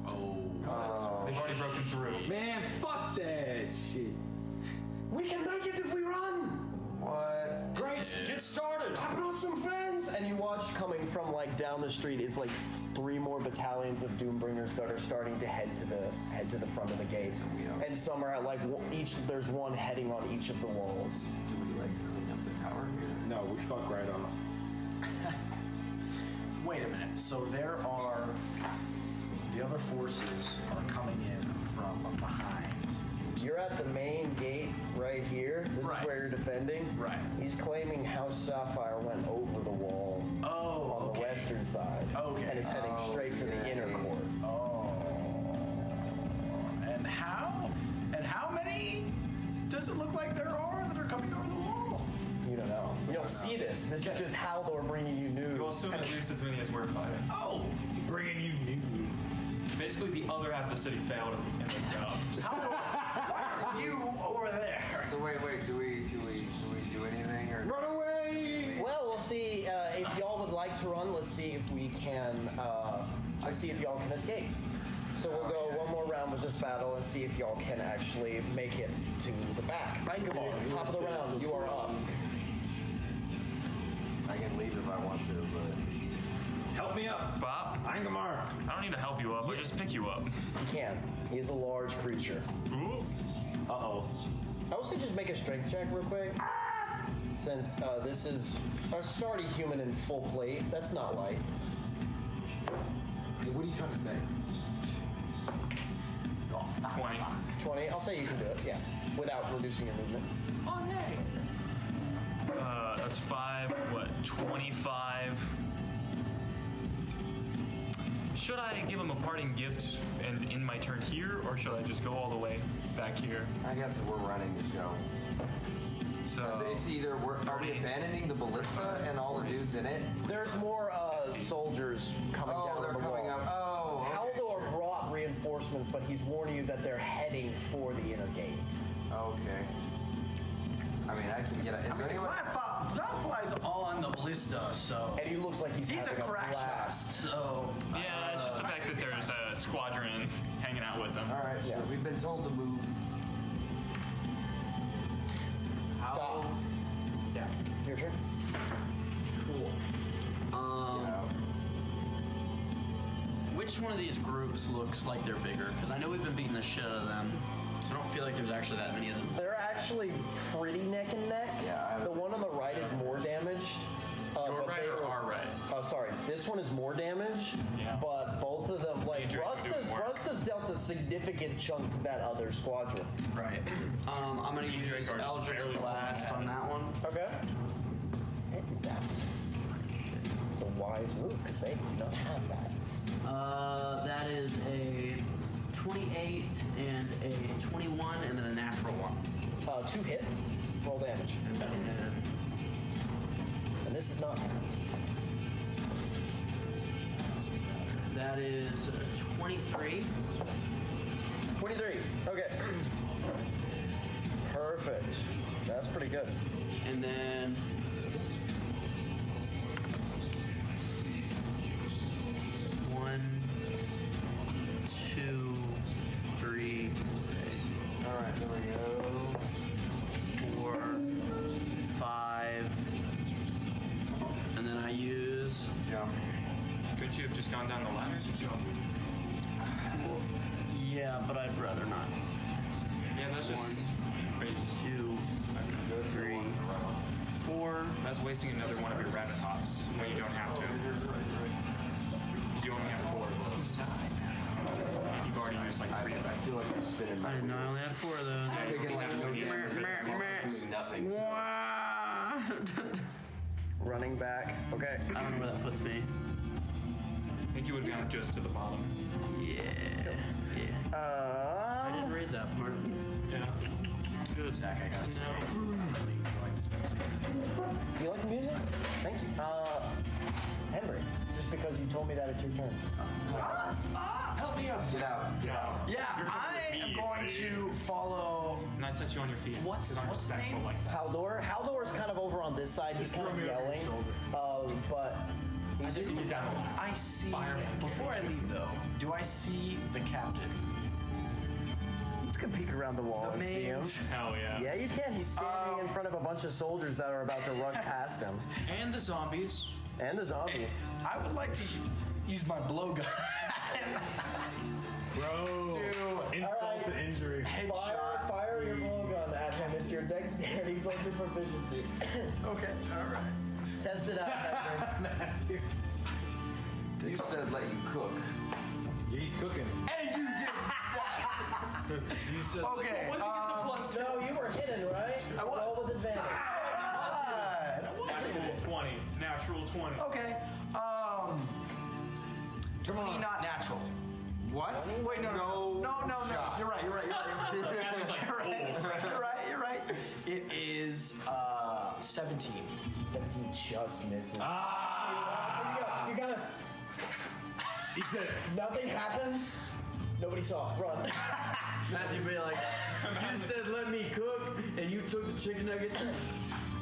They've already broken through. Man, fuck that shit. We can make it if we run! What? Great, get started. I brought some friends! And you watch coming from like down the street is like 3 more battalions of Doombringers that are starting to head to the front of the gate. And some are at like there's one heading on each of the walls. Do we like clean up the tower here? No, we fuck right off. Wait a minute. So the other forces are coming in from behind. You're at the main gate right here. This is where you're defending. Right. He's claiming House Sapphire went over the wall on the western side. Okay. And is heading straight for the inner court. Oh. And how many does it look like there are that are coming over the wall? You don't know. You don't see this. This is just Haldor bringing you news. You'll assume at least as many as we're fighting. Oh! Bringing you news. Basically, the other half of the city failed in their jobs. Why are you over there? So wait, do we do anything or? Run away! Well, we'll see if y'all would like to run. Let's see if we can. Let's see if y'all can escape. So we'll go one more round with this battle and see if y'all can actually make it to the back. Rangamar, top of the round, you are up. I can leave if I want to, but. Help me up, Bob. Angamar. I don't need to help you up. I'll just pick you up. He can. He is a large creature. Ooh. Uh-oh. I would say just make a strength check real quick. Since this is a sturdy human in full plate, that's not light. What are you trying to say? 20. 20. I'll say you can do it. Yeah, without reducing your movement. Oh, hey. That's 5. What? 25. Should I give him a parting gift and in my turn here, or should I just go all the way back here? I guess if we're running, just go. So it's either are we abandoning the ballista and all the dudes in it? There's more soldiers coming down. Oh, they're the coming wall. up. Oh, okay, Haldor brought reinforcements, but he's warning you that they're heading for the inner gate. Okay. I mean, I can get it. Is there anyone? Cloudfly's on the ballista, so. And he looks like he's a having crack blast. shot, so. yeah, it's just the fact that there's a squadron hanging out with them. All right, sure. We've been told to move. Doc. Yeah. Your turn. Cool. Which one of these groups looks like they're bigger? Because I know we've been beating the shit out of them, so I don't feel like there's actually that many of them. They're actually pretty neck and neck. Yeah. The one on the right is more damaged. Your but right they or were- our right? Oh, sorry. This one is more damaged. Yeah. But both of them, like Rust Rust has dealt a significant chunk to that other squadron. Right. I'm gonna use Drake are just Eldritch barely Blast on that one. Okay. It's a wise move because they do not have that. That is a 28 and a 21 and then a natural 1. 2 hit. Roll damage. And this is not halved. That is 23. 23. Okay. Perfect. That's pretty good. And then 1, 2, 3. All right, there we go. 4, 5. And then I use Jump. Couldn't you have just gone down the ladder? Yeah, but I'd rather not. Yeah, that's just. 1, 2, 3, 4. That's wasting another one of your rabbit hops when you don't have to. You only have 4 of those. And you've already used like 3 of them. I feel like I'm spinning my I didn't know I only had 4 of those. I'm taking like no damage. It's also doing nothing. So. Running back. Okay. I don't know where that puts me. I think you would have gone just to the bottom. Yeah. I didn't read that part. Yeah. Good. Zach, I gotta say. You like the music? Thank you. Henry, just just because you told me that it's your turn. Help me up. Get out. Get out. Yeah, I am going to follow. And I set you on your feet. What's his name? Haldor? Haldor's kind of over on this side. He's kind of yelling. But he's just... I see... Before I leave, though, do I see the captain? You can peek around the wall and see him. Hell yeah. Yeah, you can. He's standing in front of a bunch of soldiers that are about to rush past him. And the zombies. And the zombies. I would like to use my blowgun. Bro. Insult to injury. Fire your blowgun at him. It's your dexterity plus your proficiency. Okay, alright. Test it out, Hector. You said let you cook. Yeah, he's cooking. And you did You said okay. What if he gets a plus 2? No, you were hidden, right? I was. Roll with advantage. Natural 20. Okay. Come on. Not natural. What? Wait, no. You're right. You're right. It is 17. 17 just misses. Ah! You gotta. He said, Nothing happens. Nobody saw it. Run. Matthew be like, you said let me cook, and you took the chicken nuggets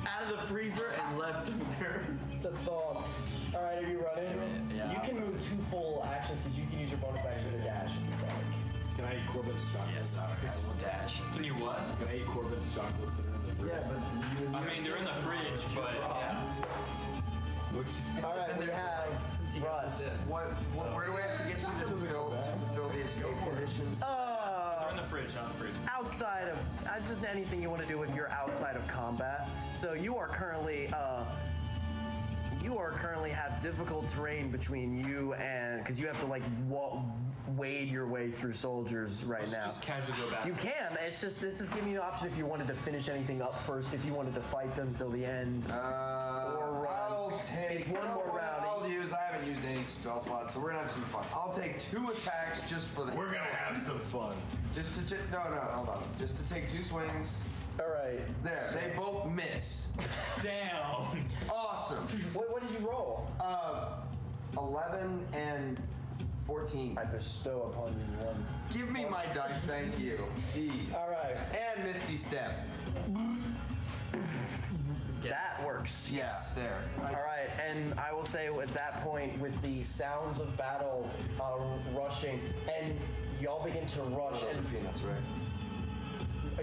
out of the freezer and left them there. It's a thought. All right, are you running? Yeah. You can move 2 full actions because you can use your bonus action to dash if you'd like. can I eat Corbin's chocolates? Yes, I will dash. Can you what? Can I eat Corbin's chocolates that are in the fridge? Yeah, but I mean, they're in the fridge, but yeah. All right, we have Russ. where do we have to get to fulfill the escape conditions? They're in the fridge, not the freezer. Outside of just anything you want to do if you're outside of combat. So you are currently have difficult terrain between you and because you have to like wade your way through soldiers right now. Just casually go back. You can. It's just this is giving you an option if you wanted to finish anything up first, if you wanted to fight them till the end, or run. I'll take. It's one more round. I haven't used any spell slots, so we're gonna have some fun. I'll take 2 attacks just for the. We're gonna have some fun. Just to no, hold on. Just to take 2 swings. All right. There, they both miss. Damn. Awesome. What did you roll? 11 and 14. I bestow upon you one. Give me my dice, thank you. Jeez. All right. And Misty Step. That works. Yes. There. All right, and I will say at that point, with the sounds of battle rushing, and y'all begin to rush, and peanuts, right?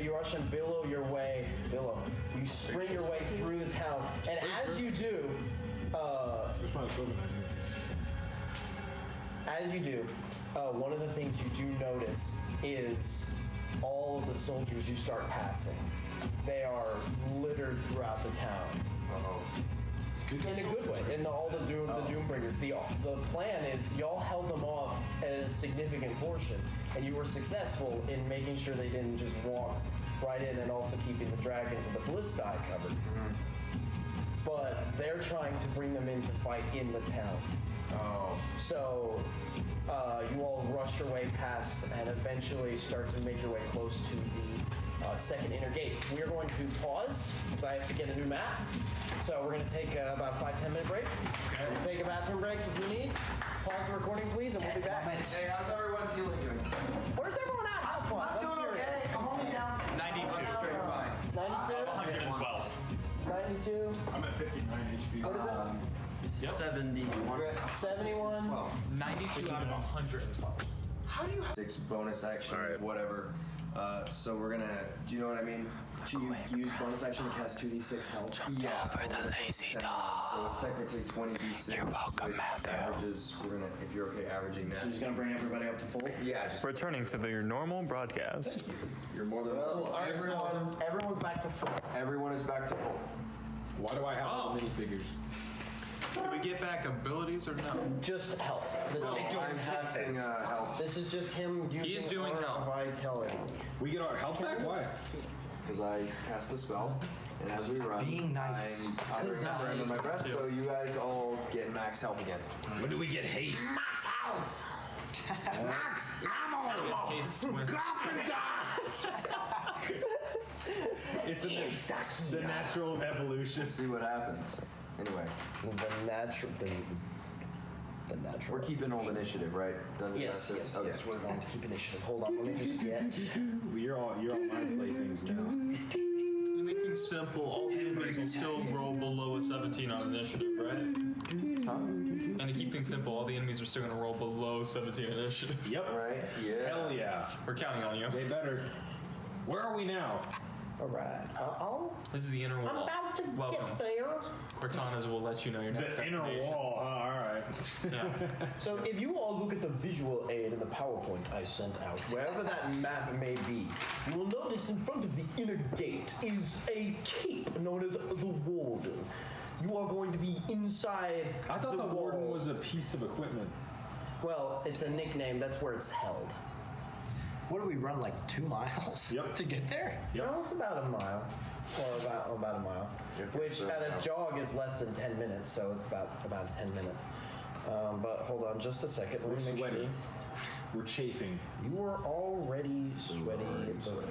you rush and billow your way. You spring your way through the town, and as you do, one of the things you do notice is all of the soldiers you start passing. They are littered throughout the town. In a good way. In all the Doombringers. The plan is y'all held them off at a significant portion, and you were successful in making sure they didn't just walk right in and also keeping the dragons and the Blistai covered. But they're trying to bring them in to fight in the town. So you all rush your way past and eventually start to make your way close to the second inner gate. We are going to pause because I have to get a new map. So we're going to take about a 5-10 minute break. Okay. We'll take a bathroom break if you need. Pause the recording, please, and we'll be back. Hey, how's everyone's healing doing? Where's everyone at? How far? I'm doing okay. I'm only down 92. Straight fine. 112. 92? 92. I'm at 59 HP. What is that? Yep. 71. 71. 92 out of 112. How do you have 6 bonus action, whatever? So we're gonna, do you know what I mean? To use bonus action to cast 2d6 health. Yeah. For the lazy dog. So it's technically 20d6. You're welcome, averages, we're gonna, if you're okay averaging that. So he's gonna bring everybody up to full? Yeah, just. Returning to your normal broadcast. You're more than welcome. Everyone's back to full. Everyone is back to full. Why do I have all the minifigures? Did we get back abilities or no? Just health. I'm casting health. This is just him using He's doing Aura health. Vitality. We get our health back? Why? Because I cast the spell, and as we run, being nice. I'm under my breath, so you guys all get max health again. When do we get haste? Max health. Max ammo. Haste with It's the natural evolution. See what happens. Anyway. The natural. the natural. We're keeping old initiative, right? Yes, yes, Okay. yes. We're going to keep initiative. Hold on, let me just get. You're all my playthings now. To make things simple, all the enemies will still roll below a 17 on initiative, right? Huh? And to keep things simple, all the enemies are still going to roll below 17 initiative. Yep. Right? Yeah. Hell yeah. We're counting on you. They better. Where are we now? All right. This is the inner wall. I'm about to Welcome. get there. Cortana's will let you know your next The inner destination. wall. All right. Yeah. So if you all look at the visual aid in the PowerPoint I sent out, wherever that map may be, you will notice in front of the inner gate is a keep known as the Warden. You are going to be inside. I thought the warden wall. was a piece of equipment. Well, it's a nickname. That's where it's held. What do we run, like 2 miles to get there? No, it's about a mile. Or about a mile. Which at a jog is less than 10 minutes, so it's about 10 minutes. But hold on just a second. Let We're me make sweaty. sure. We're chafing. You were already sweaty before.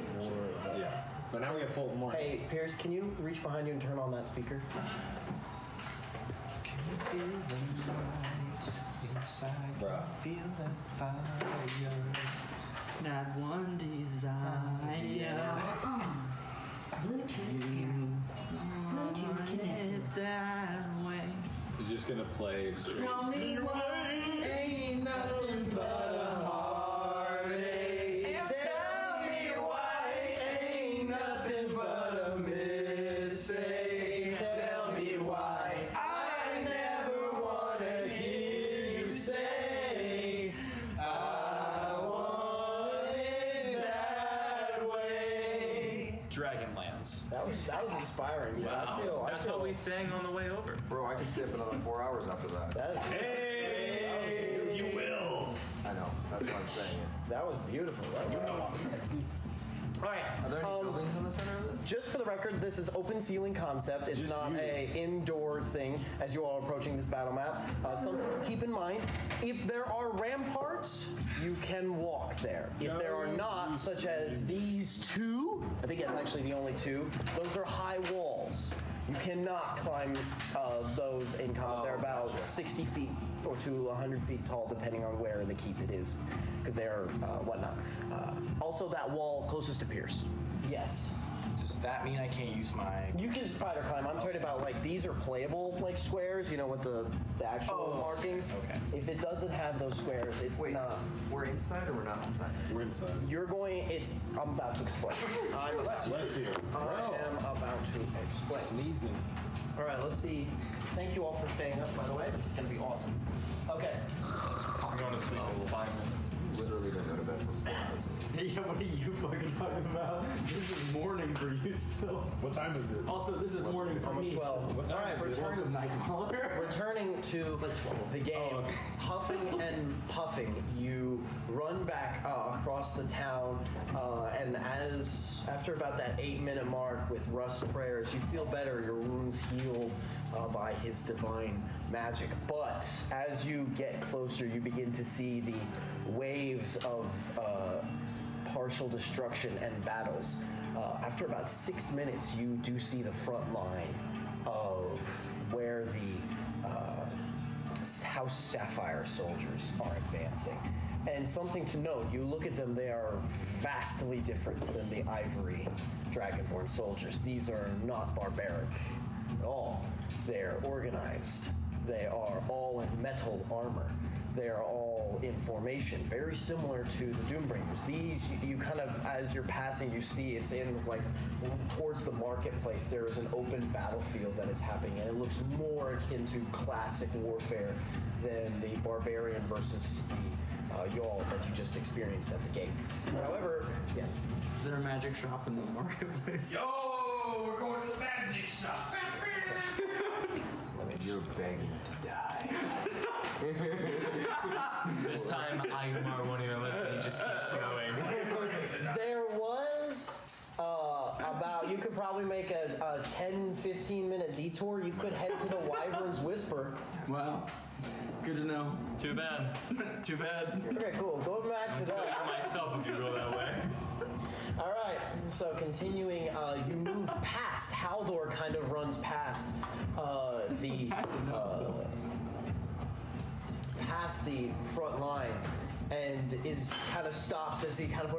Yeah. But now we have full more. Hey, Pierce, can you reach behind you and turn on that speaker? Can you feel the light inside? Bruh. Feel that fire. Not one desire. It that way. He's just gonna play. Tell me why ain't nothing but a heartache. Tell me why ain't nothing but a mistake. Tell me why I never wanna hear you say I want it that way. Dragonlands. That was inspiring. Wow. I That's feel what we sang on the way over. Bro, I can stay up another 4 hours after that. That is, Hey, you will. I know. That's what I'm saying. that was beautiful. You know I'm sexy. All right. Are there any buildings in the center of this? Just for the record, this is open ceiling concept. It's Just not you. a indoor thing as you all are approaching this battle map. Something to keep in mind, if there are ramparts, you can walk there. If there are not, such as these two, I think that's actually the only two, those are high walls. You cannot climb those in combat. They're about 60 feet or to 100 feet tall, depending on where the keep it is, because they're whatnot. Also, that wall closest to Pierce. Yes. Does that mean I can't use my... You can spider climb. I'm talking about like these are playable like squares, you know, with the actual markings. Okay. If it doesn't have those squares, it's not. We're inside or we're not inside? We're inside. You're going. I'm about to explain. Bless you. I am about to explain. Sneezing. All right. Let's see. Thank you all for staying up. By the way, this is gonna be awesome. Okay. I'm going to sleep in 5 minutes. Literally didn't go to bed for 4 hours. Yeah, what are you fucking talking about? This is morning for you still. What time is it? Also, this is morning for Almost me. 12. What time All right. is it? Welcome, Nightcrawler. Returning to the game, huffing and puffing, you run back across the town, and after about that 8-minute mark with Rust's prayers, you feel better. Your wounds heal by his divine magic. But as you get closer, you begin to see the waves of partial destruction and battles. After about 6 minutes, you do see the front line of where the House Sapphire soldiers are advancing. And something to note, you look at them, they are vastly different than the Ivory Dragonborn soldiers. These are not barbaric at all. They're organized. They are all in metal armor. They are all in formation, very similar to the Doombringers. These, you kind of, as you're passing, you see it's in, like, towards the marketplace, there is an open battlefield that is happening, and it looks more akin to classic warfare than the barbarian versus the Yawl that you just experienced at the gate. However, yes. Is there a magic shop in the marketplace? Yo, we're going to the magic shop. You're begging to die. This time, Igmar won't even listen. He just keeps going. There was about, you could probably make a 10-15 minute detour. You could head to the Wyvern's Whisper. Wow. Good to know. Too bad. Too bad. Okay, cool. Going back to For that. myself if you go that way. All right. So continuing, you move past. Haldor kind of runs past past the front line and is kind of stops as he kind of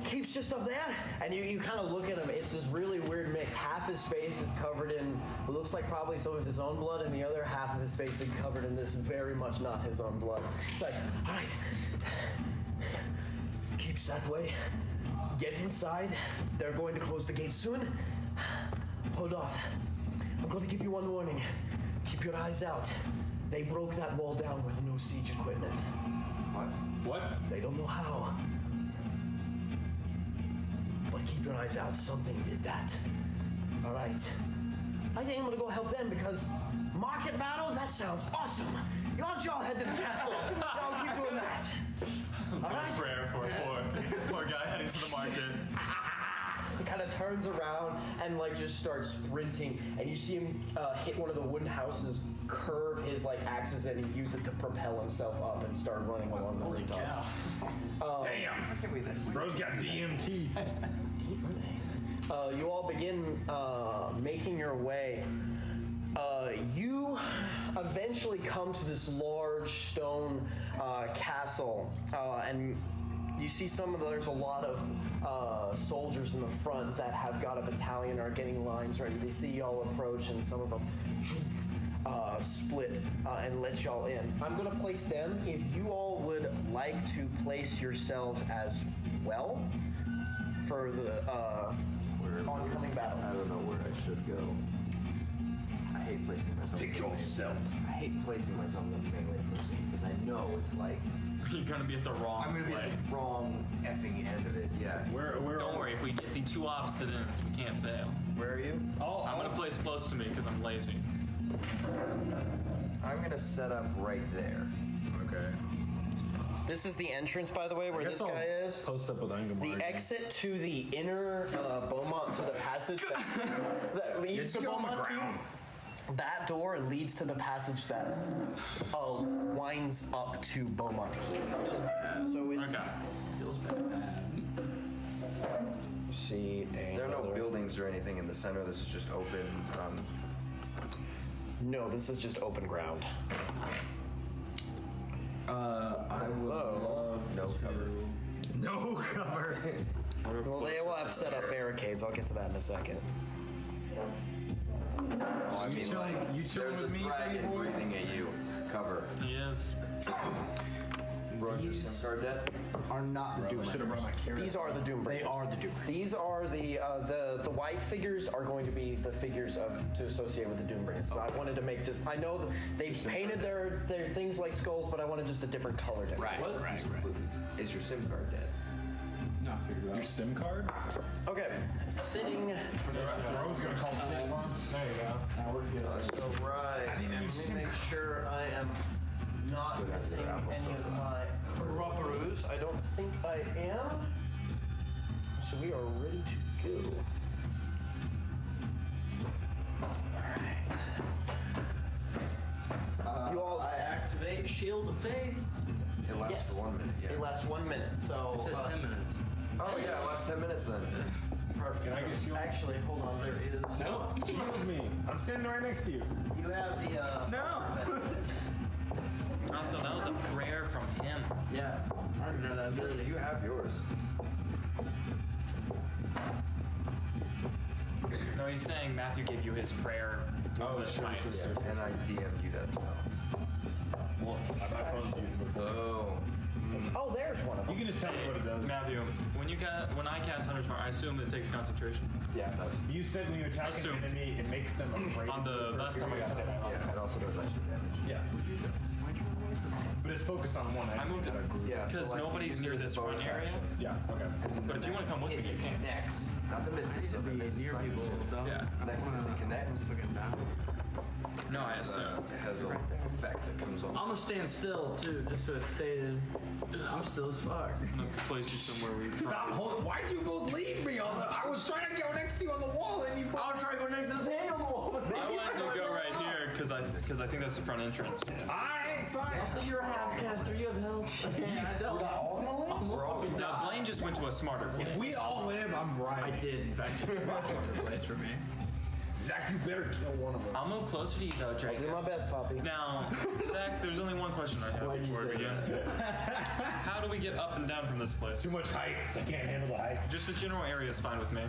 keeps just up there, and you kind of look at him. It's this really weird mix. Half his face is covered in what looks like probably some of his own blood, and the other half of his face is covered in this very much not his own blood. It's like, all right, keeps that way. Get inside. They're going to close the gate soon. Hold off. I'm going to give you one warning. Keep your eyes out. They broke that wall down with no siege equipment. What? They don't know how. But keep your eyes out. Something did that. All right. I think I'm going to go help them because market battle, that sounds awesome. You want y'all head to the castle. Y'all keep doing that. All right? Prayer for a poor guy heading to the market. He kind of turns around and like just starts sprinting, and you see him hit one of the wooden houses, curve his like axes in, and use it to propel himself up and start running along the rooftops. Damn! Bro's got DMT. You all begin making your way. You eventually come to this large stone castle, and you see there's a lot of soldiers in the front that have got a battalion or are getting lines ready. They see y'all approach, and some of them split and let y'all in. I'm going to place them. If you all would like to place yourselves as well for the oncoming battle. I don't know where I should go. I hate placing myself. Pick yourself. I hate placing myself as a melee person because I know it's like you're gonna be at the wrong I'm gonna be at the wrong effing end of it. Yeah. Don't worry, if we get the two opposite ends, we can't fail. Where are you? I'm gonna place close to me because I'm lazy. I'm gonna set up right there. Okay. This is the entrance, by the way, where this guy is. Post up with Angamar. The exit to the inner Beaumont, to the passage that leads to Beaumont Keep. That door leads to the passage that winds up to Beaumont Keep. So it's... Feels bad. See, there are no buildings or anything in the center. This is just open. No, this is just open ground. I would love no cover. No cover. Well, they will have set up barricades. I'll get to that in a second. Oh, I mean, there's a dragon breathing at you. Cover. Yes. Bro's your SIM card dead? Are not the Doom Breakers. These are the Doom Breakers. They are the Doom Breakers. These are the white figures are going to be the figures to associate with the Doom Breakers. So I wanted to make I know that they've painted their things like skulls, but I wanted just a different color difference. Right. Is your SIM card dead? No, figure it out. Your SIM card? Okay. Sitting. Bro's gonna call State Farm. There you go. Now we're good. So right. Let me make sure I am not missing any of my rubberoos. I don't think I am. So we are ready to go. Alright. You all activate Shield of Faith. It lasts for 1 minute, yeah. It lasts 1 minute, so... It says 10 minutes. Oh, yeah, it lasts 10 minutes then. Perfect. Can I get shielded? Actually, hold on, there is... No. Shield me. I'm standing right next to you. You have the, No. Also, that was a prayer from him. Yeah. I didn't know that ability. You have yours. No, he's saying Matthew gave you his prayer. Oh, sure. And I DM'd you that spell. Well, My phone's muted. Oh. Oh, there's one of them. You can just tell me what it does. Matthew, when I cast Hunter's Mark, I assume it takes concentration. Yeah, it does. You said when you attack an enemy, it makes them afraid. On the last time I got hit, Yeah, it also does extra damage. Yeah. But it's focused on one enemy. I moved it Yeah, because so, like, nobody's use near it as this a front bonus area. action. Yeah, okay. But if you want to come with me, you can. Next. Not the misses. So the misses Near like people, this. though. Yeah. Next to the connects. No, I assume. It has a effect that comes on. I'm gonna stand still too, just so it's stated. I'm still as fuck. I'm gonna place you somewhere where you Stop! Hold. Why'd you both leave me on the? I was trying to go next to you on the wall, and you. I was trying to go next to the thing on the wall. I wanted to go right here because I think that's the front entrance. I ain't fine. Also, you're a half caster. You have health. Yeah, I don't. We're all good. Now, Blaine just went to a smarter place. If we all live, I'm right. I did, in fact, just a smarter place for me. Zach, you better kill one of them. I'll move closer to you though, Drake. Do my best, Poppy. Now, Zach, there's only one question I have before we begin. How do we get up and down from this place? Too much height. I can't handle the height. Just the general area is fine with me.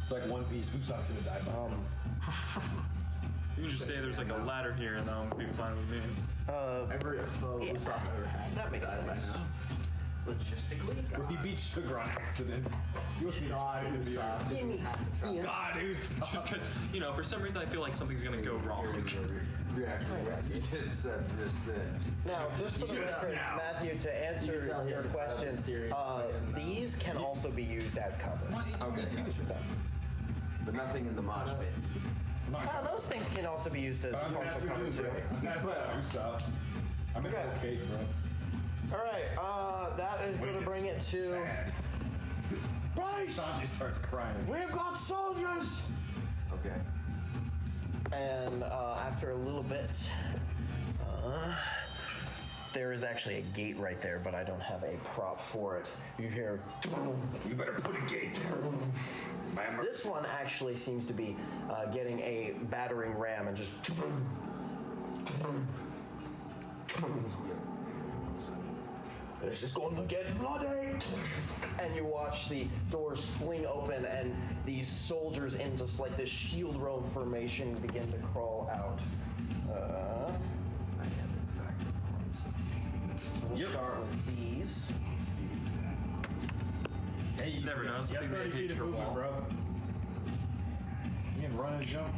It's like One Piece. Usopp's gonna die by You can just say there's like a ladder here, and that'll be fine with me. Every foe Usopp ever had. That makes sense. Logistically, he beat Sugar on accident. God, Usopp. give me. God, Usopp. Just because, for some reason I feel like something's gonna go wrong. Yeah, you just said this then. Now, just for the record, Matthew, to answer your question, these can also be used as cover. Okay. But nothing in the mosh pit. Those things can also be used as partial cover too. That's what Usopp. I'm in okay, bro. All right, that is going to bring it to. Right. Sanji starts crying. We've got soldiers. Okay. And after a little bit, there is actually a gate right there, but I don't have a prop for it. You hear. You better put a gate there. This one actually seems to be getting a battering ram and just. This is going to get bloody! And you watch the doors fling open and these soldiers in just like this shield row formation begin to crawl out. I am in fact We'll start with these. Hey, you never know. You got 30 feet of movement, bro. You can run and jump.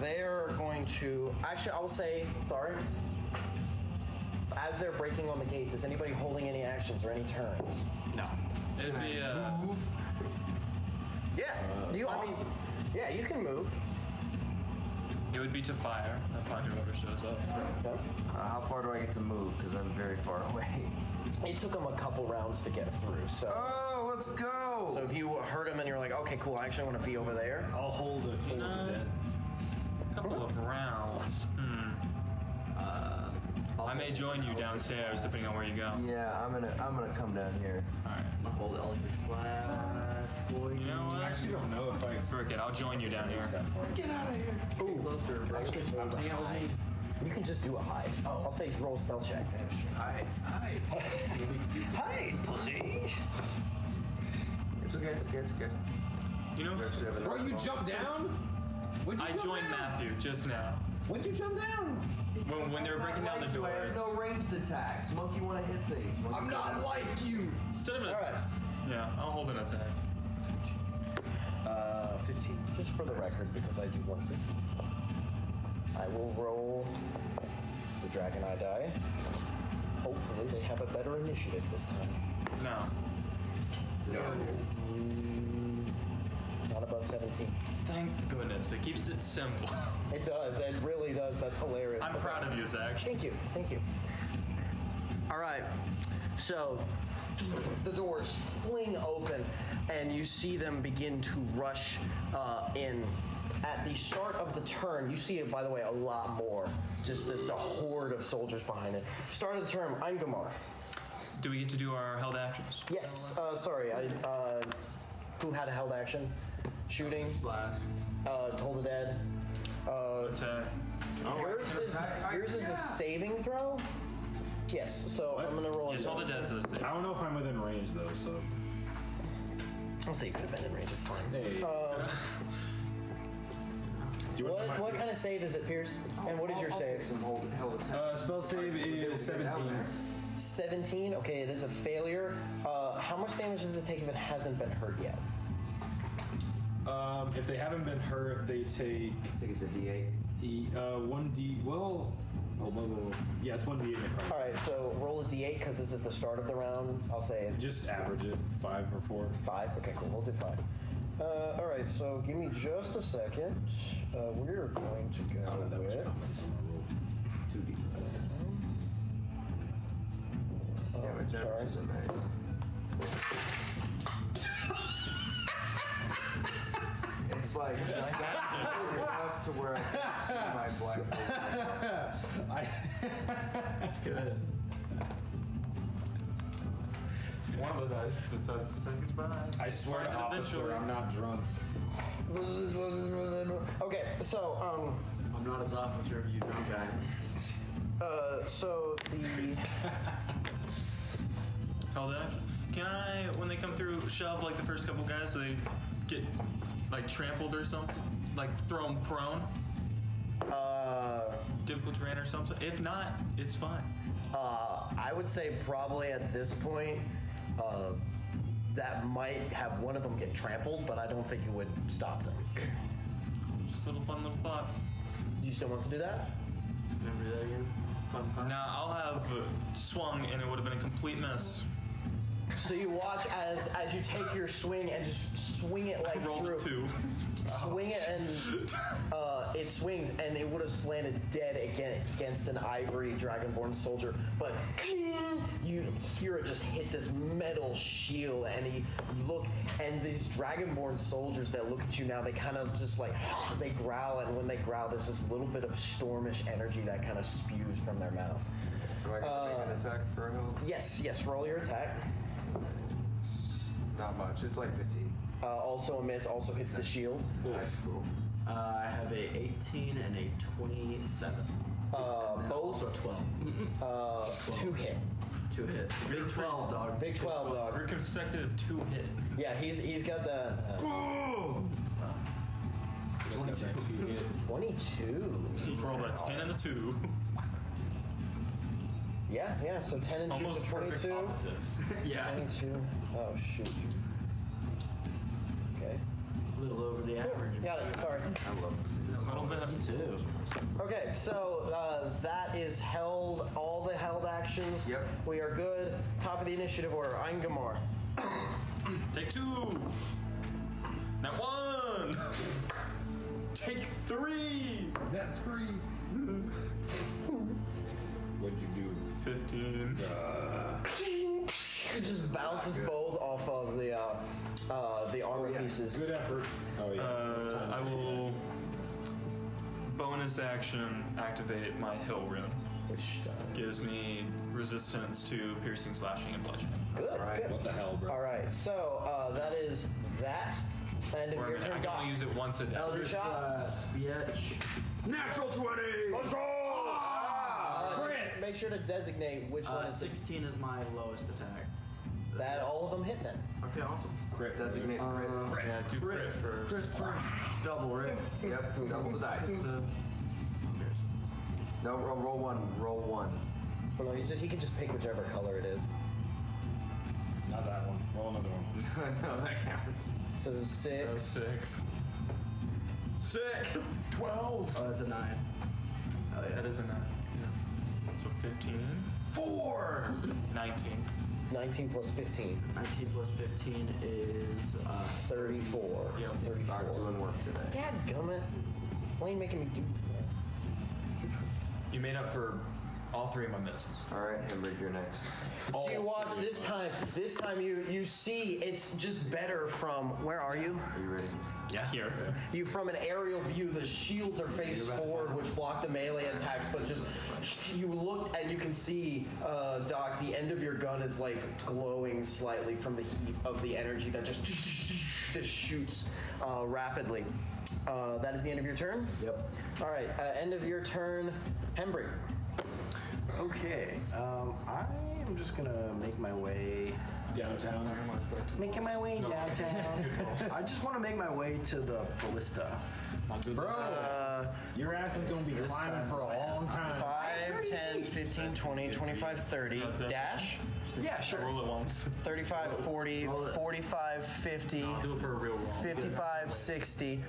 They're going to... Actually, I'll say... Sorry. As they're breaking on the gates, is anybody holding any actions or any turns? No. It'd be move. Yeah. Yeah, you can move. It would be to fire upon whoever shows up. Okay. How far do I get to move? Because I'm very far away. It took them a couple rounds to get through, so... Oh, let's go! So if you heard them and you're like, okay, cool, I actually want to be over there. I'll hold a total of the dead. A couple of rounds. I may join you downstairs depending on where you go. Yeah, I'm gonna come down here. Alright. Hold the Eldritch Blast, boy. You know what? I actually don't know if I... Forget it, I'll join you down here. Get out of here! Ooh, closer. Actually, hold a hide. You can just do a hide. Oh. I'll say roll a stealth check. Hi. Hide, pussy! It's okay. You know, Bro, you jumped down? I joined Matthew just now. When'd you jump down? When they were breaking down the doors. No ranged attacks. Monkey want to hit things. I'm not like you. Instead of All right. Yeah, I'll hold an attack. 15. Just for the record, because I do want to see. I will roll the dragon eye die. Hopefully they have a better initiative this time. No. Not above 17. Thank goodness, it keeps it simple. It does. It really does. That's hilarious. I'm proud of you, Zach. Thank you. All right. So the doors fling open, and you see them begin to rush in. At the start of the turn, you see, by the way, a lot more. Just a horde of soldiers behind it. Start of the turn, Eingamar. Do we get to do our held actions? Yes. Sorry. Who had a held action? Shooting. Blast. Toll the dead. Attack. Yours is a saving throw? Yes, so I'm gonna roll a Toll the dead's a thing. I don't know if I'm within range, though, so... I'll say you could have been in range, it's fine. Hey. What kind of save is it, Pierce? And what is your save? Spell save is 17. 17? Okay, it is a failure. How much damage does it take if it hasn't been hurt yet? If they haven't been hurt, they take... I think it's a D8. 1D... Well... Oh, yeah, it's 1D8 necrotic. Alright, so roll a D8 because this is the start of the round. I'll say... Just average it. 5 or 4. 5? Okay, cool. We'll do 5. Alright, so give me just a second. We're going to go with... 2D. Damage averages are nice. It's like just enough to where I can see my black. That's good. One of the dice decides to say goodbye. I swear to officer, I'm not drunk. Okay, So, I'm not his officer if you drunk guy. So the Call that. Can I, when they come through, shove like the first couple guys so they get like trampled or something? Like throw them prone? Difficult terrain or something? If not, it's fine. I would say probably at this point, that might have one of them get trampled, but I don't think it would stop them. Just a little fun little thought. Do you still want to do that? Remember that again? Fun thought? Nah, I'll have swung and it would have been a complete mess. So you watch as you take your swing and just swing it like rolled through. A 2. Swing it and it swings and it would have landed dead against an ivory dragonborn soldier. But you hear it just hit this metal shield and you look and these dragonborn soldiers that look at you now, they kind of just like, they growl, and when they growl there's this little bit of stormish energy that kind of spews from their mouth. Do I get to make an attack for a help? Yes, roll your attack. Not much. It's like 15. Also a miss, also hits the shield. Nice, cool. I have a 18 and a 27. Both? Also 12. 2 hit. 2 hit. Big 12, dog. Big 12, dog. We're consecutive 2 hit. Yeah, he's got the... 22. 22. He rolled a 10 and a 2. Yeah, so 10 and 2 Almost is 22. perfect opposites. Yeah. 22. Oh, shoot. Okay. A little over the average. Got it, sorry. I love this. A little bit. Too. Okay, so that is held, all the held actions. Yep. We are good. Top of the initiative order, Eingamar. Take 2. Not 1. Take 3. That 3. What'd you do? 15. It just bounces both off of the armor pieces. Good effort. Oh yeah. I will bonus action activate my hill rune. Which gives me resistance to piercing, slashing, and bludgeoning. Good. Good. What the hell, bro? All right, so that is that. End of Or your I turn. can only use it once a day. Eldritch shots. Bitch. Natural 20. Let's go. Crit. Make sure to designate which one is 16 is my lowest attack. that. All of them hit then. Okay, awesome. Crit. Designate crit. Yeah, do crit first. Crit first. It's double, right? Yep, double the dice. No, roll one. Roll one. Well, no, he can just pick whichever color it is. Not that one. Roll another one. No, that counts. So 6. 6. 6. 12. Oh, that's a 9. Oh, yeah, that is a 9. Yeah. So 15. 4. 19. 19 plus 15. 19 plus 15 is 34. Yep. 34. Not doing work today. Dadgummit. Why are you making me do You made up for all 3 of my misses. All right, Hamburg, you're next. So you watch this time. This time you see it's just better from. Where are you? Are you ready? Yeah, here. You from an aerial view. The shields are faced forward, which block the melee attacks. But just you look and you can see, Doc. The end of your gun is like glowing slightly from the heat of the energy that just shoots rapidly. That is the end of your turn. Yep. All right. End of your turn, Hembry. Okay, I am just gonna make my way Downtown. Making my way downtown. I just want to make my way to the ballista. Bro, your ass is going to be climbing for a long time. 5, 10, 15, 20, 25, 30. Dash? Yeah, sure. Roll it once. 35, 40, 45, 50, I'll do it for a real roll. 55, 60.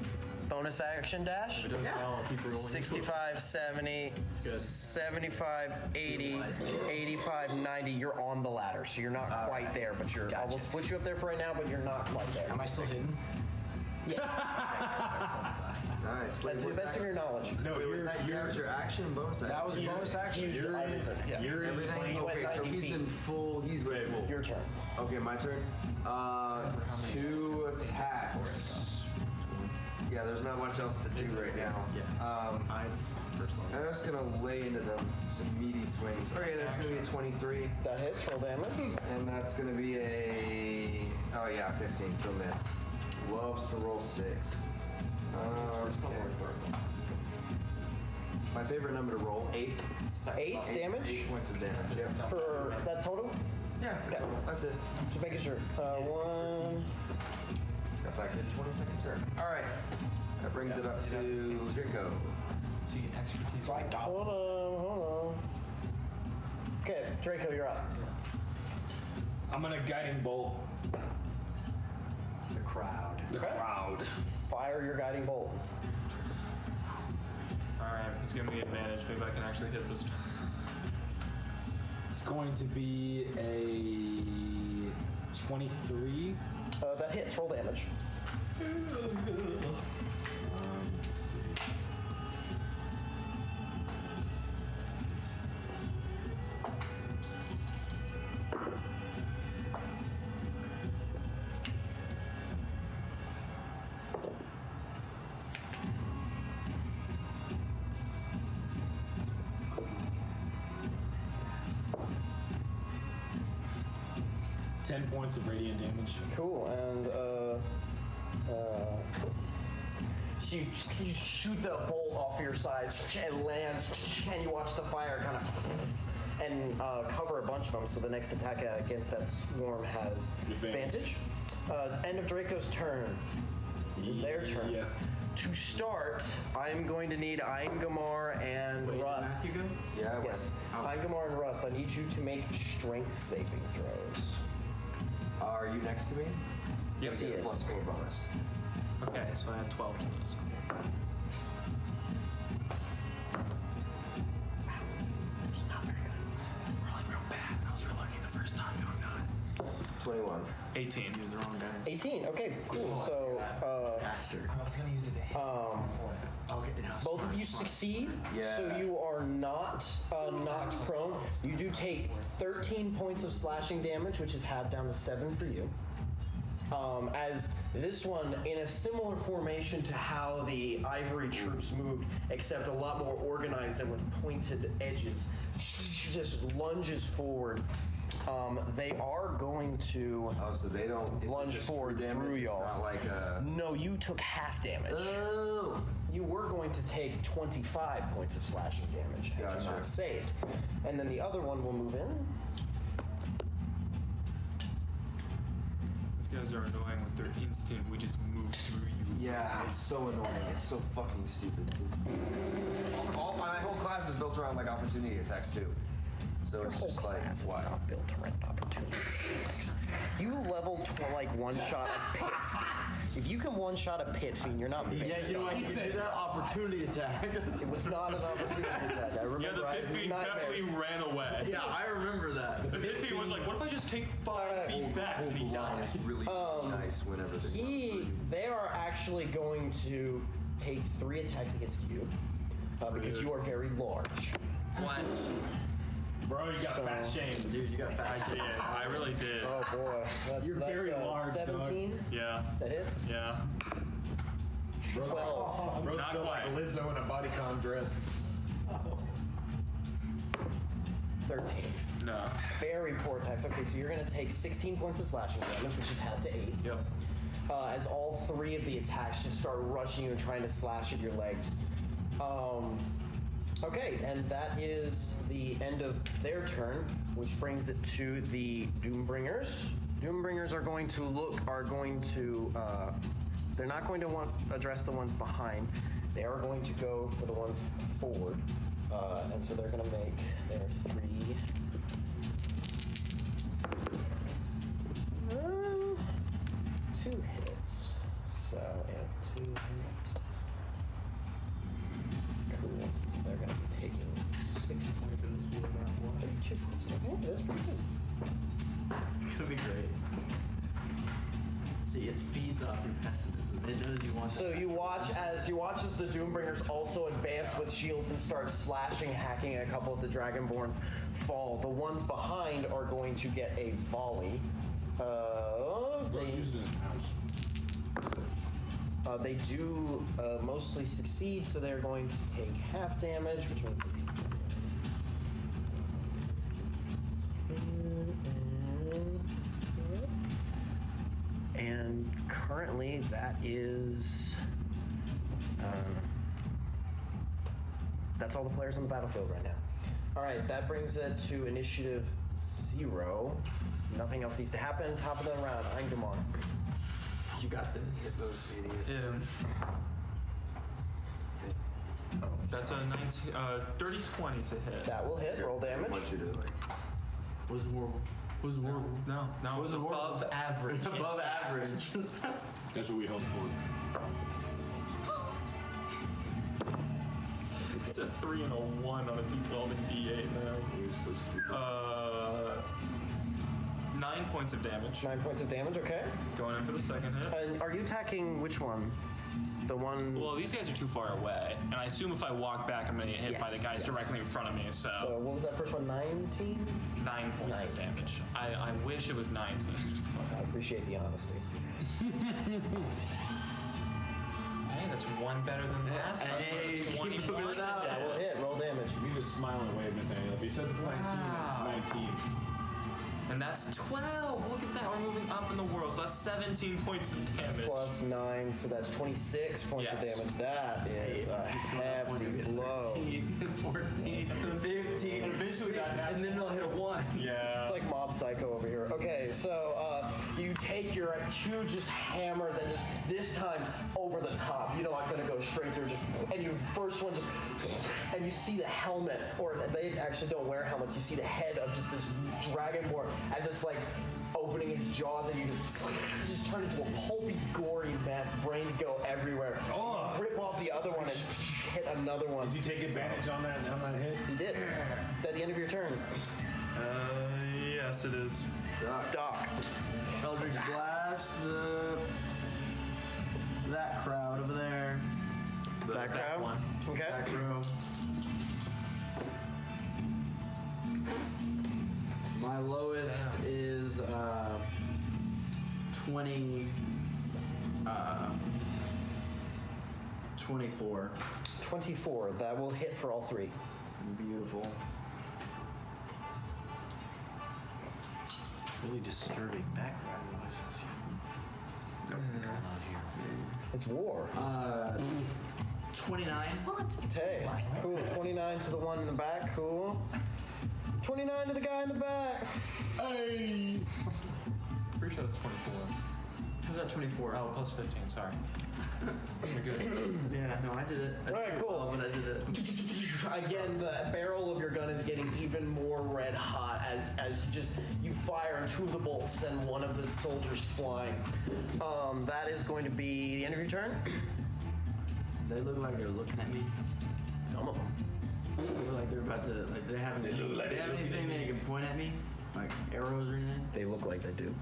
Bonus action dash? If it does well, I'll keep rolling. 65, 70, 75, 80, 85, 90. You're on the ladder, so you're not quite there, but you're. I will split you up there for right now, but you're not quite there. Am I still hidden? Nice. Wait, To the best of your knowledge. No, that was your action and bonus action. That was bonus action. You're Everything. Okay, so he's in full. He's way full. Your turn. Okay, my turn. 2 attacks. Yeah, there's not much else to do right now. I'm just gonna lay into them some meaty swings. Okay, that's gonna be a 23. That hits. Roll damage. And that's gonna be a 15, so miss. Loves to roll 6. Okay. My favorite number to roll, 8. 8 damage? 8 points of damage, yeah. For that total? Yeah, that's it. Just making sure. 1. Got back in 20-second turn. Alright. That brings it up to Draco. So you get expertise. Hold on. Okay, Draco, you're up. I'm gonna guiding bolt. The crowd. The crowd. Fire your guiding bolt. Alright, it's giving me advantage. Maybe I can actually hit this. It's going to be a 23. That hits. Roll damage. Let's see. 10 points of radiant damage. Cool, and so you shoot the bolt off your side, it lands, and you watch the fire kind of and cover a bunch of them. So the next attack against that swarm has advantage. End of Draco's turn. It is their turn. Yeah. To start, I'm going to need Aingamar and Rust. Yeah, yes. Aingamar and Rust, I need you to make strength saving throws. Are you next to me? Yes, he is. +4 bonus. Okay, so I have 12 to this. Not very good. Rolling real bad. I was real lucky the first time doing that. 21. 18. Use the wrong guy. 18. Okay, cool. So, Bastard. I was gonna use it to hit. both of you succeed. Yeah. So you are not knocked prone. You do take 13 points of slashing damage, which is halved down to 7 for you. As this one, in a similar formation to how the Ivory troops moved, except a lot more organized and with pointed edges, just lunges forward. They are going to so they don't lunge forward through y'all. It's not like a... No, you took half damage. Oh. You were going to take 25 points of slashing damage had you not saved. And then the other one will move in. These guys are annoying with their instant. We just move through you. Yeah, it's so annoying. It's so fucking stupid. My whole class is built around like opportunity attacks too. So it's just like, why? Not built around opportunity attacks. You leveled like one shot a pit. If you can one shot a pit fiend, you're not. Yeah, you know what? You did that opportunity attack. It was not an opportunity attack. I remember. Yeah, the pit fiend definitely ran away. Yeah, I remember that. The pit fiend was like, "What if I just take 5 feet back?" And he died. It's really nice whenever they are actually going to take 3 attacks against you because you are very large. What? Bro, you got fat shame. Dude, you got fat I did. I really did. Oh boy, that's very large, 17. Yeah. That hits. Yeah. Bro's Well, Bro's not built like quite. Lizzo in a bodycon dress. 13. No. Very poor attacks. Okay, so you're going to take 16 points of slashing damage, which is half to 8. Yep. As all 3 of the attacks just start rushing you and trying to slash at your legs. Okay, and that is the end of their turn, which brings it to the Doombringers. Doombringers are going to they're not going to address the ones behind. They are going to go for the ones forward. And so they're going to make their 2 hits. So, and 2 hits. Cool. So they're going to be taking 6 points. Okay, that's pretty good. It's gonna be great. See, it feeds off your pessimism. It knows you want. So you watch as the Doombringers also advance with shields and start slashing, hacking a couple of the Dragonborns fall. The ones behind are going to get a volley. They do mostly succeed, so they're going to take half damage, which means and currently that is That's all the players on the battlefield right now. All right, that brings it to initiative 0. Nothing else needs to happen. Top of the round, Angmar. You got this. Hit those idiots. That's a 30-20 to hit. That will hit. Roll damage. I want you to like. Wasn't horrible. Wasn't horrible. No, it was above average. Above average. That's what we hope for. It's a 3 and a 1 on a D12 and D8, man. You're so stupid. 9 points of damage. 9 points of damage, okay. Going in for the second hit. And are you attacking which one? The one... Well, these guys are too far away, and I assume if I walk back, I'm going to get hit by the guys directly in front of me, So what was that first one, 19? 9 points of damage. I wish it was 19. I appreciate the honesty. Hey, that's one better than the last time. Hey, 21. That will hit. Roll damage. You just smile and wave, Nathaniel. If he says it's 19, it's 19. And that's 12. Look at that. We're moving up in the world. So that's 17 points of damage. Plus 9, so that's 26 points of damage. That is a hefty blow. 14, 15, and eventually and then it'll hit a 1. Yeah. It's like Mob Psycho over here. Okay, so you take your 2 just hammers and just this time over the top. You're not gonna go straight through. And you first one just, and you see the helmet, or they actually don't wear helmets. You see the head of just this dragonborn as it's like opening its jaws, and you just turn into a pulpy, gory mess. Brains go everywhere. Oh, you rip off the other one and hit another one. Did you take advantage on that hit? You did. At the end of your turn. Yes, it is. Doc. Eldritch Blast, that crowd over there. That crowd? One. Okay. Back row. My lowest is 24. 24. That will hit for all 3. Beautiful. Really disturbing background noises. What's going on here? It's war. 29. Hey, cool. 29 to the one in the back. Cool. 29 to the guy in the back. Hey! Pretty sure that's 24. How's that 24? Oh, plus 15, sorry. You're good. Yeah, no, I did it. Alright, cool. But I did it. Again, the barrel of your gun is getting even more red hot as you fire, and 2 of the bolts send one of the soldiers flying. That is going to be the end of your turn. They look like they're looking at me. Some of them. They look like they're about to, like, they have anything they can point at me? Like arrows or anything? They look like they do.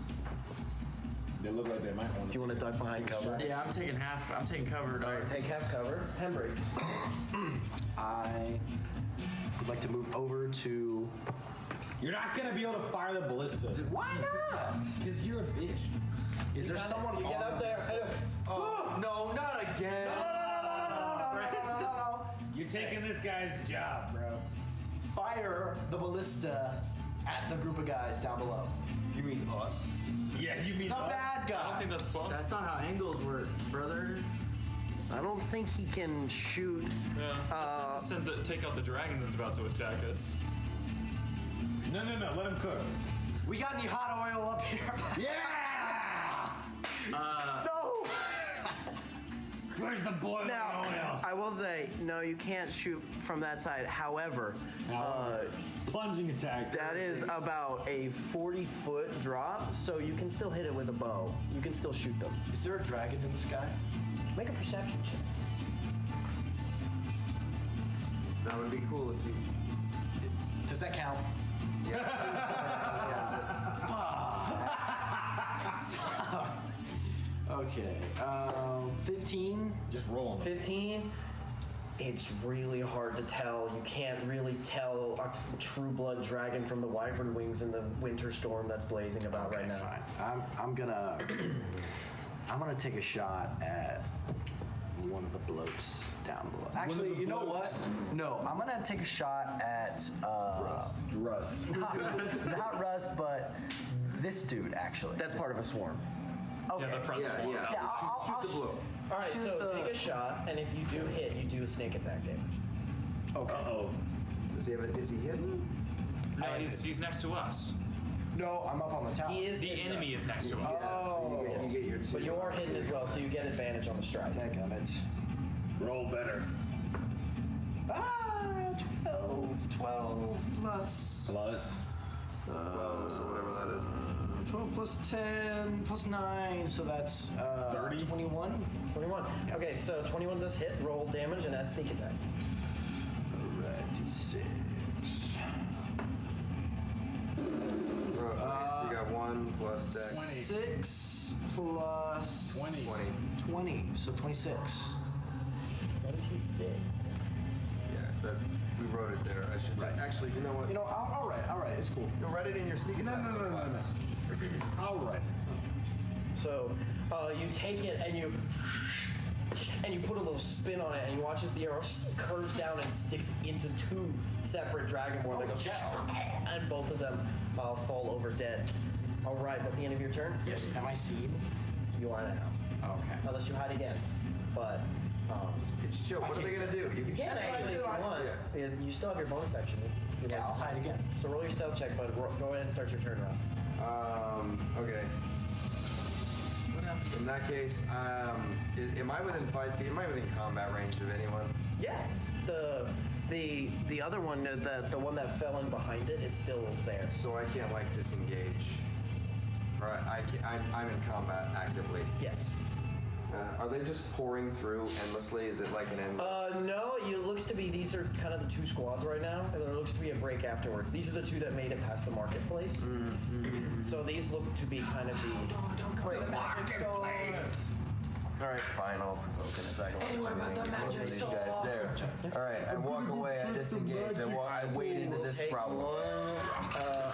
They look like they might want to. Do you want to duck behind cover? Yeah, I'm taking cover. All right, take half cover. Henry. I would like to move over to... You're not going to be able to fire the ballista. Why not? Because you're a bitch. Is there someone You get up there. Oh, no, not again. No. You're taking this guy's job, bro. Fire the ballista at the group of guys down below. You mean us? Yeah, you mean The us? bad I don't guy. think that's fun. That's not how angles work, brother. I don't think he can shoot. Yeah. I was meant to take out the dragon that's about to attack us. No, let him cook. We got any hot oil up here? Yeah! No! Where's the boiling oil? I will say, no, you can't shoot from that side. However, Plunging attack. that is about a 40-foot drop, so you can still hit it with a bow. You can still shoot them. Is there a dragon in the sky? Make a perception check. That would be cool if you. Does that count? Okay. 15. Just roll him. 15. It's really hard to tell. You can't really tell a true blood dragon from the wyvern wings in the winter storm that's blazing about right now. Fine. I'm gonna take a shot at one of the blokes down below. Actually, you know what? No, I'm gonna take a shot at Rust. not Rust, but this dude actually. That's part of a swarm. Okay. Yeah, the front swarm. Yeah, I'll Shoot the blue. All right, so take a shot, and if you do hit, you do a snake attack damage. Okay. Uh-oh. Does he have it? Is he hidden? No, he's next to us. No, I'm up on the tower. He is The hidden. enemy is next to us. Oh. So you get your two. But you are hidden as well, so you get advantage on the strike. Dadgummit. Roll better. 12 plus. Plus. So, 12, so whatever that is. 12 plus 10 plus 9, so that's 30? 21. 21. Okay, so 21 does hit, roll damage, and add sneak attack. Alright, d6. So you got 1 plus dex. 6 plus 20, so 26. 26. Yeah, that we wrote it there. I should actually. You know what? You know, all right, it's cool. You'll write it in your sneak attack. No. All right. So you take it and you put a little spin on it, and you watch as the arrow curves down and sticks into 2 separate dragonborn that go, and both of them fall over dead. All right, at the end of your turn. Yes. Am I seed? You are now. Okay. Unless you hide again, but. It's chill. What are they gonna do? You can actually, if you want. Yeah, you still have your bonus action. Yeah, I'll hide again. So roll your stealth check, but go ahead and start your turn, Ross. Okay. In that case, am I within 5 feet? Am I within combat range of anyone? Yeah. The other one, the one that fell in behind it, is still there. So I can't like disengage. Or I'm in combat actively. Yes. Are they just pouring through endlessly? Is it like an endless? No, it looks to be, these are kind of the 2 squads right now, and there looks to be a break afterwards. These are the 2 that made it past the marketplace. So these look to be kind of the Marketplace. All right, fine. I'll provoke an attack. Most of these guys there. All right, I walk away. I disengage. I wade into this problem.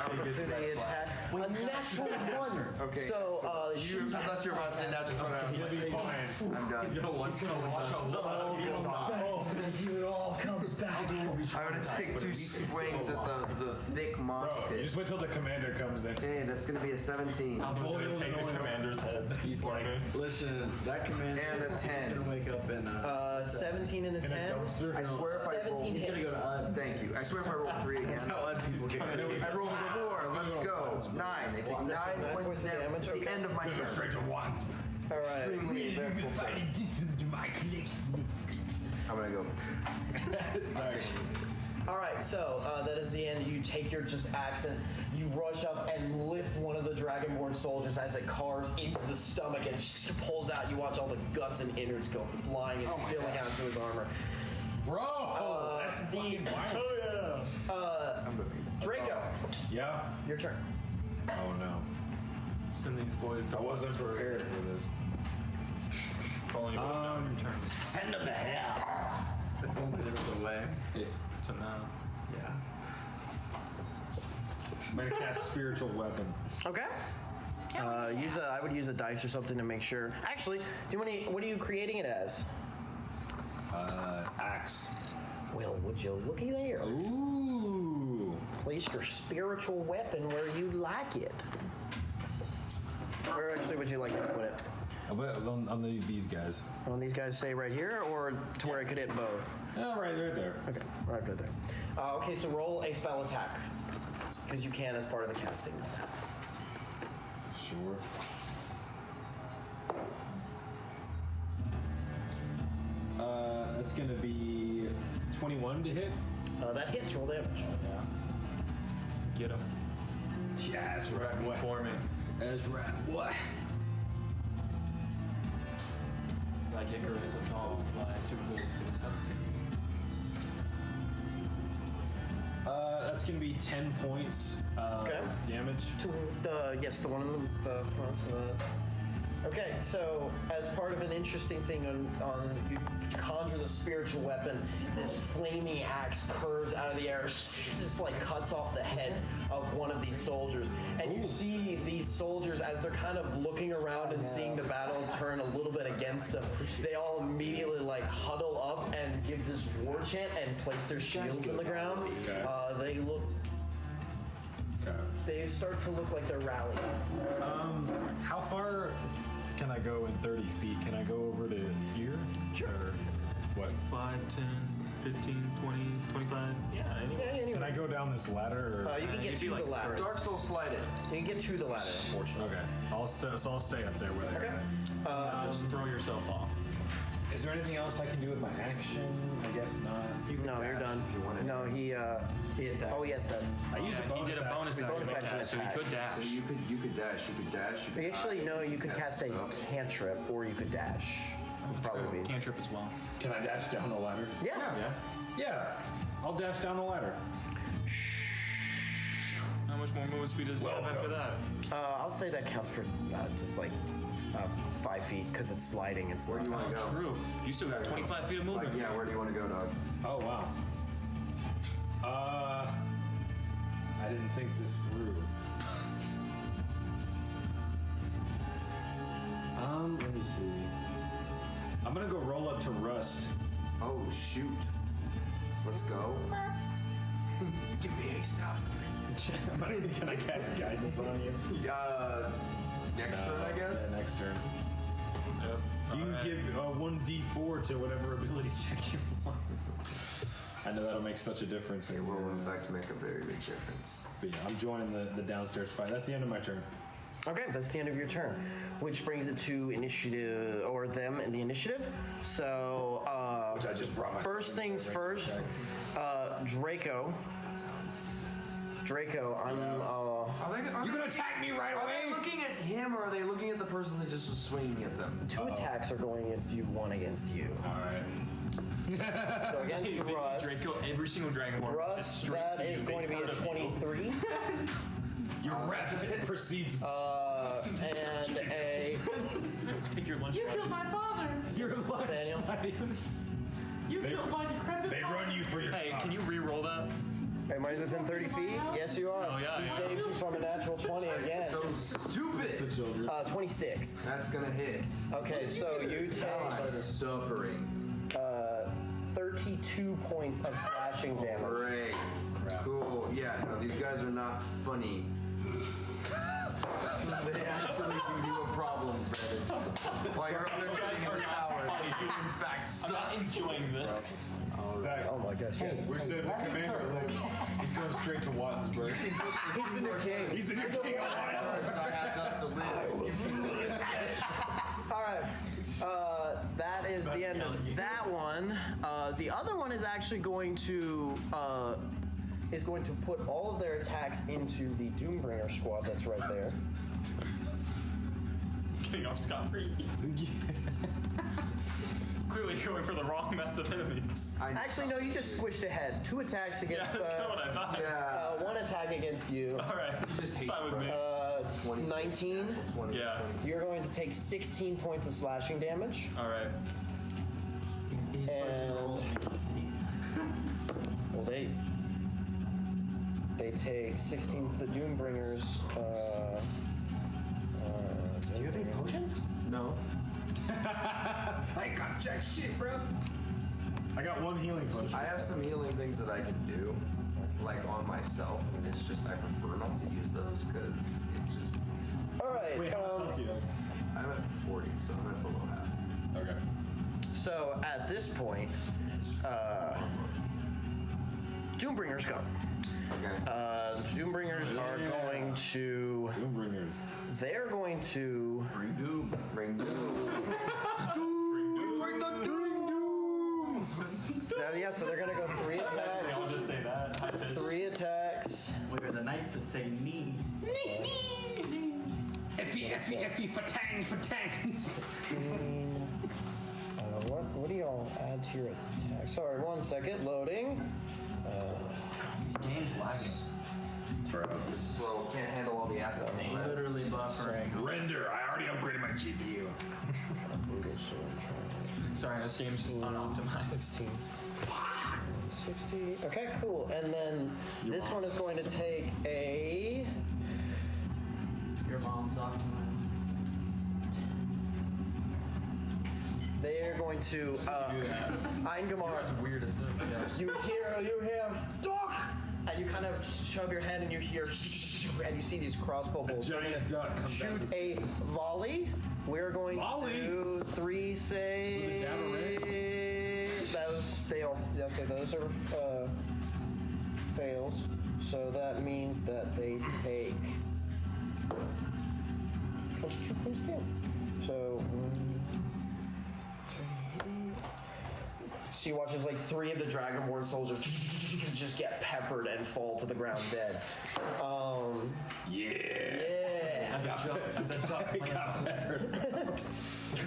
Opportunity attack. A natural 1. Okay. So I thought you were about to say natural 1. You'll be fine. I'm done. He's gonna watch it all comes back. I'm gonna take 2 swings at the thick mosh Bro, you pit. just wait till the commander comes in. Okay, that's gonna be a 17. I'm gonna take the commander's head. He's like, Listen, that commander And a 10. is gonna wake up in 17 and a 10. dumpster. I swear if I roll, 17 He's gonna go to UD. thank you. I swear if I roll 3 again. That's how UD people get credit. I rolled 4. Let's go. 9. They take 9 points of damage. It's the end of my turn. Straight to ones. All right. Extremely eventful turn. different to my collection. I'm gonna go. Sorry. All right, so that is the end. You take your just axe and you rush up and lift one of the Dragonborn soldiers as it carves into the stomach and pulls out. You watch all the guts and innards go flying and spilling out into his armor. Bro, that's fucking wild. Oh yeah. Draco, Yeah. your turn. Oh no. send these boys to I wasn't prepared for this. Calling you down your terms. Send them to hell. If only there was a way. So now. Yeah. I'm gonna cast spiritual weapon. Okay. I would use a dice or something to make sure. Actually, what are you creating it as? Axe. Well, would you looky there? Ooh. Place your spiritual weapon where you like it. Where actually would you like to put it? On these guys. On these guys, say right here, or to where I could hit both? Oh, right there. Okay, right there. Okay, so roll a spell attack. Because you can as part of the casting. Sure. That's gonna be 21 to hit. That hits, roll damage. Get him. Yeah, that's right. What? For me. That's right. What? Like Icarus, that's all. Fly 2 of those to something. That's gonna be 10 points damage. Yes, the one in the front. Okay, so as part of an interesting thing on you conjure the spiritual weapon, this flaming axe curves out of the air, just like cuts off the head of one of these soldiers. And you see these soldiers, as they're kind of looking around and seeing the battle turn a little bit against them, they all immediately like huddle up and give this war chant and place their shields in the ground. They look. They start to look like they're rallying. How far can I go in 30 feet? Can I go over to here? Sure. Or what? 5, 10, 15, 20, 25. Yeah, anyway. Can I go down this ladder? Or? You can get to the ladder. Dark Soul slide it. You can get to the ladder, unfortunately. Okay. I'll stay up there with it. Okay. Just throw yourself off. Is there anything else I can do with my action? I guess not. No, you're done. If you wanted. No, he attacked. Oh, yes, then. I used a bonus he did a bonus action. action, Bonus so he attack. could dash. So you could dash. You could dash. You could Actually, no, you could cast a cantrip or you could dash. Probably. Cantrip as well. Can I dash down the ladder? Yeah. Yeah. I'll dash down the ladder. How much more movement speed does he have after that? I'll say that counts for just like 5 feet because it's sliding. It's Where do you want to go? True. You still got 25 feet of movement. Yeah, where do you want to go, dog? Oh, wow. I didn't think this through. Let me see. I'm gonna go roll up to Rust. Oh, shoot. Let's go. Give me haste now. Can I cast guidance on you? Next turn, I guess? Yeah, next turn. Yep. You can give 1d4 to whatever ability check you want. I know that'll make such a difference. It will, in fact, make a very big difference. But yeah, I'm joining the downstairs fight. That's the end of my turn. Okay, that's the end of your turn, which brings it to initiative, or them in the initiative. So, Which I just brought myself first things first, Draco, I'm. You gonna attack me right Are away? they looking at him or are they looking at the person that just was swinging at them? 2 attacks are going against you, 1 against you. Alright. So against Russ, Draco, every single dragon Russ, that is going to be a 23. Your rep proceeds. And a. Take your lunch. You killed my father. Your lunch. Daniel. You killed my decrepit They father. run you for your Hey, socks. can you re-roll that? Am I within 30 feet? Yes, you are. Oh, yeah, He yeah. saves you from a natural 20 again. So stupid! 26. That's gonna hit. Okay, so you I'm take suffering. 32 points of slashing damage. Great. Cool. Yeah, no, these guys are not funny. They actually do you a problem, Brandon. While you're up there sitting in the tower, they do in fact suck. I'm not enjoying this. Zach, Oh my gosh. Yes. we're saving the commander lives. He's going straight to Wattensburg. He's the new king. He's the new king of Wattensburg. I have to live. All right. That is the end of that one. The other one is actually going to put all of their attacks into the Doombringer squad that's right there. Getting off scot-free. Clearly going for the wrong mess of enemies. Actually, no, you just squished ahead. 2 attacks Yeah, against. that's kind of what I thought. Yeah. 1 attack against you. All right, just it's hates fine with me. 19. 20, Yeah. You're going to take 16 points of slashing damage. All right. He's Well, they take 16. The Doombringers. Do you have any potions? No. I ain't got jack shit, bro. I got 1 healing potion. I have some healing things that I can do, like on myself. It's just I prefer not to use those because it's just easy. All right. Wait, how much health do you have? I'm at 40, so I'm at below half. Okay. So at this point, Doombringers go. Okay. Doombringers are going to. Doombringers. They're going to. Bring doom. Bring doom. Bring the doom. Yeah, so they're gonna go 3 attacks. I'll just say that. High pitch. 3 attacks. We are the knights that say knee. Effie, fatang, fatang. What do y'all add to your attack? Sorry, 1 second. Loading. This game's lagging. Bro, can't handle all the assets. Literally buffering. Render. I already upgraded my GPU. Sorry, this game's just unoptimized. 60. Okay, cool. And then this one is going to take a. Your mom's optimized. They're going to. Eingamar. Weird as it. Yes. You hear, duck! And you kind of shove your head and you hear, and you see these crossbow bolts. Giant duck comes down. Shoot a volley. We're going to do 3 saves. With a dab of red? That was those fail. Did I say those are fails? So that means that they take 22 points of damage. So you watch as like 3 of the Dragonborn soldiers just get peppered and fall to the ground dead. Yeah. As a duck. I got peppered.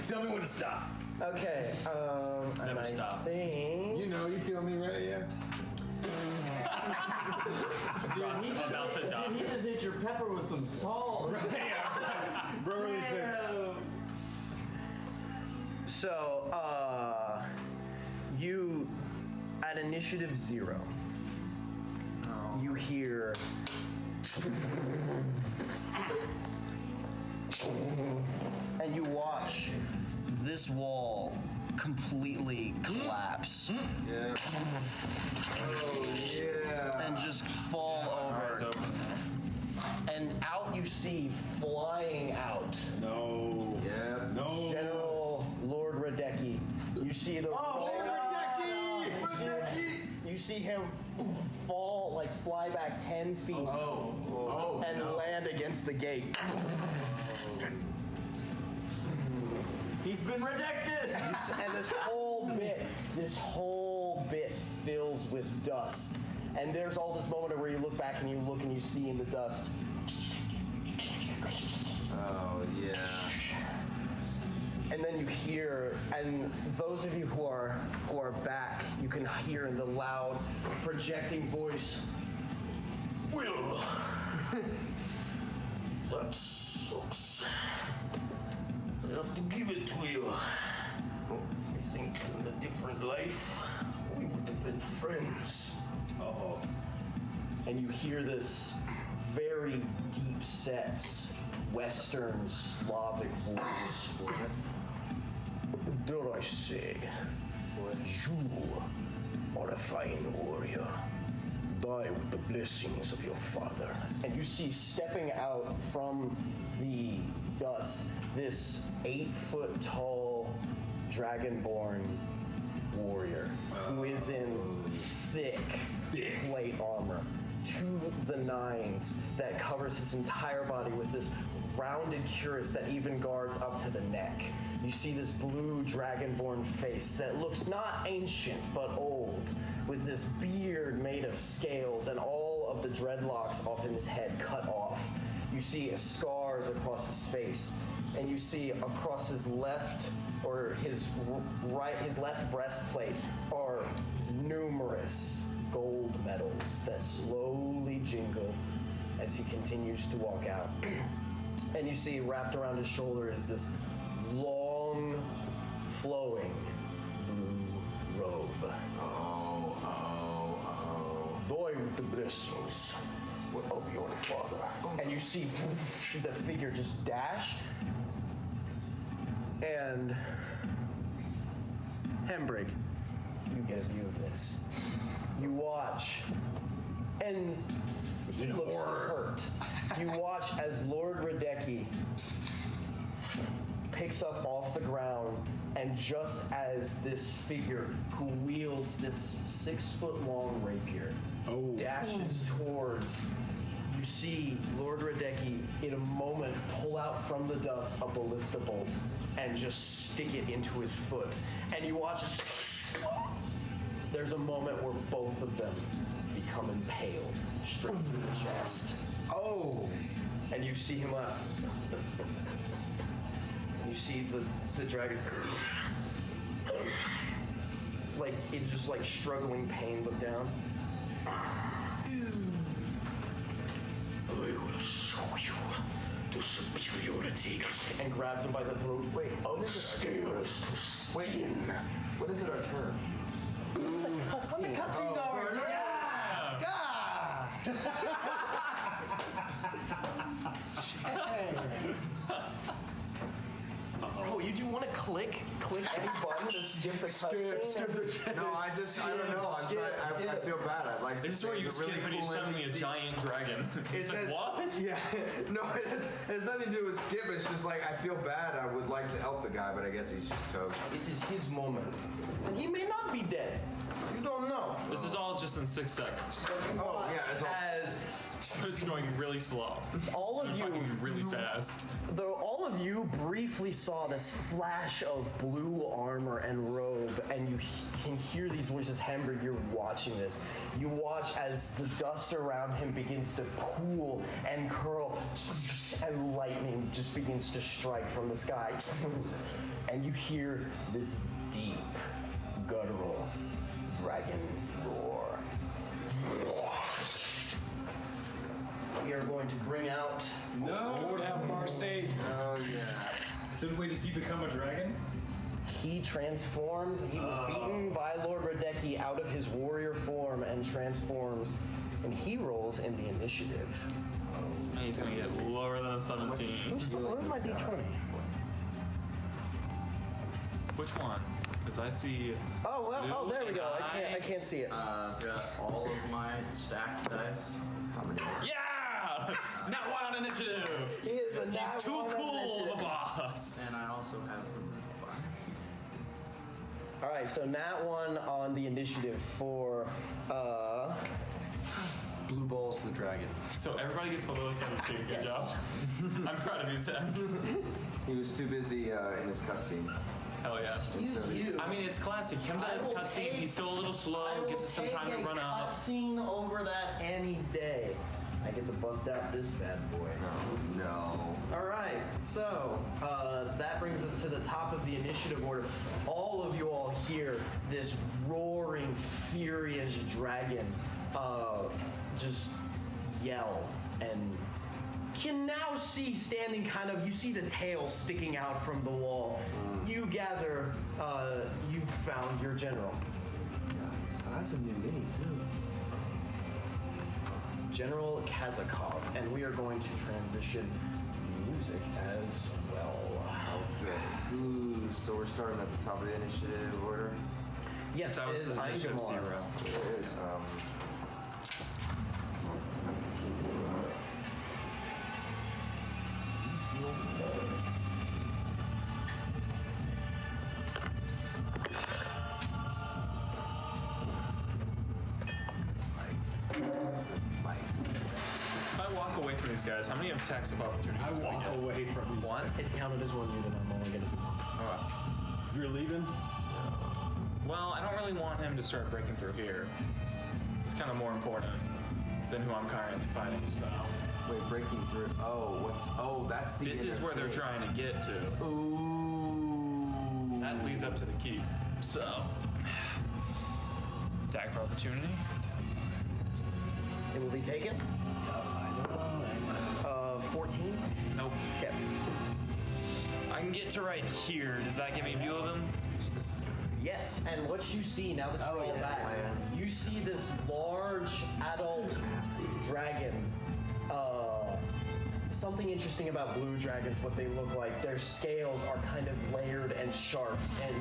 Tell me when to stop. Okay. Never and stop. I think... You know, you feel me, right? Yeah. Did he just hit your pepper with some salt? Bro really said. So, you, at initiative 0, you hear... And you watch this wall completely collapse. Yeah. Oh, yeah. And just fall over. And out you see, flying out. No. Yeah. No. General Lord Radecki. You see the. You see him fall, like fly back 10 feet. And land against the gate. He's been rejected! And this whole bit fills with dust. And there's all this moment where you look back and you see in the dust. Oh, yeah. And then you hear, and those of you who are back, you can hear in the loud projecting voice, Will, that sucks. I have to give it to you. I think in a different life, we would have been friends. Uh-oh. And you hear this very deep set Western Slavic voice. Dare I say, you are a fine warrior. Die with the blessings of your father. And you see stepping out from the dust this 8-foot tall dragonborn warrior who is in thick plate armor to the nines that covers his entire body with this rounded cuirass that even guards up to the neck. You see this blue dragonborn face that looks not ancient but old, with this beard made of scales and all of the dreadlocks off in his head cut off. You see scars across his face, and you see across his left or his left breastplate are numerous gold medals that slowly jingle as he continues to walk out. And you see wrapped around his shoulder is this long, flowing blue robe. Die with the blessings of your father. And you see the figure just dash. And Hembrig, you get a view of this. You watch, and he looks hurt. You watch as Lord Radecki picks up off the ground, and just as this figure who wields this 6-foot-long rapier dashes towards, you see Lord Radecki in a moment pull out from the dust a ballista bolt and just stick it into his foot. And you watch it. There's a moment where both of them become impaled straight through the chest. Oh! And you see him you see the dragon like in just like struggling pain look down. I will show you the superiority. And grabs him by the throat. Wait, what is it? What is it our turn? It's a cutscene. When the cutscene's over. Yeah! God! Oh, you do want to click any button to skip the cutscene? No, I don't know. I feel bad. I'd like to. This is where you skip and he's suddenly a giant dragon. It's like, what? Yeah. No, it has nothing to do with skip. It's just like I feel bad. I would like to help the guy, but I guess he's just toast. It is his moment. And he may not be dead. You don't know. This is all just in 6 seconds. Oh, yeah, it's all. It's going really slow. All of you talking really fast. Though all of you briefly saw this flash of blue armor and robe, and you can hear these voices. Hamburg, you're watching this. You watch as the dust around him begins to pool and curl, and lightning just begins to strike from the sky. And you hear this deep, guttural dragon roar. We are going to bring out. No. Lord have mercy. Oh yeah. So wait, does he become a dragon? He transforms. He was beaten by Lord Radecki out of his warrior form and transforms, and he rolls in the initiative. And he's gonna get lower than a 17. Where's my D20? Which one? Because I see. Oh well. Oh, there we blue go. and I can't see it. I've got all of my stacked dice. Yeah! Not one on initiative! He is a He's too cool of a boss! And I also have 5. All right, so nat 1 on the initiative for Blue balls the dragon. So everybody gets below a 17. Good job. I'm proud of you, Sam. He was too busy in his cutscene. Hell yeah. I mean, it's classic. He comes out of his cutscene, he's still a little slow, gives us some time to run up. Cutscene over that any day. I get to bust out this bad boy. Oh no. All right, so that brings us to the top of the initiative order. All of you all hear this roaring, furious dragon just yell, and can now see standing kind of, you see the tail sticking out from the wall. You gather, you've found your general. So that's a new mini too. General Kazakov, and we are going to transition music as well. Okay. Ooh, so we're starting at the top of the initiative order? Yes, that it was is initiative Eingamar. 0. It is, If I walk away from these guys, how many attacks of opportunity? I walk away from these. One? It's counted as one unit. I'm only going to do one. Alright. You're leaving? Well, I don't really want him to start breaking through here. It's kind of more important than who I'm currently fighting, so. wait, breaking through. Oh, that's the. This is where they're trying to get to. Ooh. That leads up to the keep. So. Attack for opportunity. It will be taken. 14? Nope. Okay. I can get to right here. Does that give me a view of him? Yes, and what you see now that you roll back, you see this large adult dragon. Something interesting about blue dragons, what they look like, their scales are kind of layered and sharp and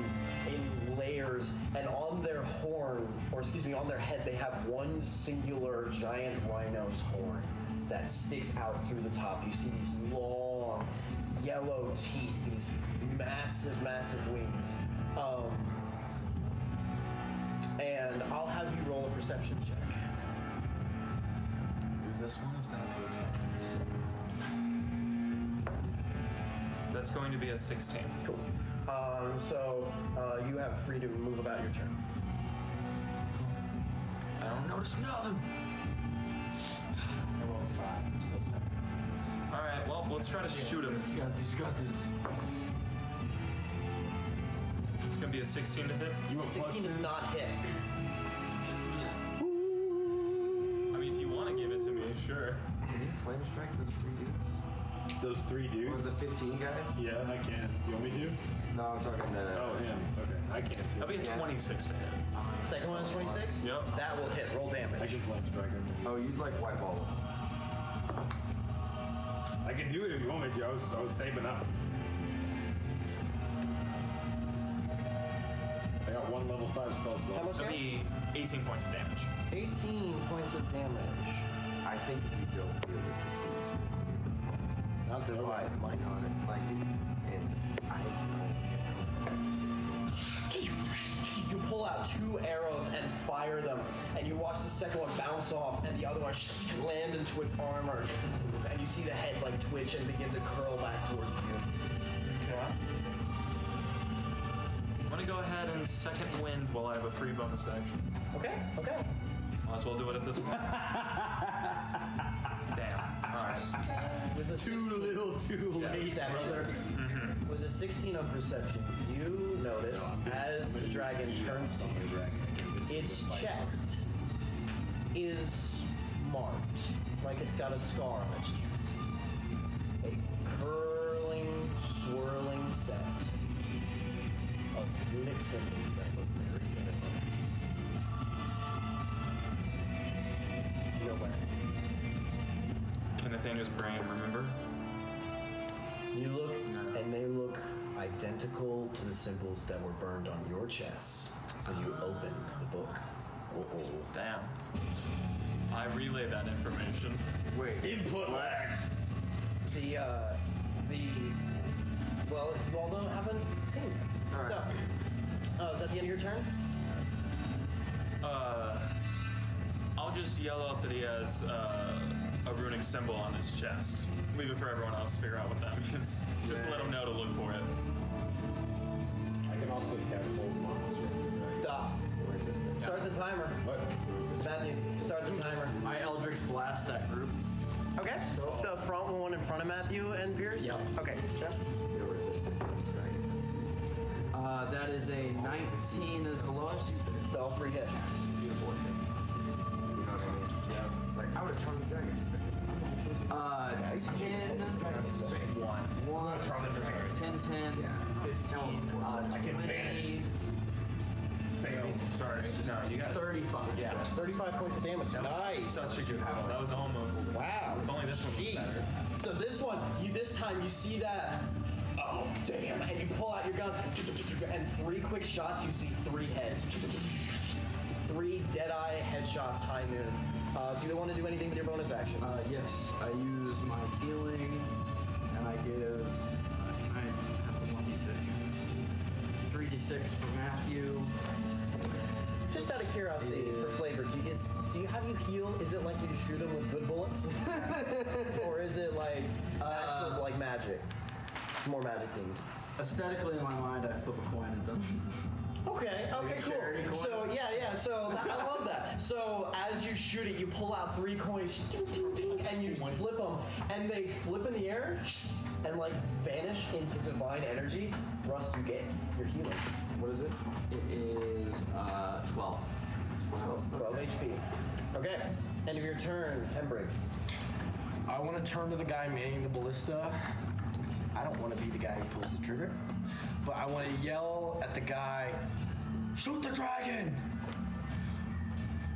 in layers, and on their horn, or excuse me, on their head, they have one singular giant rhino's horn that sticks out through the top. You see these long yellow teeth, these massive, massive wings. And I'll have you roll a perception check. Use this one is not to attack. That's going to be a 16. Cool. So you have free to move about your turn. I don't notice nothing. I rolled a 5. I'm so sad. All right. Well, let's try to shoot him. You got this. It's gonna be a 16 to hit. 16 does not hit. I mean, if you want to give it to me, sure. Did he flame strike those 3 dudes? Those 3 dudes? Or the 15 guys? Yeah, I can. You want me to? No, I'm talking to. Oh, him. Okay, I can too. That'll be a 26 to hit. Second one is 26? Yep. That will hit. Roll damage. I can flame strike him. Oh, you'd like white ball. I can do it if you want me to. I was saving up. one level 5 spell slot. How much That'll damage? be 18 points of damage. 18 points of damage. I think if we don't deal with the thieves, Not divide. minus it. Like, and I can only hit 16. You pull out 2 arrows and fire them, and you watch the second one bounce off, and the other one land into its armor, and you see the head like twitch and begin to curl back towards you. Okay. I'm gonna go ahead and second wind while I have a free bonus action. Okay. Might as well do it at this point. Damn. Alright. With a Too little, too late, brother. With a 16 on perception, you notice as the dragon turns to you, its chest is marked, like it's got a scar on its chest. A curling, swirling set of runic symbols that look very familiar. You know where? Nathaniel's brain, remember? You look, and they look identical to the symbols that were burned on your chest when you opened the book. Oh, damn. I relay that information. Wait. Input lag. Well, you all don't have a team. All right. So, is that the end of your turn? I'll just yell out that he has a runic symbol on his chest. Leave it for everyone else to figure out what that means. Just let them know to look for it. I can also cast Hold Monster. Stop. Resistance. Start the timer. What? Matthew, start the timer. I Eldritch Blast that group. Okay. The front one in front of Matthew and Pierce? Yep. Okay. Sure. No resistance. That is a 19 is the lowest. All 3 hit. Beautiful things. You know what I mean? Yeah. It's like, I would have charmed the dragon. 10, 1, 10, 10, Yeah. 15, I can vanish. Fail. Sorry. No, you got 35. Yeah. 35 points of damage. Nice. Such a good roll. That was almost. Wow. If only this one was Jeez. better. So this one, this time you see that, oh damn, and you pull out your gun, and 3 quick shots, you see 3 heads. 3 dead-eye headshots high noon. Do you want to do anything with your bonus action? Yes, I use my healing, and I give. Can I have a 1d6? 3d6 for Matthew. Just out of curiosity, for flavor, how do you heal? Is it like you just shoot them with good bullets, or is it like actual like magic, more magic themed? Aesthetically, in my mind, I flip a coin and done. Okay, cool. So so I love that. So as you shoot it, you pull out 3 coins, and you flip them, and they flip in the air, and like vanish into divine energy. Rust, you get your healing. What is it? It is 12. 12 HP. Okay, end of your turn, Hembrig. I want to turn to the guy manning the ballista. I don't want to be the guy who pulls the trigger, but I want to yell at the guy, shoot the dragon!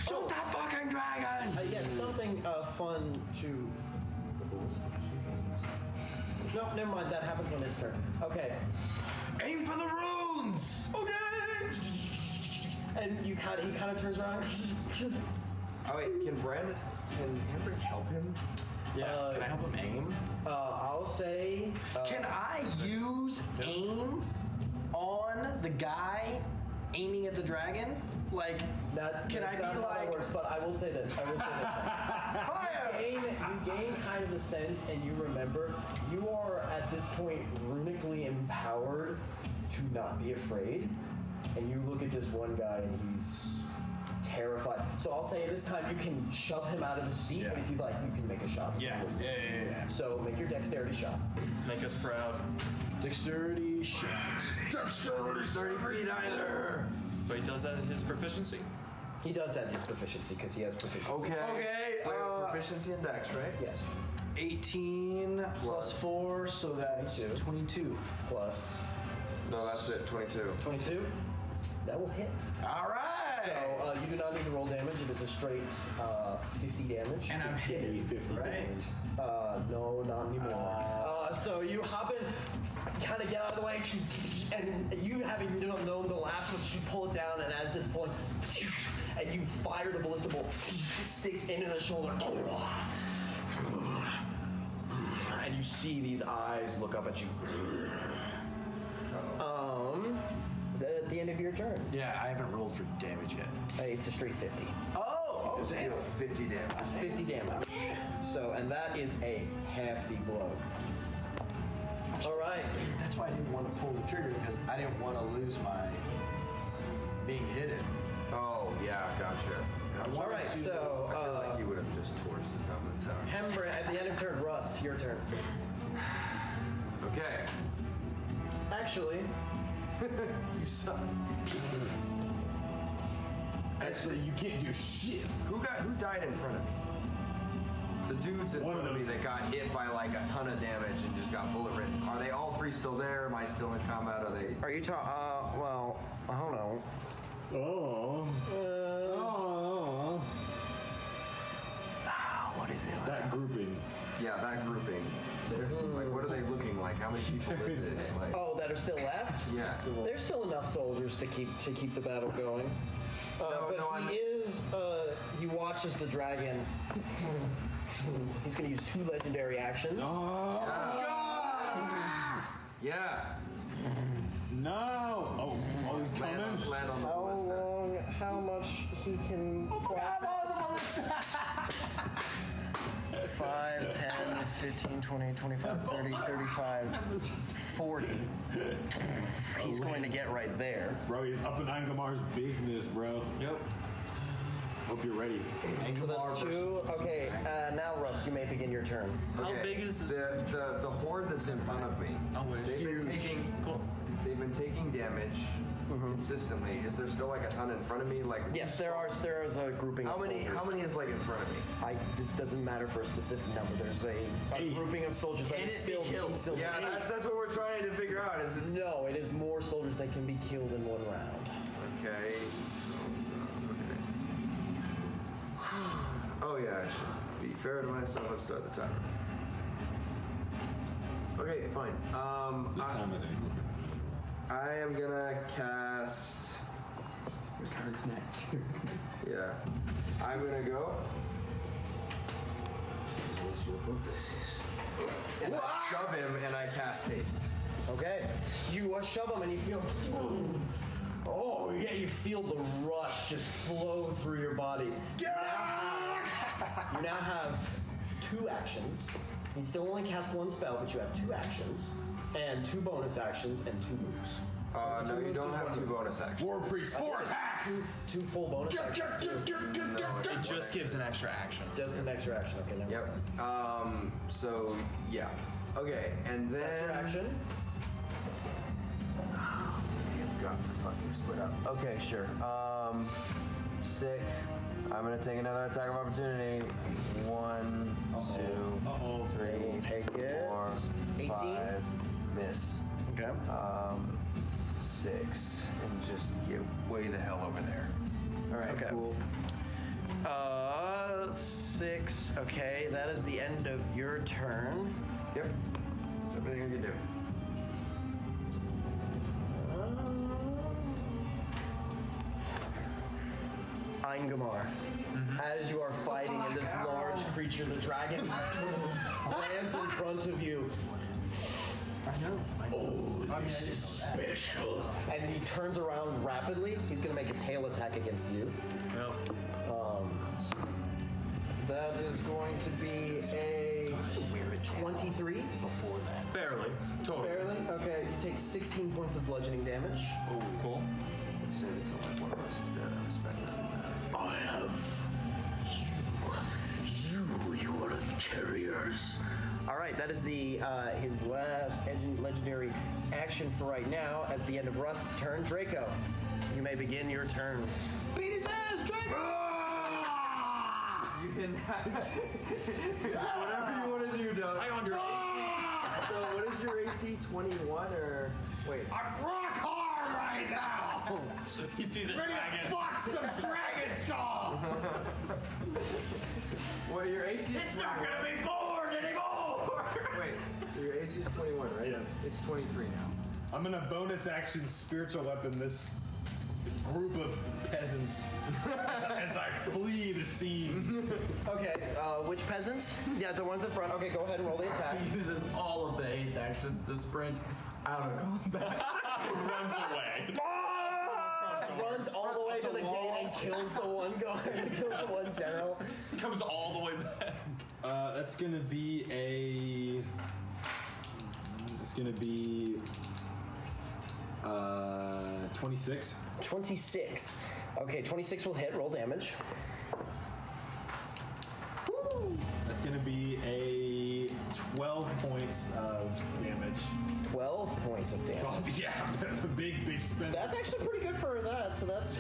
Shoot that fucking dragon! Yeah, something fun to... No, never mind, that happens on his turn. Okay. Aim for the runes! Okay! And he kind of turns around. Oh wait, can Hembrig help him? Yeah, can I help him aim? I'll say... Can I use aim on the guy aiming at the dragon? Like, can I be how like... that works, but I will say this. Fire! You gain kind of the sense, and you remember, you are at this point runically empowered to not be afraid. And you look at this one guy, and he's terrified. So I'll say this time you can shove him out of the seat, but if you like, you can make a shot. Yeah. So make your dexterity shot. Make us proud. Dexterity shot. Dexterity 30 feet either. But he does that at his proficiency? He does that in his proficiency because he has proficiency. Okay. Proficiency in dex, right? Yes. 18 plus 4, so that's 22. Plus. No, that's it. 22. 22? That will hit. All right. So you do not need to roll damage. It is a straight 50 damage. And I'm hitting 50 right? damage. No, not anymore. So you hop in, kind of get out of the way, and you having known the last one, you pull it down, and as it's pulling, and you fire the ballista bolt, it sticks into the shoulder, and you see these eyes look up at you. Is that at the end of your turn? Yeah, I haven't rolled for damage yet. It's a straight 50. Oh, just deal 50 damage. 50 damage. So, and that is a hefty blow. All right. That's why I didn't want to pull the trigger, because I didn't want to lose my being hidden. Oh, yeah, gotcha. All right, so I feel like he would have just towards the top of the tower. Hembra, at the end of turn, Rust, your turn. Okay. Actually, you suck. Actually, you can't do shit. Who died in front of me? The dudes in front of me that got hit by like a ton of damage and just got bullet ridden. Are they all three still there? Am I still in combat? Are they? Are you talking? Well, I don't know. What is it? That grouping. Yeah, that grouping. Like, what are they looking like? How many people is it? Like, That are still left? Yeah. There's still enough soldiers to keep the battle going. You watch as the dragon. He's going to use 2 legendary actions. Yeah. No. Oh, he's coming. Land on the ballista. How much he can? 5, 10, 15, 20, 25, 30, 35, 40. He's going to get right there. Bro, he's up in Angamar's business, bro. Yep. Hope you're ready. So that's 2. Okay, now Rust, you may begin your turn. How big is this? The horde that's in front of me. Oh, wait. They've been taking damage consistently. Is there still like a ton in front of me? Like yes, there is a grouping. How of many? soldiers. How many is like in front of me? This doesn't matter for a specific number. There's a grouping of soldiers that is still killed. Yeah, that's what we're trying to figure out. Is it? No, it is more soldiers that can be killed in one round. Okay. Oh yeah, I should be fair to myself. Let's start the timer. Okay, fine. This time I think. I am gonna cast. Your turn's next. Yeah. I'm gonna go. What's your purposes? And I shove him and I cast haste. Okay. You shove him and you feel. Oh yeah, you feel the rush just flow through your body. You now have 2 actions. You still only cast 1 spell, but you have 2 actions, and 2 bonus actions, and 2 moves. No, you don't have 2 bonus actions. War Priest, 4 attacks! 2 full bonus actions. It just gives an extra action. Just an extra action. Okay, never mind. Yep. So yeah. Okay, and then. That's your action. You've got to fucking split up. Okay, sure. Sick. I'm gonna take another attack of opportunity. 1, 2, 3, Take it. 4, 18? 5. Miss. Okay. 6, and just get way the hell over there. All right. Okay. Cool. 6. Okay, that is the end of your turn. Yep. That's everything I can do. Eingamar. As you are fighting in this large creature, the dragon lands in front of you. I know. Oh, this is special. And he turns around rapidly. He's going to make a tail attack against you. Yep. That is going to be a 23. Before that. Barely. Totally. Barely? Okay, you take 16 points of bludgeoning damage. Oh, cool. Save it till like one of us is dead. I respect that. I have you are the carriers. All right, that is the his last legendary action for right now. As the end of Rust's turn, Draco, you may begin your turn. Beat his ass, Draco! You can whatever you want to do, Doug. Hang on, Your AC. So what is your AC? 21 or wait? I'm rock hard right now. He sees a Ready dragon. to box some dragon skull. Well, your AC is It's not gonna be bored anymore. Wait. So your AC is 21, right? Yes. It's 23 now. I'm gonna bonus action spiritual weapon this group of peasants as I flee the scene. Okay, which peasants? Yeah, the ones in front. Okay, go ahead and roll the attack. He uses all of the haste actions to sprint out of combat. Runs away. Runs all the way to the gate and kills the one guard. Kills the one general. Comes all the way back. That's gonna be a. It's gonna be 26. 26. Okay, 26 will hit. Roll damage. That's gonna be a 12 points of damage. 12 points of damage. Oh, yeah, big spend. That's actually pretty good for that. So that's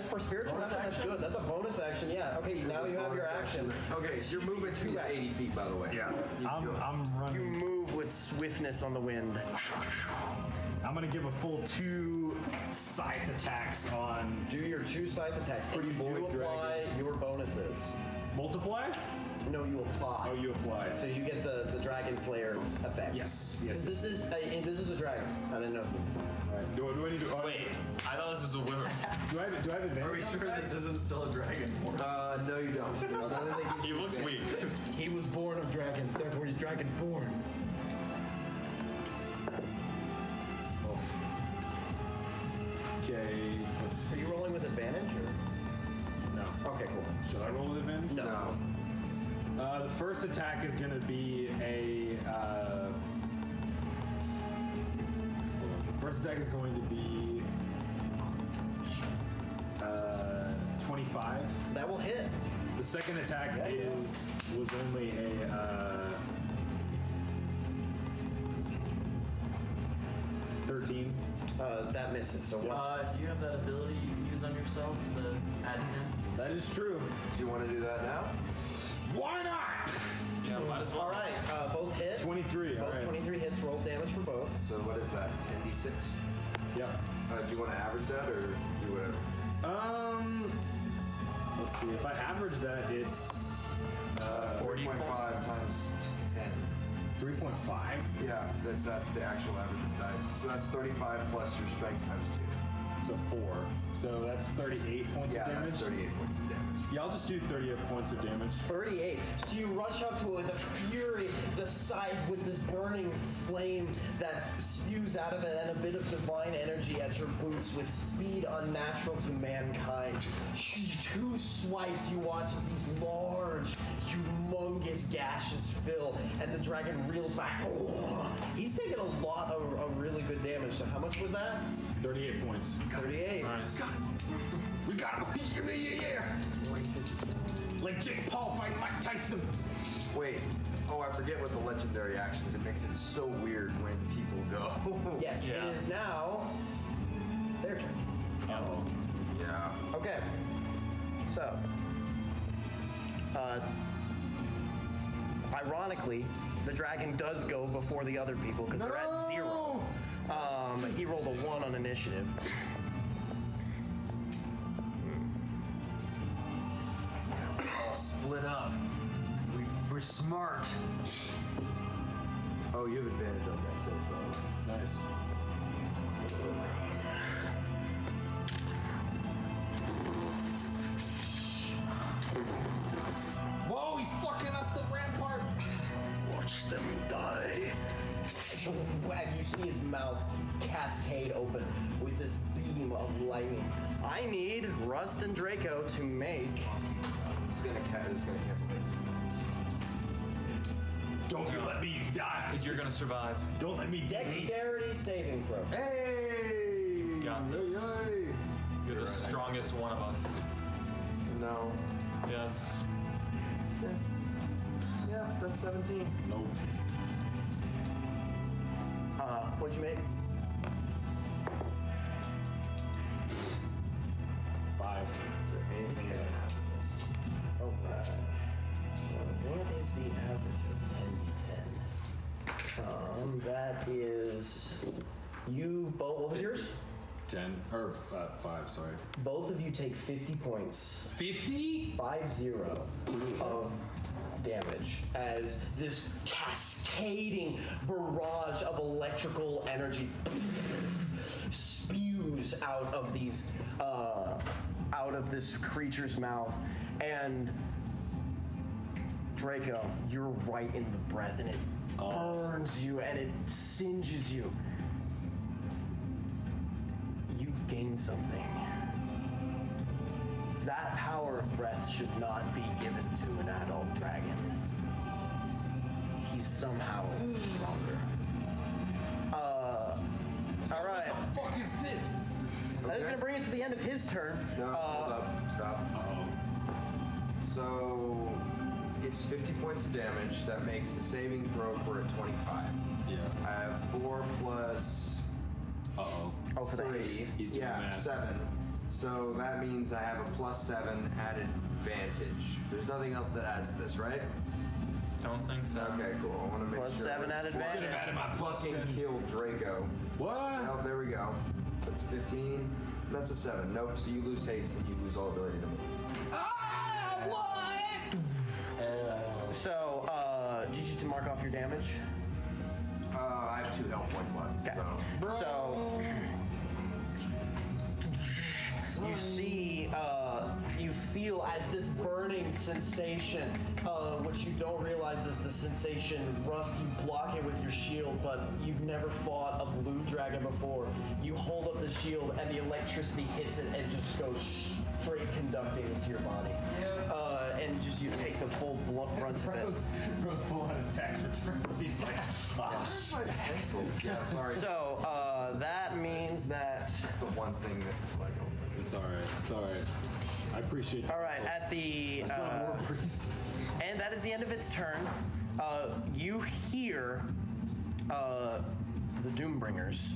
for spiritual weapon. That's good. That's a bonus action. Yeah. Okay. Now you have your action. Okay, your movement speed is 80 feet, by the way. Yeah. I'm running. You move with swiftness on the wind. I'm gonna give a full 2 scythe attacks on. Do your 2 scythe attacks. And you do apply your bonuses. Multiply? No, you apply. Oh, you apply. So you get the Dragon Slayer effect. Yes. This is a dragon. I didn't know. All right. Do I need to? Wait, I thought this was a wyvern. Do I have advantage? Are we sure this isn't still a dragon? No, you don't. He looks weak. He was born of dragons, therefore he's dragon born. Okay. Let's see. Are you rolling with advantage or? No. Okay, cool. Should I roll with advantage? No. The first attack is gonna be a. First attack is going to be 25. That will hit. The second attack was only a 13. That misses. So do you have that ability you can use on yourself to add 10? That is true. Do you want to do that now? Why not? Yeah, might as well. All right, both hit. 23. All Both right. 23 hits. Roll damage for both. So what is that? 10d6? Yep. Do you want to average that or do whatever? Let's see. If I average that, it's 40.5 times 10. 3.5. Yeah, that's the actual average of dice. So that's 35 plus your strength times 2. So 4. So that's 38 points of damage. Yeah, that's 38 points of damage. Yeah, I'll just do 38 points of damage. 38. So you rush up to it, the fury, the scythe with this burning flame that spews out of it, and a bit of divine energy at your boots with speed unnatural to mankind. 2 swipes, you watch as these large, humongous gashes fill, and the dragon reels back. Oh, he's taken a lot of really good damage. So how much was that? 38 points. 38. Nice. We got him. Yeah. Like Jake Paul fighting Mike Tyson. Wait. Oh, I forget what the legendary actions. It makes it so weird when people go. Yes, Yeah. it is now their turn. Oh. Yeah. Okay. So, ironically, the dragon does go before the other people because they're at 0. He rolled a 1 on initiative. All split up. We're smart. Oh, you have advantage on that save, though. Nice. Whoa, he's fucking up the rampart. Watch them die. And you see his mouth cascade open with this beam of lightning. I need Rust and Draco to make. It's gonna cancel this. Don't you let me die. Because you're gonna survive. Don't let me Dexterity saving throw. Hey! Got this. You're the strongest one of us. No. Yes. Yeah, that's 17. Nope. What'd you make? 5. Is there anything that can happen with this? Oh, what is the average of 10d10? That is you both. What was yours? 10 or 5. Sorry. Both of you take 50 points. 50? 50 of damage as this cascading barrage of electrical energy spews out of these, out of this creature's mouth, and Draco, you're right in the breath, and it burns you and it singes you. You gain something. That power of breath should not be given to an adult dragon. He's somehow stronger. All right. What the fuck is this? That is going to bring it to the end of his turn. No, hold up. Stop. So it's 50 points of damage. That makes the saving throw for a 25. Yeah. I have 4 plus. Oh, for the haste. He's doing math. 7. So that means I have a +7 added advantage. There's nothing else that adds to this, right? Don't think so. Okay, cool. I want to make Plus sure. 7 added advantage. Should have added my Fucking +10. killed Draco. What? Oh, there we go. That's 15. That's a 7. Nope. So you lose haste and you lose all ability to move. So, did you to mark off your damage? I have 2 health points left. Okay. So. So you see, you feel as this burning sensation, which you don't realize is the sensation, Rust, you block it with your shield, but you've never fought a blue dragon before. You hold up the shield and the electricity hits it and just goes straight conducting into your body. And just you take the full brunt of it. Rose pull out his tax returns. He's like, Where's my pencil? Yeah, sorry. So, that means that... It's the one thing that's like... It's alright. It's alright. I appreciate it. All right, at the... and that is the end of its turn. You hear the Doombringers.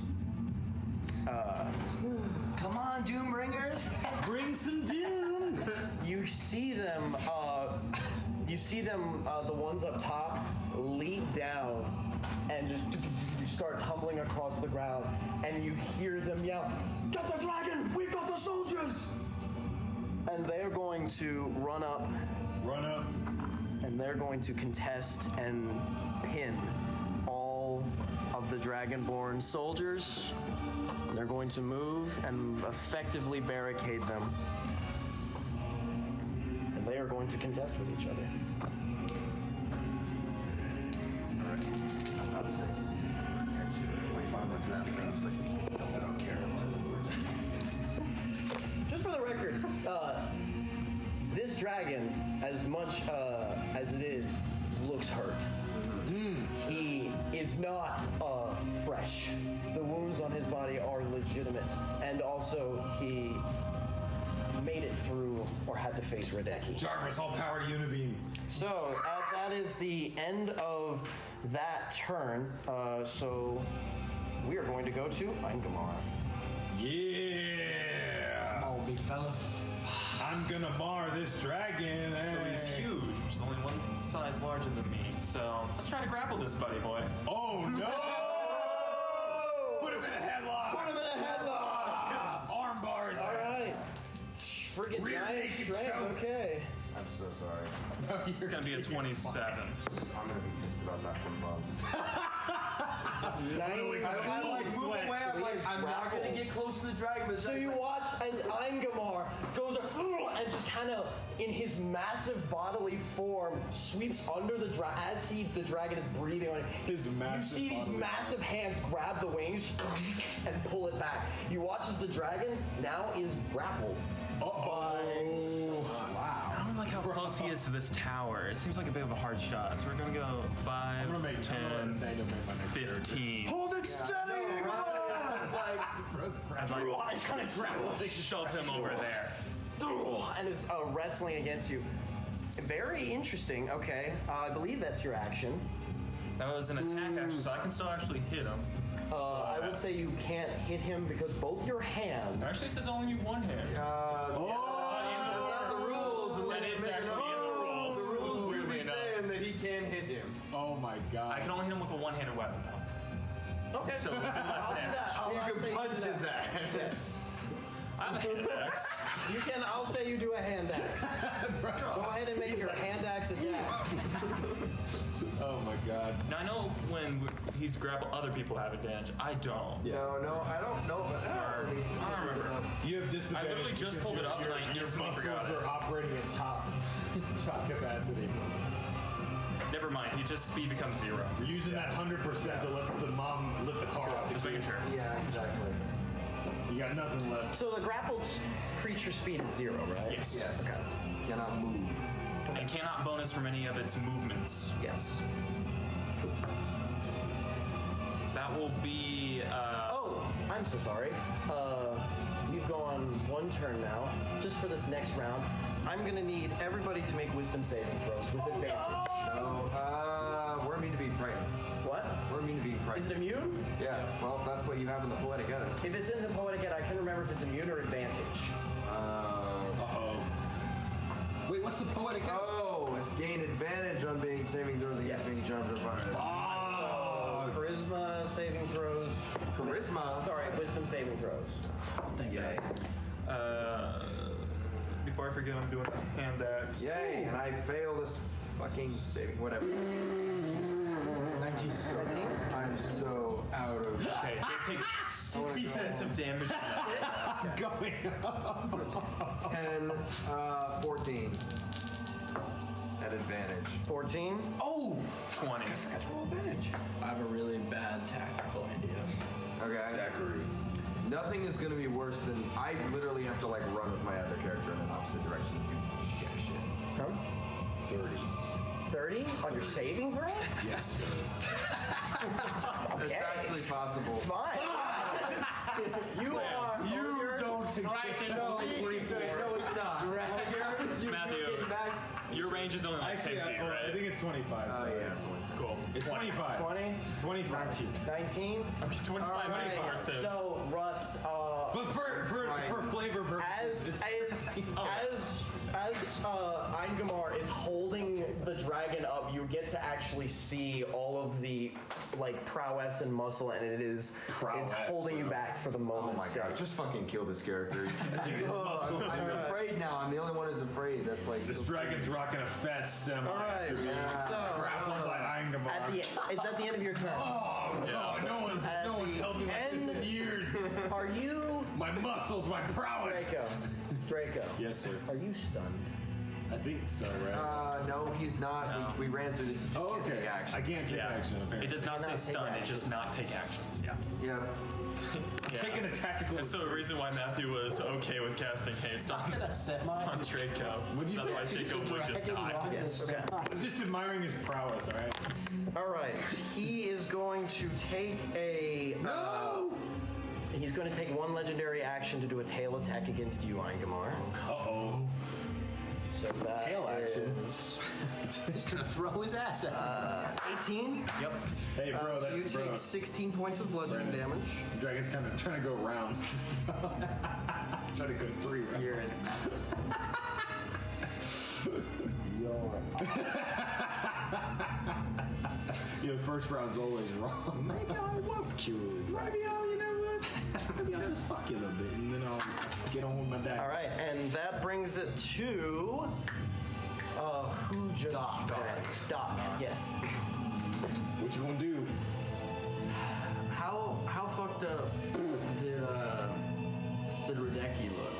Come on, Doombringers! bring some doom. You see them, the ones up top, leap down and just start tumbling across the ground, and you hear them yell, "Get the dragon! We've got the soldiers!" And they're going to run up. And they're going to contest and pin all of the Dragonborn soldiers. They're going to move and effectively barricade them. And they are going to contest with each other. Alright. I'll say. I don't care. Just for the record, this dragon, as much as it is, looks hurt. He is not fresh. The wounds on his body are legitimate, and also he made it through or had to face Radecki. Jarvis, all power to Unibeam. So that is the end of that turn. So we are going to go to Eingamar. Yeah. Oh, big fella. I'm gonna mar this dragon. So he's huge, which is only one size larger than me. So let's try to grapple this buddy boy. Oh no! Put him in a headlock. Arm bars. All right. Friggin' Rear giant naked strength. choke. Okay. I'm so sorry. It's gonna be a 27. I'm gonna be pissed about that for months. I like move away. I'm like, I'm not gonna get close to the dragon. But so you watch as Eingamar goes and just kind of, in his massive bodily form, sweeps under the dragon as the dragon is breathing on it. You see these massive hands grab the wings and pull it back. You watch as the dragon now is grappled. Wow. I don't like how close he is to this tower. It seems like a bit of a hard shot. So we're gonna go 5, 10, 15. Hold it steady! As I kind of shove him over there. And is wrestling against you. Very interesting. Okay, I believe that's your action. That was an attack action, so I can still actually hit him. I would say you can't hit him because both your hands. Actually, it says only need one hand. That's not the rules. That is actually in the rules. The rules would weirdly be enough. saying that he can hit him. Oh my god. I can only hit him with a one-handed weapon now. Okay. So we'll do less I'll do damage. that. I'll You not can say punch do his that. ass. Yes. I'm a hand axe. You can. I'll say you do a hand axe. Go ahead and make your hand axe attack. God. Now I know when he's grappled, other people have advantage. I don't. No, I don't know. But I don't remember. You have disadvantage. I literally just pulled it up and I instantly forgot it. Muscles are operating at top capacity. Never mind. He just speed becomes 0. We're using that 100% that lets the mom lift the car up. Just making sure. Yeah, exactly. You got nothing left. So the grappled creature speed is 0, right? Yes. Okay. Cannot move. And cannot bonus from any of its movements. Yes. That will be. Oh, I'm so sorry. We've gone 1 turn now. Just for this next round, I'm gonna need everybody to make wisdom saving throws with advantage. No, we're immune to being frightened. What? We're immune to being frightened. Is it immune? Yeah, well, that's what you have in the Poetic Edit. If it's in the Poetic Edit, I can remember if it's immune or advantage. Wait, what's the Poetic Edit? Oh, it's gain advantage on being saving throws against being charmed or fired. So, charisma saving throws. Charisma? Sorry, wisdom saving throws. Thank you. Before I forget, I'm doing the hand axe. Yay, and I fail this fucking saving, whatever. 19. I'm so out of. Okay, they take 60 cents of damage. It's going up. 10, 14. At advantage. 14. Oh! 20. I have a really bad tactical idea. Okay. Zachary. Nothing is going to be worse than I literally have to like run with my other character in an opposite direction and do shit. Huh? 30. 30 on your saving throw? Yes. Okay. It's actually possible. Fine. You are. You don't frighten No, it's 24. No, it's not. Matthew, your range is only like 10 feet, I right? think it's 25. Oh, So yeah, it's only 10. Cool. It's 25. 20? 25. 19? Okay, 25 makes more sense. So, Rust, But for flavor purposes, as Eingamar is holding the dragon up, you get to actually see all of the like prowess and muscle, and it's holding you back for the moment. Oh my god, just fucking kill this character. I'm afraid now. I'm the only one who's afraid. That's like this dragon's rocking a fat semi. All right, so grappled by Eingamar. is that the end of your turn? Oh no one's held me like this in years. Are you my muscles, my prowess? Draco. Yes, sir. Are you stunned? I think so, right? No, he's not. We ran through this. You just can't take action. I can't take action. Apparently. It does not say stun, it just not take actions. Yeah. Yeah. Taking a tactical. That's the reason why Matthew was okay with casting haste on Draco. Otherwise, Jacob would just die. Yes. Okay. I'm just admiring his prowess, alright? Alright. He is going to take a. He's going to take 1 legendary action to do a tail attack against you, Eingamar. Uh-oh. So that Tail action. He's gonna throw his ass at him. 18. Yep. Hey, bro, So you take 16 points of bludgeoning damage. The dragon's kind of trying to go round. Trying to go 3 rounds. Here it's The first round's always wrong. Maybe I won't kill you. Maybe you know what? Maybe I'll just fuck you a little bit and then I'll get on with my dad. All right, and that brings it to who just Doc. Yes. What you gonna do? How fucked up did Radecki look?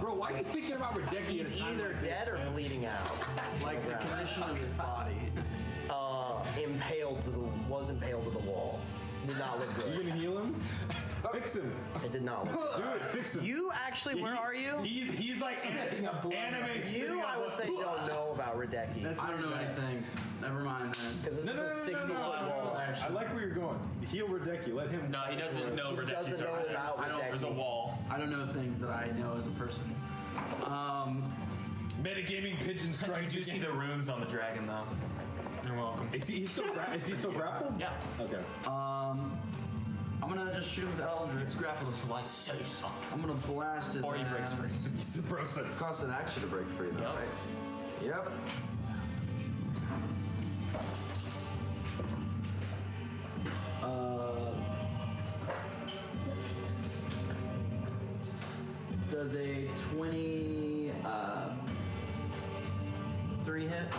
Bro, why are you thinking about Radecki at a He's time either like dead this, or man? bleeding out. Like the condition of his body. Was impaled to the wall. Did not look good. You gonna heal him? Fix him. It did not look good. Do it. Fix him. You actually, where are you? He's like anime. You, I would say, don't know about Radecki. I don't know anything. Never mind that. Because this is a 60-foot wall. I like where you're going. Heal Radecki. Let him. No, he doesn't know He Radecki's doesn't know already. about There's a Radecki. wall. I don't know things that I know as a person. Metagaming pigeon strikes. You do see the runes on the dragon, though. You're welcome. Is he still grappled? Yeah. Okay. I'm gonna just shoot him with Eldritch. It's grappled until I say so. I'm gonna blast his Or he breaks free. He's the person. It costs an action to break free, though, Yep. right? Yep. Does a 23 hit?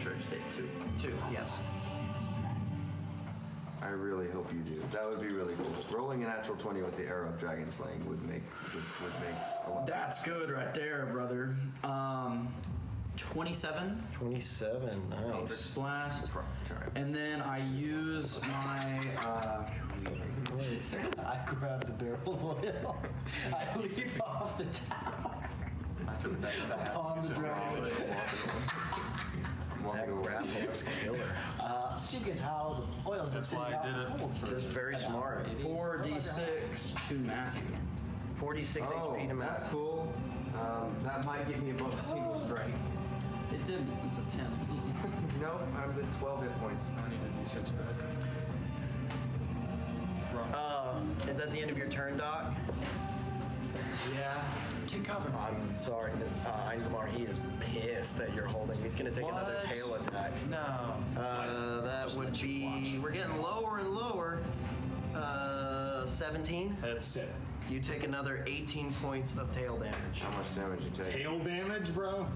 sure I just take 2. 2, yes. I really hope you do. That would be really cool. Rolling a natural 20 with the arrow of dragon slaying would make a lot. That's good right there, brother. 27. 27, nice. Eldritch Blast. And then I use my. I grabbed the barrel of oil. I leaped off the tower. I took it back because I had On the dragon. That grapple was killer. She gets how the oil gets That's why I did it. That's very smart. 4d6 to Matthew. 46 HP to That's cool. That might get me above a single strike. It did. It's a 10. No, I'm at 12 hit points. I need a d6 back. Is that the end of your turn, Doc? Yeah. Take cover. I'm sorry, Ingmar, he is pissed that you're holding. He's gonna take another tail attack. No. That would be. We're getting lower and lower. 17. That's it. You take another 18 points of tail damage. How much damage you take? Tail damage, bro?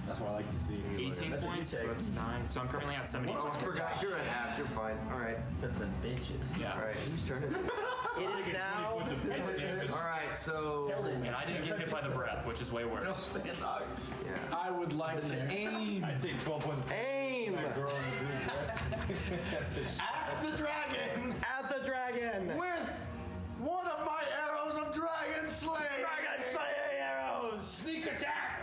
That's what I like to see. 18 points, so that's 9. So I'm currently at 72. Oh, I forgot. You're at half. You're fine. All right. That's the bitches. Yeah. All right. Whose turn is it? It is now. All right. So. And I didn't get hit by the breath, which is way worse. Yeah. I would like to aim. I take 12 points. Aim! That girl in the blue dress. At the dragon! At the dragon! With one of my arrows of dragon slaying! Dragon slaying arrows! Sneak attack!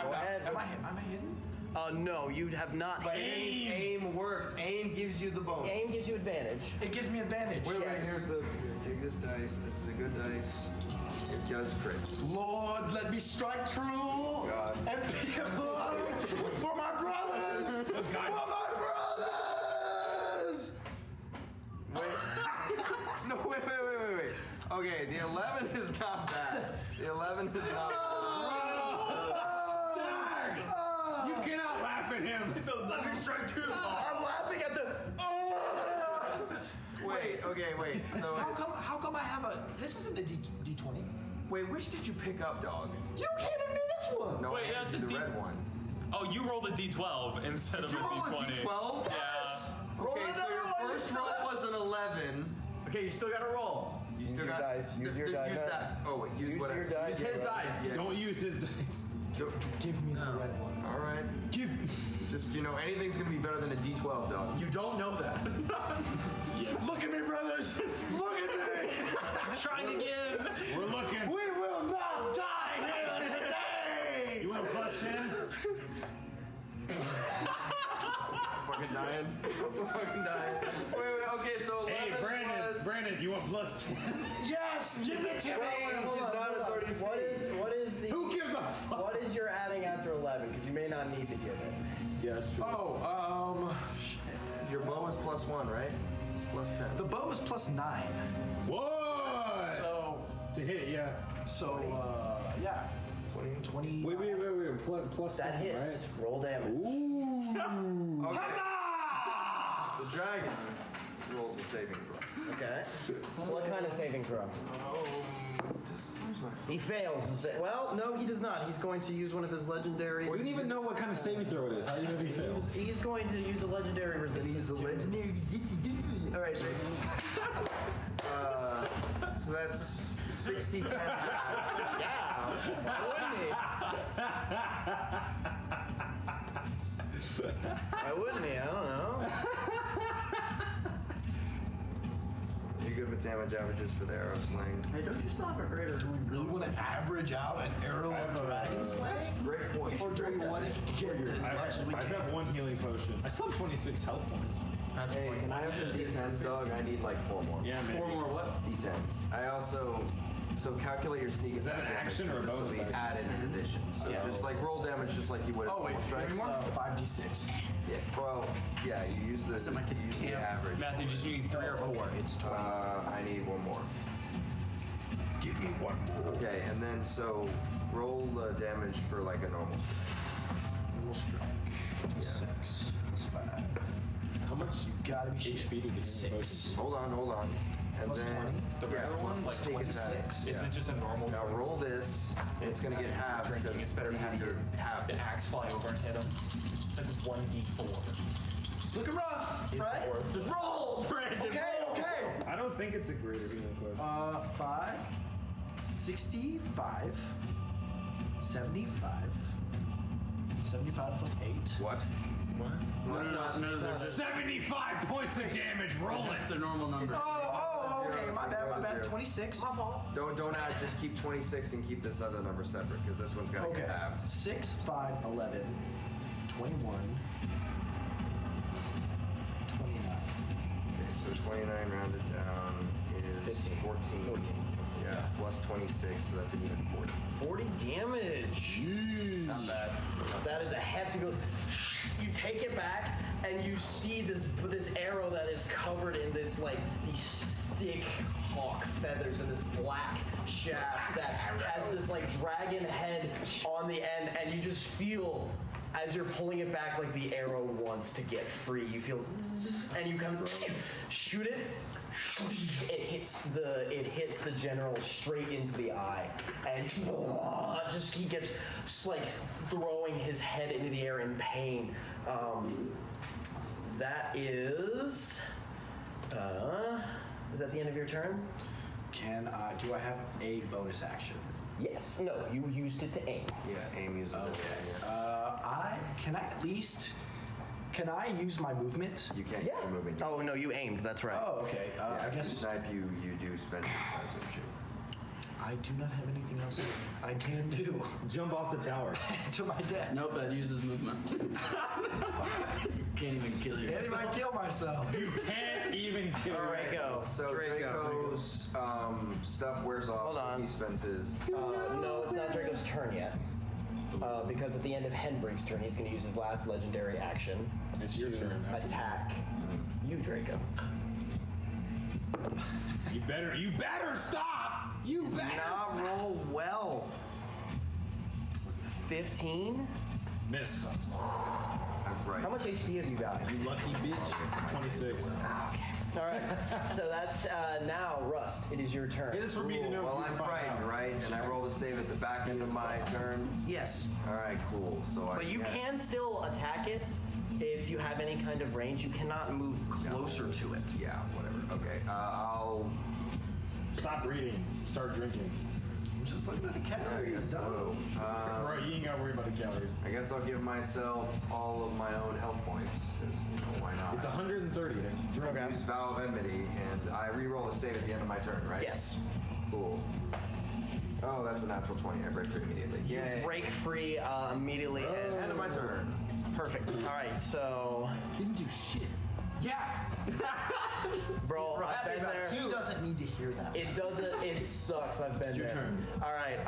Go ahead. Am I hidden? No, you have not hit. Aim works. Aim gives you the bonus. Aim gives you advantage. It gives me advantage. Wait, Yes. here's the. Take this dice. This is a good dice. It does crits. Lord, let me strike true God. and be a blood for my brothers! For my brothers! Wait. No, wait. Okay, the 11 is not bad. The 11 is not bad. You cannot laugh at him. Let me strike 2. I'm laughing at the. Wait. So How come I have a. This isn't a D20. wait, which did you pick up, dog? You handed me this one! No, Wait, I that's did a the D- red one. Oh, you rolled a d12 instead of Did a you roll a d20. D12? Yeah. Okay, so your first roll was an 11. Okay, you still gotta roll. You still your got dice. Use your dice. Use that. Oh wait, use whatever. your dice. Use his dice. Yeah. Don't use his dice. Give me the red one. All right. Just anything's gonna be better than a D12, dog. You don't know that. Look at me, brothers! Look at me! Trying again. We're looking. We will not die here today! You want a plus 10? Fucking dying. Wait. Okay, so 11 Hey, plus. Brandon, you want plus 10? Yes! Give it to me! He's not at 30 feet. What is the. Who gives a fuck? What is your adding after 11? Because you may not need to give it. Yeah, that's true. Your bow is +1, right? It's +10. The bow is +9. What? So. To hit, yeah. So, yeah. 20. Wait. Plus That 7, hits. right? Roll damage. Ooh. Okay. The dragon rolls a saving throw. Okay. What kind of saving throw? Where's my He fails. Well, no, he does not. He's going to use one of his legendary. We didn't even know what kind of saving throw it is. How do you know if he fails? He's going to use a legendary resistance. Use the legendary. All right, so that's 60, 10. Yeah. Why wouldn't he? I don't know. You're good with damage averages for the arrow sling. Hey, don't you still have a greater? Do we really want to average out an arrow of dragon slaying? Great point. Or do we want to get as much as we I can? have 1 healing potion. I still have 26 health points. That's Hey, can I have some D10s, dog? I need like 4 more. Yeah, man. 4 more what? D10s. I also. So calculate your sneak Is that attack an damage, action or a because bonus this will be action? added in addition. So just like roll damage just like you would at normal strikes. It's 5d6. Yeah. Well, yeah. You use the. my kids you use the can't. average. Matthew, did you need 3 or 4? It's 20. I need 1 more. Give me 1 more. Okay, and then so roll damage for like a normal. We'll strike. 6 plus 5. How much gotta be HP does it 6. Hold on. And Plus then 20. The regular one, like sneak 26. attack. Is it just a normal? Now roll this. It's gonna get halved drinking. because It's better to have your half the axe fly over and hit him. It's like 1d4. Looking rough, right? Just roll, Brandon. Okay. I don't think it's a greater healing quotient. 5, 65, 75, 75 plus 8. What? No, 75 points of damage. Roll it. Just the normal number. Oh, okay. My bad. 26. My fault. Don't add. Just keep 26 and keep this other number separate because this one's gonna get halved. 6, 5, 11, 21, 29. Okay, so 29 rounded down is 14. Yeah, plus 26, so that's an even 40. 40 damage. Jeez. Not bad. That is a hefty blow. You take it back, and you see this arrow that is covered in this these thick hawk feathers and this black shaft that has this dragon head on the end, and you just feel as you're pulling it back like the arrow wants to get free. You feel, and you kind of shoot it. It hits the general straight into the eye, and he gets throwing his head into the air in pain. That is that the end of your turn? Do I have a bonus action? Yes. No, you used it to aim. Yeah, aim uses it. Can I use my movement? You can't use your movement. Oh no, you aimed. That's right. Oh, okay. I if guess you snipe, you do spend your time to shoot. I do not have anything else I can do. Jump off the tower. To my death. Nope, that uses movement. Can't even kill yourself. Can't even kill myself. You can't even kill Draco. So Draco's stuff wears off. Hold on. So he spends his. No, it's not Draco's turn yet. Because at the end of Henbrig's turn, he's going to use his last legendary action. It's your turn. Attack you, Draco. You better stop. You better not roll well. 15. Miss. That's right. How much HP have you got? You lucky bitch. 26. All right. So that's now Rust. It is your turn. It is for me to know. Well, I'm frightened, right? And I roll the save at the back end of my turn. Yes. All right, cool. So But you can still attack it if you have any kind of range. You cannot move closer to it. Yeah, whatever. Okay. I'll stop reading. Start drinking. Just looking at the calories. So, right, you ain't gotta worry about the calories. I guess I'll give myself all of my own health points because why not? It's 130. Okay. Use Vow of Enmity, and I re-roll a save at the end of my turn, right? Yes. Cool. Oh, that's a natural 20. I break free immediately. Yay. Break free immediately. And End of my turn. Perfect. All right, so. Didn't do shit. Yeah. Bro, I've been there. He doesn't need to hear that. It doesn't. It sucks. I've been It's your there. turn. All right,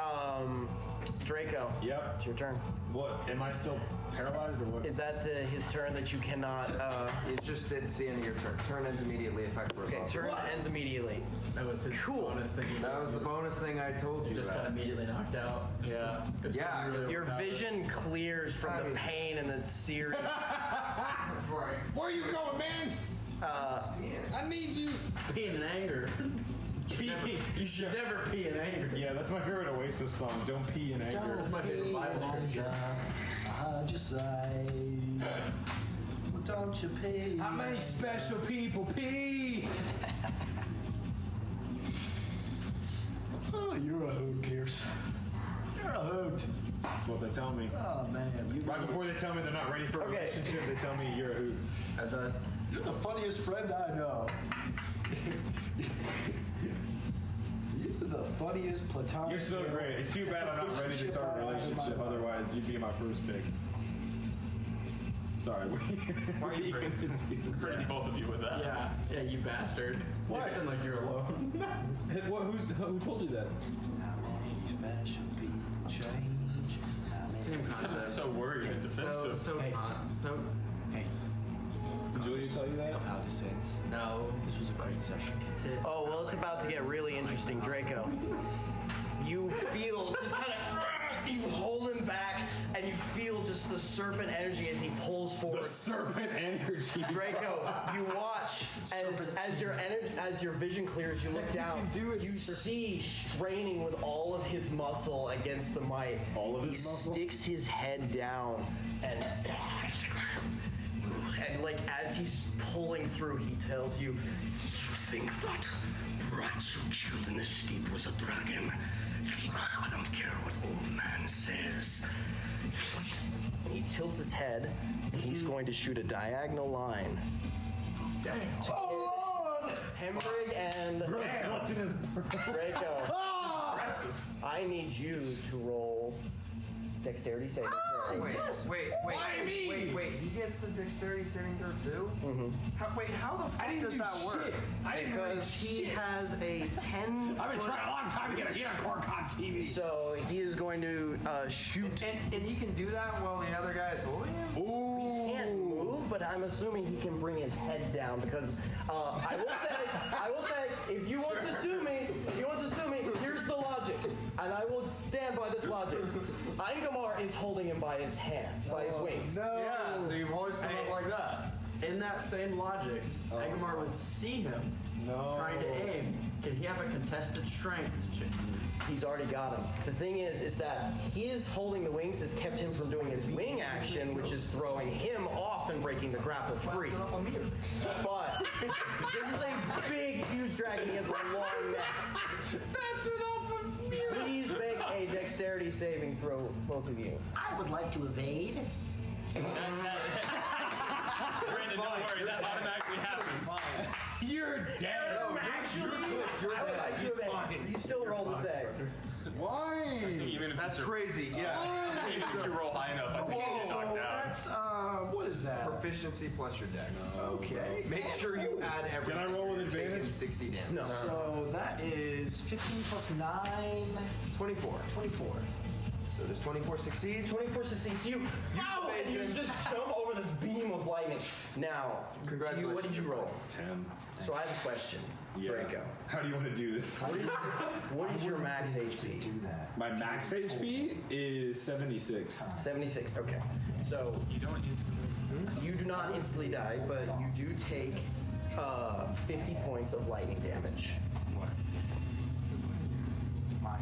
Draco. Yep. It's your turn. What? Am I still paralyzed or what? Is that his turn that you cannot? It's just it's the end of your turn. Turn ends immediately. Effect wears Okay, off. turn ends immediately. That was his bonus thing. That was the bonus thing I told you. Just got immediately knocked out. Yeah. Yeah. Your vision clears from the pain and the searing. Where are you going, man? I need you. Pee in anger. You should never pee in anger. Yeah, that's my favorite Oasis song. Don't pee in anger. That's my favorite Bible scripture. How'd you say? Well, don't you pee? How many special people pee? Oh, you're a hoot, Pierce. You're a hoot. That's what they tell me. Oh man, Right before they tell me they're not ready for a relationship, they tell me you're a hoot. You're the funniest friend I know. You're the funniest platonic. You're so great. It's too bad I'm not ready to start a relationship. Otherwise, you'd be my first pick. Sorry. Why are you pretty both of you with that? Yeah, you bastard. You're acting like you're alone. Who told you that? How many special people change? Same concept. I'm so worried and defensive. Hey. Did Julia tell you that? Of how this ends. No. This was a great session. Oh, well, it's about to get really interesting, Draco. You feel just kind of You hold him back, and you feel just the serpent energy as he pulls forward. The serpent energy. Draco, you watch as your vision clears. You look down. You see straining with all of his muscle against the might. All of his muscle. He sticks his head down and like as he's pulling through, he tells you, "You think that brat you killed in the steep was a dragon? I don't care what old man says." And he tilts his head, and he's going to shoot a diagonal line. Damn. Hembrig and Draco. I need you to roll dexterity saving throw. Wait. He gets the dexterity saving throw too? Mm-hmm. How the fuck does that work? Because he has a 10. I've been trying a long time to get a hit on Corcon TV. So he is going to shoot. And he can do that while the other guy is holding him? He can't move, but I'm assuming he can bring his head down because I will say, if you want to sue me, here's the logic, and I will stand by this logic. Angamar is holding him by his hand, by his wings. No. Yeah, so you hoist him up like that. In that same logic, Agamar would see him trying to aim. Can he have a contested strength check? He's already got him. The thing is that his holding the wings has kept him from doing his wing action, which is throwing him off and breaking the grapple free. But this is a big, huge dragon. He has a long neck. That's enough of me. Please make a dexterity saving throw, both of you. I would like to evade. Brandon, don't worry, that automatically happens. You're dead. I would like to evade. You still roll the save. Why? Even if That's crazy, yeah. Even if you roll high enough, I think you get knocked out. That's, what is that? Proficiency plus your dex. Okay. Make sure you add everything. Can I roll with You're taking advantage? 60 damage. No. So that is 15 plus 9. 24. 24. So does 24 succeed? 24 succeeds. You just jump over this beam of lightning. Now, Congratulations. what did you roll? 10. So I have a question. Draco. How do you want to do this? What is your max HP? My max HP is 76. 76. Okay. So You don't instantly. you do not instantly die, but you do take 50 points of lightning damage. My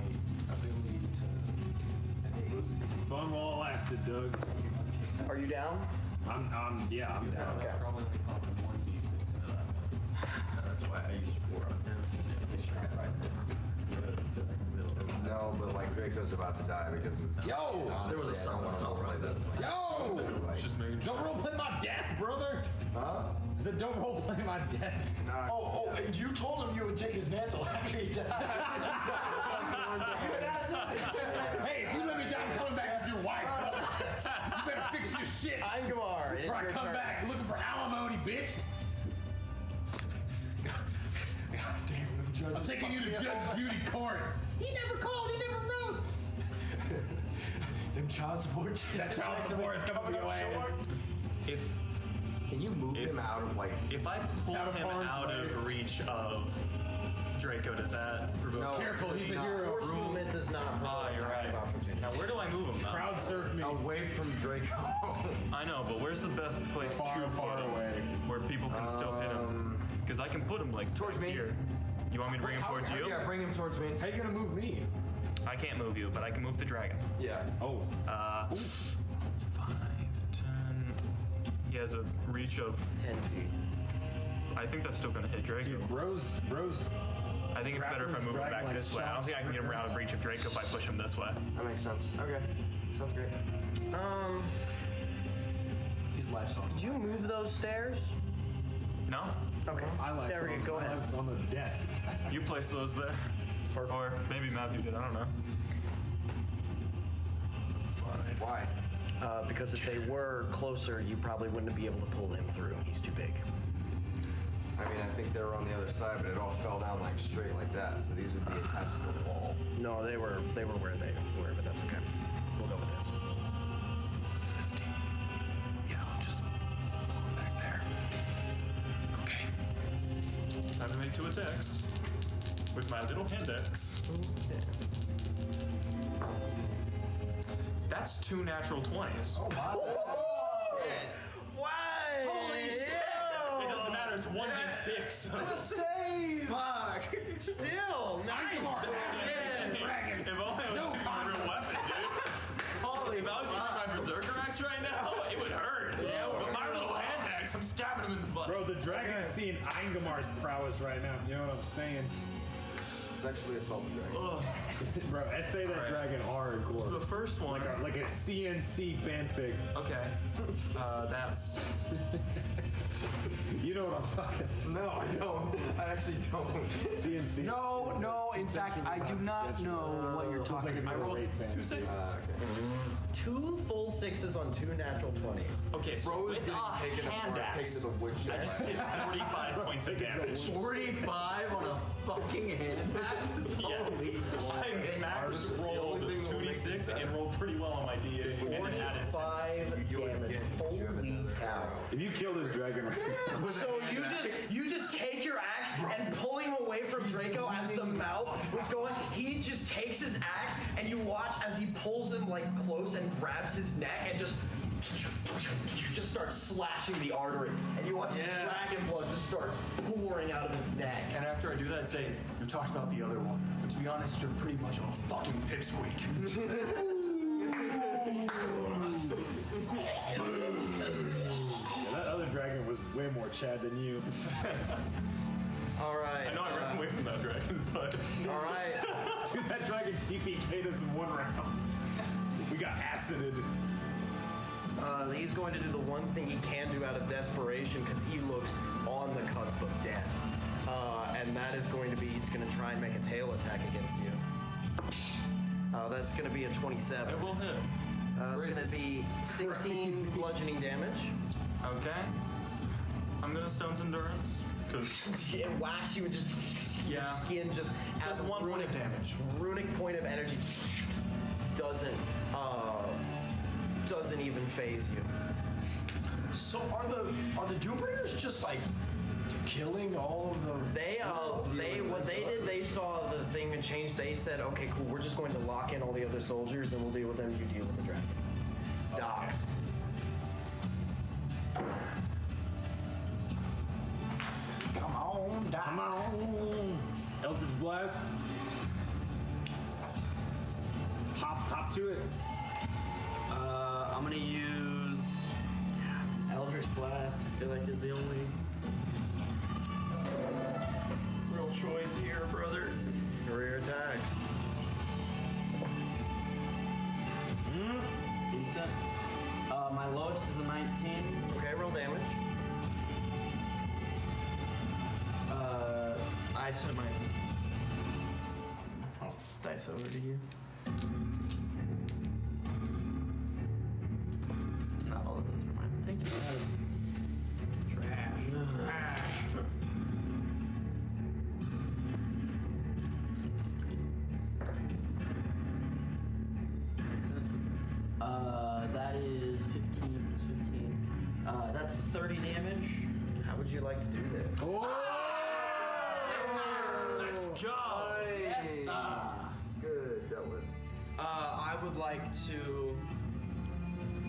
ability It was fun while it lasted, Doug. Are you down? I'm down. Okay. Probably only popping 1d6 into that. That's why I used 4 on him. No, but like Draco's about to die because Yo! there was a someone right there. Yo! Just making sure. Don't roleplay my death, brother! Huh? I said, don't roleplay my death. Oh, and you told him you would take his mantle after he died. Hey, if you let me down, I'm coming back as your wife. You better fix your shit. Angamar, it's Before I your come turn. back looking for alimony, bitch. I'm taking you to Judge Judy Court. He never called. He never wrote. Them child support. That child support is coming to your ass. Can you move him out of like? If I pull Out of him harm's out way. of reach of Draco, does that provoke? No, Careful, he's a hero. Force movement does not. Oh, you're right. Now, where do I move him now? Crowd surf me. Away from Draco. I know, but where's the best place Far, to far put him away. where people can still hit him? Because I can put him like Towards me. here. You want me to bring him towards you? Yeah, bring him towards me. How you gonna move me? I can't move you, but I can move the dragon. Yeah. Oh. 5, 10. He has a reach of 10 feet. I think that's still gonna hit Draco. Dude, bros. I think it's better if I move him Dragon back like this way. I don't think I can get him out of reach of Draco if I push him this way. That makes sense. Okay. Sounds great. His life's on. Did you move those stairs? No? Okay. I like There we go. Go ahead. on the death. You placed those there. Or maybe Matthew did, I don't know. Why? Because if they were closer, you probably wouldn't be able to pull him through. He's too big. I mean, I think they were on the other side, but it all fell down like straight like that. So these would be attached to the wall. No, they were where they were, but that's okay. We'll go with this. 15. Yeah, I'll just pull him back there. Okay. Time to make 2 attacks with my little hand axe. That's 2 natural 20s. Oh, wow. Why? Holy shit! It doesn't matter, it's 1d6. Save! Fuck! Still, nice! Dragon. If only I was using a real weapon, dude. Holy, if I was using my Berserker Axe right now, it would hurt. Yeah, but my little hand axe, I'm stabbing him in the butt. Bro, the dragon is seeing Aingamar's prowess right now. You know what I'm saying? Sexually assault the dragon. Bro, essay that dragon hardcore. The first one. Like a CNC fanfic. Okay. That's... You know what I'm talking about. No, I don't. I actually don't. CNC. No, in fact, I do not know what you're talking about. I rolled 2 6s. 2 full 6s on 2 natural 20s. Okay, so Bro is with getting a taken hand apart, taken axe, to the woodshed. I just did 45 points of damage. 45 on a fucking hand axe? Yes. Holy I max rolled 2d6 and rolled pretty well on my d8. And then added 45 damage. Holy cow. If you kill this dragon right now. So you just take your axe and pull him away from Draco as the mouth was going. He just takes his axe and you watch as he pulls him like close and grabs his neck and just starts slashing the artery. And you watch dragon blood just starts pouring out of his neck. And after I do that, I'd say, you talked about the other one, but to be honest, you're pretty much a fucking pipsqueak. That other dragon was way more Chad than you. All right. I know I ran away from that dragon, but... All right. Dude, that dragon TPK'd us in 1 round. We got acided. He's going to do the one thing he can do out of desperation because he looks on the cusp of death. And that is going to be, he's going to try and make a tail attack against you. That's going to be a 27. It will hit. It's going to be 16 bludgeoning damage. Okay. I'm gonna Stone's Endurance, because... It whacks you and just... Your skin just... Does 1 point of damage. Runic point of energy doesn't even phase you. So are the Doombringers just like killing all of the? What they did, they saw the thing had changed. They said, okay, cool, we're just going to lock in all the other soldiers and we'll deal with them. You deal with the dragon. Doc. Come on, Doc. Come on. Eldritch Blast. Hop to it. I'm gonna use Eldritch Blast. I feel like is the only real choice here, brother. Career attack. Decent. My lowest is a 19. Okay, roll damage. I sent my dice over to you. Not all of those are mine. Thank you. Trash. That is 15 plus 15. That's 30 damage. How would you like to do this? Let's go! Yes, good. That was. I would like to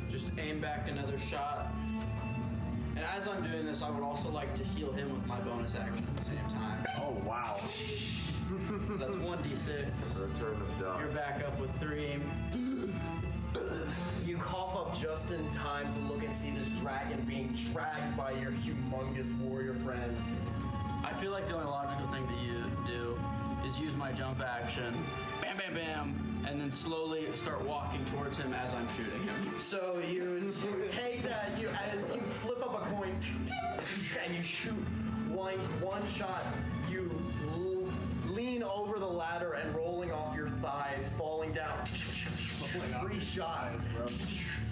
just aim back another shot. And as I'm doing this, I would also like to heal him with my bonus action at the same time. Oh, wow. So that's 1d6. Return of Doc. You're back up with 3. You cough up just in time to look and see this dragon being dragged by your humongous warrior friend. I feel like the only logical thing to do is use my jump action, bam, bam, bam, and then slowly start walking towards him as I'm shooting him. So you take that, as you flip up a coin, and you shoot one shot, you lean over the ladder and rolling off your thighs, falling down. 3 shots.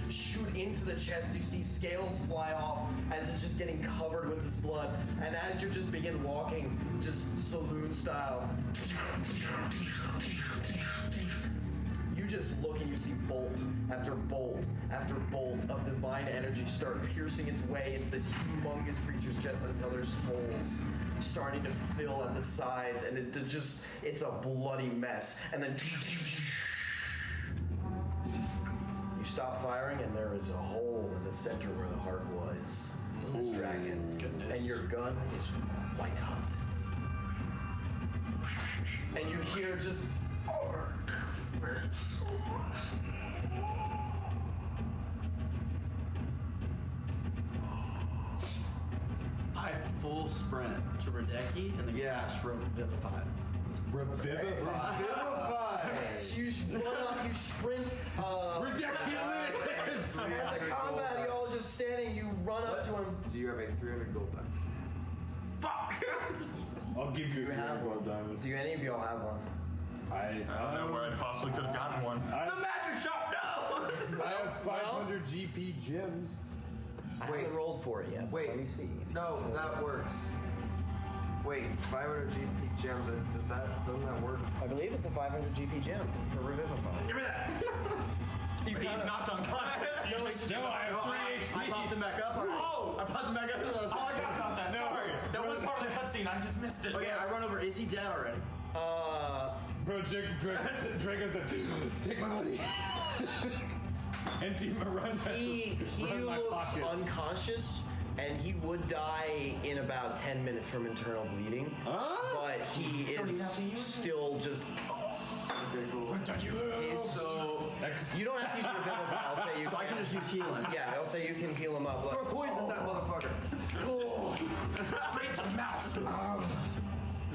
Shoot into the chest. You see scales fly off as it's just getting covered with this blood. And as you just begin walking, just saloon style, you just look and you see bolt after bolt after bolt of divine energy start piercing its way into this humongous creature's chest until there's holes starting to fill at the sides, and it's a bloody mess. And then stop firing, and there is a hole in the center where the heart was. This dragon. Goodness. And your gun is white hot. And you hear just. I full sprint to Radecki and then cast Revivify. Revivify! So you run up, you sprint. Radecki lives! At the combat, you all just standing, you run up to him. Do you have a 300 gold diamond? Fuck! I'll give you a gold diamond. Do any of y'all have one? I don't know where I possibly could have gotten one. The magic shop, no! I have 500 GP gems. I haven't rolled for it yet. Wait, let me see. No, that works. Wait, 500 GP gems, doesn't that work? I believe it's a 500 GP gem for Revivify. Give me that! He's knocked unconscious. Still, I have 3 HP. I popped him back up. Oh! I popped him back up. I forgot about that. Sorry. That was part of the cutscene. I just missed it. Okay, I run over. Is he dead already? Bro, Draco said, take my money. Empty my run. He run my looks pockets. unconscious, and he would die in about 10 minutes from internal bleeding. But he is still just. So you don't have to use your Revivify. I'll say you. So I can just use healing. Yeah, I'll say you can heal him up. Throw coins at that motherfucker. Straight to the mouth.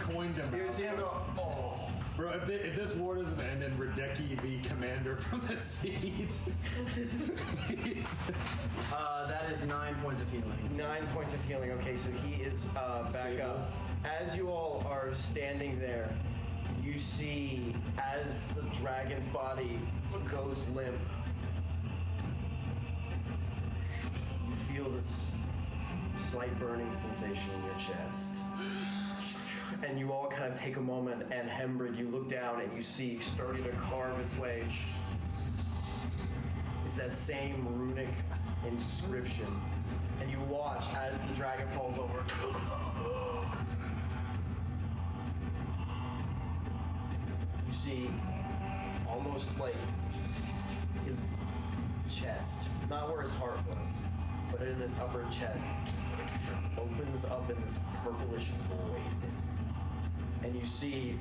Coined him. You see him go, oh. Bro, if this war doesn't end and Radecki, the commander from the siege, that is 9 points of healing. 9 points of healing. Okay, so he is back up. As you all are standing there, you see as the dragon's body goes limp, you feel this slight burning sensation in your chest. And you all kind of take a moment, and Hembrid, you look down and you see starting to carve its way is that same runic inscription. And you watch as the dragon falls over. You see almost like his chest, not where his heart was, but in his upper chest, opens up in this purplish void. And you see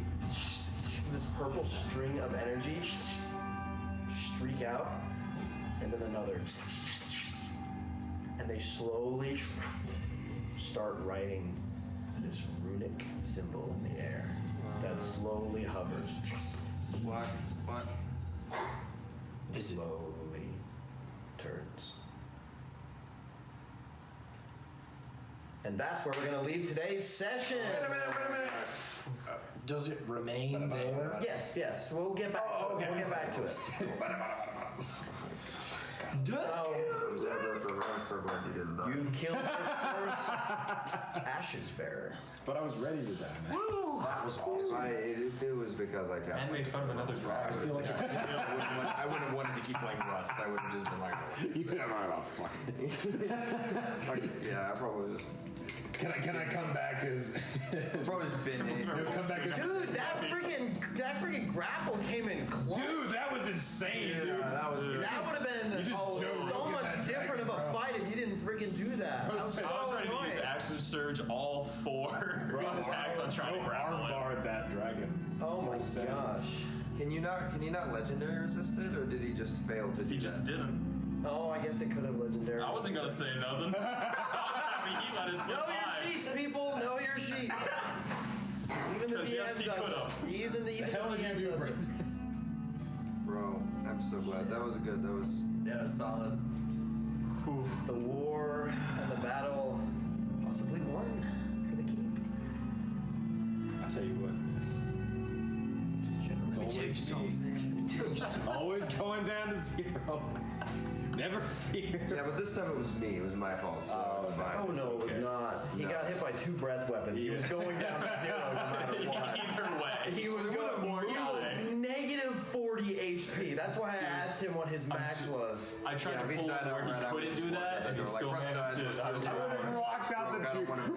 this purple string of energy streak out, and then another. And they slowly start writing this runic symbol in the air that slowly hovers. What? Slowly turns. And that's where we're going to leave today's session. Wait a minute. Does it remain there? Yes. We'll get back to it. Okay. We'll get back to it. I'm so glad you didn't die. You've killed your first Ashes Bearer. but I was ready to die, man. That was awesome. It was because I cast. And made fun of another dragon. I feel like I wouldn't have wanted to keep playing Rust. I would have just been like, fuck it. Yeah, I probably just. Can I come back as? It's probably just been. Come back as. Dude, that freaking grapple came in close. Dude, that was insane, dude. That would have been so much different of a fight if you didn't freaking do that. I was ready to use Action Surge all 4 attacks on trying to grapple it. Armbarred that dragon. Oh my gosh. Can you not legendary resist it, or did he just fail to do He just didn't. Oh, I guess it could have legendary. I wasn't gonna say nothing. I mean, he let us Know your sheets, people. Know your sheets. Even the Because DM yes, he does could it. have. Even the DM does it. Bro, I'm so glad. That was good. That was. Yeah, solid. The war and the battle possibly won for the keep. I'll tell you what. It's always going down to 0. Never fear. Yeah, but this time it was me. It was my fault, so it's fine. Oh no, it was not. He got hit by 2 breath weapons. He was going down to 0 no matter what. Either way. He was going more he was negative 40 HP. That's why I asked him what his max was. I tried to pull it where he couldn't do that, and he still managed to. I would have walked out the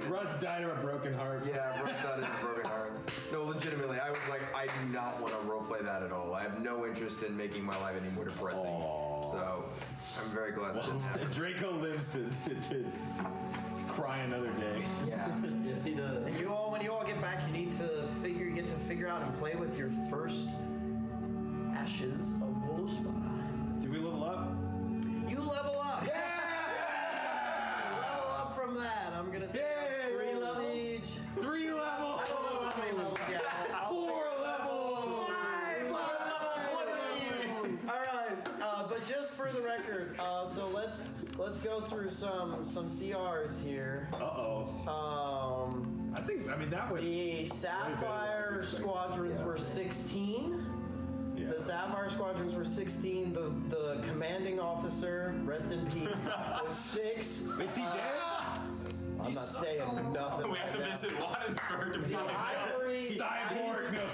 Russ died of a broken heart. Yeah, Russ died of a broken heart. No, legitimately, I was like, I not want to roleplay that at all. I have no interest in making my life any more depressing. So I'm very glad that didn't happen. Draco lives to cry another day. Yeah. Yes, he does. And when you all get back, you need to figure out and play with your first Ashes of Voluspa. Did we level up? You level up. Yeah! You level up from that. I'm gonna say 3 levels. Siege. 3 levels. I don't know how many levels yet. 4 levels. 5 level 20. All right, but just for the record, so let's go through some CRs here. I mean that would. The Sapphire squadrons were 16. Yeah. The Sapphire squadrons were 16. The commanding officer, rest in peace, was 6. Is he dead? I'm not saying nothing. We have to visit Wadensburg to be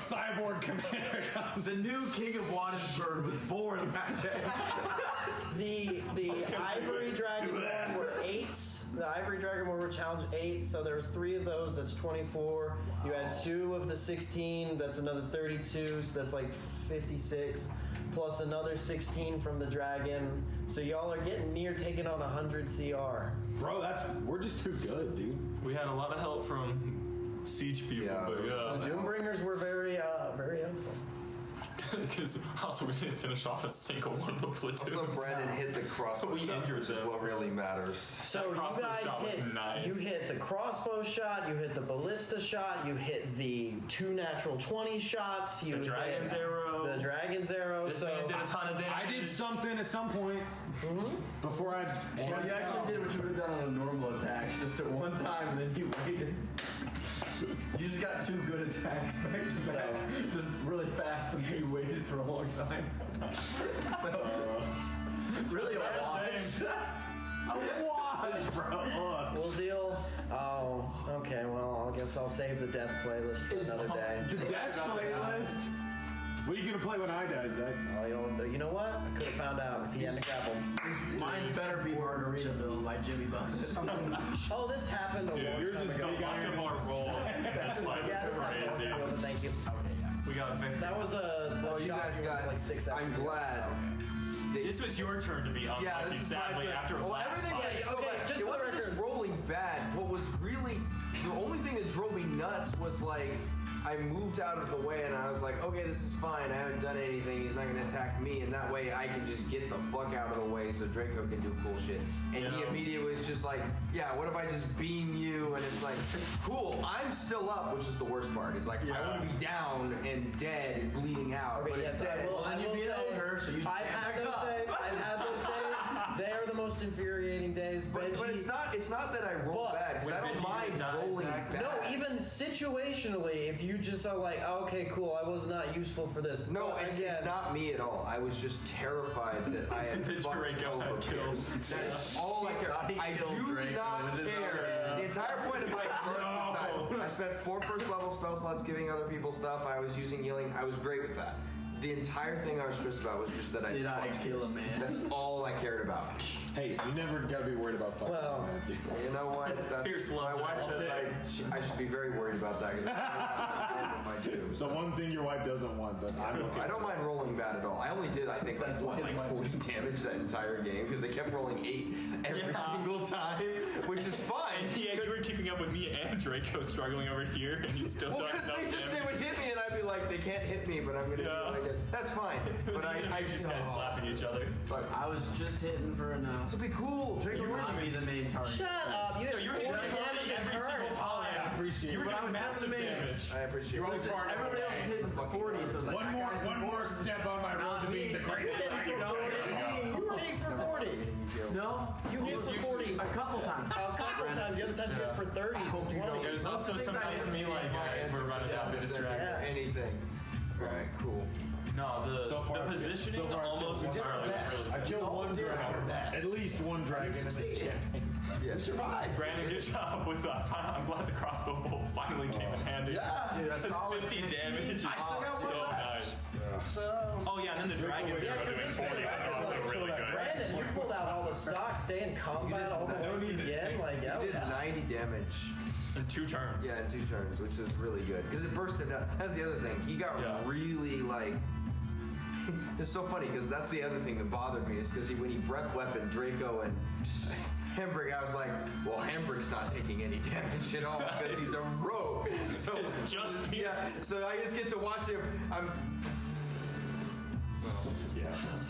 cyborg commander comes. The new king of Wadensburg was born that day. The Ivory Dragonborn were 8. The Ivory Dragonborn were challenge 8, so there was 3 of those, that's 24. You had 2 of the 16, that's another 32, so that's like 56, plus another 16 from the dragon. So y'all are getting near taking on 100 CR. Bro, we're just too good, dude. We had a lot of help from siege people, but The Doombringers were very helpful. Because also we didn't finish off a single one of the platoons. Also, Brandon hit the crossbow We shot, injured which is them. what really matters. So you guys you hit the crossbow shot, you hit the ballista shot, you hit the 2 natural 20 shots, you The dragon's hit arrow. The dragon's arrow. This so man did a ton of damage. I did something at some point before I. Well, you actually did what you would have done on a normal attack, just at one time, and then you waited. You just got 2 good attacks back to back, just really fast until you waited for a long time. So, really a wash. A wash, bro. We'll deal. Oh, okay. Well, I guess I'll save the death playlist for another day. The death playlist? What are you gonna play when I die, Zach? You know what? I could have found out if he hadn't grappled. Mine better be Margaritaville by Jimmy Buffett. Oh, this happened a long yours time is ago. big Luck of our rolls. That's why Yeah, it this was happened crazy. a long time ago, thank you. We got it. That was Well, you guys got like 6 seconds. I'm glad. This was your turn to be unlucky, Yeah, this is my sadly, turn. after Well, last everything fight. was just it for the wasn't just rolling bad. What was really the only thing that drove me nuts was like I moved out of the way and I was like, okay, this is fine. I haven't done anything. He's not going to attack me, and that way I can just get the fuck out of the way so Draco can do cool shit. And he immediately was just like, yeah, what if I just beam you? And it's like, cool. I'm still up, which is the worst part. It's like I want to be down and dead and bleeding out, Okay, but yes, instead, I will say, I've had those days. I've had those days. They are the most infuriating days. But it's not that I roll bad, because I don't mind rolling bad. No, even situationally, if you just are like, oh, okay, cool, I was not useful for this. No, But it's again, not me at all. I was just terrified that I had fucked over kills. That's all I care. I do not care. The entire point of my I spent 4 first level spell slots giving other people stuff. I was using healing. I was great with that. The entire thing I was stressed about was just that I Did I kill a man? That's all I cared about. Hey, you never gotta be worried about fucking Matthew. You know what? That's, my wife says I should be very worried about that because if I do. So one thing your wife doesn't want, but I'm okay. I don't mind rolling bad at all. I only did, I think, like 40 damage that entire game because they kept rolling 8 every single time, which is fine. And yeah, you were keeping up with me and Draco struggling over here, and you'd still done enough damage. They would hit me, and I'd be like, they can't hit me, but I'm gonna do what I did. That's fine. But I just guys slapping each other. I was just hitting for enough. This would be cool. You would not be the main target. Shut up! You had You were 40 hitting damage every in single turn. time. I appreciate You were it. doing massive damage. I appreciate it. Listen, everybody else was hitting for 40, so it was like, One more step on my road to being the greatest. You were hitting for 40. No, You hit for 40 a couple times. a couple times. The other times you hit for 30. It was also sometimes me like, guys, we're running down to distract. Anything. Alright, cool. No, the positioning almost entirely was really I killed one dragon. At least one dragon in this campaign. Yeah, survive. Brandon, good job with that. I'm glad the crossbow bolt finally came in handy. Yeah, dude, that's Because 50 damage is so nice. Oh yeah, and then the dragons are doing 40. That's also really good. Brandon, you pulled out all the stock, stay in combat all the way to the end. Like, You did 90 damage. In 2 turns. Yeah, in 2 turns, which is really good. Because it bursted out. That's the other thing. He got really, like... It's so funny, because that's the other thing that bothered me, is because when he breath weapon Draco and Hembrig, I was like, well, Hembrig's not taking any damage at all, because he's a rogue. So it's just so I just get to watch him.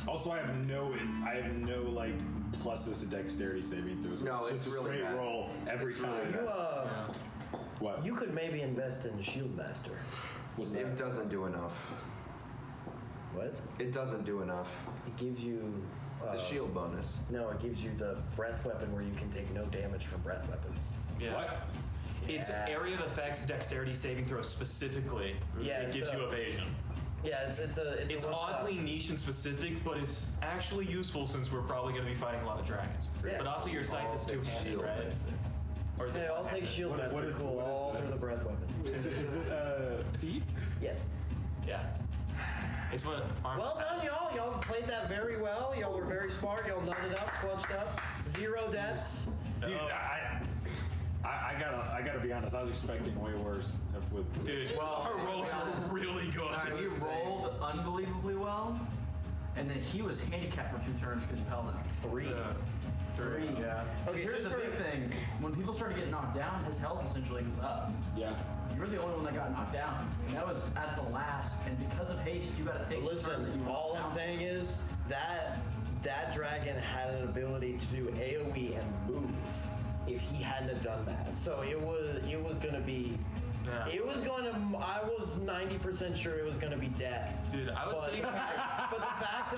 Also, I have no like pluses to dexterity saving throws. No, it's it's just a really straight bad. roll every It's time. really What? You could maybe invest in Shield Master. What's that? It doesn't do enough. What? It doesn't do enough. It gives you the shield bonus. No, it gives you the breath weapon where you can take no damage from breath weapons. Yeah. What? It's area of effects, dexterity saving throws specifically. Yeah, it gives you evasion. Yeah, it's oddly niche and specific, but it's actually useful since we're probably going to be fighting a lot of dragons. Yeah. But also your scythe is two-handed, shield, right? basically. Or is it? I'll take shield master. what is all that? through the breath weapon. Is it feet? Yes. Yeah. It's what arm. Well done, y'all. Y'all played that very well. Y'all were very smart. Y'all nutted up, clutched up. 0 deaths. Dude, I gotta be honest. I was expecting way worse. Dude, well, her rolls were really good. He rolled unbelievably well, and then he was handicapped for 2 turns because you held him. 3. 3. Yeah. Okay, here's the big thing. When people start to get knocked down, his health essentially goes up. Yeah. You were the only one that got knocked down. And that was at the last. And because of haste, you got to take. Listen, all I'm saying is that dragon had an ability to do AOE and move if he hadn't have done that. So it was gonna be. Yeah. I was 90% sure it was gonna be death. Dude, I was sitting there. But the fact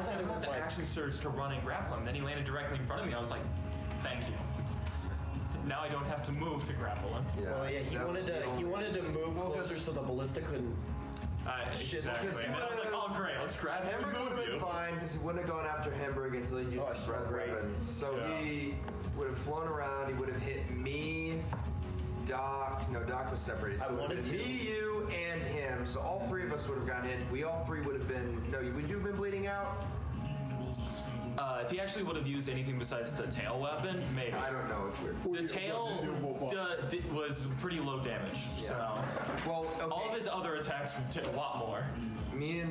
that it was like action surge to run and grapple him. Then he landed directly in front of me. I was like, thank you. Now I don't have to move to grapple him. Yeah. Well, yeah, he wanted to move closer so the ballista couldn't. Exactly. And then I was like, oh great, let's grab him and Hembrig would move have been you. fine because he wouldn't have gone after Hembrig until he used his breath weapon. So he would have flown around. He would have hit me, Doc. No, Doc was separated. So I wanted to. Me, you, and him. So all 3 of us would have gotten hit. We all 3 would have been. No, would you have been bleeding out? If he actually would have used anything besides the tail weapon, maybe. I don't know. It's weird. The tail was pretty low damage. Yeah. So, well, okay. all of his other attacks did a lot more.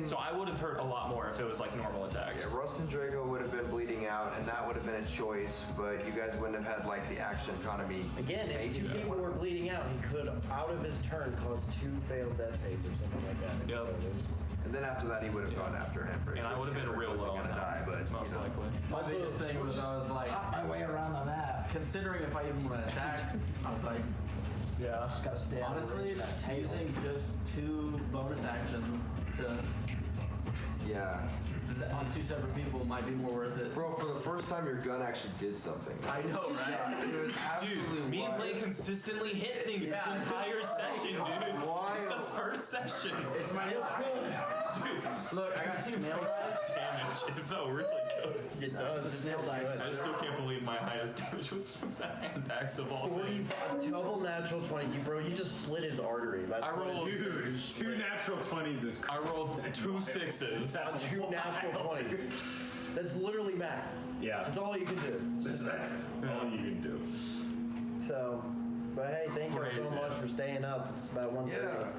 So I would have hurt a lot more if it was like normal attacks. Yeah, Rust and Draco would have been bleeding out, and that would have been a choice, but you guys wouldn't have had like the action economy. Again, if 2 people were bleeding out, he could, out of his turn, cause 2 failed death saves or something like that. Yep. And then after that, he would have gone after Hembrig. And I would have been real low on die, but most likely. My biggest thing was I was like, my way around the map. Considering if I even want to attack, I was like, yeah, just gotta stay out of honestly, range of that tail. using just 2 bonus actions to. Yeah. On 2 separate people might be more worth it. Bro, for the first time, your gun actually did something. I know, right? It was absolutely Dude, me and wild. Blake consistently hit things this entire session, dude. It's the first session. It's my new Dude, look, I got snail dice. Damage. It felt really good. It does. Snail dice. I still can't believe my highest damage was with the hand axe of all things. A double natural 20, bro. You just slit his artery. That's I rolled Dude, 2 natural 20s is I rolled 2 6s. That's 2 natural 20s. That's literally max. Yeah. That's all you can do. That's all you can do. So, but hey, thank you so Crazy. much for staying up. It's about 1:30. Yeah.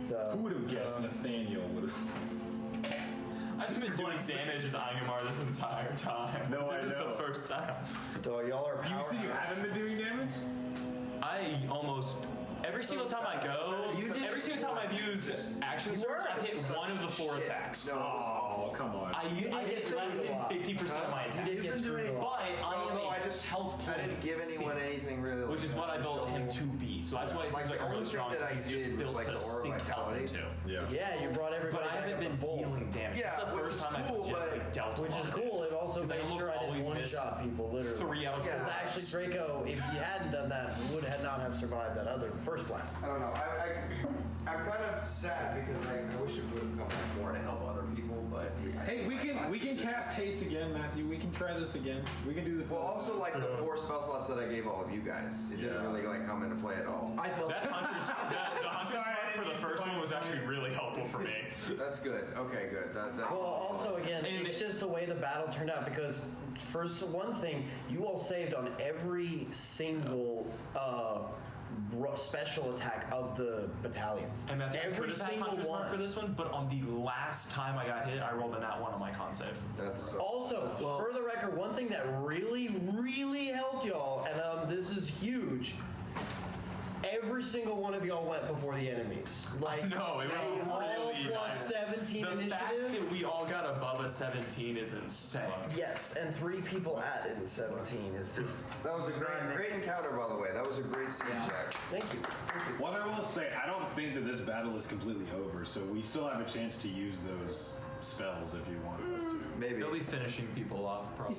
So. Who would have guessed Nathaniel would have? I've been doing damage as Angamar this entire time. No, this I is know. the first time. So y'all are You said you haven't been doing damage? I almost every single time I go, every single time I've used action surge, I've hit one of the 4 attacks. Oh, come on. I hit less than 50% of my attacks. But I am a health I didn't give anyone anything really. which is what I built him to be. So that's why he seems like a really strong. that I He's just did was built like to the aura sink health vitality. into. Yeah, you brought everybody. But I haven't been dealing damage. Yeah, This is the which first is time cool, I've legitimately but- dealt Which a lot is of cool. It also 'Cause I made almost sure I always didn't miss one-shot people, literally. 3 out of 4 Because actually, Draco, if he hadn't done that, would not have survived that other first blast. I don't know. I'm kind of sad because I wish it would have come back more to help other people, but Hey, we can cast haste again, Matthew. We can try this again. We can do this. well, also like the 4 spell slots that I gave all of you guys, it didn't really like come into play at all. I felt That hunter's, the hunter's mark for the first one was actually really helpful for me. good. Okay, good. That Well, also again, it's just the way the battle turned out because, first one thing, you all saved on every single special attack of the battalions. And Matthew, I could every have had single Hunter's one. Mark for this one, but on the last time I got hit, I rolled a nat 1 on my con save. That's Also, for the record, one thing that really, really helped y'all, and this is huge. Every single one of y'all went before the enemies. Like No, it was they all really plus nice. 17 The initiative. fact that we all got above a 17 is insane. Yes, and 3 people at in 17 is just. That was a great encounter, by the way. That was a great siege act. Thank you. What I will say, I don't think that this battle is completely over, so we still have a chance to use those spells if you want us to. Maybe. They'll be finishing people off, probably.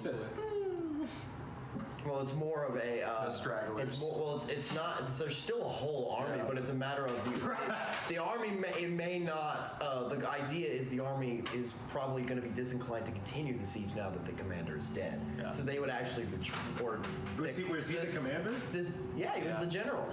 Well, it's more of a the stragglers. It's more, well, it's not. There's still a whole army, but it's a matter of the army may not. The idea is the army is probably going to be disinclined to continue the siege now that the commander is dead. Yeah. So they would actually Was he the commander? Yeah, he was the general.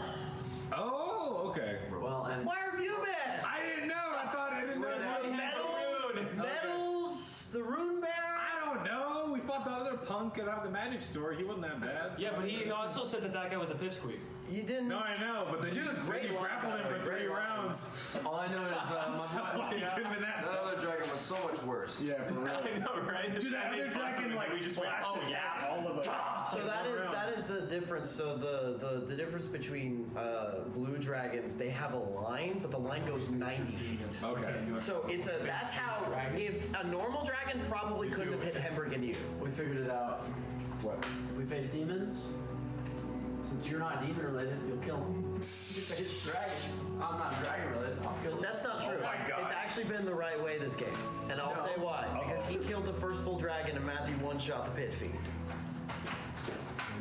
Oh, okay. Well, and Where have you been? I didn't know. I thought I didn't know. Medals, the rune bearer. I don't know. We fought the other punk at the magic store. He wasn't that bad. Yeah, but he also said that guy was a pipsqueak. You didn't. No, I know, but then you grappled him for 3 rounds. All I know is He couldn't have been that that other dragon was so much worse. Yeah, for real. I know, right? Dude, that other dragon we just went, splashed oh attacked yeah. all of us. So that is the difference. So the difference between blue dragons, they have a line, but the line goes 90 feet. Okay. So that's how if a normal dragon probably couldn't have hit Hemberg and you. we figured it out. What? If we face demons, since you're not demon related, you'll kill them. If you face dragons, I'm not dragon related, I'll kill them. That's not true. Oh my God. It's actually been the right way this game, and I'll say why. Because he killed the first full dragon, and Matthew one-shot the pit feed.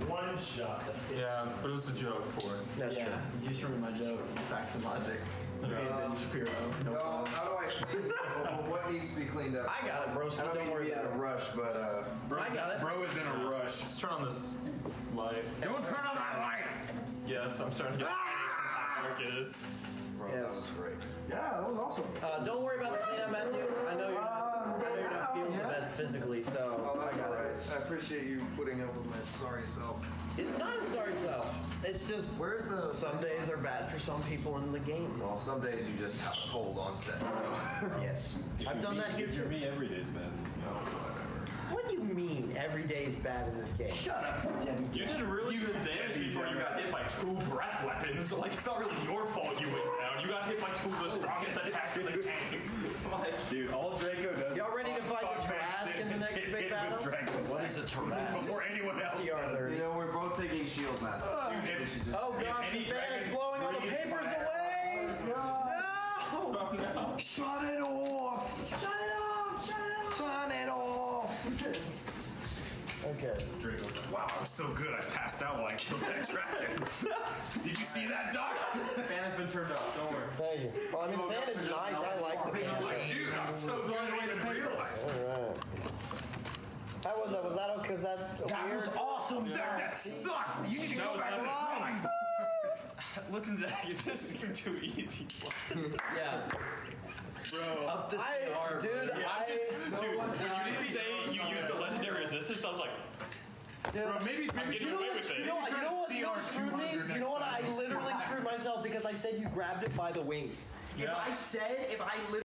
One shot. Yeah, but it was a joke for it. That's true. You just remember my joke. Facts and logic. Okay, Ben Shapiro. No No, problem. how do I clean what needs to be cleaned up? I got it, bro. I So don't don't mean to worry be in about a it. rush, but Bro, I got it. Bro is in a rush. Let's turn on this light. Don't turn on that light. Yes, I'm starting to get how dark it is. bro, Yes. that was great. Yeah, that was awesome. Don't worry about the cleanup, Matthew. I know you're not feeling the best physically, so Oh, that's I got alright. it. I appreciate you putting up with my sorry self. It's not a sorry self. It's just Where's the? some days are bad for some people in the game. Well, some days you just have a cold on set. So. Yes, I've done that here If you're too. me, every day's bad. What do you mean every day is bad in this game? Shut up, Debbie. You did really good damage before you got hit by 2 breath weapons. Like, it's not really your fault you went down. You got hit by 2 of the strongest attacks in the game. Like, Dude, all Draco does. Y'all ready to fight the talk bad Tarrasque shit in the and next get big hit battle? with Draco What is a Tarrasque? before anyone else. CR30. You know, we're both taking shield masters. We should just- Oh gosh, the fan is blowing all the papers away! No! Shut it off! Shut it off! Shut it off! Shut it off! Okay. Draco's like, wow, I was so good. I passed out while I killed that dragon. Did you see that, Doc? fan has been turned off, don't worry. Thank you. Well, I mean, the fan is nice. I like the fan. Dude, I'm so good. I didn't even realize. Alright. How was that? Was that okay? Was that weird? was awesome, Zach, that sucked. You should go back to the drawing. Listen, Zach, you just seem too easy. Yeah. Bro. Up the CR, Dude, bro. Dude, when you didn't say you used the legendary resistance, I was like, Bro, maybe I'm getting away with it. You know what screwed me? Do you know what? I literally screwed myself because I said you grabbed it by the wings. If I said, if I literally